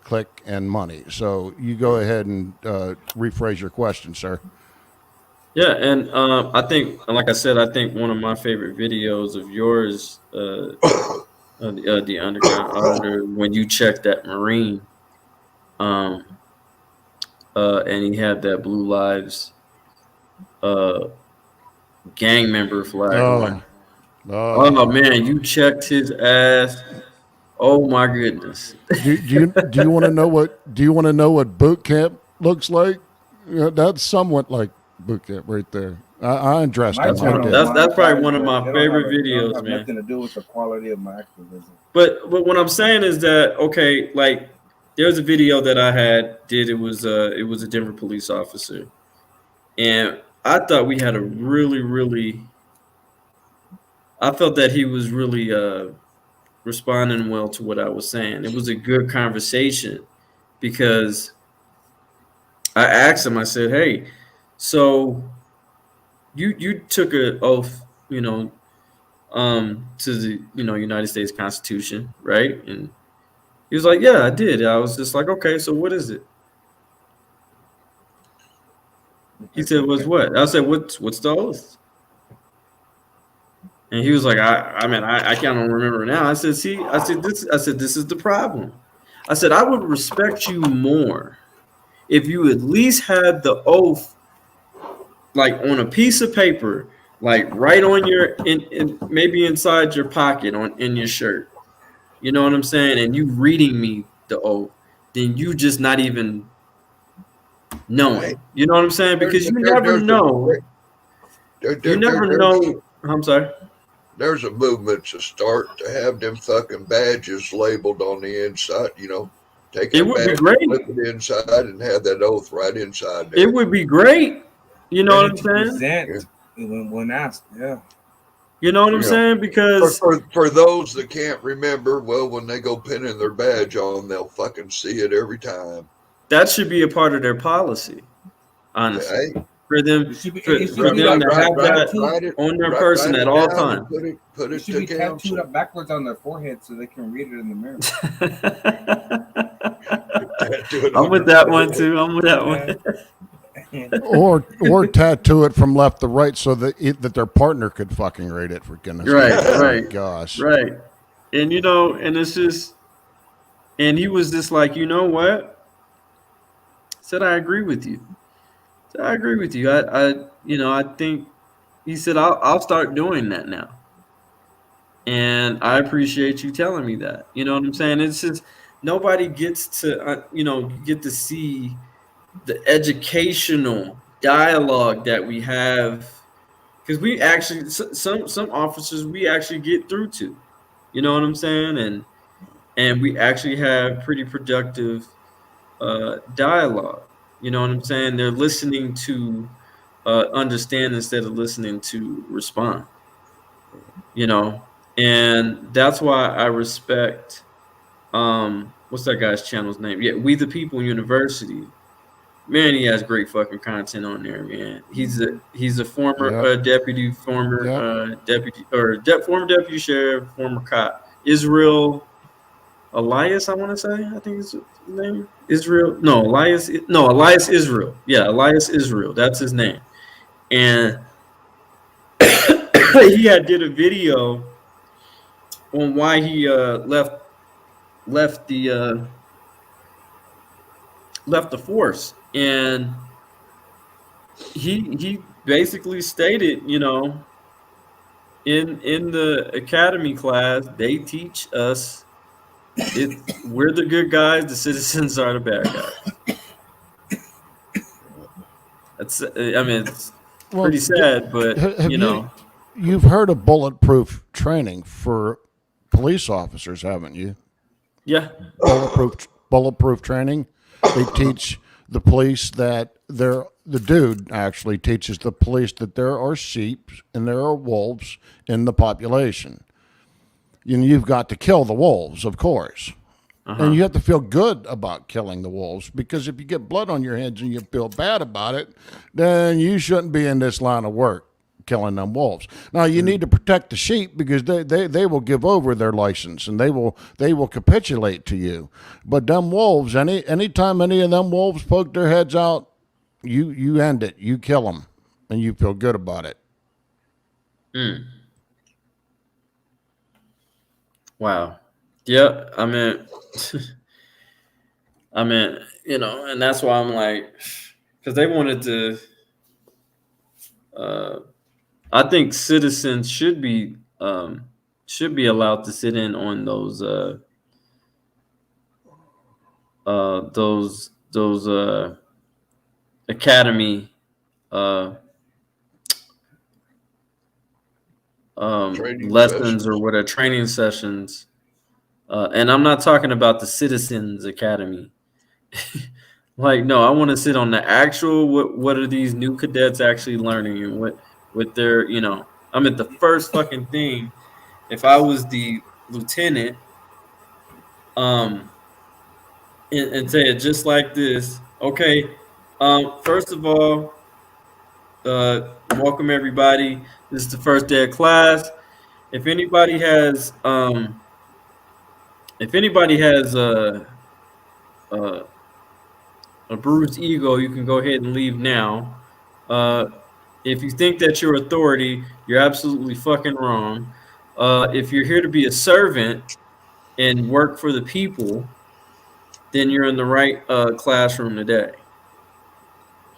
click and money. So you go ahead and rephrase your question, sir. Yeah, and I think, like I said, I think one of my favorite videos of yours, the Underground Auditor, when you checked that Marine, and he had that Blue Lives gang member flag on. Oh man, you checked his ass. Oh my goodness. Do you want to know what boot camp looks like? You know, that's somewhat like boot camp right there. I undressed. That's probably one of my favorite videos, man. Nothing to do with the quality of my activism. But what I'm saying is that, okay, like there was a video that I did. It was a Denver police officer, and I thought we had I felt that he was really responding well to what I was saying. It was a good conversation because I asked him. I said, "Hey, so you took an oath, you know, to the United States Constitution, right?" And he was like, "Yeah, I did." I was just like, "Okay, so what is it?" He said, "What's what?" I said, "What's the oath?" And he was like, I can't remember now. I said, this is the problem. I said, I would respect you more if you at least had the oath, like on a piece of paper, like right on your in maybe inside your pocket on in your shirt. You know what I'm saying? And you reading me the oath, then you just not even knowing. You know what I'm saying? Because you never know. You never know. I'm sorry. There's a movement to start to have them fucking badges labeled on the inside. You know, take It that would be badge, great. flip it inside, and have that oath right inside there. It would be great. You know what I'm to saying? present when asked. Yeah. You know what I'm saying? Because for those that can't remember, well, when they go pinning their badge on, they'll fucking see it every time. that should be a part of their policy, honestly. Hey. For them, for them to have that on their person at all times. Put It it should be to tattooed council. up backwards on their forehead so they can read it in the mirror. I'm with that one too. I'm with that one. or tattoo it from left to right so that their partner could fucking read it, for goodness sake. Right, Oh, right, gosh. right. And you know, and it's just, and he was just like, you know what? Said I agree with you. Said I agree with you. I think he said I'll start doing that now. And I appreciate you telling me that. You know what I'm saying? It's just nobody gets to get to see the educational dialogue that we have, because we actually some officers we actually get through to. You know what I'm saying? And we actually have pretty productive dialogue. You know what I'm saying? They're listening to understand instead of listening to respond. You know, and that's why I respect what's that guy's channel's name? Yeah, We the People University. Man, he has great fucking content on there, man. He's a former deputy, former deputy sheriff, former cop. Israel Elias, I want to say. I think it's his name. Elias Israel. Yeah, Elias Israel. That's his name. And he did a video on why he left the force, and he basically stated, you know, in the academy class they teach us we're the good guys, the citizens are the bad guys. That's it's pretty sad, but you've heard of bulletproof training for police officers, haven't you? Yeah. Bulletproof training. They teach the police that the dude actually teaches the police that there are sheep and there are wolves in the population. And you've got to kill the wolves, of course. And you have to feel good about killing the wolves, because if you get blood on your hands and you feel bad about it, then you shouldn't be in this line of work killing them wolves. Now you need to protect the sheep, because they will give over their license and they will capitulate to you. But them wolves, anytime any of them wolves poke their heads out, you end it. You kill them, and you feel good about it. Wow. Yeah, I mean, you know, and that's why I'm like, because they wanted to. I think citizens should be allowed to sit in on those academy lessons or what are training sessions. And I'm not talking about the Citizens Academy. Like, no, I want to sit on the actual what are these new cadets actually learning, and what their, you know, I'm at the first fucking thing. If I was the lieutenant, and say it just like this. Okay, first of all, welcome everybody. This is the first day of class. If anybody has a bruised ego, you can go ahead and leave now. If you think that you're authority, you're absolutely fucking wrong. If you're here to be a servant and work for the people, then you're in the right classroom today.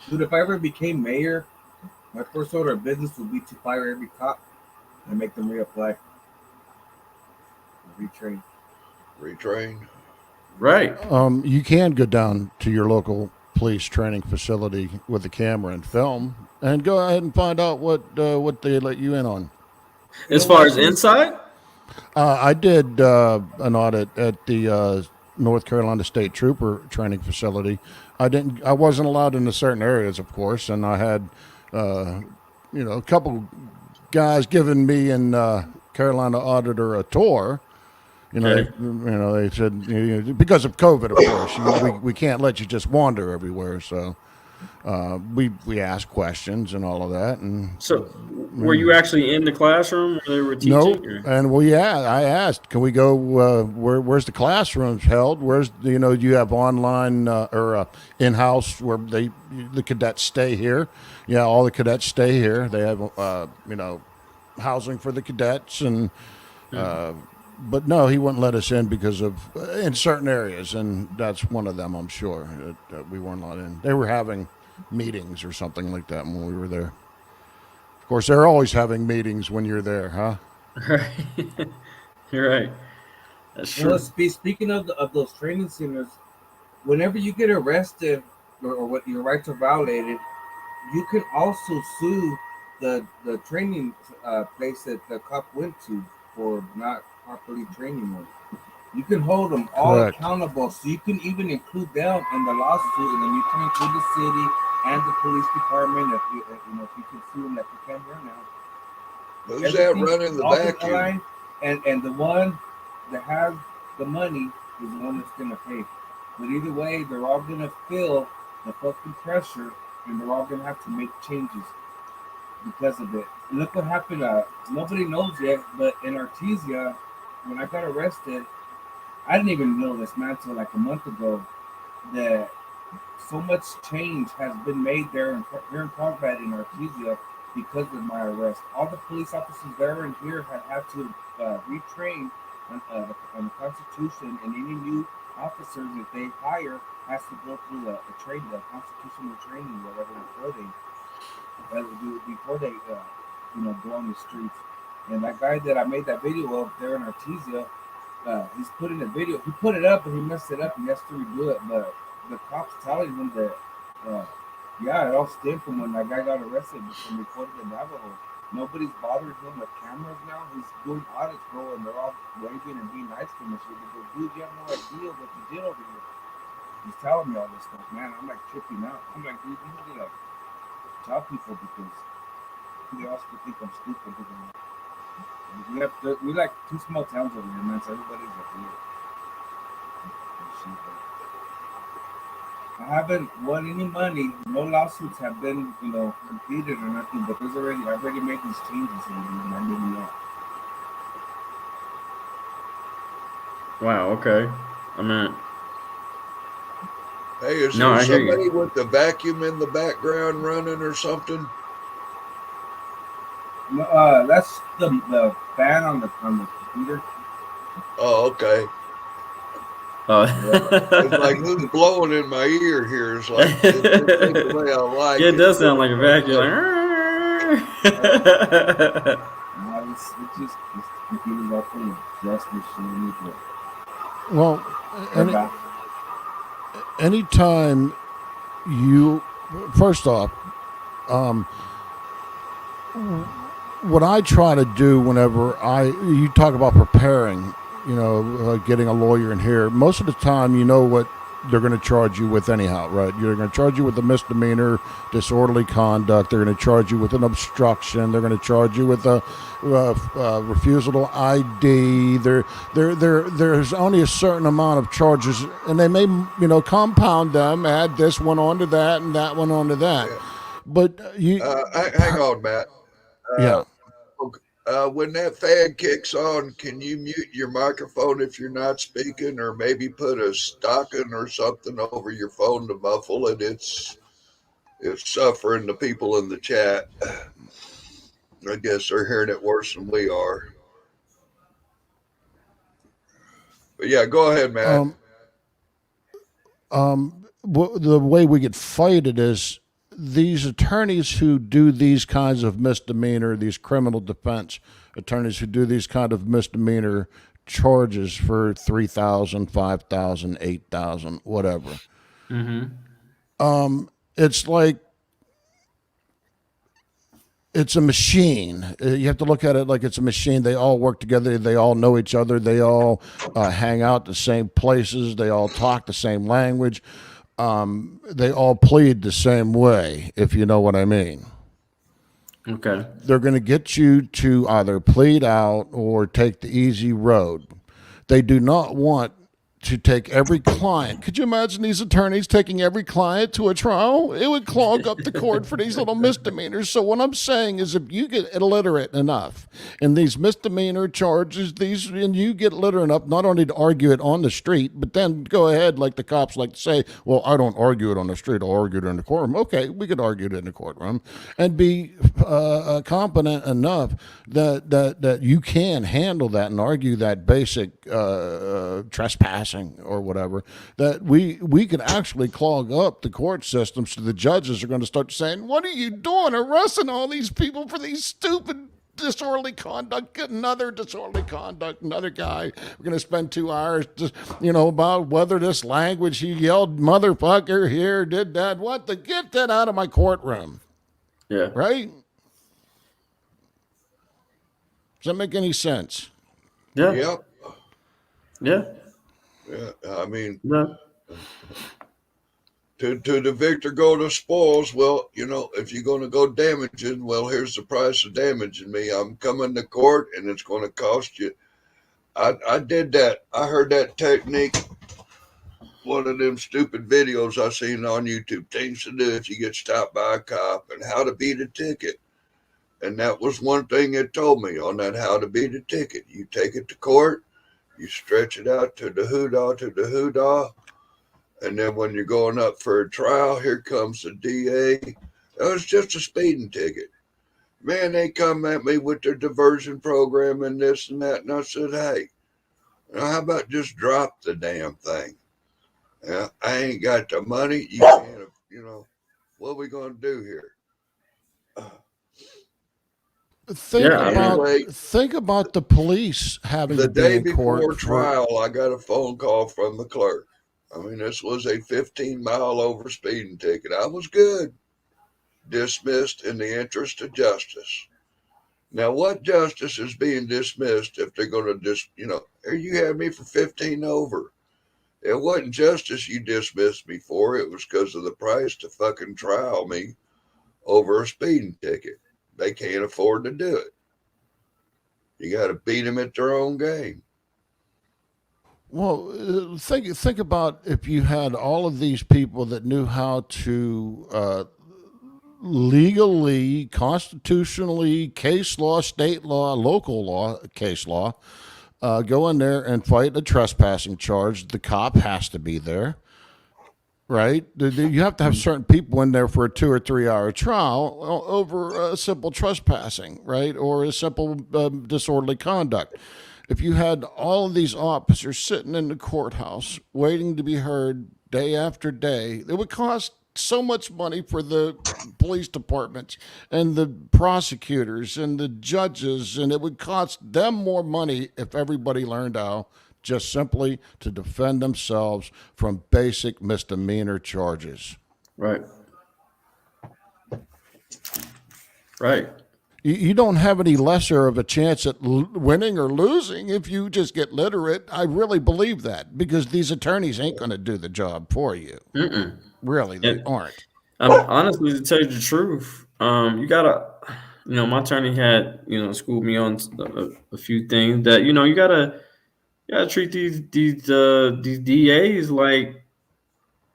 Dude, if I ever became mayor, my first order of business would be to fire every cop and make them reapply, retrain. Retrain. Right. You can go down to your local police training facility with a camera and film, and go ahead and find out what they let you in on. As far as inside? I did an audit at the North Carolina State Trooper training facility. I wasn't allowed into certain areas, of course, and I had, a couple guys giving me and Carolina auditor a tour. Okay. They said because of COVID, of course, we can't let you just wander everywhere. So we asked questions and all of that. And So, were you actually in the classroom where they were no, teaching? and I asked, can we go? Where's the classrooms held? Where's do you have online or in-house where the cadets stay here? Yeah, all the cadets stay here. They have housing for the cadets and. But no, he wouldn't let us in because of in certain areas, and that's one of them. I'm sure that we weren't allowed in. They were having meetings or something like that when we were there. Of course, they're always having meetings when you're there, huh? Right. You're right. That's true. Well, speaking of those training centers, whenever you get arrested or what your rights are violated, you can also sue the training place that the cop went to for not properly training them. You can hold them all Correct. accountable, so you can even include them in the lawsuit, and then you can include the city and the police department if you can sue them like you can here now. Who's that running the all in vacuum? line, and the one that has the money is the one that's gonna pay. But either way, they're all gonna feel the fucking pressure, and they're all gonna have to make changes because of it. Look what happened. Nobody knows yet, but in Artesia, when I got arrested, I didn't even know this man until like a month ago that so much change has been made here in Conrad in Artesia because of my arrest. All the police officers there and here have had to retrain on the Constitution, and any new officers that they hire has to go through a training, a constitutional training, whatever, before they go on the streets. And that guy that I made that video of there in Artesia, he's putting a video. He put it up and he messed it up. He has to redo it. But the cops telling him that, it all stemmed from when that guy got arrested from recording in Navajo. Nobody's bothering him with cameras now. He's doing audits, bro, and they're all waving and being nice to him and shit. He goes, dude, you have no idea what you did over here. He's telling me all this stuff, man. I'm like tripping out. I'm like, dude, you need to like tell people because they also think I'm stupid. We like two small towns over here, man. So everybody's like weird. I haven't won any money. No lawsuits have been, completed or nothing. But I've already made these changes and I'm moving on. Wow. Okay. I mean. Hey, is there somebody with the vacuum in the background running or something? No, that's the fan on the computer. Oh, okay. It's like who's blowing in my ear here. It's like the way I like it does sound like a vacuum. It's just computers are full of dust and shit. Well, anytime first off, what I try to do whenever you talk about preparing, getting a lawyer in here, most of the time, what they're going to charge you with anyhow, right? You're going to charge you with a misdemeanor, disorderly conduct. They're going to charge you with an obstruction. They're going to charge you with a refusal to ID. There's only a certain amount of charges, and they may, compound them, add this one onto that and that one onto that. Yeah. But hang on, Matt. Yeah. When that fan kicks on, can you mute your microphone if you're not speaking, or maybe put a stocking or something over your phone to muffle it? It's suffering the people in the chat. I guess they're hearing it worse than we are. But yeah, go ahead, Matt. The way we could fight it is these attorneys who do these kinds of misdemeanor, these criminal defense attorneys who do these kind of misdemeanor charges for 3,000, 5,000, 8,000, whatever. It's like it's a machine. You have to look at it like it's a machine. They all work together. They all know each other. They all hang out the same places. They all talk the same language. They all plead the same way, if you know what I mean. Okay. They're going to get you to either plead out or take the easy road. They do not want to take every client. Could you imagine these attorneys taking every client to a trial? It would clog up the court for these little misdemeanors. So what I'm saying is, if you get illiterate enough in these misdemeanor charges, and you get illiterate enough not only to argue it on the street, but then go ahead, like the cops like to say, well, I don't argue it on the street, I'll argue it in the courtroom. Okay, we could argue it in the courtroom and be competent enough that you can handle that and argue that basic trespassing or whatever, that we could actually clog up the court system, so the judges are going to start saying, what are you doing arresting all these people for these stupid disorderly conduct? Get another disorderly conduct, another guy. We're going to spend 2 hours just, about whether this language, he yelled motherfucker here, did that, what, to get that out of my courtroom. Yeah. Right? Does that make any sense? Yeah. Yep. Yeah. Yeah, I mean, Yeah. to the victor go the spoils. Well, if you're going to go damaging, well, here's the price of damaging me. I'm coming to court, and it's going to cost you. I did that. I heard that technique. One of them stupid videos I seen on YouTube. Things to do if you get stopped by a cop and how to beat a ticket. And that was one thing it told me on that how to beat a ticket. You take it to court. You stretch it out to the hoodah, and then when you're going up for a trial, here comes the DA. That was just a speeding ticket. Man, they come at me with their diversion program and this and that, and I said, hey, how about just drop the damn thing? I ain't got the money. You can't, what are we going to do here? Think about the police having The to be day in court before trial, I got a phone call from the clerk. I mean, this was a 15-mile over speeding ticket. I was good. Dismissed in the interest of justice. Now, what justice is being dismissed if they're going to here you have me for 15 over. It wasn't justice you dismissed me for. It was because of the price to fucking trial me over a speeding ticket. They can't afford to do it. You got to beat them at their own game. Well, think about if you had all of these people that knew how to legally, constitutionally, case law, state law, local law, case law, go in there and fight a trespassing charge. The cop has to be there. Right? You have to have certain people in there for a 2 or 3 hour trial over a simple trespassing, right? Or a simple disorderly conduct. If you had all of these officers sitting in the courthouse waiting to be heard day after day, it would cost so much money for the police departments and the prosecutors and the judges, and it would cost them more money if everybody learned how just simply to defend themselves from basic misdemeanor charges. Right. Right. You don't have any lesser of a chance at winning or losing if you just get literate. I really believe that, because these attorneys ain't going to do the job for you. Mm-mm. Really, they aren't. Honestly, to tell you the truth, you gotta, my attorney had, schooled me on a few things that, you gotta treat these DAs like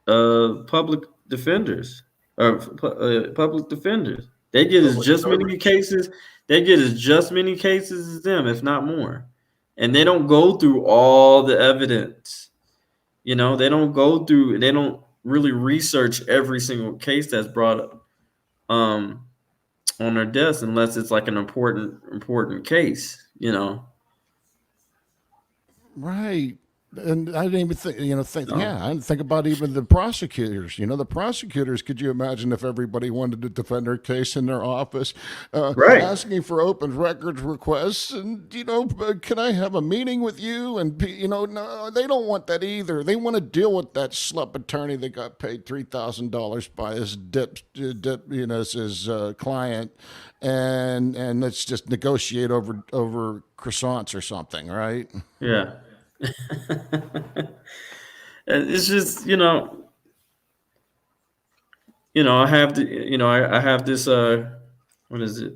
public defenders or public defenders. They get as just many cases. They get as just many cases as them, if not more. And they don't go through all the evidence. They don't go through. They don't really research every single case that's brought up on their desk, unless it's like an important case. Right. And I didn't even think, No. I didn't think about even the prosecutors. The prosecutors, could you imagine if everybody wanted to defend their case in their office, Right. asking for open records requests and, can I have a meeting with you? And, no, they don't want that either. They want to deal with that slut attorney that got paid $3,000 by his his client. And let's just negotiate over croissants or something, right? Yeah. It's just, I have I have this what is it?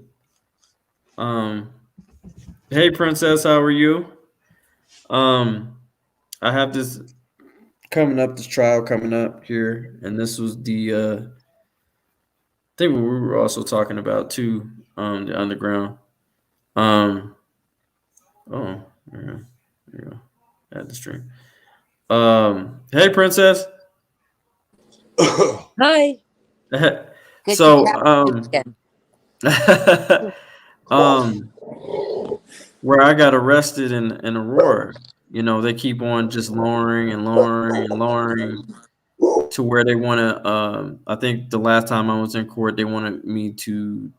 Hey Princess, how are you? I have this this trial coming up here, and this was the thing we were also talking about too, the underground. Um oh, there you go. Add the stream. Hey Princess. Hi. Good to So chat with you again. where I got arrested in Aurora, they keep on just lowering and lowering and lowering to where they want to. I think the last time I was in court, they wanted me to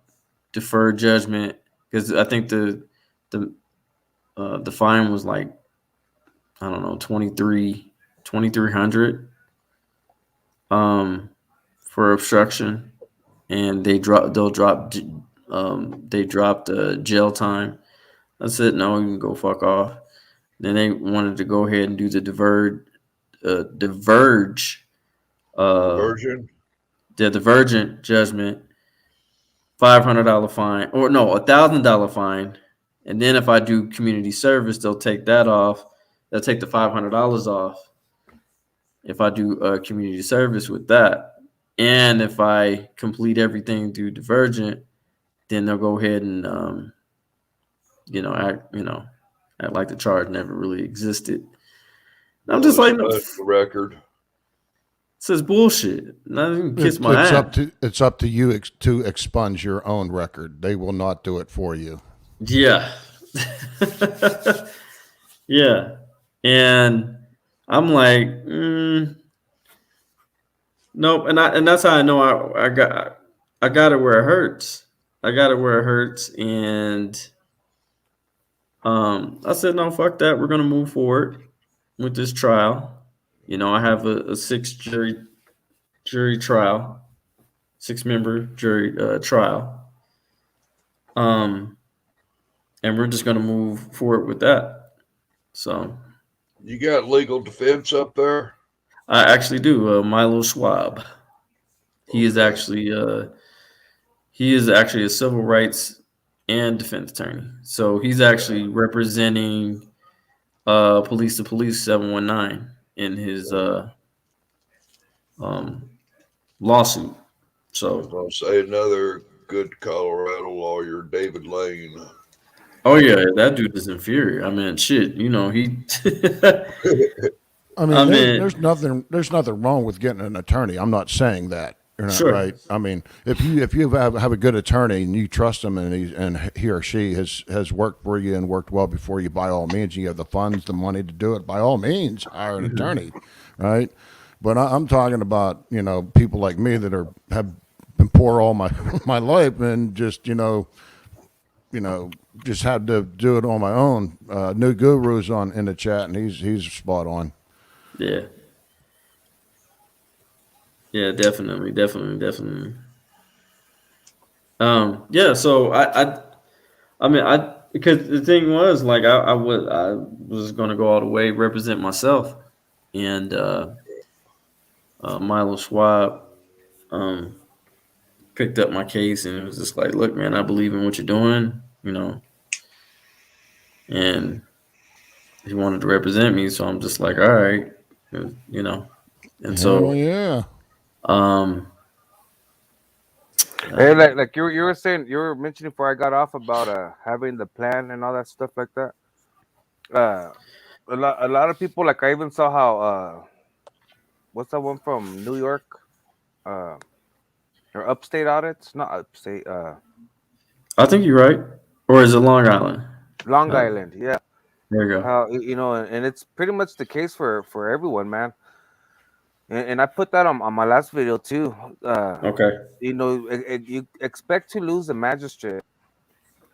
defer judgment because I think the fine was like, I don't know, 2,300 for obstruction, and they dropped jail time. I said no, you can go fuck off. Then they wanted to go ahead and do the divergent judgment, $500 fine, or no, $1,000 fine, and then if I do community service, they'll take that off. They'll take the $500 off if I do community service with that, and if I complete everything through divergent, then they'll go ahead and act like the charge never really existed. I'm just like, no, record. This is bullshit. Not even kiss my ass. It's up to you to expunge your own record. They will not do it for you. Yeah. Yeah. And I'm like, nope. And that's how I know I got it where it hurts. I got it where it hurts. And I said, no, fuck that. We're gonna move forward with this trial. I have a 6 jury trial, 6-member jury trial. And we're just gonna move forward with that. So you got legal defense up there? I actually do. Milo Schwab. He is actually a civil rights and defense attorney. So he's actually representing Police to Police 719 in his lawsuit. So I was gonna say another good Colorado lawyer, David Lane. Oh yeah, that dude is inferior. I mean, shit. He. There's nothing wrong with getting an attorney. I'm not saying that. You're not right. I mean, if you have a good attorney and you trust him and he or she has worked for you and worked well before you, by all means, you have the funds, the money to do it. By all means, hire an attorney, right? But I'm talking about people like me that have been poor all my life and just just had to do it on my own. New Guru's in the chat and he's spot on. Yeah. Yeah, definitely. Yeah, so because the thing was like I was gonna go all the way, represent myself, and Milo Schwab picked up my case and it was just like, look, man, I believe in what you're doing, and he wanted to represent me, so I'm just like, all right, and so yeah. Hey, like you were saying, you were mentioning before I got off about having the plan and all that stuff like that. A lot of people, like I even saw how what's that one from New York? Or upstate audits, not upstate. I think you're right, or is it Long Island? Long Island, yeah. There you go. How and it's pretty much the case for everyone, man. And I put that on my last video too. Okay. You expect to lose a magistrate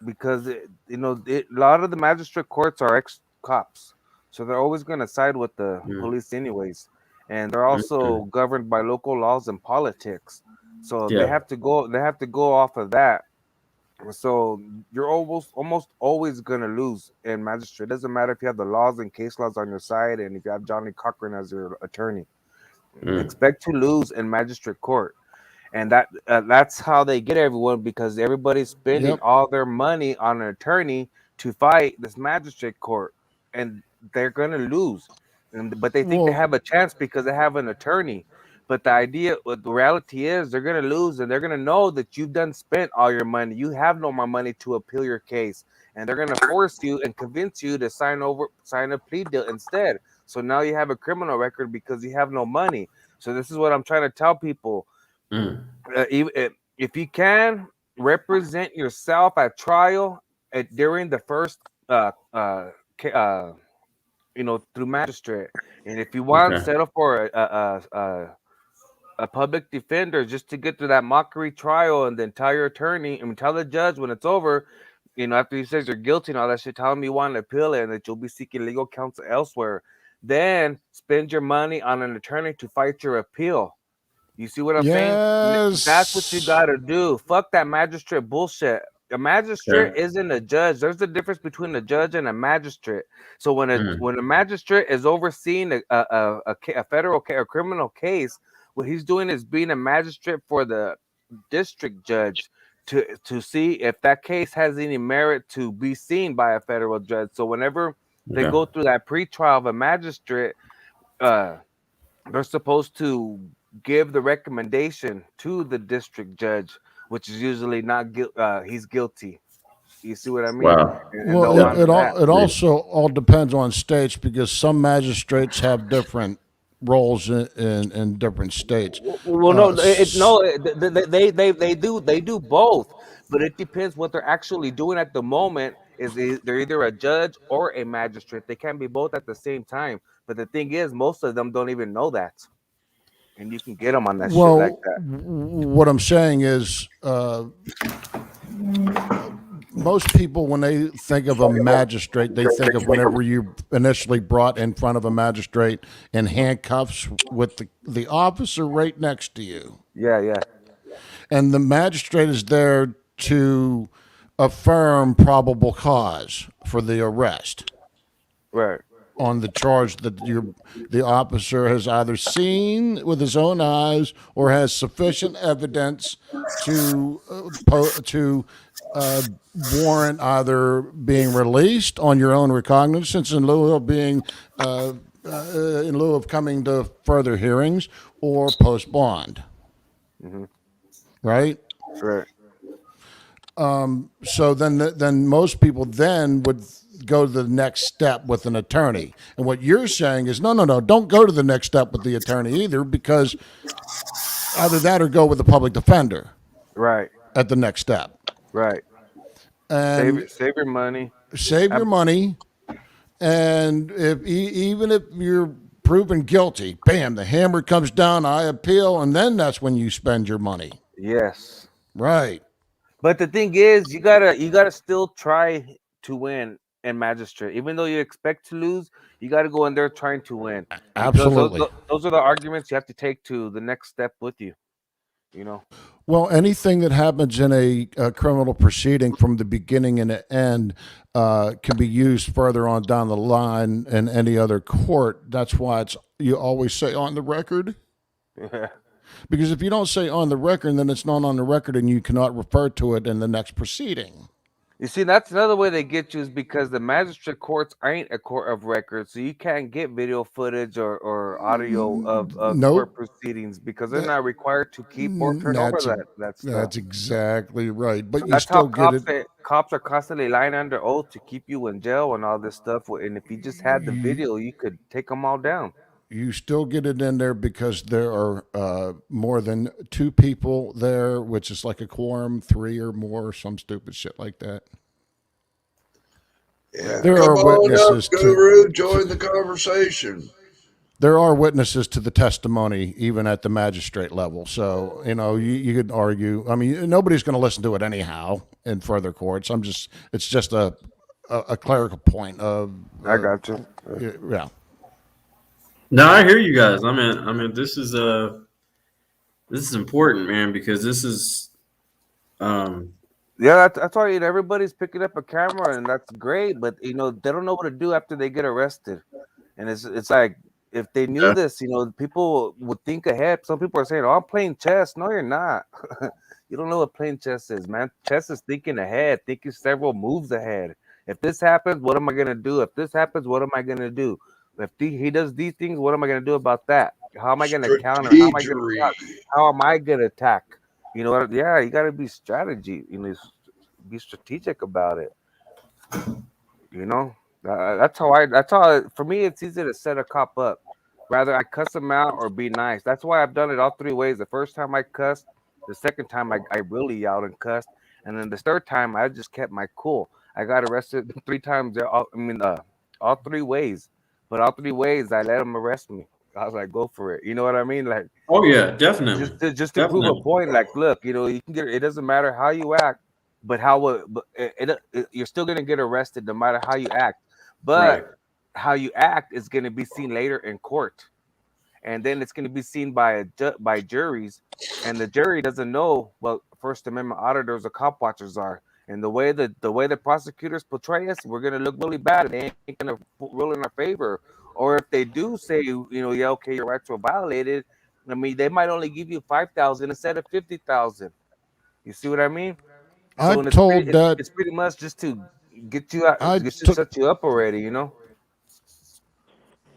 because a lot of the magistrate courts are ex cops, so they're always going to side with the police anyways, and they're also governed by local laws and politics, so they Yeah. have to go. They have to go off of that. So you're almost always gonna lose in magistrate. It doesn't matter if you have the laws and case laws on your side, and if you have Johnny Cochran as your attorney. Expect to lose in magistrate court, and that's how they get everyone, because everybody's spending Yep. all their money on an attorney to fight this magistrate court, and they're gonna lose. But they think they Well, have a chance because they have an attorney. But the reality is, they're gonna lose, and they're gonna know that you've done spent all your money. You have no more money to appeal your case, and they're gonna force you and convince you to sign a plea deal instead. So now you have a criminal record because you have no money. So this is what I'm trying to tell people. If you can represent yourself at trial during the first through magistrate, and if you want to Okay. settle for a public defender just to get to that mockery trial, and then tell your attorney and tell the judge when it's over, after he says you're guilty and all that shit, tell him you want to appeal it and that you'll be seeking legal counsel elsewhere. Then spend your money on an attorney to fight your appeal. You see what I'm saying? That's what you yes. gotta do. Fuck that magistrate bullshit. A magistrate Okay. isn't a judge. There's a difference between a judge and a magistrate. So when a magistrate is overseeing a federal or criminal case, what he's doing is being a magistrate for the district judge to see if that case has any merit to be seen by a federal judge. So whenever they Okay. go through that pre-trial of a magistrate, uh, they're supposed to give the recommendation to the district judge, which is usually not he's guilty. You see what I mean? Wow. And Well, they'll Yeah. honor that. it also all depends on states because some magistrates have different roles in different states. Well, no, they do both, but it depends what they're actually doing at the moment. They're either a judge or a magistrate. They can't be both at the same time. But the thing is, most of them don't even know that, and you can get them on that shit like Well, that. what I'm saying is, most people, when they think of a magistrate, they think of whenever you initially brought in front of a magistrate in handcuffs with the officer right next to you. Yeah. And the magistrate is there to affirm probable cause for the arrest Right. on the charge that the officer has either seen with his own eyes or has sufficient evidence to warrant either being released on your own recognizance in lieu of being in lieu of coming to further hearings or post bond. Right. Right. So then most people then would go to the next step with an attorney. And what you're saying is, no, don't go to the next step with the attorney either, because either that or go with the public defender. Right. At the next step. Right. And save your money. Save your money. And even if you're proven guilty, bam, the hammer comes down, I appeal, and then that's when you spend your money. Yes. Right. But the thing is, you gotta still try to win in magistrate, even though you expect to lose. You got to go in there trying to win. Absolutely. Those are the arguments you have to take to the next step with you. Well, anything that happens in a criminal proceeding from the beginning and the end can be used further on down the line in any other court. That's why you always say on the record. Yeah. Because if you don't say on the record, then it's not on the record and you cannot refer to it in the next proceeding. You see, that's another way they get you, is because the magistrate courts ain't a court of record, so you can't get video footage or audio of court proceedings because they're not required to keep or turn over that stuff. That's exactly right. But you That's still how get it. cops are constantly lying under oath to keep you in jail and all this stuff. And if you just had the video, you could take them all down. You still get it in there because there are more than two people there, which is like a quorum, 3 or more, some stupid shit like that. Yeah. There Come are on witnesses up, to Guru. Join the conversation. there are witnesses to the testimony even at the magistrate level. So, you could argue. I mean, nobody's going to listen to it anyhow in further courts. It's just a clerical point of. I got you. Yeah. No, I hear you guys. I mean, this is important, man, because this is, Yeah, that's why everybody's picking up a camera, and that's great. But they don't know what to do after they get arrested, and it's like if they knew Yeah. this, people would think ahead. Some people are saying, "Oh, I'm playing chess." No, you're not. You don't know what playing chess is, man. Chess is thinking ahead, thinking several moves ahead. If this happens, what am I gonna do? If this happens, what am I gonna do? If he does these things, what am I gonna do about that? How am I gonna counter? How am I gonna block? How am I gonna attack? You know what? Yeah, you got to be strategy. Be strategic about it. That's how. For me, it's easy to set a cop up. Rather, I cuss him out or be nice. That's why I've done it all three ways. The first time I cussed, the second time I really yelled and cussed, and then the third time I just kept my cool. I got arrested 3 times. All 3 ways, but all 3 ways I let him arrest me. I was like, go for it. You know what I mean? Like, oh yeah, definitely. just to prove a point. Like, look, you can get. It doesn't matter how you act, but you're still gonna get arrested no matter how you act. But how you act is gonna be seen later in court, and then it's gonna be seen by juries, and the jury doesn't know what First Amendment auditors or cop watchers are. And the way the prosecutors portray us, we're gonna look really bad, and they ain't gonna rule in our favor. Or if they do say, yeah, okay, your rights were violated, I mean, they might only give you 5,000 instead of 50,000. You see what I mean? So it's pretty much just to get you out, just to set you up already,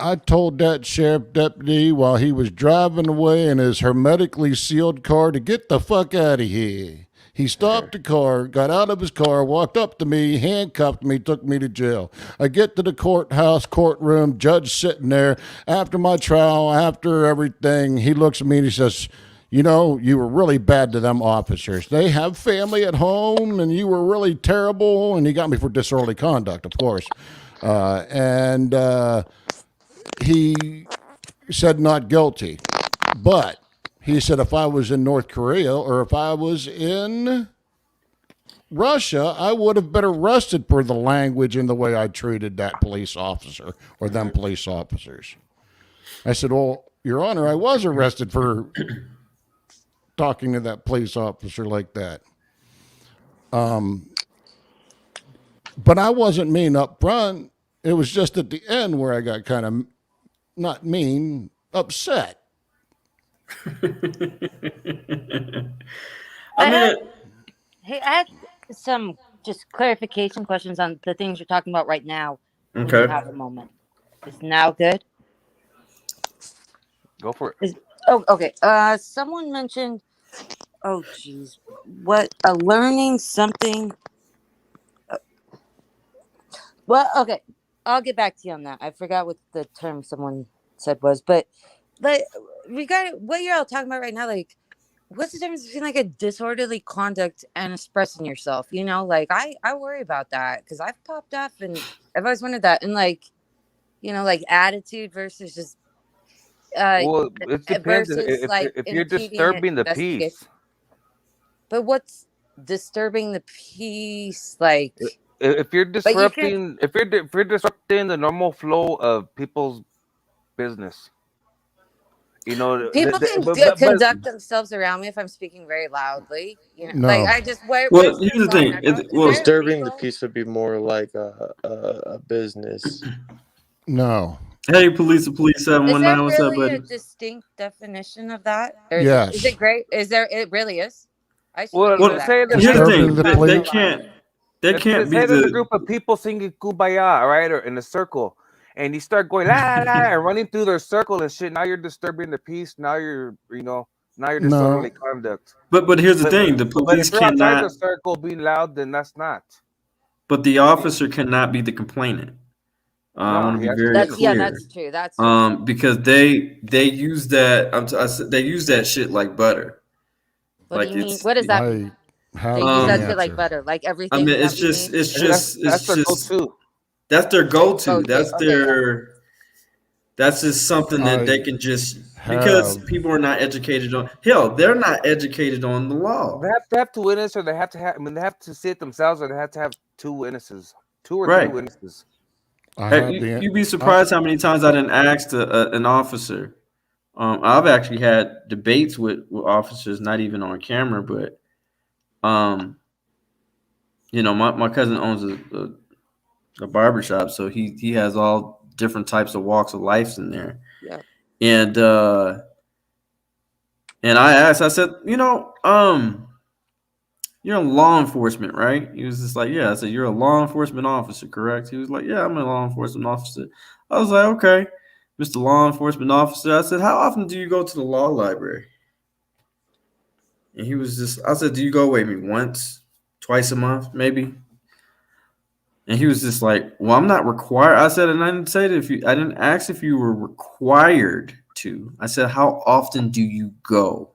I told that sheriff deputy while he was driving away in his hermetically sealed car to get the fuck out of here. He stopped the car, got out of his car, walked up to me, handcuffed me, took me to jail. I get to the courtroom, judge sitting there. After my trial, after everything, he looks at me and he says, you were really bad to them officers. They have family at home, and you were really terrible. And he got me for disorderly conduct, of course. He said not guilty. But he said if I was in North Korea or if I was in Russia, I would have been arrested for the language and the way I treated that police officer or them police officers. I said, well, Your Honor, I was arrested for talking to that police officer like that. But I wasn't mean up front. It was just at the end where I got kind of, not mean, upset. I had some just clarification questions on the things you're talking about right now. Okay. When you have a moment. Is now good? Go for it. Okay. Someone mentioned, learning something. Well, okay. I'll get back to you on that. I forgot what the term someone said was, but regarding what you're all talking about right now, like, what's the difference between like a disorderly conduct and expressing yourself? I worry about that because I've popped off and I've always wondered that. And like attitude versus just. Well, it depends if you're disturbing the peace. But what's disturbing the peace? Like, if you're disrupting, if you're disrupting the normal flow of people's business. People can conduct themselves around me if I'm speaking very loudly. No. Like I just here's the thing. Disturbing the peace would be more like a business. No. Hey, police 719. What's up, buddy? A distinct definition of that? Or yes. Is it great? Is there? It really is. Here's the thing. They can't be a group of people singing "Kumbaya," right, or in a circle. And you start going la la and running through their circle and shit. Now you're disturbing the peace. Now you're disorderly conduct. But here's the thing: the police cannot. Outside cannot. The circle being loud, then that's not. But the officer cannot be the complainant. I want to be very clear. Yeah, that's true. That's true. Because they use that. They use that shit like butter. What do you mean? What does that mean? They use that shit like butter, like everything. I mean, it's just go-to. That's their go-to. Okay, That's okay, yeah. that's just something that they I can just because have. people are not educated on. Hell, they're not educated on the law. They have to have two witnesses, or they have to have. I mean, they have to see it themselves, or they have to have two witnesses, 2 or 3 Right. witnesses. I Hey, have the. you'd be I, surprised how many times I didn't ask an officer. I've actually had debates with officers, not even on camera, but um, my cousin owns a barbershop, so he has all different types of walks of life in there. Yeah. And I asked, I said, you're in law enforcement, right? He was just like, yeah. I said, you're a law enforcement officer, correct? He was like, yeah, I'm a law enforcement officer. I was like, okay, Mr. Law Enforcement Officer. I said, how often do you go to the law library? And he was just, I said, do you go maybe once, twice a month, maybe? And he was just like, well, I'm not required. I said, and I didn't say that I didn't ask if you were required to. I said, how often do you go?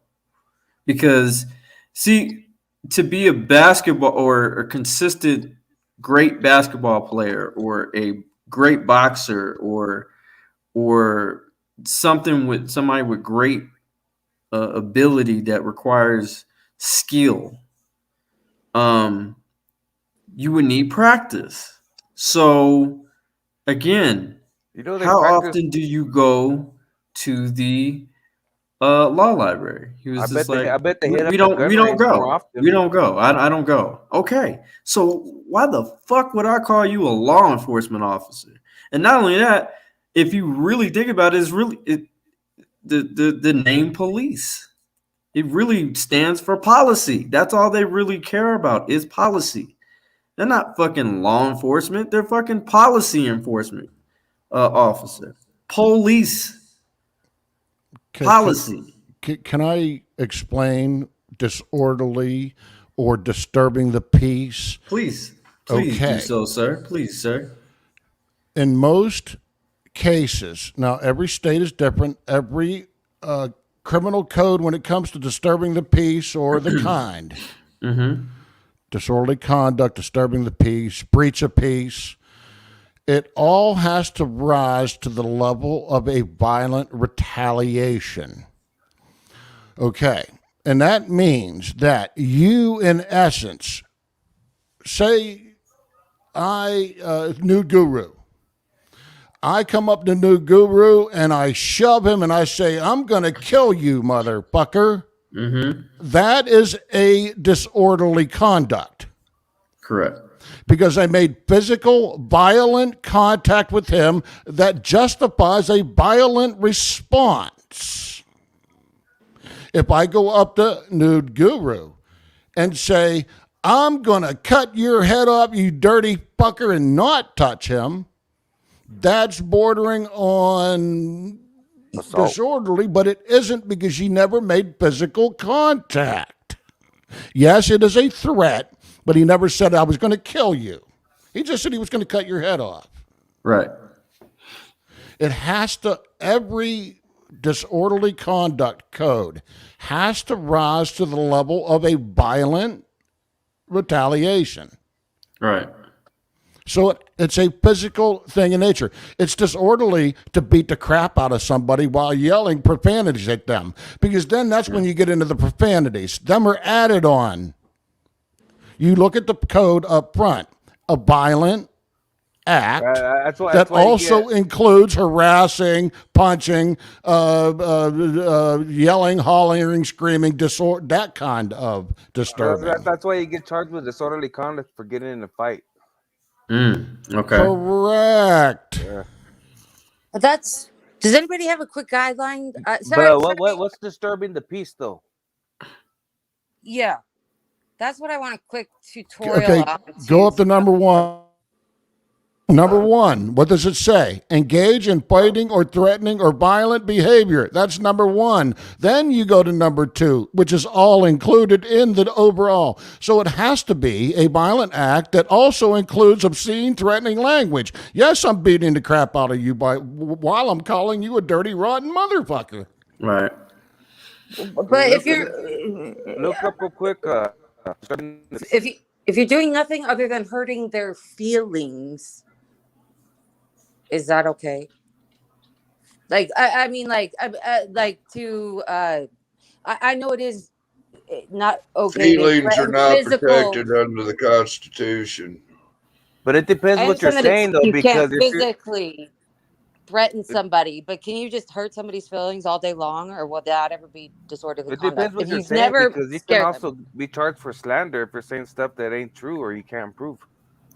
Because, see, to be a basketball or a consistent great basketball player or a great boxer or something with somebody with great ability that requires skill, you would need practice. So again, They how practice. often do you go to the law library? He was just like, I bet they hit we up the don't gun range more go. often. We don't go. I don't go. Okay. So why the fuck would I call you a law enforcement officer? And not only that, if you really think about it, it's really the name police. It really stands for policy. That's all they really care about is policy. They're not fucking law enforcement. They're fucking policy enforcement officer. Police. Policy. Can I explain disorderly or disturbing the peace? Please do Okay. so, sir. Please, sir. In most cases, now every state is different. Every criminal code, when it comes to disturbing the peace or the kind, disorderly conduct, disturbing the peace, breach of peace, it all has to rise to the level of a violent retaliation. Okay. And that means that you, in essence, say Nude Guru. I come up to Nude Guru and I shove him and I say, I'm going to kill you, motherfucker. That is a disorderly conduct. Correct. Because I made physical, violent contact with him that justifies a violent response. If I go up to Nude Guru and say, I'm going to cut your head off, you dirty fucker, and not touch him, that's bordering on disorderly, but it isn't because he never made physical contact. Yes, it is a threat, but he never said I was going to kill you. He just said he was going to cut your head off. Right. It has to, every disorderly conduct code has to rise to the level of a violent retaliation. Right. So it's a physical thing in nature. It's disorderly to beat the crap out of somebody while yelling profanities at them, because then that's when you get into the profanities. Them are added on. You look at the code up front, a violent act that also includes harassing, punching, yelling, hollering, screaming, that kind of disturbing. That's why you get charged with disorderly conduct for getting in a fight. Okay. Correct. Yeah. Does anybody have a quick guideline? But what's disturbing the peace though? Yeah, that's what I want a quick tutorial Okay, on. go up to number one. Number one, what does it say? Engage in fighting or threatening or violent behavior. That's number one. Then you go to number two, which is all included in the overall. So it has to be a violent act that also includes obscene, threatening language. Yes, I'm beating the crap out of you while I'm calling you a dirty, rotten motherfucker. Right. But if you're look up real quick, if you're doing nothing other than hurting their feelings, Is that okay? Like, I mean, like to, I know it is not okay to Feelings are threaten not physical. protected under the Constitution. But it depends I what you're understand that saying though, you can't because if you physically threaten somebody, but can you just hurt somebody's feelings all day long, or will that ever be disorderly it depends conduct what if you're you've saying, never because you can scared them? also be charged for slander if you're saying stuff that ain't true or you can't prove.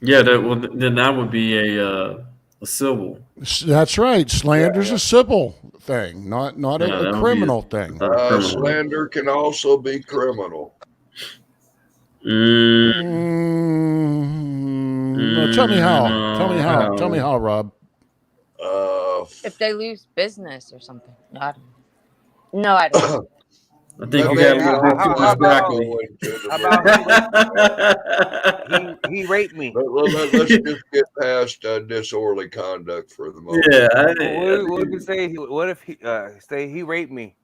Yeah, then that would be a civil. That's right. Slander's Yeah. a civil thing, not Yeah, a that would be criminal thing. criminal. Slander can also be criminal. No, tell me how. Tell me how. No. Tell me how, Rob. If they lose business or something. No, I don't know. No, I don't know. I think you Maybe got a little bit too how much about broccoli. go into the How about movie? he raped me? Let's just get past disorderly conduct for the moment. Yeah, What if you say? What if he say he raped me?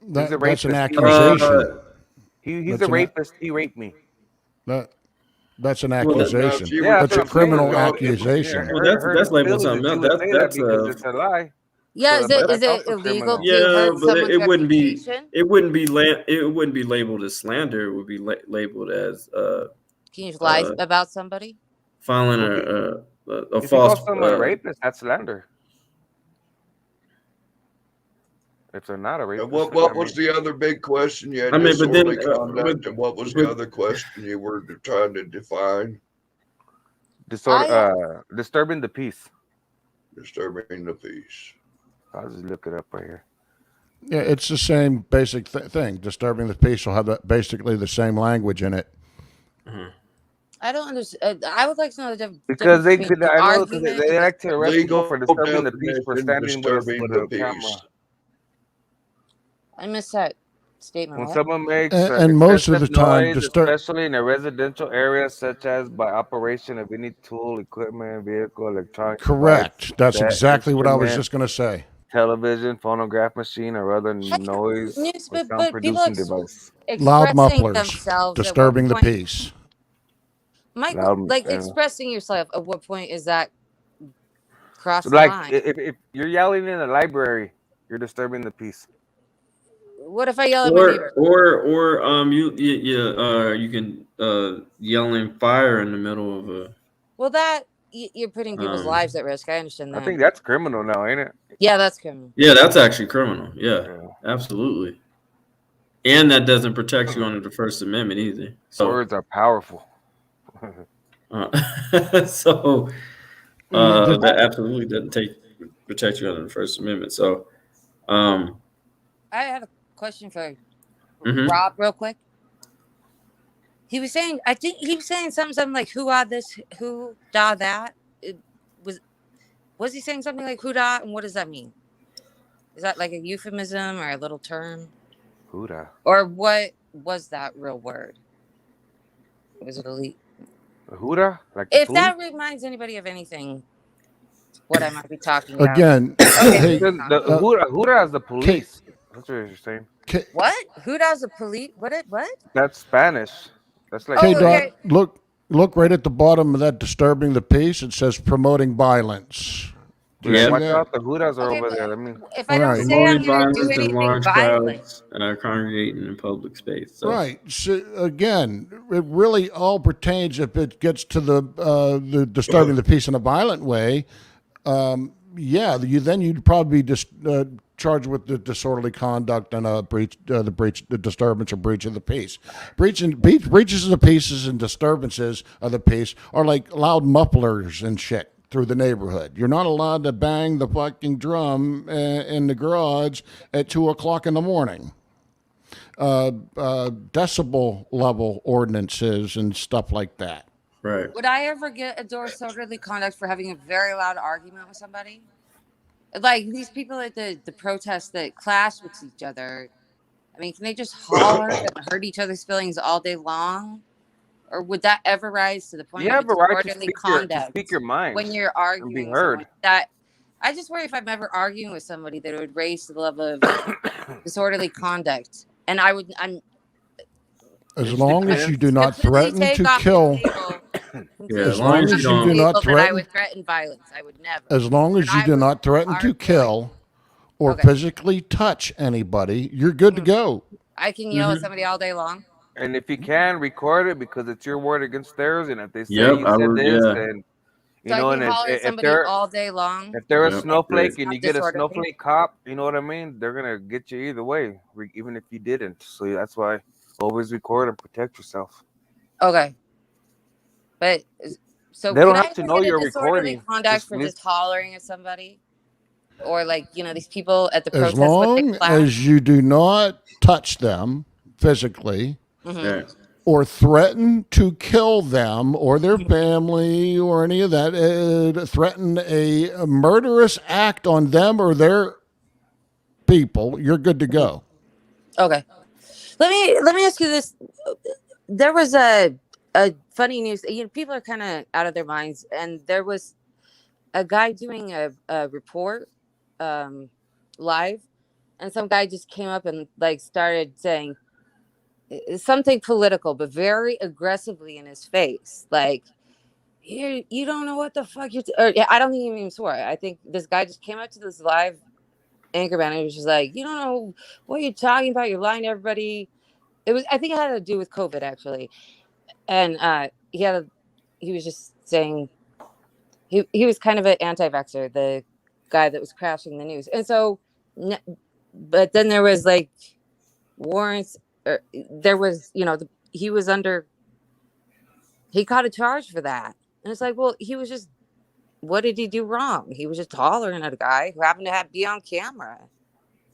He's a That's rapist. an accusation. He's That's a an rapist. He raped me. That's an now, accusation. if you were That's a to criminal call it- accusation. Well, Hurt that's his labeled feelings something that else. you would say that That's because it's a lie. Yeah, So, is but it that's also illegal criminal. to Yeah, hurt but someone's it wouldn't be. reputation? It wouldn't be. It wouldn't be labeled as slander. It would be labeled as Can you just lie about somebody? filing Well, a if you false. call someone a rapist, that's slander. If they're not a rapist, And what was the other big question? You had I mean, but then, disorderly conduct, and what was the other question you were trying to define? Disturbing the peace. Disturbing the peace. I'll just look it up right here. Yeah, it's the same basic thing. Disturbing the peace will have basically the same language in it. I don't understand. I would like to know the difference. Because they between could, I know, because argument they and like to arrest people Legal for disturbing the peace for definition, standing with disturbing a the camera. peace. I missed that statement. When What? someone makes And most of the excessive time, noise, especially in a residential area, such as by operation of any tool, equipment, vehicle, electronic Correct. device, That's that exactly what I was instrument, just going to say. television, phonograph machine, or other noise Yes, or but sound people producing device. Loud expressing mufflers, themselves disturbing at the what point? peace. Michael, Loud, like expressing yourself. At what point is that cross So, the like, line? if you're yelling in a library, you're disturbing the peace. What if I yell at my neighbor? Or you can yelling fire in the middle of a. Well, that you're putting people's lives at risk. I understand I that. think that's criminal now, ain't it? Yeah, that's criminal. Yeah, that's actually criminal. Yeah, absolutely. And that doesn't protect you under the First Amendment either. So Words are powerful. so that absolutely doesn't protect you under the First Amendment. So I have a question for Mhm. Rob, real quick. He was saying, I think he was saying something like "who da this, who da that." It was he saying something like "who da," and what does that mean? Is that like a euphemism or a little term? Who da? Or what was that real word? Was it elite? Who da? Like If food? that reminds anybody of anything, what I might be talking about. Again, hey, The Huda is the police. That's what you're saying. What? Who does the police? What? That's Spanish. That's like. K. okay. Dot, look right at the bottom of that disturbing the peace. It says promoting violence. Do you Yeah, see watch that? out. The Hudas are over there. Let me. If I don't Right. say I'm promoting going to do violence in anything large violent, crowds congregating in public space. So. Right. So again, it really all pertains if it gets to the disturbing the peace in a violent way. You'd probably be charged with the disorderly conduct and the disturbance or breach of the peace. Breaches of the peace and disturbances of the peace are like loud mufflers and shit through the neighborhood. You're not allowed to bang the fucking drum in the garage at 2:00 in the morning. Decibel level ordinances and stuff like that. Right. would I ever get a disorderly conduct for having a very loud argument with somebody? Like these people at the protests that clash with each other. I mean, can they just holler and hurt each other's feelings all day long? Or would that ever rise to the point You of have a right to disorderly speak your mind when you're and arguing be with someone? heard. That I just worry if I'm ever arguing with somebody that it would raise to the level of disorderly conduct. And I'm As long as you do not completely threaten take to off the kill. table Yeah, As long as you do not People that I threaten, would threaten violence. I would never. as long as But you I do would not threaten to kill or Okay. physically touch anybody, you're good to go. I can yell at somebody all day long. And if you can, record it because it's your word against theirs. And if they say Yep, you I said would. this, Yeah. then you So I know, can and holler at if somebody they're all day long. if they're a Yep. snowflake and Not you get a disorderly. snowflake cop, you know what I mean? They're gonna get you either way, even if you didn't. So that's why always record and protect yourself. Okay. But so They could don't I have to ever know get a you're disorderly recording. conduct for just hollering at somebody? Or like, these people at the As protest when they long clap? as you do not touch them physically Mhm. or threaten to kill them or their family or any of that, threaten a murderous act on them or their people, you're good to go. Okay. Let me ask you this. There was a funny news. People are kind of out of their minds, and there was a guy doing a report live, and some guy just came up and like started saying something political, but very aggressively in his face, like. You don't know what the fuck you're. Yeah, I don't think he even swore. I think this guy just came up to this live anchorman and he was just like, "You don't know what you're talking about. You're lying to everybody." I think it had to do with COVID actually, and he was just saying he was kind of an anti-vaxxer, the guy that was crashing the news, and so, but then there was like warrants, or there was he caught a charge for that, and it's like, well, he was just. What did he do wrong? He was just hollering at a guy who happened to be on camera.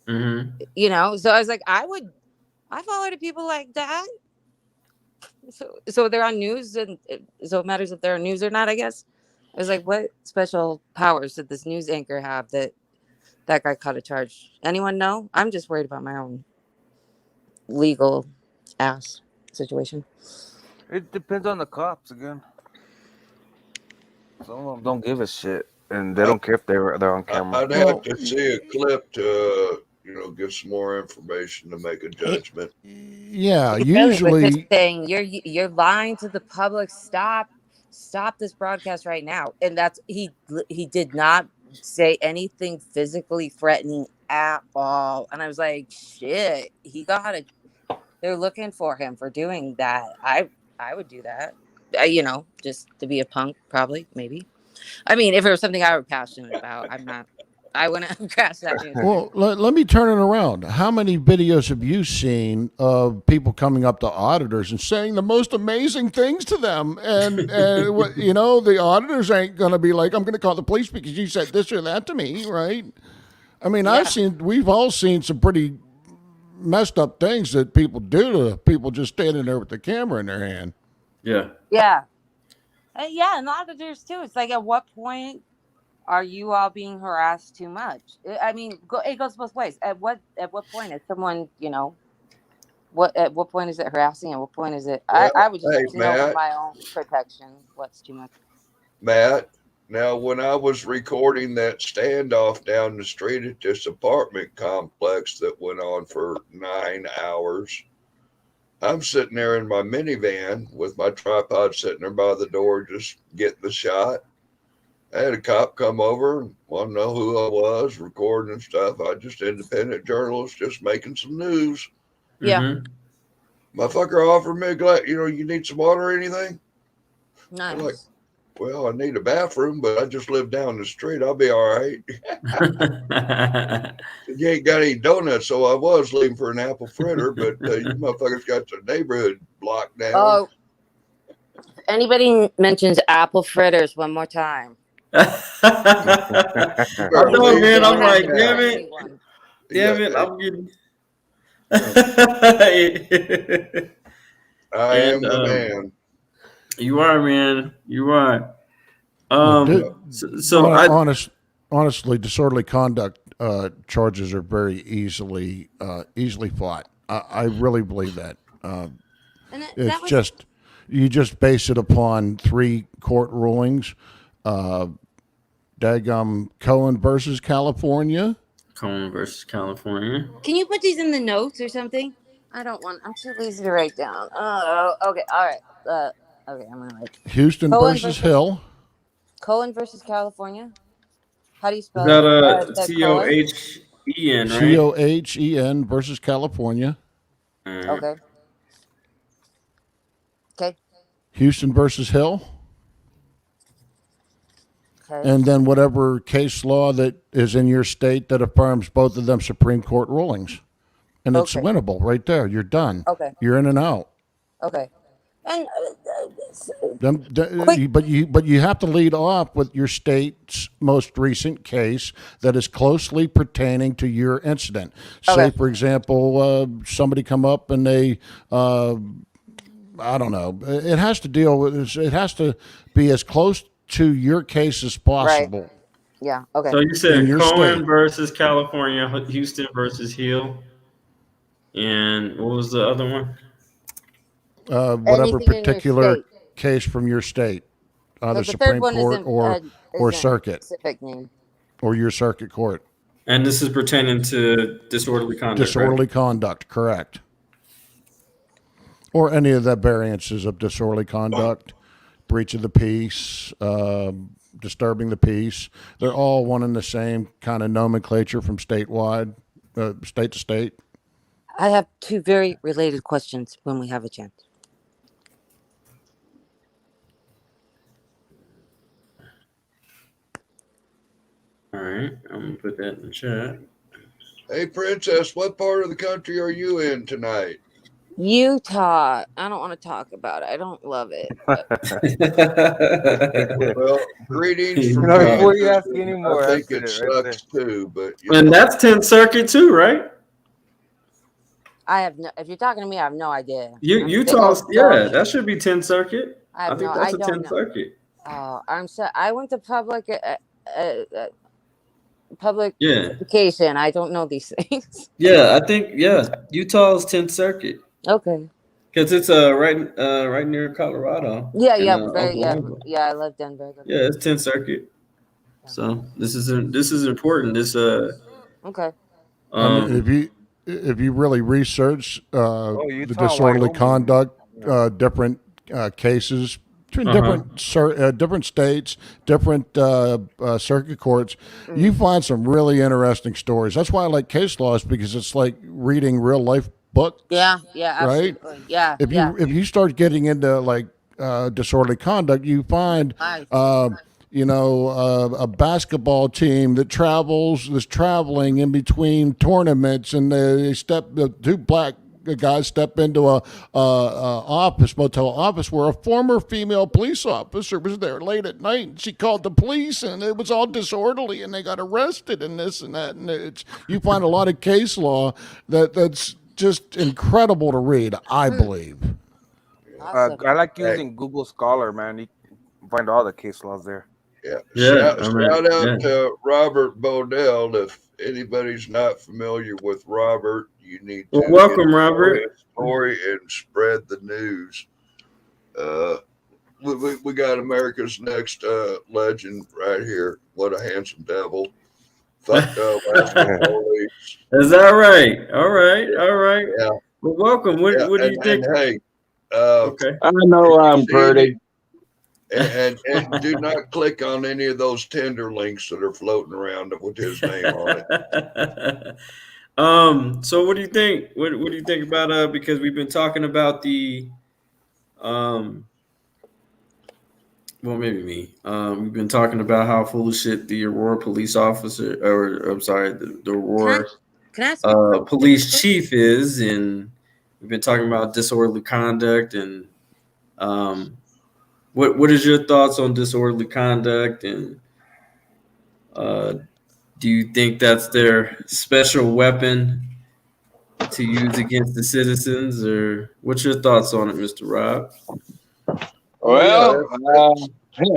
Mm-hmm. So I was like, I follow to people like that. So they're on news, and so it matters if they're on news or not, I guess. I was like, what special powers did this news anchor have that guy caught a charge? Anyone know? I'm just worried about my own legal ass situation. It depends on the cops again. Some of them don't give a shit, and they don't care if they're on camera. I'd have to see a clip to, get some more information to make a judgment. Yeah, He really was just usually saying you're lying to the public. Stop this broadcast right now. And that's he did not say anything physically threatening at all. And I was like, shit, they're looking for him for doing that. I would do that. Just to be a punk, probably, maybe. I mean, if it was something I were passionate about, I wouldn't have crashed that news. Well, let me turn it around. How many videos have you seen of people coming up to auditors and saying the most amazing things to them? And the auditors ain't going to be like, I'm going to call the police because you said this or that to me, right? I mean, we've all seen some pretty messed up things that people do to people just standing there with the camera in their hand. Yeah. Yeah. And auditors too. It's like, at what point are you all being harassed too much? I mean, it goes both ways. At what point is someone, at what point is it harassing? At what point is it? Well, I would just hey, know for Matt. my own protection what's too much. Matt, now when I was recording that standoff down the street at this apartment complex that went on for 9 hours, I'm sitting there in my minivan with my tripod sitting there by the door just getting the shot. I had a cop come over and want to know who I was, recording and stuff. I just independent journalist, just making some news. Yeah. Motherfucker offered me a glass, you need some water or anything? Nice. I'm like, well, I need a bathroom, but I just live down the street. I'll be all right. You ain't got any donuts, so I was leaving for an apple fritter, but you motherfuckers got the neighborhood blocked down. Oh, if anybody mentions apple fritters one more time. I know, man. I'm like, damn it. Damn it. I'm getting. I am the man. You are, man. You are. Honestly, disorderly conduct charges are very easily fought. I really believe that. You just base it upon 3 court rulings. Daggum Cohen versus California. Cohen versus California. Can you put these in the notes or something? I'm too lazy to write down. Okay. All right. Okay, I'm gonna write Houston Cohen versus Hill. Cohen versus California. How do you Is spell that it? The Cohen. Cohen, right? Cohen versus California. Okay. Okay. Houston versus Hill. Okay. And then whatever case law that is in your state that affirms both of them Supreme Court rulings. And it's Okay. winnable right there. You're done. Okay. You're in and out. Okay. And But you have to lead off with your state's most recent case that is closely pertaining to your incident. Say, Okay. for example, somebody come up and they, I don't know, it has to deal with, it has to be as close to your case as possible. Right. Yeah. Okay. So you In said your Cohen state. versus California, Houston versus Hill, and what was the other one? Whatever Anything in your particular state. case from your state, either But the third Supreme one Court or isn't circuit, specific name. or your circuit court. And this is pertaining to disorderly conduct. Disorderly right? conduct, correct. Or any of the variances of disorderly conduct, breach of the peace, disturbing the peace. They're all one and the same kind of nomenclature from statewide, state to state. I have two very related questions when we have a chance. All right, I'm gonna put that in the chat. Hey, Princess, what part of the country are you in tonight? Utah. I don't want to talk about it. I don't love it. Well, greetings from Before you Kansas. ask anymore, I think answer it it right sucks too, but And that's 10th Circuit too, right? I have no. If you're talking to me, I have no idea. Utah's, yeah, that should be 10th Circuit. I think that's a 10th Circuit. Oh, I'm so. I went to public Yeah. education. I don't know these things. Yeah, I think Utah's 10th Circuit. Okay. Because it's right near Colorado. Yeah, and, yeah, Oklahoma. yeah. I love Denver. Yeah, it's 10th Circuit. So this is important. This Okay. I mean, if you really research the Utah, disorderly Wyoming. conduct, different cases between different states, different circuit courts, you find some really interesting stories. That's why I like case laws, because it's like reading real life books. Yeah, right. absolutely. Yeah. If you start getting into like disorderly conduct, you find a basketball team that is traveling in between tournaments, and the two black guys step into a motel office where a former female police officer was there late at night, and she called the police, and it was all disorderly, and they got arrested and this and that. And you find a lot of case law that's just incredible to read, I believe. I like using Google Scholar, man. You can find all the case laws there. Shout out to Robert Bodell. If anybody's not familiar with Robert, you need to welcome, Robert. His story and spread the news. We got America's Next Legend right here. What a handsome devil. Fucked up. Is that right? All right. Yeah. Well, welcome. What do you think? Hey, okay. I know I'm pretty. And do not click on any of those Tinder links that are floating around with his name on it. So what do you think? What do you think about because we've been talking about the well, maybe me. We've been talking about how full of shit the Aurora police officer, or I'm sorry, the Aurora police chief is, and we've been talking about disorderly conduct, and what is your thoughts on disorderly conduct, and do you think that's their special weapon to use against the citizens, or what's your thoughts on it, Mr. Rob? Well,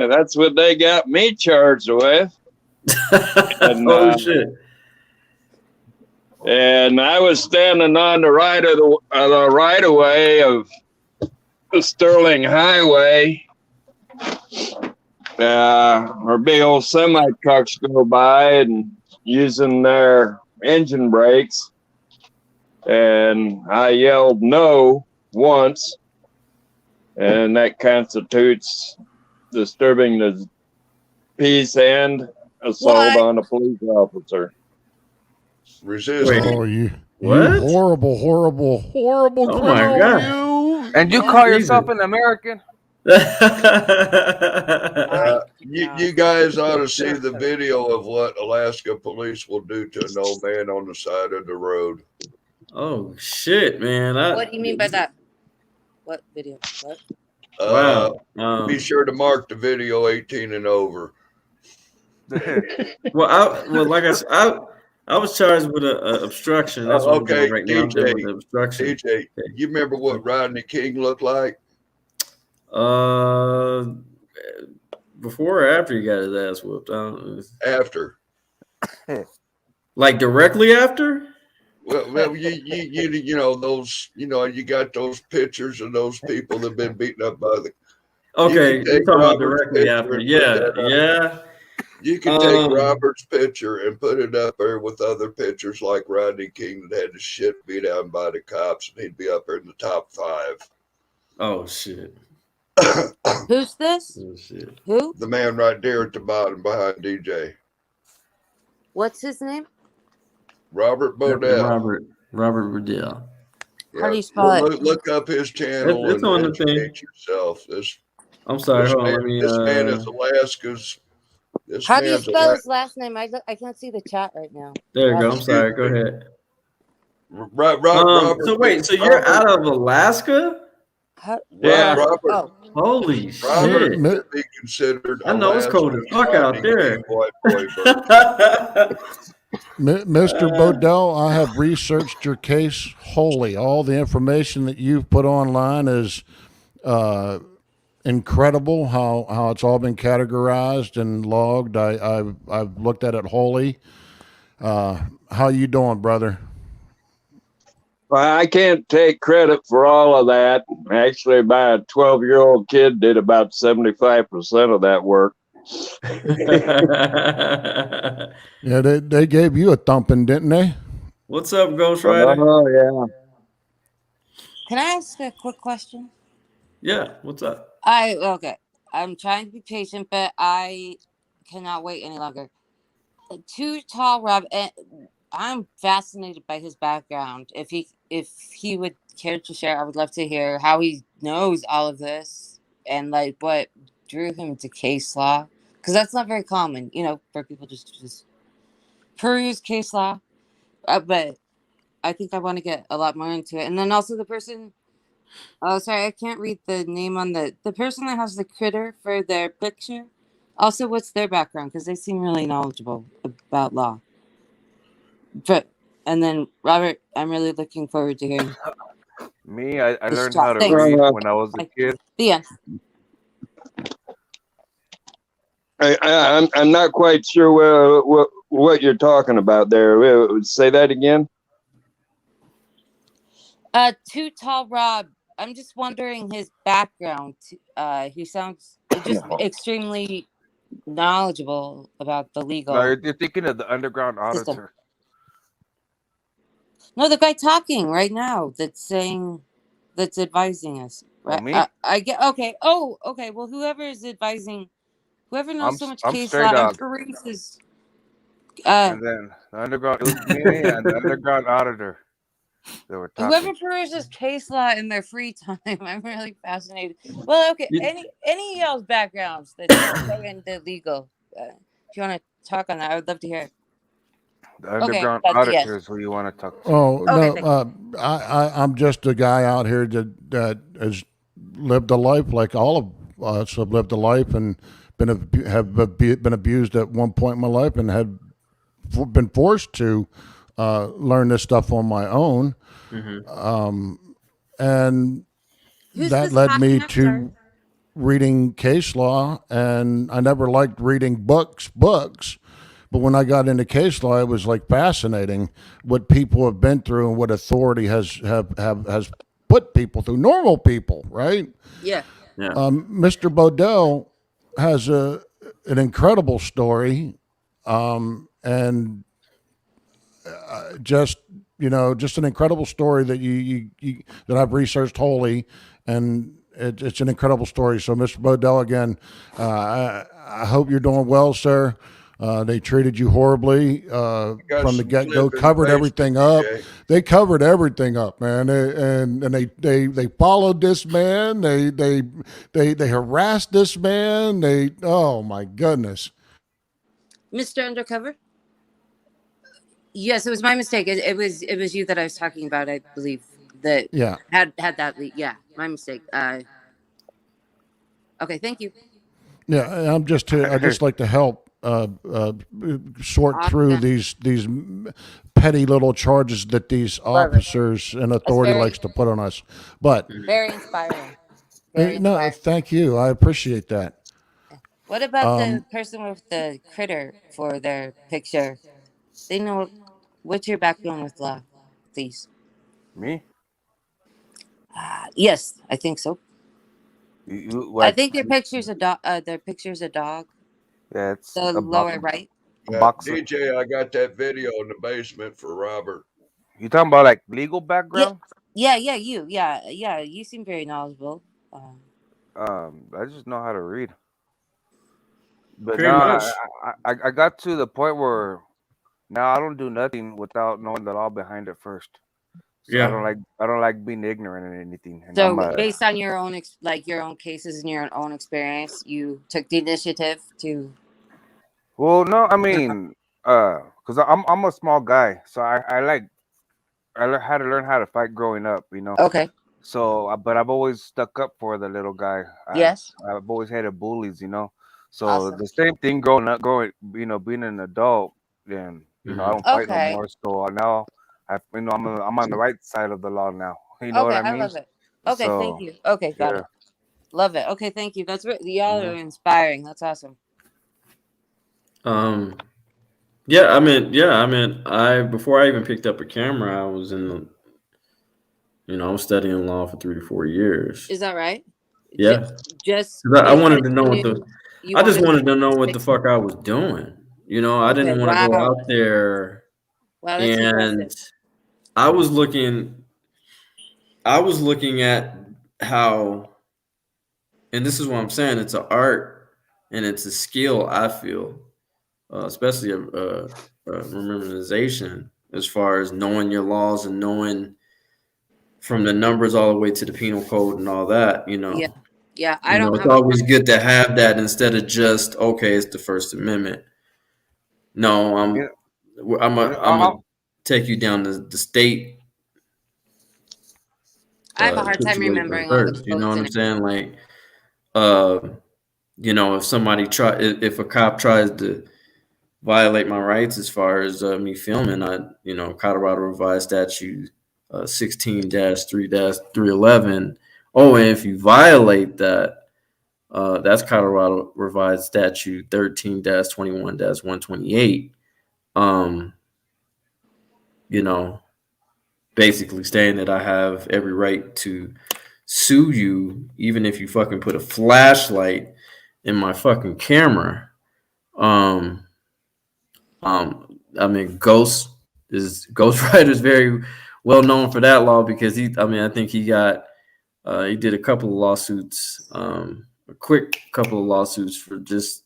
that's what they got me charged with. And, shit! And I was standing on the right of way of the Sterling Highway. Our big old semi trucks go by and using their engine brakes, and I yelled no once. and that constitutes disturbing the peace and assault on a police officer. Resisting. Oh, you What? horrible, horrible, horrible Oh my criminal! God. You. And you call yourself an American? You guys ought to see the video of what Alaska police will do to an old man on the side of the road. Oh shit, man! What do you mean by that? What video? What? Wow. Be sure to mark the video 18 and over. Like I said, I was charged with a obstruction. That's what I'm Okay, doing right now. I'm dealing with DJ, the obstruction. DJ, you remember what Rodney King looked like? Before or after he got his ass whooped? I don't know. After. Like directly after? Well, you know those, you got those pictures of those people that've been beaten up by the. Okay, you you're can take talking about Robert's directly picture after. and put Yeah, that up. yeah. You can take Robert's picture and put it up there with other pictures like Rodney King that had his shit beat out by the cops, and he'd be up there in the top 5. Oh shit. Who's this? Oh, shit. Who? The man right there at the bottom behind DJ. What's his name? Robert Bodell. Robert Bodell. How do you spell it? Look up his channel It's and on the educate thing. yourself. I'm sorry. Hold on. Let me. This man is Alaska's. How do you spell his last name? I can't see the chat right now. There you go. I'm sorry. Go ahead. Robert, so wait. So you're out of Alaska? Yeah. Robert. Holy Robert shit! could be considered. I know it's cold as fuck out there. Mr. Bodell, I have researched your case wholly. All the information that you've put online is incredible. How it's all been categorized and logged. I've looked at it wholly. How you doing, brother? Well, I can't take credit for all of that. Actually, my 12-year-old kid did about 75% of that work. Yeah, they gave you a thumping, didn't they? What's up, Ghost Rider? Oh, yeah. Can I ask a quick question? Yeah, what's up? Okay. I'm trying to be patient, but I cannot wait any longer. Too Tall Rob, I'm fascinated by his background. If he would care to share, I would love to hear how he knows all of this and like what drew him to case law, because that's not very common, for people just peruse case law. But I think I want to get a lot more into it. And then also the person. Oh, sorry, I can't read the name on the person that has the critter for their picture. Also, what's their background? Because they seem really knowledgeable about law. And then Robert, I'm really looking forward to hearing. Me, I learned how to read when I was a kid. The end. I'm not quite sure what you're talking about there. Say that again. Too Tall Rob. I'm just wondering his background. He sounds just extremely knowledgeable about the legal. No, you're thinking of the underground auditor. System. No, the guy talking right now that's advising us. Right? Oh, me? I get okay. Oh, okay. Well, whoever is advising, whoever knows so much I'm case straight law up. and peruses. And then the underground, it was me and the underground auditor. They were talking. Whoever peruses case law in their free time, I'm really fascinated. Well, okay. Any of y'all's backgrounds that are in the legal, if you want to talk on that, I would love to hear it. The underground auditor is who you want to talk to. Oh, no, I'm just a guy out here that has lived a life like all of us have lived a life and have been abused at one point in my life and had been forced to learn this stuff on my own. Mm-hmm. And that led me to reading case law, and I never liked reading books. But when I got into case law, it was like fascinating what people have been through and what authority has put people through. Normal people, right? Yeah. Mr. Bodell has an incredible story, and just an incredible story that you that I've researched wholly, and it's an incredible story. So, Mr. Bodell, again, I hope you're doing well, sir. They treated you horribly from the some get-go. clip in the Covered basement, everything up. DJ. They covered everything up, man. And they followed this man. They harassed this man. Oh my goodness. Mr. Undercover? Yes, it was my mistake. It was you that I was talking about, I believe, that Yeah. had that lead. Yeah, my mistake. Okay, thank you. Yeah, I just like to help sort through these petty little charges that these officers and authority likes to put on us. But Very inspiring. Very no, inspiring. thank you. I appreciate that. What about the person with the critter for their picture? They know what's your background with law, please. Me? Yes, I think so. What? I think their picture's a dog. Their picture's a dog. Yeah, it's The a lower right. A boxer. DJ, I got that video in the basement for Robert. You talking about like legal background? Yeah. You seem very knowledgeable. I just know how to read. But Pretty now much. I got to the point where now I don't do nothing without knowing the law behind it first. So Yeah. I don't like being ignorant in anything. And So based on your own your own cases and your own experience, you took the initiative to. Well, no, I mean, because I'm a small guy, so I had to learn how to fight growing up, you know. Okay. So, but I've always stuck up for the little guy. Yes. I've always hated bullies, you know. So Awesome. the same thing growing, being an adult, then I don't fight no more. So now I'm on the right side of the law now. You know what I mean? I love it. Okay, So, thank you. Okay, got yeah. it. Love it. Okay, thank you. That's y'all are inspiring. That's awesome. Yeah, I before I even picked up a camera, I was I was studying law for 3 to 4 years. Is that right? Yeah. Just I wanted to know you I just wanted wanted to know what the fuck I was doing. I didn't want to go out there. Wow, that's And impressive. I was looking at how, and this is what I'm saying, it's an art and it's a skill, I feel, especially a memorization, as far as knowing your laws and knowing from the numbers all the way to the penal code and all that, Yeah. I don't it's have always good to have that instead of just, okay, it's the First Amendment. No, I'm gonna take you down to the state. I have a hard time situation remembering all the first. You know what I'm codes saying? Like, if a cop tries to violate my rights as far as me filming, Colorado Revised Statute 16-3-311. Oh, and if you violate that, that's Colorado Revised Statute 13-21-128. Basically saying that I have every right to sue you, even if you fucking put a flashlight in my fucking camera. Ghost Rider is very well known for that law because I think he did a couple of lawsuits, a quick couple of lawsuits for just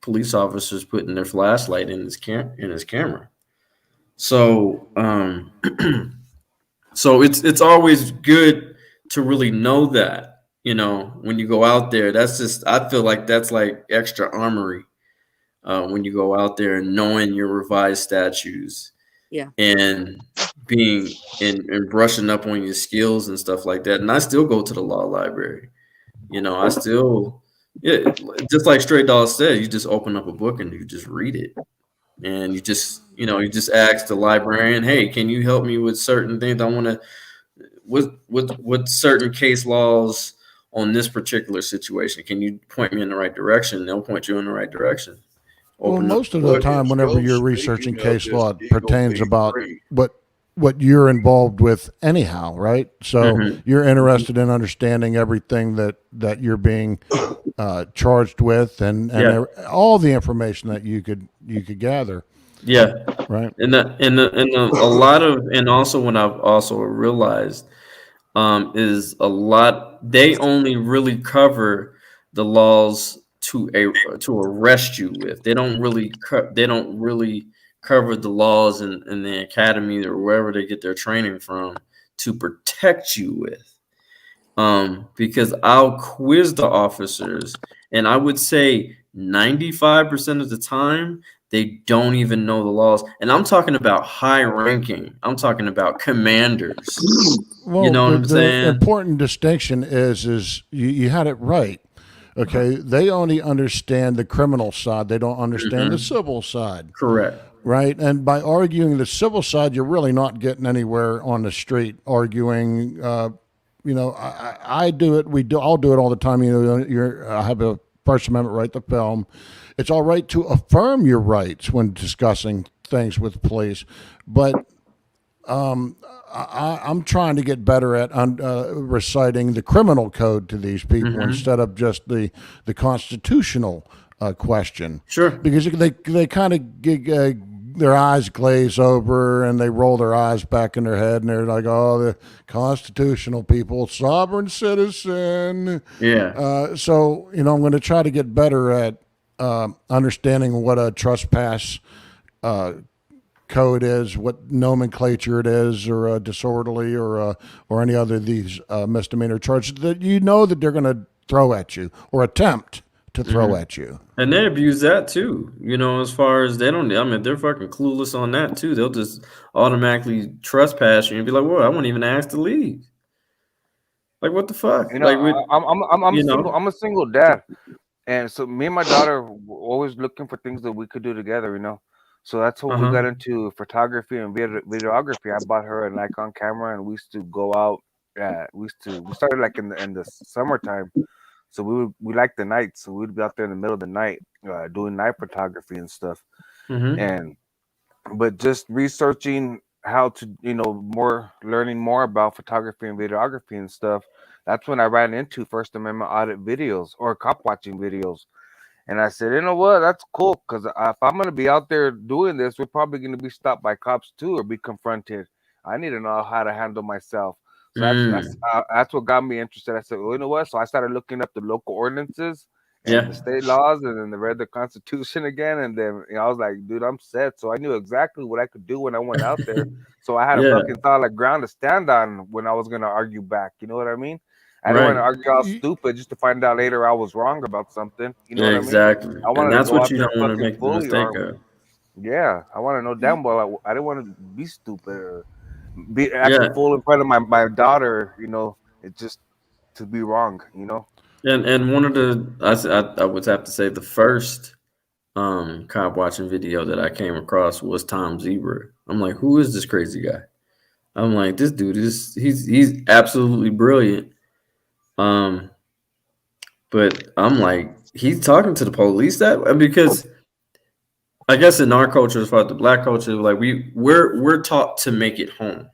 police officers putting their flashlight in his camera. So, so it's always good to really know that, when you go out there. I feel like that's like extra armory when you go out there and knowing your revised statutes, and being and brushing up on your skills and stuff like that. And I still go to the law library. I still, just like Stray Dog said, you just open up a book and you just read it. And you just ask the librarian, hey, can you help me with certain things? I want to, with certain case laws on this particular situation. Can you point me in the right direction? They'll point you in the right direction. Well, most of the time, whenever you're researching case law, it pertains about what you're involved with anyhow, right? So you're interested in understanding everything that you're being charged with, and all the information that you could gather. Yeah, right. And a lot of, and also when I've also realized, is a lot. They only really cover the laws to arrest you with. They don't really cover the laws in the academy or wherever they get their training from to protect you with. Because I'll quiz the officers, and I would say 95% of the time they don't even know the laws. And I'm talking about high ranking. I'm talking about commanders. Well, You know what I'm the saying? important distinction is you had it right. Okay, they only understand the criminal side. They don't understand the civil side. Correct. Right, and by arguing the civil side, you're really not getting anywhere on the street. Arguing, I do it. I'll do it all the time. I have a First Amendment right to film. It's all right to affirm your rights when discussing things with police, but I'm trying to get better at reciting the criminal code to these people instead of just the constitutional question. Sure. Because they kind of their eyes glaze over and they roll their eyes back in their head and they're like, oh, the constitutional people, sovereign citizen. Yeah. So, I'm going to try to get better at understanding what a trespass code is, what nomenclature it is, or a disorderly or any other of these misdemeanor charges that that they're going to throw at you or attempt to throw at you. And they abuse that too, as far as they're fucking clueless on that too. They'll just automatically trespass you and be like, well, I won't even ask to leave. Like, what the fuck? I'm a single dad. And so me and my daughter were always looking for things that we could do together, So that's when we got into photography and videography. I bought her a Nikon camera, and we used to go out. We started like in the summertime, so we liked the night, so we'd be out there in the middle of the night doing night photography and stuff. But just researching how to learning more about photography and videography and stuff. That's when I ran into First Amendment audit videos or cop watching videos. And I said, you know what? That's cool, because if I'm going to be out there doing this, we're probably going to be stopped by cops too or be confronted. I need to know how to handle myself. So that's what got me interested. I said, well, you know what? So I started looking up the local ordinances and the state laws, and then I read the Constitution again. And then I was like, dude, I'm set. So I knew exactly what I could do when I went out there. So I had a fucking solid ground to stand on when I was going to argue back. You know what I mean? I didn't want to argue all stupid just to find out later I was wrong about something. You know what I mean? Exactly. I wanted and that's to go what out you there don't want to fucking make the fully mistake armed. of. Yeah, I want to know damn well. I didn't want to be stupid or be acting fool in front of my daughter. It's just to be wrong. And one of the I would have to say the first cop watching video that I came across was Tom Zebra. I'm like, who is this crazy guy? I'm like, this dude he's absolutely brilliant. But I'm like, he's talking to the police because I guess in our culture, as far as the black culture, like we're taught to make it home.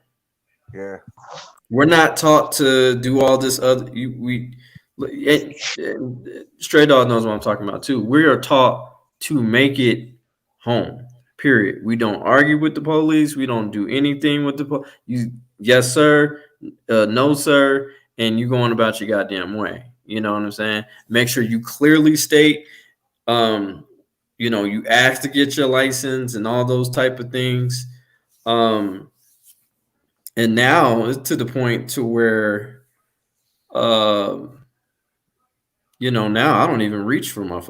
Yeah. We're not taught to do all this other. Stray Dog knows what I'm talking about too. We are taught to make it home. Period. We don't argue with the police. We don't do anything with the police. Yes, sir. No, sir. And you going about your goddamn way. You know what I'm saying? Make sure you clearly state. You ask to get your license and all those type of things. And now it's to the point to where, now I don't even reach for my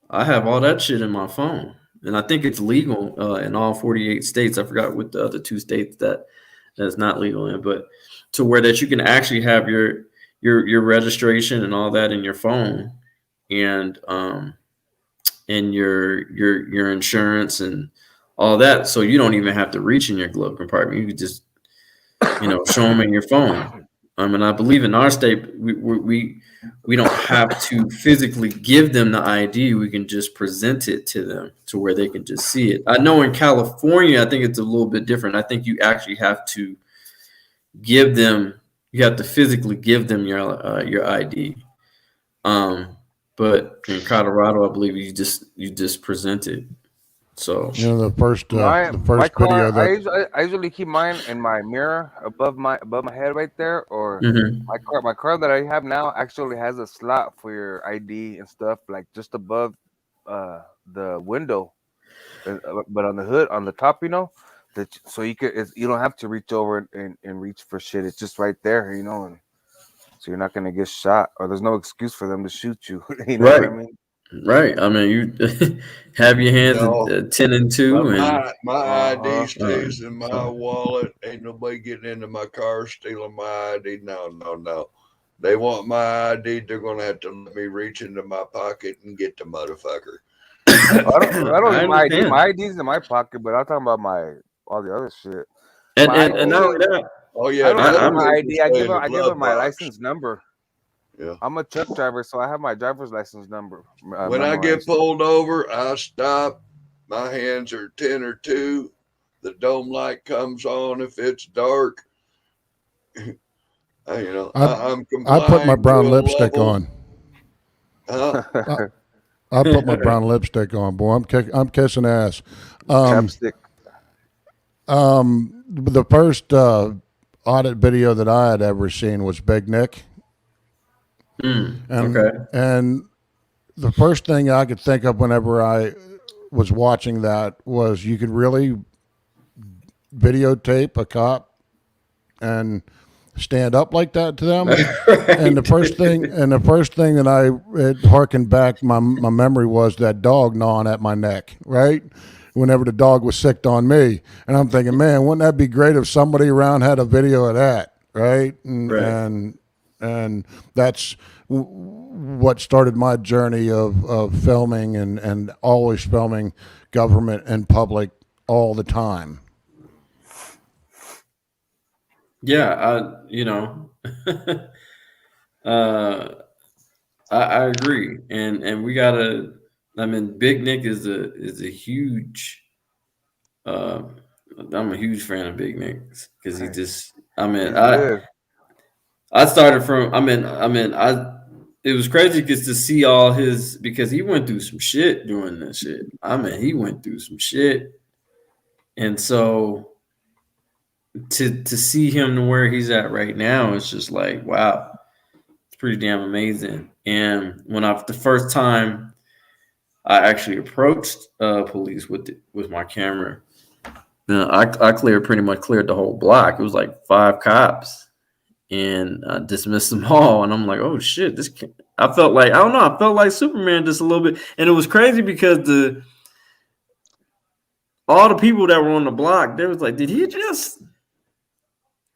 I have all that shit in my phone. And I think it's legal in all 48 states. I forgot what the other 2 states that's not legal in, but to where that you can actually have your registration and all that in your phone, and your insurance and all that, so you don't even have to reach in your glove compartment. You could just show them in your phone. And I believe in our state we don't have to physically give them the ID. We can just present it to them to where they can just see it. I know in California, I think it's a little bit different. I think you actually have to physically give them your ID. But in Colorado, I believe you just present it. So the first My video car, that I usually keep mine in my mirror above my head right there. Or Mhm. my car that I have now actually has a slot for your ID and stuff, like just above the window, but on the hood, on the top, that so you don't have to reach over and reach for shit. It's just right there, and so you're not gonna get shot, or there's no excuse for them to shoot you. You know what I Right. mean? Right. I mean, you have your hands No, at 10 and 2 and my ID uh, stays in my so wallet. Ain't nobody getting into my car stealing my ID. No. They want my ID. They're gonna have to let me reach into my pocket and get the motherfucker. I don't I need my ID. understand. My ID's in my pocket, but I'm talking about all the other shit. My And not only ID, that, Oh yeah, I the don't give other them my ones will ID. stay in the I give them glove my box. license number. Yeah. I'm a truck driver, so I have my driver's license number When I get memorized. pulled over, I stop. My hands are 10 or 2. The dome light comes on if it's dark. I'm I put my complying to brown a lipstick level. on. Huh? I put my brown lipstick on, boy. I'm kissing ass. Chapstick. The first audit video that I had ever seen was Big Nick, okay. and the first thing I could think of whenever I was watching that was you could really videotape a cop and stand up like that to them. And the first thing that it harkened back my memory was that dog gnawing at my neck, right? Whenever the dog was sicked on me, and I'm thinking, man, wouldn't that be great if somebody around had a video of that, right? And that's what started my journey of filming and always filming government and public all the time. Yeah, I agree, and we gotta. I mean, Big Nick is a huge. I'm a huge fan of Big Nick because he just. I mean, He's good. I started from. It was crazy because to see all his because he went through some shit doing this shit. I mean, he went through some shit, and so to see him to where he's at right now, it's just like wow. Pretty damn amazing. And when the first time I actually approached police with my camera, I pretty much cleared the whole block. It was like 5 cops, and I dismissed them all. And I'm like, oh shit, I felt like I don't know. I felt like Superman just a little bit, and it was crazy because all the people that were on the block, they was like, did he just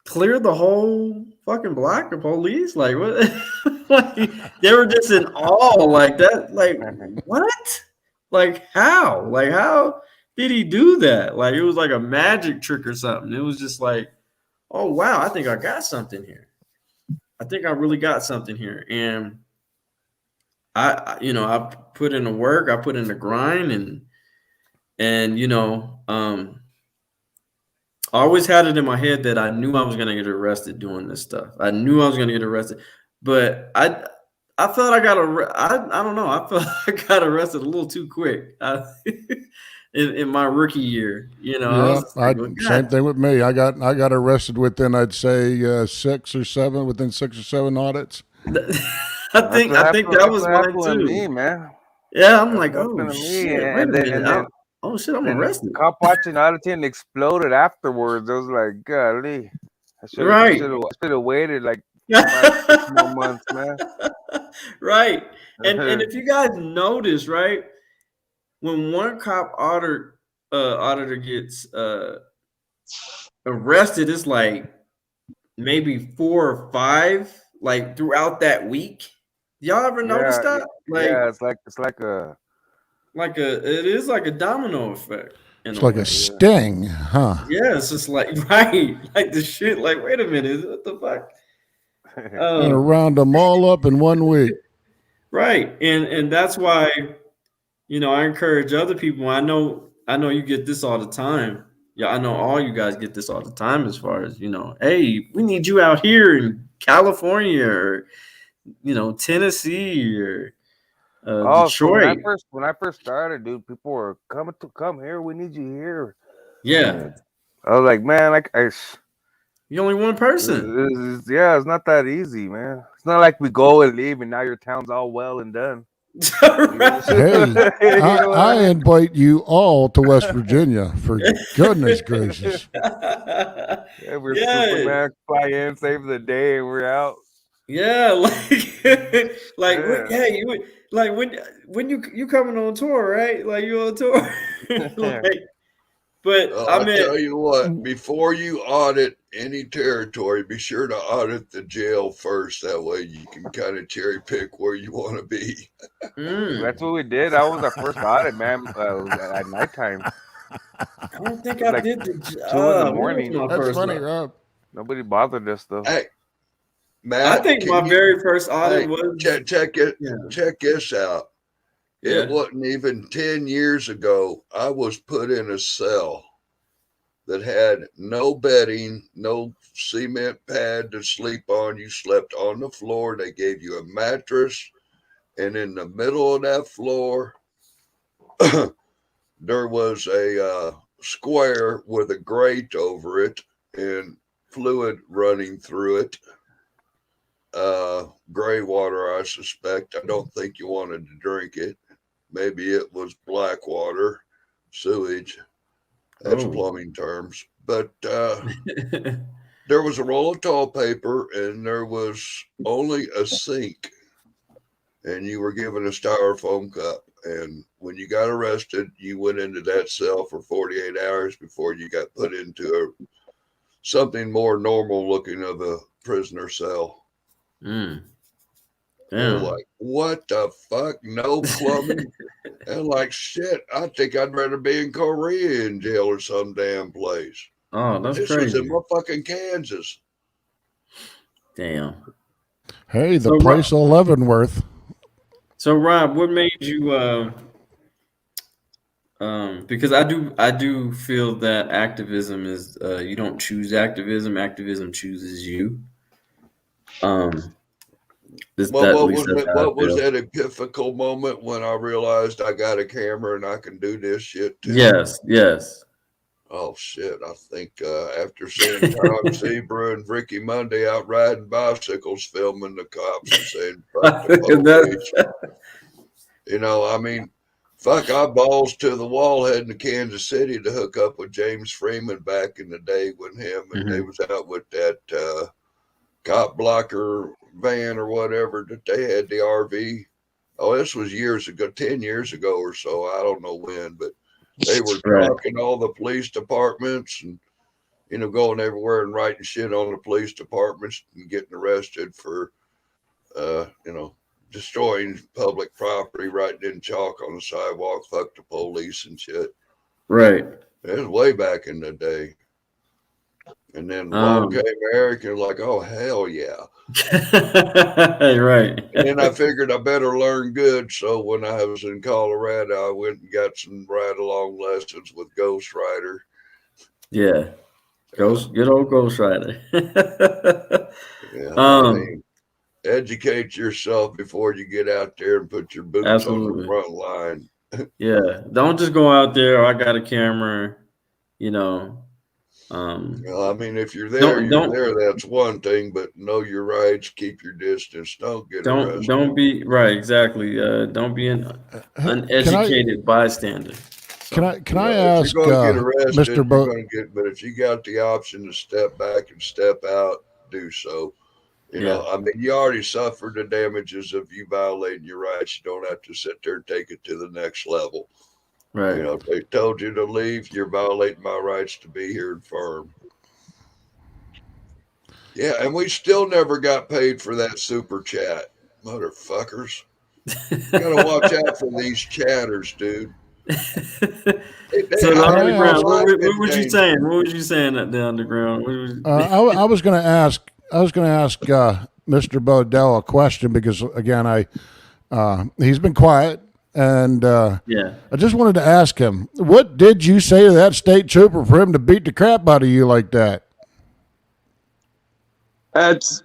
clear the whole fucking block of police? Like what? Like, they were just in awe like that. Like what? Like how did he do that? Like it was like a magic trick or something. It was just like, oh wow, I think I got something here. I think I really got something here. And I put in the work, I put in the grind, and I always had it in my head that I knew I was gonna get arrested doing this stuff. I knew I was gonna get arrested, but I felt I don't know. I felt I got arrested a little too quick in my rookie year. I was just like, well, Same thing with me. I got arrested within, I'd say, 6 or 7 audits. I think that was mine happened too. to me, man. Yeah, I'm That's like, what oh happened to me, shit, wait a minute. and then Oh shit, I'm then arrested. cop watching auditing exploded afterwards. I was like, golly, I Right. should have waited like 5, 6 more months, man. Right. And if you guys notice, right, when one cop auditor gets arrested, it's like maybe 4 or 5 like throughout that week. Y'all ever notice that? It is like a domino effect. It's like a sting, huh? Yeah, it's just like right, like the shit. Like, wait a minute, what the fuck? Gonna round them all up in 1 week. Right, and that's why, I encourage other people. I know you get this all the time. Yeah, I know all you guys get this all the time. As far as hey, we need you out here in California or Tennessee or Oh, so Detroit. when I first started, dude, people were come here. We need you here. Yeah. I was like, man, you're only one person. Yeah, it's not that easy, man. It's not like we go and leave and now your town's all well and done. Hey, You know what I I mean? invite you all to West Virginia, for goodness gracious. Yeah, we're Yeah. Superman, fly in, save the day, and we're out. Yeah, like Yeah. hey, like when you coming on tour, right? Like you on tour, like. But I I'll mean, tell you what, before you audit any territory, be sure to audit the jail first. That way you can kind of cherry pick where you want to be. That's what we did. That was our first audit, man. At nighttime. I don't think It was I like did 2 in the when was morning. my That's first funny, one? Rob. Nobody bothered us though. Hey, I Matt, think my very first audit was check this out. Yeah. It wasn't even 10 years ago. I was put in a cell that had no bedding, no cement pad to sleep on. You slept on the floor. They gave you a mattress. And in the middle of that floor, there was a square with a grate over it and fluid running through it. Gray water, I suspect. I don't think you wanted to drink it. Maybe it was black water, sewage. That's plumbing terms. But there was a roll of toilet paper and there was only a sink. And you were given a styrofoam cup. And when you got arrested, you went into that cell for 48 hours before you got put into something more normal looking of a prisoner cell. Damn. They're like, what the fuck? No plumbing? And like, shit, I think I'd rather be in Korea in jail or some damn place. Oh, that's this crazy. was in motherfucking Kansas. Damn. Hey, the So, price of Leavenworth. So Rob, what made you because I do feel that activism is you don't choose activism chooses you. What was that epiphanical moment when I realized I got a camera and I can do this shit too? Yes. Oh shit! I think after seeing Tom Zebra and Ricky Monday out riding bicycles, filming the cops and saying "fuck the police," you know, I mean, fuck, I balls to the wall heading to Kansas City to hook up with James Freeman back in the day when him and they was out with that cop blocker van or whatever that they had the RV. Oh, this was years ago, 10 years ago or so. I don't know when, but they were talking all the police departments and, you know, going everywhere and writing shit on the police departments and getting arrested for, you know, destroying public property, writing in chalk on the sidewalk, fuck the police and shit. Right. It was way back in the day. And then along came Eric and like, oh, hell yeah. Right. And then I figured I better learn good. So when I was in Colorado, I went and got some ride-along lessons with Ghost Rider. Yeah. Good old Ghost Rider. Yeah. I mean, educate yourself before you get out there and put your boots on the front line. Yeah. Don't just go out there, I got a camera, you know. Well, I mean, if you're there, there. That's one thing, but know your rights, keep your distance, don't get arrested. Don't be right. Exactly. Don't be an uneducated bystander. So, Can I ask, if you're going to get arrested, Mr. Bo? But if you got the option to step back and step out, do so. You know, I mean, you already suffered the damages of you violating your rights. You don't have to sit there and take it to the next level. Right. You know, if they told you to leave, you're violating my rights to be here and firm. Yeah, and we still never got paid for that super chat, motherfuckers. You gotta watch out for these chatters, dude. So the underground, what was you saying? What was you saying at the underground? I was going to ask. Mr. Bodell a question because again, he's been quiet. And I just wanted to ask him, what did you say to that state trooper for him to beat the crap out of you like that? That's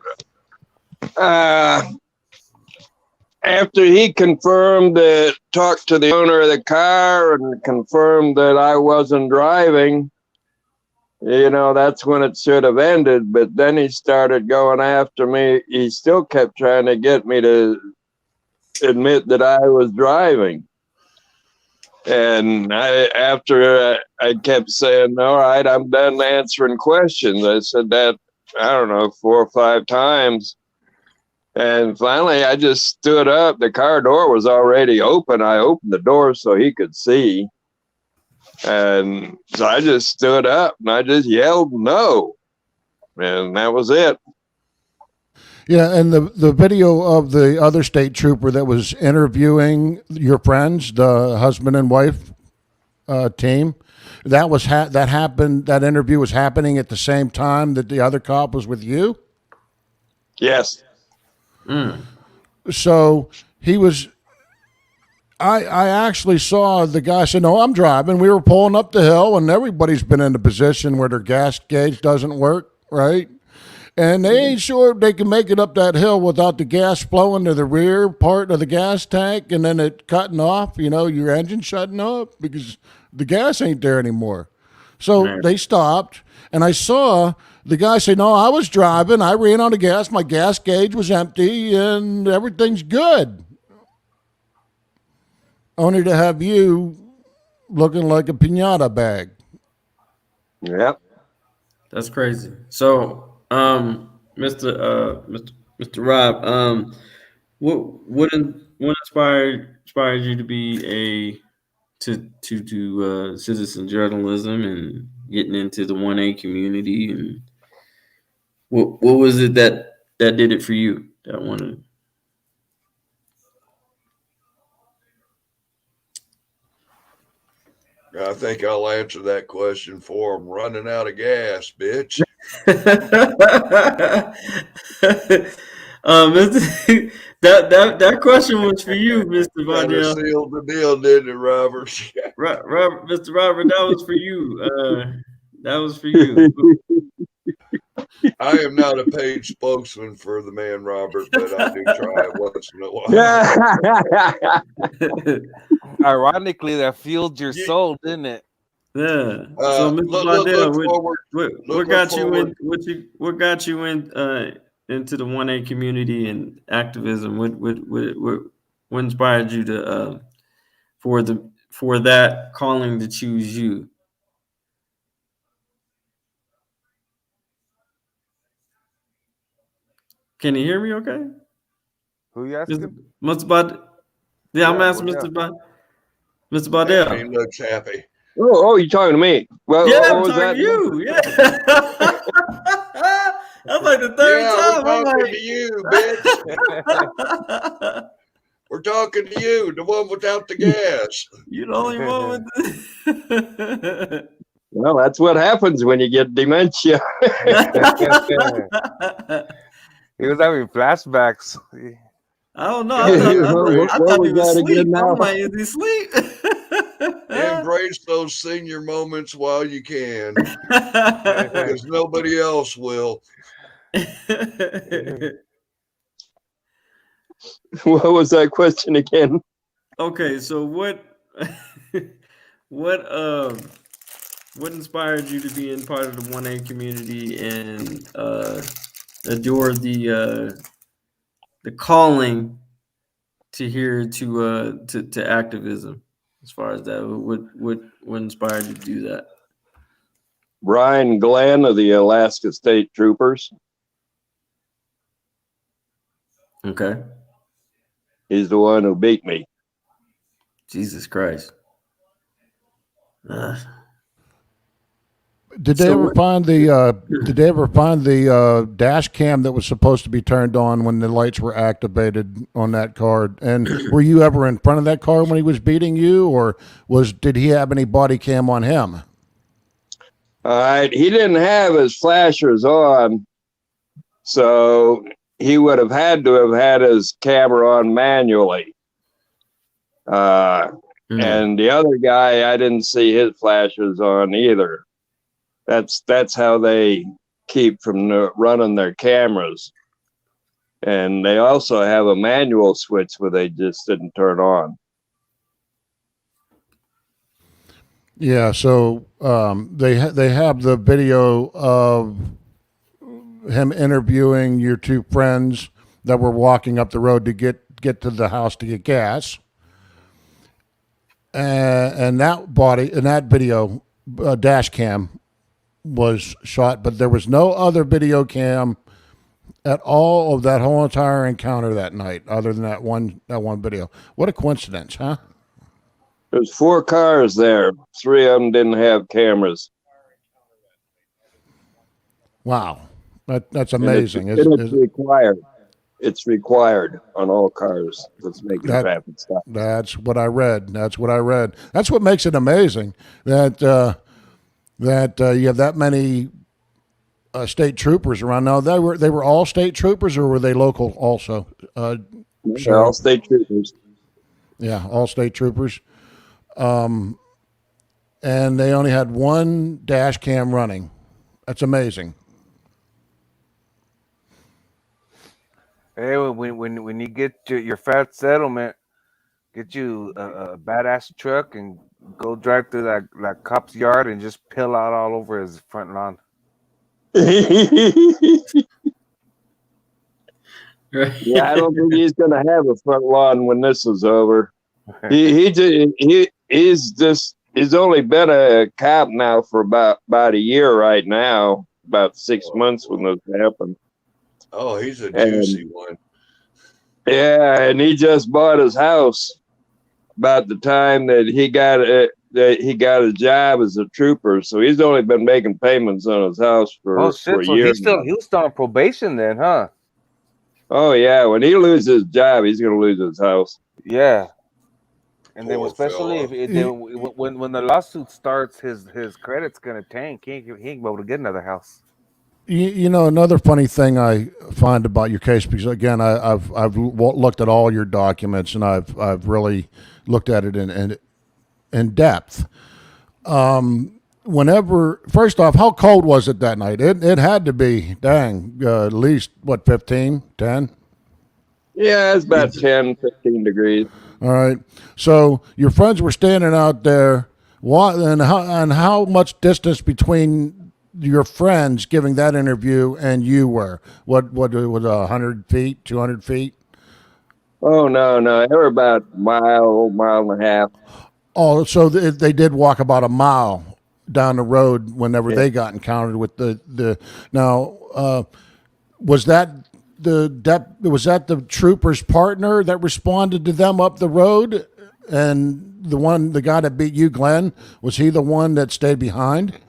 after he confirmed that, talked to the owner of the car and confirmed that I wasn't driving, that's when it should have ended. But then he started going after me. He still kept trying to get me to admit that I was driving. And after I kept saying, all right, I'm done answering questions. I said that, I don't know, 4 or 5 times. And finally, I just stood up. The car door was already open. I opened the door so he could see. And so I just stood up and I just yelled no. And that was it. Yeah, and the video of the other state trooper that was interviewing your friends, the husband and wife team, that was that happened. That interview was happening at the same time that the other cop was with you. Yes. So he was. I actually saw the guy say, "No, I'm driving." We were pulling up the hill, and everybody's been in a position where their gas gauge doesn't work, right? And they ain't sure they can make it up that hill without the gas flowing to the rear part of the gas tank and then it cutting off, your engine shutting off because the gas ain't there anymore. So they stopped, and I saw the guy say, no, I was driving. I ran out of gas. My gas gauge was empty, and everything's good. Only to have you looking like a piñata bag. Yep. That's crazy. So, Mr. Rob, what inspired you to be to do citizen journalism and getting into the 1A community, and what was it that did it for you? That wanted. I think I'll answer that question for him. Running out of gas, bitch. That question was for you, Mr. Vardell. Sealed the deal, didn't it, Robert? Mr. Robert, that was for you. That was for you. I am not a paid spokesman for the man Robert, but I do try it once in a while. Ironically, that fueled your soul, didn't it? Yeah. So, Mr. Vardell, what got you into the 1A community and activism? What inspired you to for that calling to choose you? Can you hear me? Okay. Who you asking? Mr. Bardell. Yeah, I'm asking Mr. Bardell. Mr. Bardell. He looks happy. Oh, you're talking to me? Well, yeah, what I'm was talking that? to you. Yeah. That's like the third time. We're talking to you, bitch. We're talking to you, the one without the gas. You're the only one with Well, that's what happens when you get dementia. He was having flashbacks. I don't know. I thought he was asleep. I'm like, is he asleep? Embrace those senior moments while you can, because nobody else will. What was that question again? Okay, so what inspired you to be in part of the 1A community and adore the calling to here to activism? As far as that, what inspired you to do that? Brian Glenn of the Alaska State Troopers. Okay. He's the one who beat me. Jesus Christ. Did they ever find the dash cam that was supposed to be turned on when the lights were activated on that car? And were you ever in front of that car when he was beating you, or did he have any body cam on him? All right, he didn't have his flashers on, so he would have had to have had his camera on manually. And the other guy, I didn't see his flashers on either. That's how they keep from running their cameras. And they also have a manual switch where they just didn't turn on. Yeah, so they have the video of him interviewing your two friends that were walking up the road to get to the house to get gas. And that video dash cam was shot, but there was no other video cam at all of that whole entire encounter that night, other than that one video. What a coincidence, huh? There's 4 cars there. 3 of them didn't have cameras. Wow, that's amazing. It's required. It's required on all cars that's making traffic stop. That's what I read. That's what makes it amazing that you have that many state troopers around. Now they were all state troopers, or were they local also? They're all state troopers. Yeah, all state troopers. And they only had one dash cam running. That's amazing. Hey, when you get your fat settlement, get you a badass truck and go drive through that cop's yard and just pill out all over his front lawn. Yeah, I don't think he's going to have a front lawn when this is over. He's only been a cop now for about a year right now, about 6 months when this happened. Oh, he's a juicy one. Yeah, and he just bought his house about the time that he got a job as a trooper. So he's only been making payments on his house for a year. He was still on probation then, huh? Oh yeah, when he loses his job, he's going to lose his house. Yeah. And then especially when the lawsuit starts, his credit's gonna tank. He ain't gonna be able to get another house. You know, another funny thing I find about your case, because again, I've looked at all your documents and I've really looked at it in depth. First off, how cold was it that night? It had to be, at least, 15, 10? Yeah, it's about 10, 15 degrees. All right. So your friends were standing out there. And how much distance between your friends giving that interview and you were? What was 100 feet, 200 feet? Oh, no. They were about a mile and a half. Oh, so they did walk about a mile down the road whenever they got encountered with the now, was that the trooper's partner that responded to them up the road? And the guy that beat you, Glenn, was he the one that stayed behind?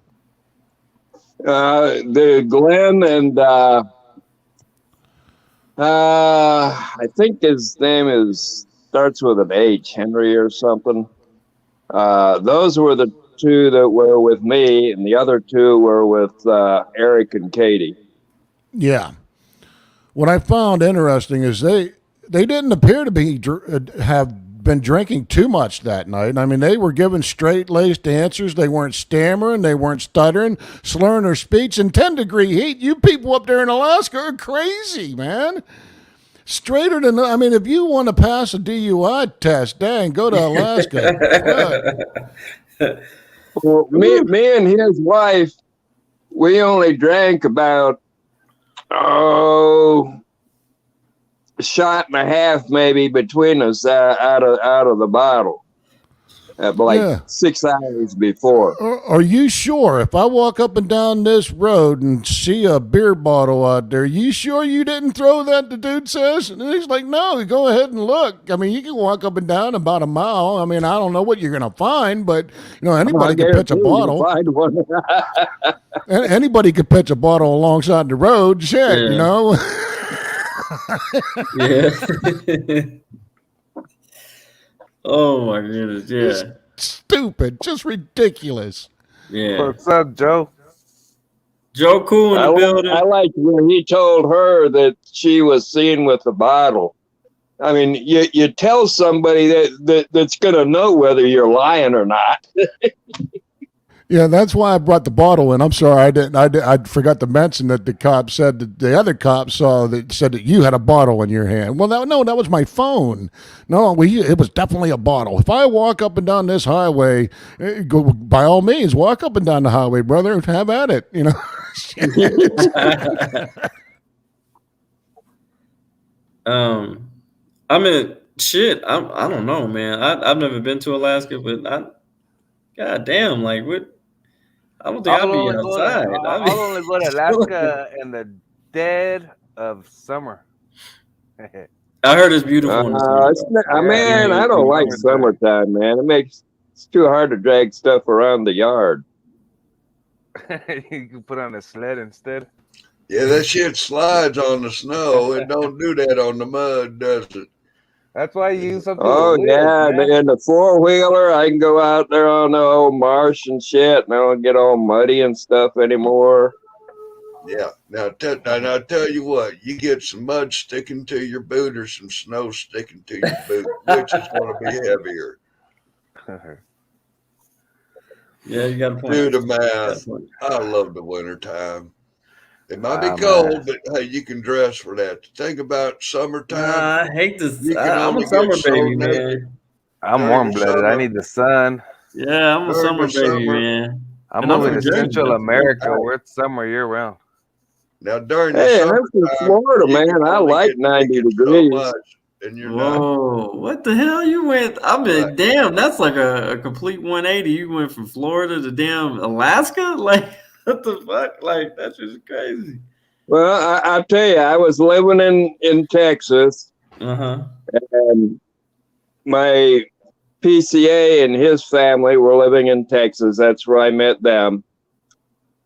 The Glenn and I think his name starts with an H, Henry or something. Those were the 2 that were with me, and the other 2 were with Eric and Katie. Yeah. What I found interesting is they didn't appear to have been drinking too much that night. I mean, they were giving straight-laced answers. They weren't stammering. They weren't stuttering, slurring their speech. In 10-degree heat, you people up there in Alaska are crazy, man. Straighter than, I mean, if you want to pass a DUI test, dang, go to Alaska. Well, me and his wife, we only drank about, a shot and a half maybe between us out of the bottle, 6 hours before. Are you sure? If I walk up and down this road and see a beer bottle out there, you sure you didn't throw that? The dude says, and he's like, no, go ahead and look. I mean, you can walk up and down about a mile. I mean, I don't know what you're gonna find, but anybody can pitch a bottle. Find one. Anybody could pitch a bottle alongside the road. Shit, Yeah. Oh my goodness, yeah. It's stupid, just ridiculous. Yeah. What's up, Joe? Joe Cool in the building. I like when he told her that she was seen with the bottle. I mean, you tell somebody that's going to know whether you're lying or not. Yeah, that's why I brought the bottle in. I'm sorry, I forgot to mention that the cop said that the other cop said that you had a bottle in your hand. Well, no, that was my phone. No, it was definitely a bottle. If I walk up and down this highway, go by all means, walk up and down the highway, brother. Have at it. You know. I mean, shit. I don't know, man. I've never been to Alaska, but God damn, like what? I don't think I'd be outside. I'll only go to Alaska in the dead of summer. I heard it's beautiful in the summer. Man, I don't like summertime, man. It's too hard to drag stuff around the yard. You can put on a sled instead. Yeah, that shit slides on the snow. It don't do that on the mud, does it? That's why you use something. Oh yeah, and the 4-wheeler, I can go out there on the old marsh and shit, and I don't get all muddy and stuff anymore. Yeah. Now I tell you what, you get some mud sticking to your boot or some snow sticking to your boot, which is going to be heavier. Yeah, you got a point. Dude, man, I love the wintertime. It might be cold, but hey, you can dress for that. Think about summertime. I hate this. I'm a summer baby, man. I'm warm-blooded. I need the sun. Yeah, I'm a summer baby, man. I'm moving to Central America where it's summer year-round. Now, during the summer, I'm from Florida, man. I like 90 degrees. And you're Whoa, what the hell you went? I mean, damn, that's like a complete 180. You went from Florida to damn Alaska? Like, what the fuck? Like, that's just crazy. Well, I'll tell you, I was living in Texas. And my PCA and his family were living in Texas. That's where I met them.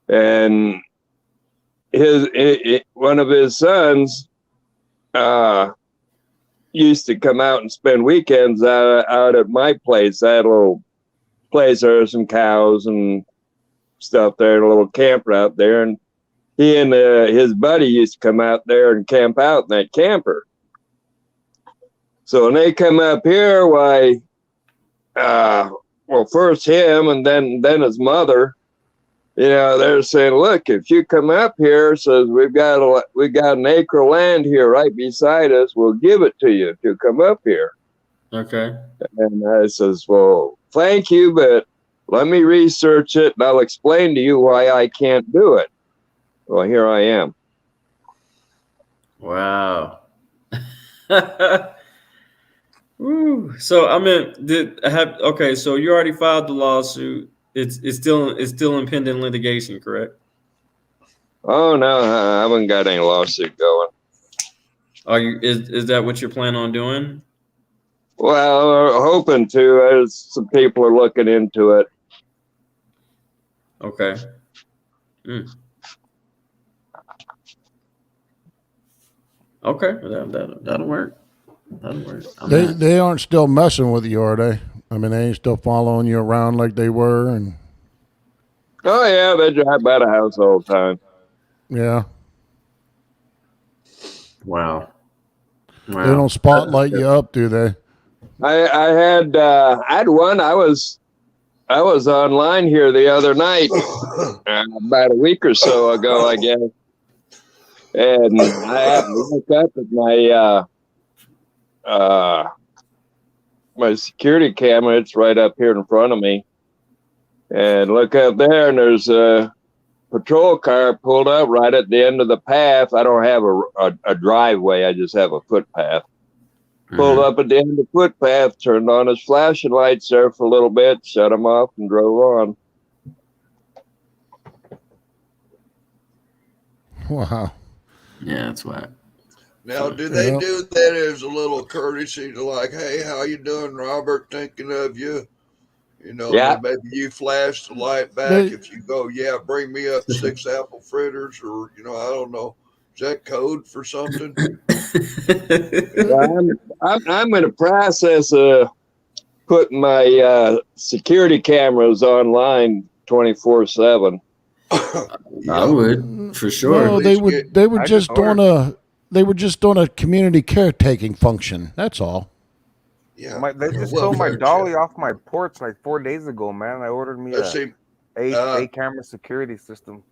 And one of his sons used to come out and spend weekends out at my place. I had a little place. There were some cows and stuff there, a little camper out there. And he and his buddy used to come out there and camp out in that camper. So when they come up here, why, well, first him and then his mother, you know, they're saying, look, if you come up here, says we got an acre of land here right beside us, we'll give it to you if you come up here. Okay. And I says, well, thank you, but let me research it and I'll explain to you why I can't do it. Well, here I am. Wow. Ooh. So I mean, okay, so you already filed the lawsuit. It's still in pending litigation, correct? Oh no, I haven't got any lawsuit going. Is that what you're planning on doing? Well, we're hoping to, as some people are looking into it. Okay. Okay, that'll work. That'll work. They aren't still messing with you, are they? I mean, they ain't still following you around like they were, and. Oh yeah, they drive by the house all the time. Yeah. Wow. They don't spotlight you up, do they? I had one. I was online here the other night, about a week or so ago, I guess, and I happened to look up at my security camera. It's right up here in front of me, and look up there, and there's a patrol car pulled up right at the end of the path. I don't have a driveway. I just have a footpath. Pulled up at the end of the footpath, turned on his flashing lights there for a little bit, shut them off, and drove on. Wow. Yeah, that's whack. Now, do they do that as a little courtesy to like, hey, how you doing, Robert? Thinking of you. You know, maybe you flash the light back if you go, yeah, bring me up 6 apple fritters, or, you know, I don't know. Is that code for something? I'm in the process of putting my security cameras online 24/7. I would, for sure. No, they were just doing a community caretaking function. That's all. Yeah, They just stole my dolly off my porch like 4 days ago, man. I ordered me a a camera security system.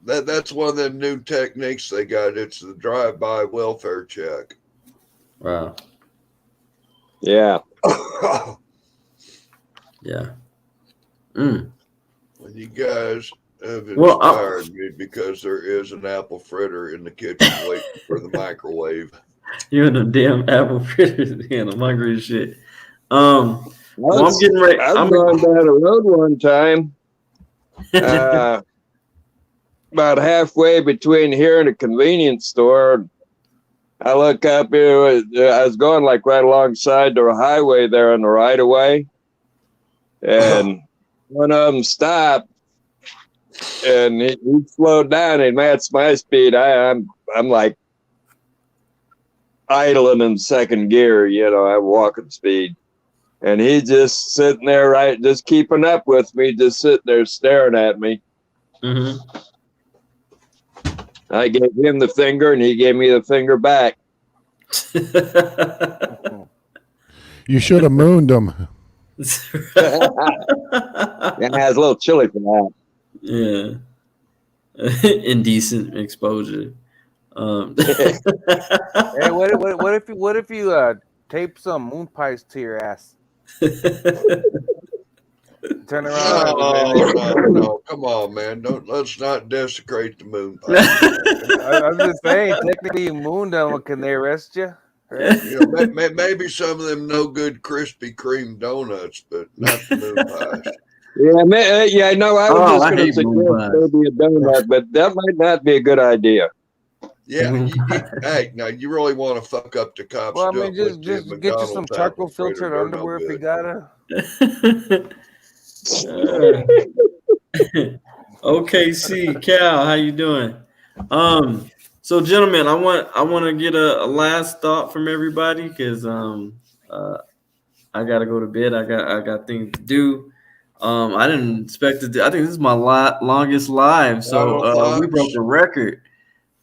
That's one of the new techniques they got. It's the drive-by welfare check. Wow. Yeah. Yeah. Mm. Well, you guys have Well, inspired me because there is an apple fritter in the kitchen waiting for the microwave. You and the damn apple fritters and the microwave shit. Well, I'm getting ready. I was going down the road one time. About halfway between here and a convenience store. I look up here. I was going like right alongside the highway there on the right of way. And one of them stopped. And he slowed down and matched my speed. I'm like idling in second gear, I'm walking speed. And he just sitting there, right, just keeping up with me, just sitting there staring at me. Mm-hmm. I gave him the finger and he gave me the finger back. You should have mooned him. Yeah, it was a little chilly for that. Yeah. Indecent exposure. Hey, what if you tape some moon pies to your ass? Turn around. No, come on, man! Let's not desecrate the moon pie. I'm just saying, technically, you mooned them. Can they arrest you? Right? Maybe some of them no good Krispy Kreme donuts, but not the moon pies. Yeah, no, I was just going to suggest maybe a donut, but that might not be a good idea. Yeah, hey, now you really want to fuck up the cops? Well, I mean, just get you some charcoal filtered underwear if you gotta. OKC, Cal, how you doing? So gentlemen, I want to get a last thought from everybody because I gotta go to bed. I got things to do. I didn't expect to do. I think this is my longest live, so we broke the record.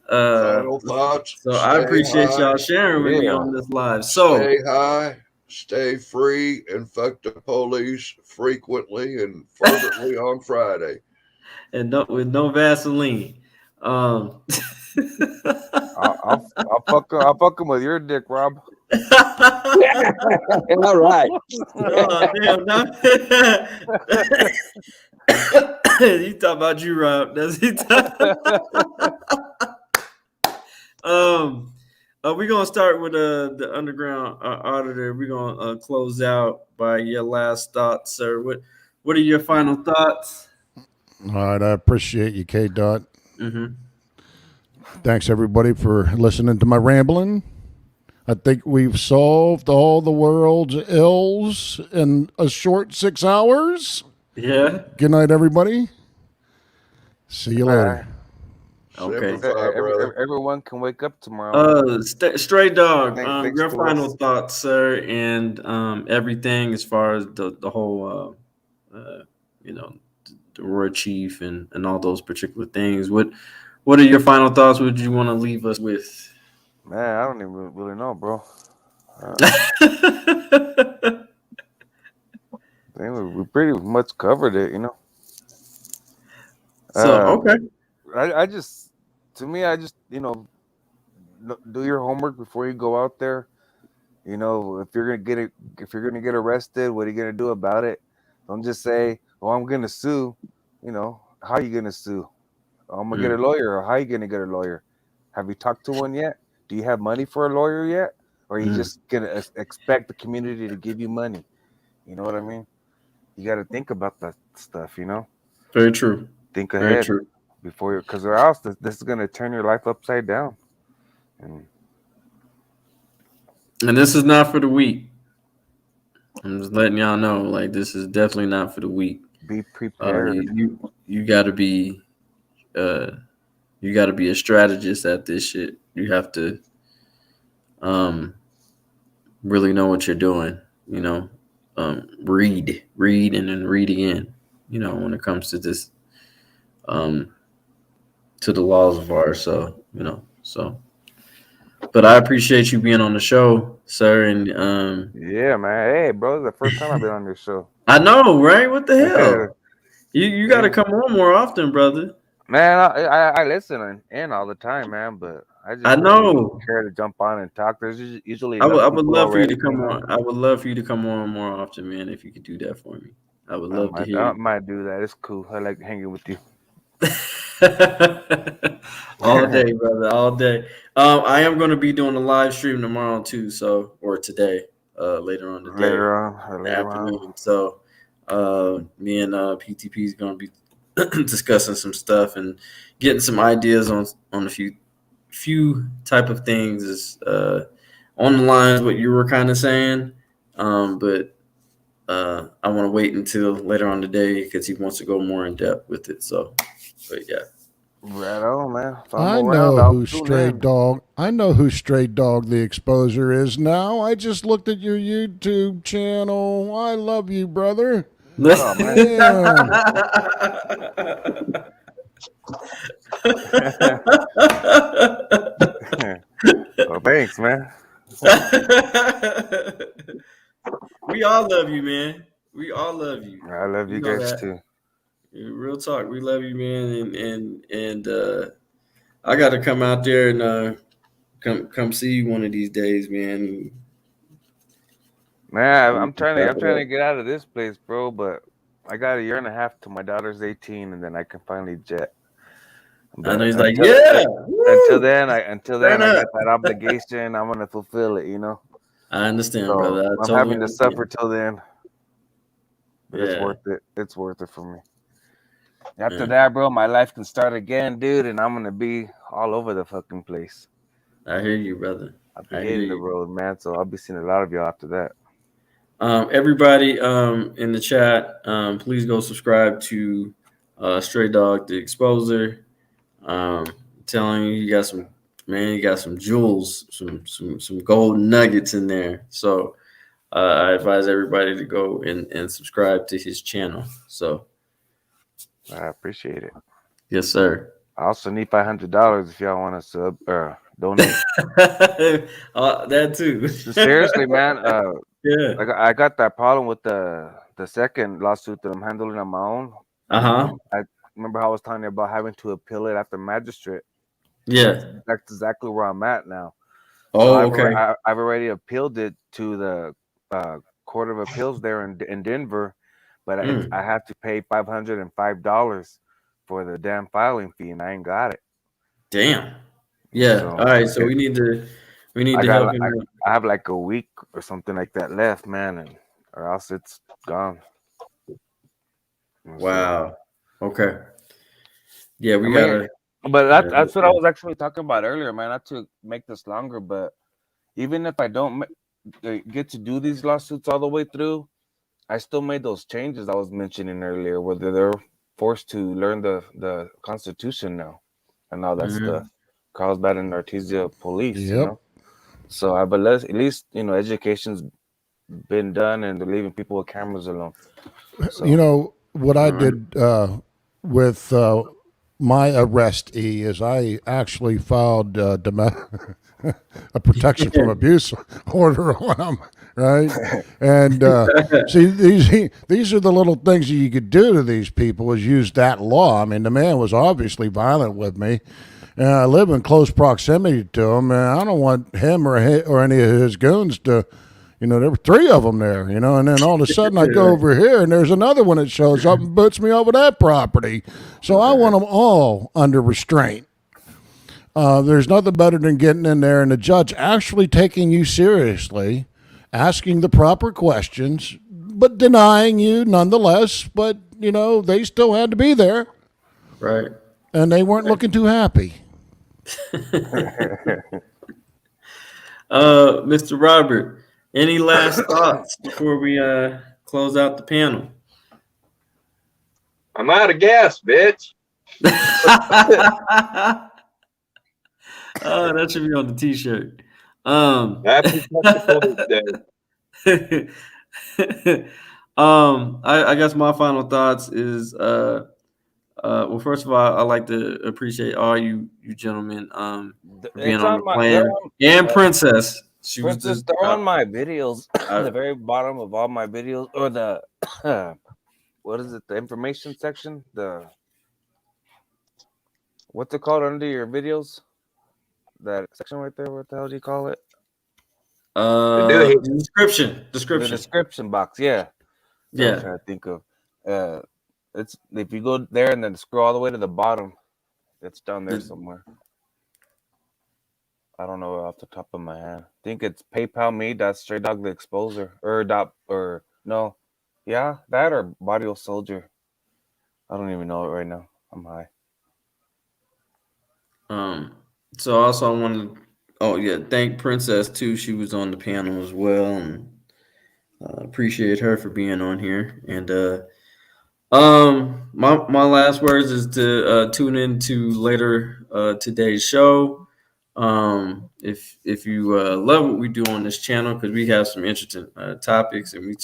Final thoughts. So I appreciate y'all sharing with me on this live. So stay high, stay free, and fuck the police frequently and fervently on Friday. And with no Vaseline. I'll fuck him with your dick, Rob. All right. Oh, damn, he talking about you, Rob. Does he? We're gonna start with the underground auditor. We're gonna close out by your last thoughts, sir. What are your final thoughts? All right, I appreciate you, K. Dot. Mm-hmm. Thanks everybody for listening to my rambling. I think we've solved all the world's ills in a short 6 hours. Yeah. Good night, everybody. See you later. Okay. Everyone can wake up tomorrow. Stray Dog, Thanks your to final us. thoughts, sir, and everything as far as the whole, the Roy Chief and all those particular things. What are your final thoughts? What would you want to leave us with? Man, I don't even really know, bro. I think we pretty much covered it, So okay. I just do your homework before you go out there. If you're gonna get arrested, what are you gonna do about it? Don't just say, "Oh, I'm gonna sue." How are you gonna sue? Oh, I'm gonna get a lawyer. Or how are you gonna get a lawyer? Have you talked to one yet? Do you have money for a lawyer yet? Or are you just gonna expect the community to give you money? You know what I mean? You got to think about that stuff. Very true. Think Very ahead true. before because or else this is gonna turn your life upside down. And this is not for the weak. I'm just letting y'all know, like, this is definitely not for the weak. Be prepared. You gotta be a strategist at this shit. You have to really know what you're doing. Read and then read again. When it comes to this, to the laws of ours. So. But I appreciate you being on the show, sir. And yeah, man. Hey, bro, it's the first time I've been on your show. I know, right? What the hell? You got to come on more often, brother. Man, I listen in all the time, man, but I just I don't really know. care to jump on and talk. There's usually I enough would people love for you to already, come on. I would love for you to come on more often, man. If you could do that for me, I would love to I hear might do that. It's cool. I like hanging with you. all day, brother, all day. I am going to be doing a live stream tomorrow too, or today, later on today, afternoon. So, me and PTP is going to be discussing some stuff and getting some ideas on a few type of things is on the lines what you were kind of saying, but I want to wait until later on today because he wants to go more in depth with it. So, but yeah. Right on, man. If I'm I around, know I'll who tune Stray in. Dog. I know who Stray Dog the Exposer is now. I just looked at your YouTube channel. I love you, brother. Oh, man. Damn. Well, thanks, man. We all love you, man. We all love you. I love you know guys that. too. Real talk. We love you, man. And I got to come out there and come see you one of these days, man. Man, I'm trying to get out of this place, bro. But I got a year and a half till my daughter's 18, and then I can finally jet. But I know he's like, yeah. Until then, I Turn got up. that obligation. I'm gonna fulfill it, you know. I understand, So brother. I'm totally having to understand. suffer till then, but it's Yeah. worth it. It's worth it for me. After that, bro, my life can start again, dude, and I'm gonna be all over the fucking place. I hear you, brother. I'll be hitting the road, man. So I'll be seeing a lot of y'all after that. Everybody in the chat, please go subscribe to Stray Dog the Exposer. Telling you, you got some jewels, some gold nuggets in there. So I advise everybody to go and subscribe to his channel. So I appreciate it. Yes, sir. I also need $500 if y'all want to sub or donate. That too. Seriously, man. Yeah. I got that problem with the second lawsuit that I'm handling on my own. I remember how I was telling you about having to appeal it after magistrate. Yeah. That's exactly where I'm at now. Oh, so okay. I've already appealed it to the Court of Appeals there in Denver, but I have to pay $505 for the damn filing fee, and I ain't got it. Damn. Yeah. So, all right. So we need to help him out. I have like a week or something like that left, man, or else it's gone. Wow. Okay. Yeah, we gotta. But that's what I was actually talking about earlier, man. Not to make this longer, but even if I don't get to do these lawsuits all the way through, I still made those changes I was mentioning earlier, where they're forced to learn the Constitution now and all that stuff. Carlsbad and Artesia Police, you know. So I believe at least education's been done, and they're leaving people with cameras alone. So, you know what I did with my arrestee is I actually filed a protection from abuse order on him, right? And see, these are the little things that you could do to these people is use that law. I mean, the man was obviously violent with me, and I live in close proximity to him, and I don't want him or any of his goons to. There were three of them there, and then all of a sudden I go over here and there's another one that shows up and boots me over that property. So I want them all under restraint. There's nothing better than getting in there and the judge actually taking you seriously, asking the proper questions, but denying you nonetheless. But, they still had to be there. Right. And they weren't looking too happy. Mr. Robert, any last thoughts before we close out the panel? I'm out of gas, bitch. Oh, that should be on the T-shirt. Happy Day. I guess my final thoughts is well, first of all, I'd like to appreciate all you gentlemen being on the plan, and Princess. Princess, they're on my videos. The very bottom of all my videos, or the what is it? The information section. What's it called under your videos? That section right there. What the hell do you call it? Description. The description box. Yeah. That's what I'm Yeah. trying to think of. It's if you go there and then scroll all the way to the bottom, it's down there somewhere. I don't know off the top of my head. I think it's PayPal me. That's Stray Dog the Exposer or no, yeah, that or Body Soldier. I don't even know it right now. I'm high. So also I wanted to thank Princess too. She was on the panel as well, and appreciate her for being on here. And my last words is to tune into later today's show. If you love what we do on this channel, because we have some interesting topics, and we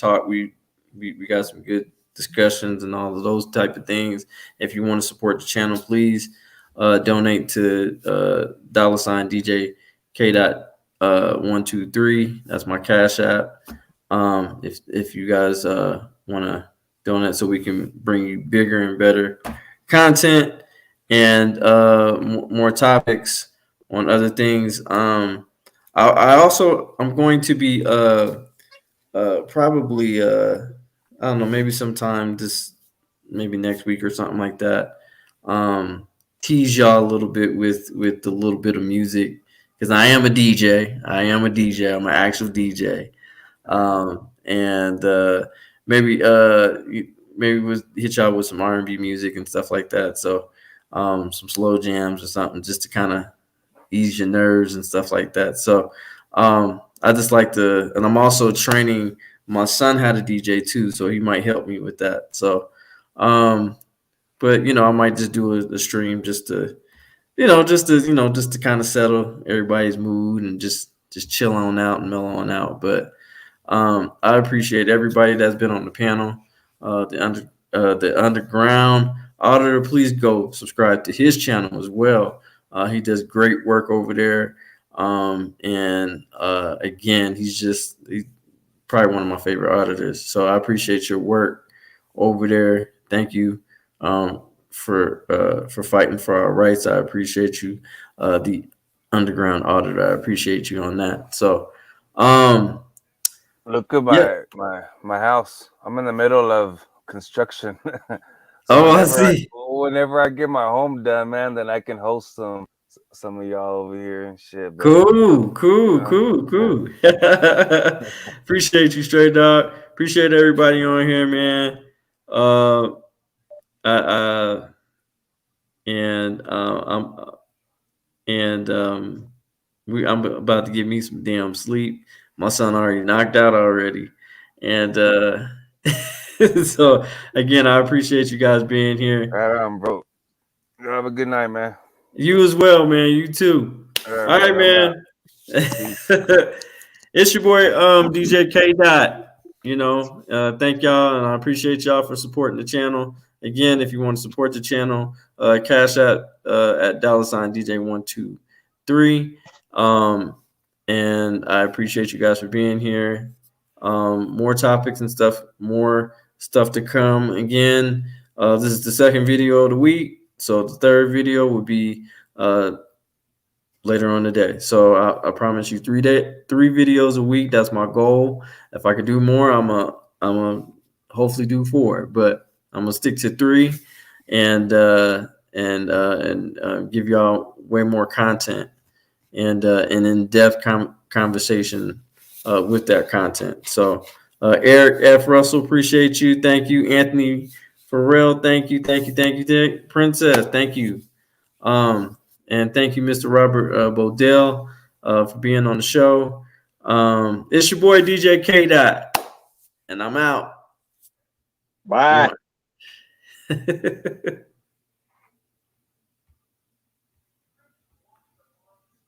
got some good discussions and all of those type of things. If you want to support the channel, please donate to $ DJ K. 123. That's my Cash App. If you guys want to donate, so we can bring you bigger and better content and more topics on other things. I'm going to be probably I don't know, maybe sometime maybe next week or something like that. Tease y'all a little bit with a little bit of music, because I am a DJ. I'm an actual DJ. And maybe we'll hit y'all with some R&B music and stuff like that. So some slow jams or something, just to kind of ease your nerves and stuff like that. So I just like to, and I'm also training my son how to DJ too, so he might help me with that. So but I might just do a stream just to kind of settle everybody's mood and just chill on out and mellow on out. But I appreciate everybody that's been on the panel. The underground auditor, please go subscribe to his channel as well. He does great work over there. And again, he's probably one of my favorite auditors. So I appreciate your work over there. Thank you for fighting for our rights. I appreciate you, the underground auditor. I appreciate you on that. So look at my house. I'm in the middle of construction. I see. Whenever I get my home done, man, then I can host some of y'all over here and shit. Cool. Appreciate you, Stray Dog. Appreciate everybody on here, man. I'm about to get me some damn sleep. My son already knocked out already, and so again, I appreciate you guys being here. Right on, bro. You have a good night, man. You as well, man. You too. All right, man. It's your boy DJ K. Thank y'all, and I appreciate y'all for supporting the channel. Again, if you want to support the channel, Cash App at $ DJ123. And I appreciate you guys for being here. More topics and stuff, more stuff to come. Again, this is the second video of the week, so the third video will be later on today. So I promise you 3 videos a week. That's my goal. If I could do more, I'm a hopefully do 4, but I'm gonna stick to 3 and give y'all way more content and an in-depth conversation with that content. So Eric F. Russell, appreciate you. Thank you. Anthony Farrell, thank you. Princess, thank you. And thank you, Mr. Robert Bodell, for being on the show. It's your boy DJ K. And I'm out. Bye.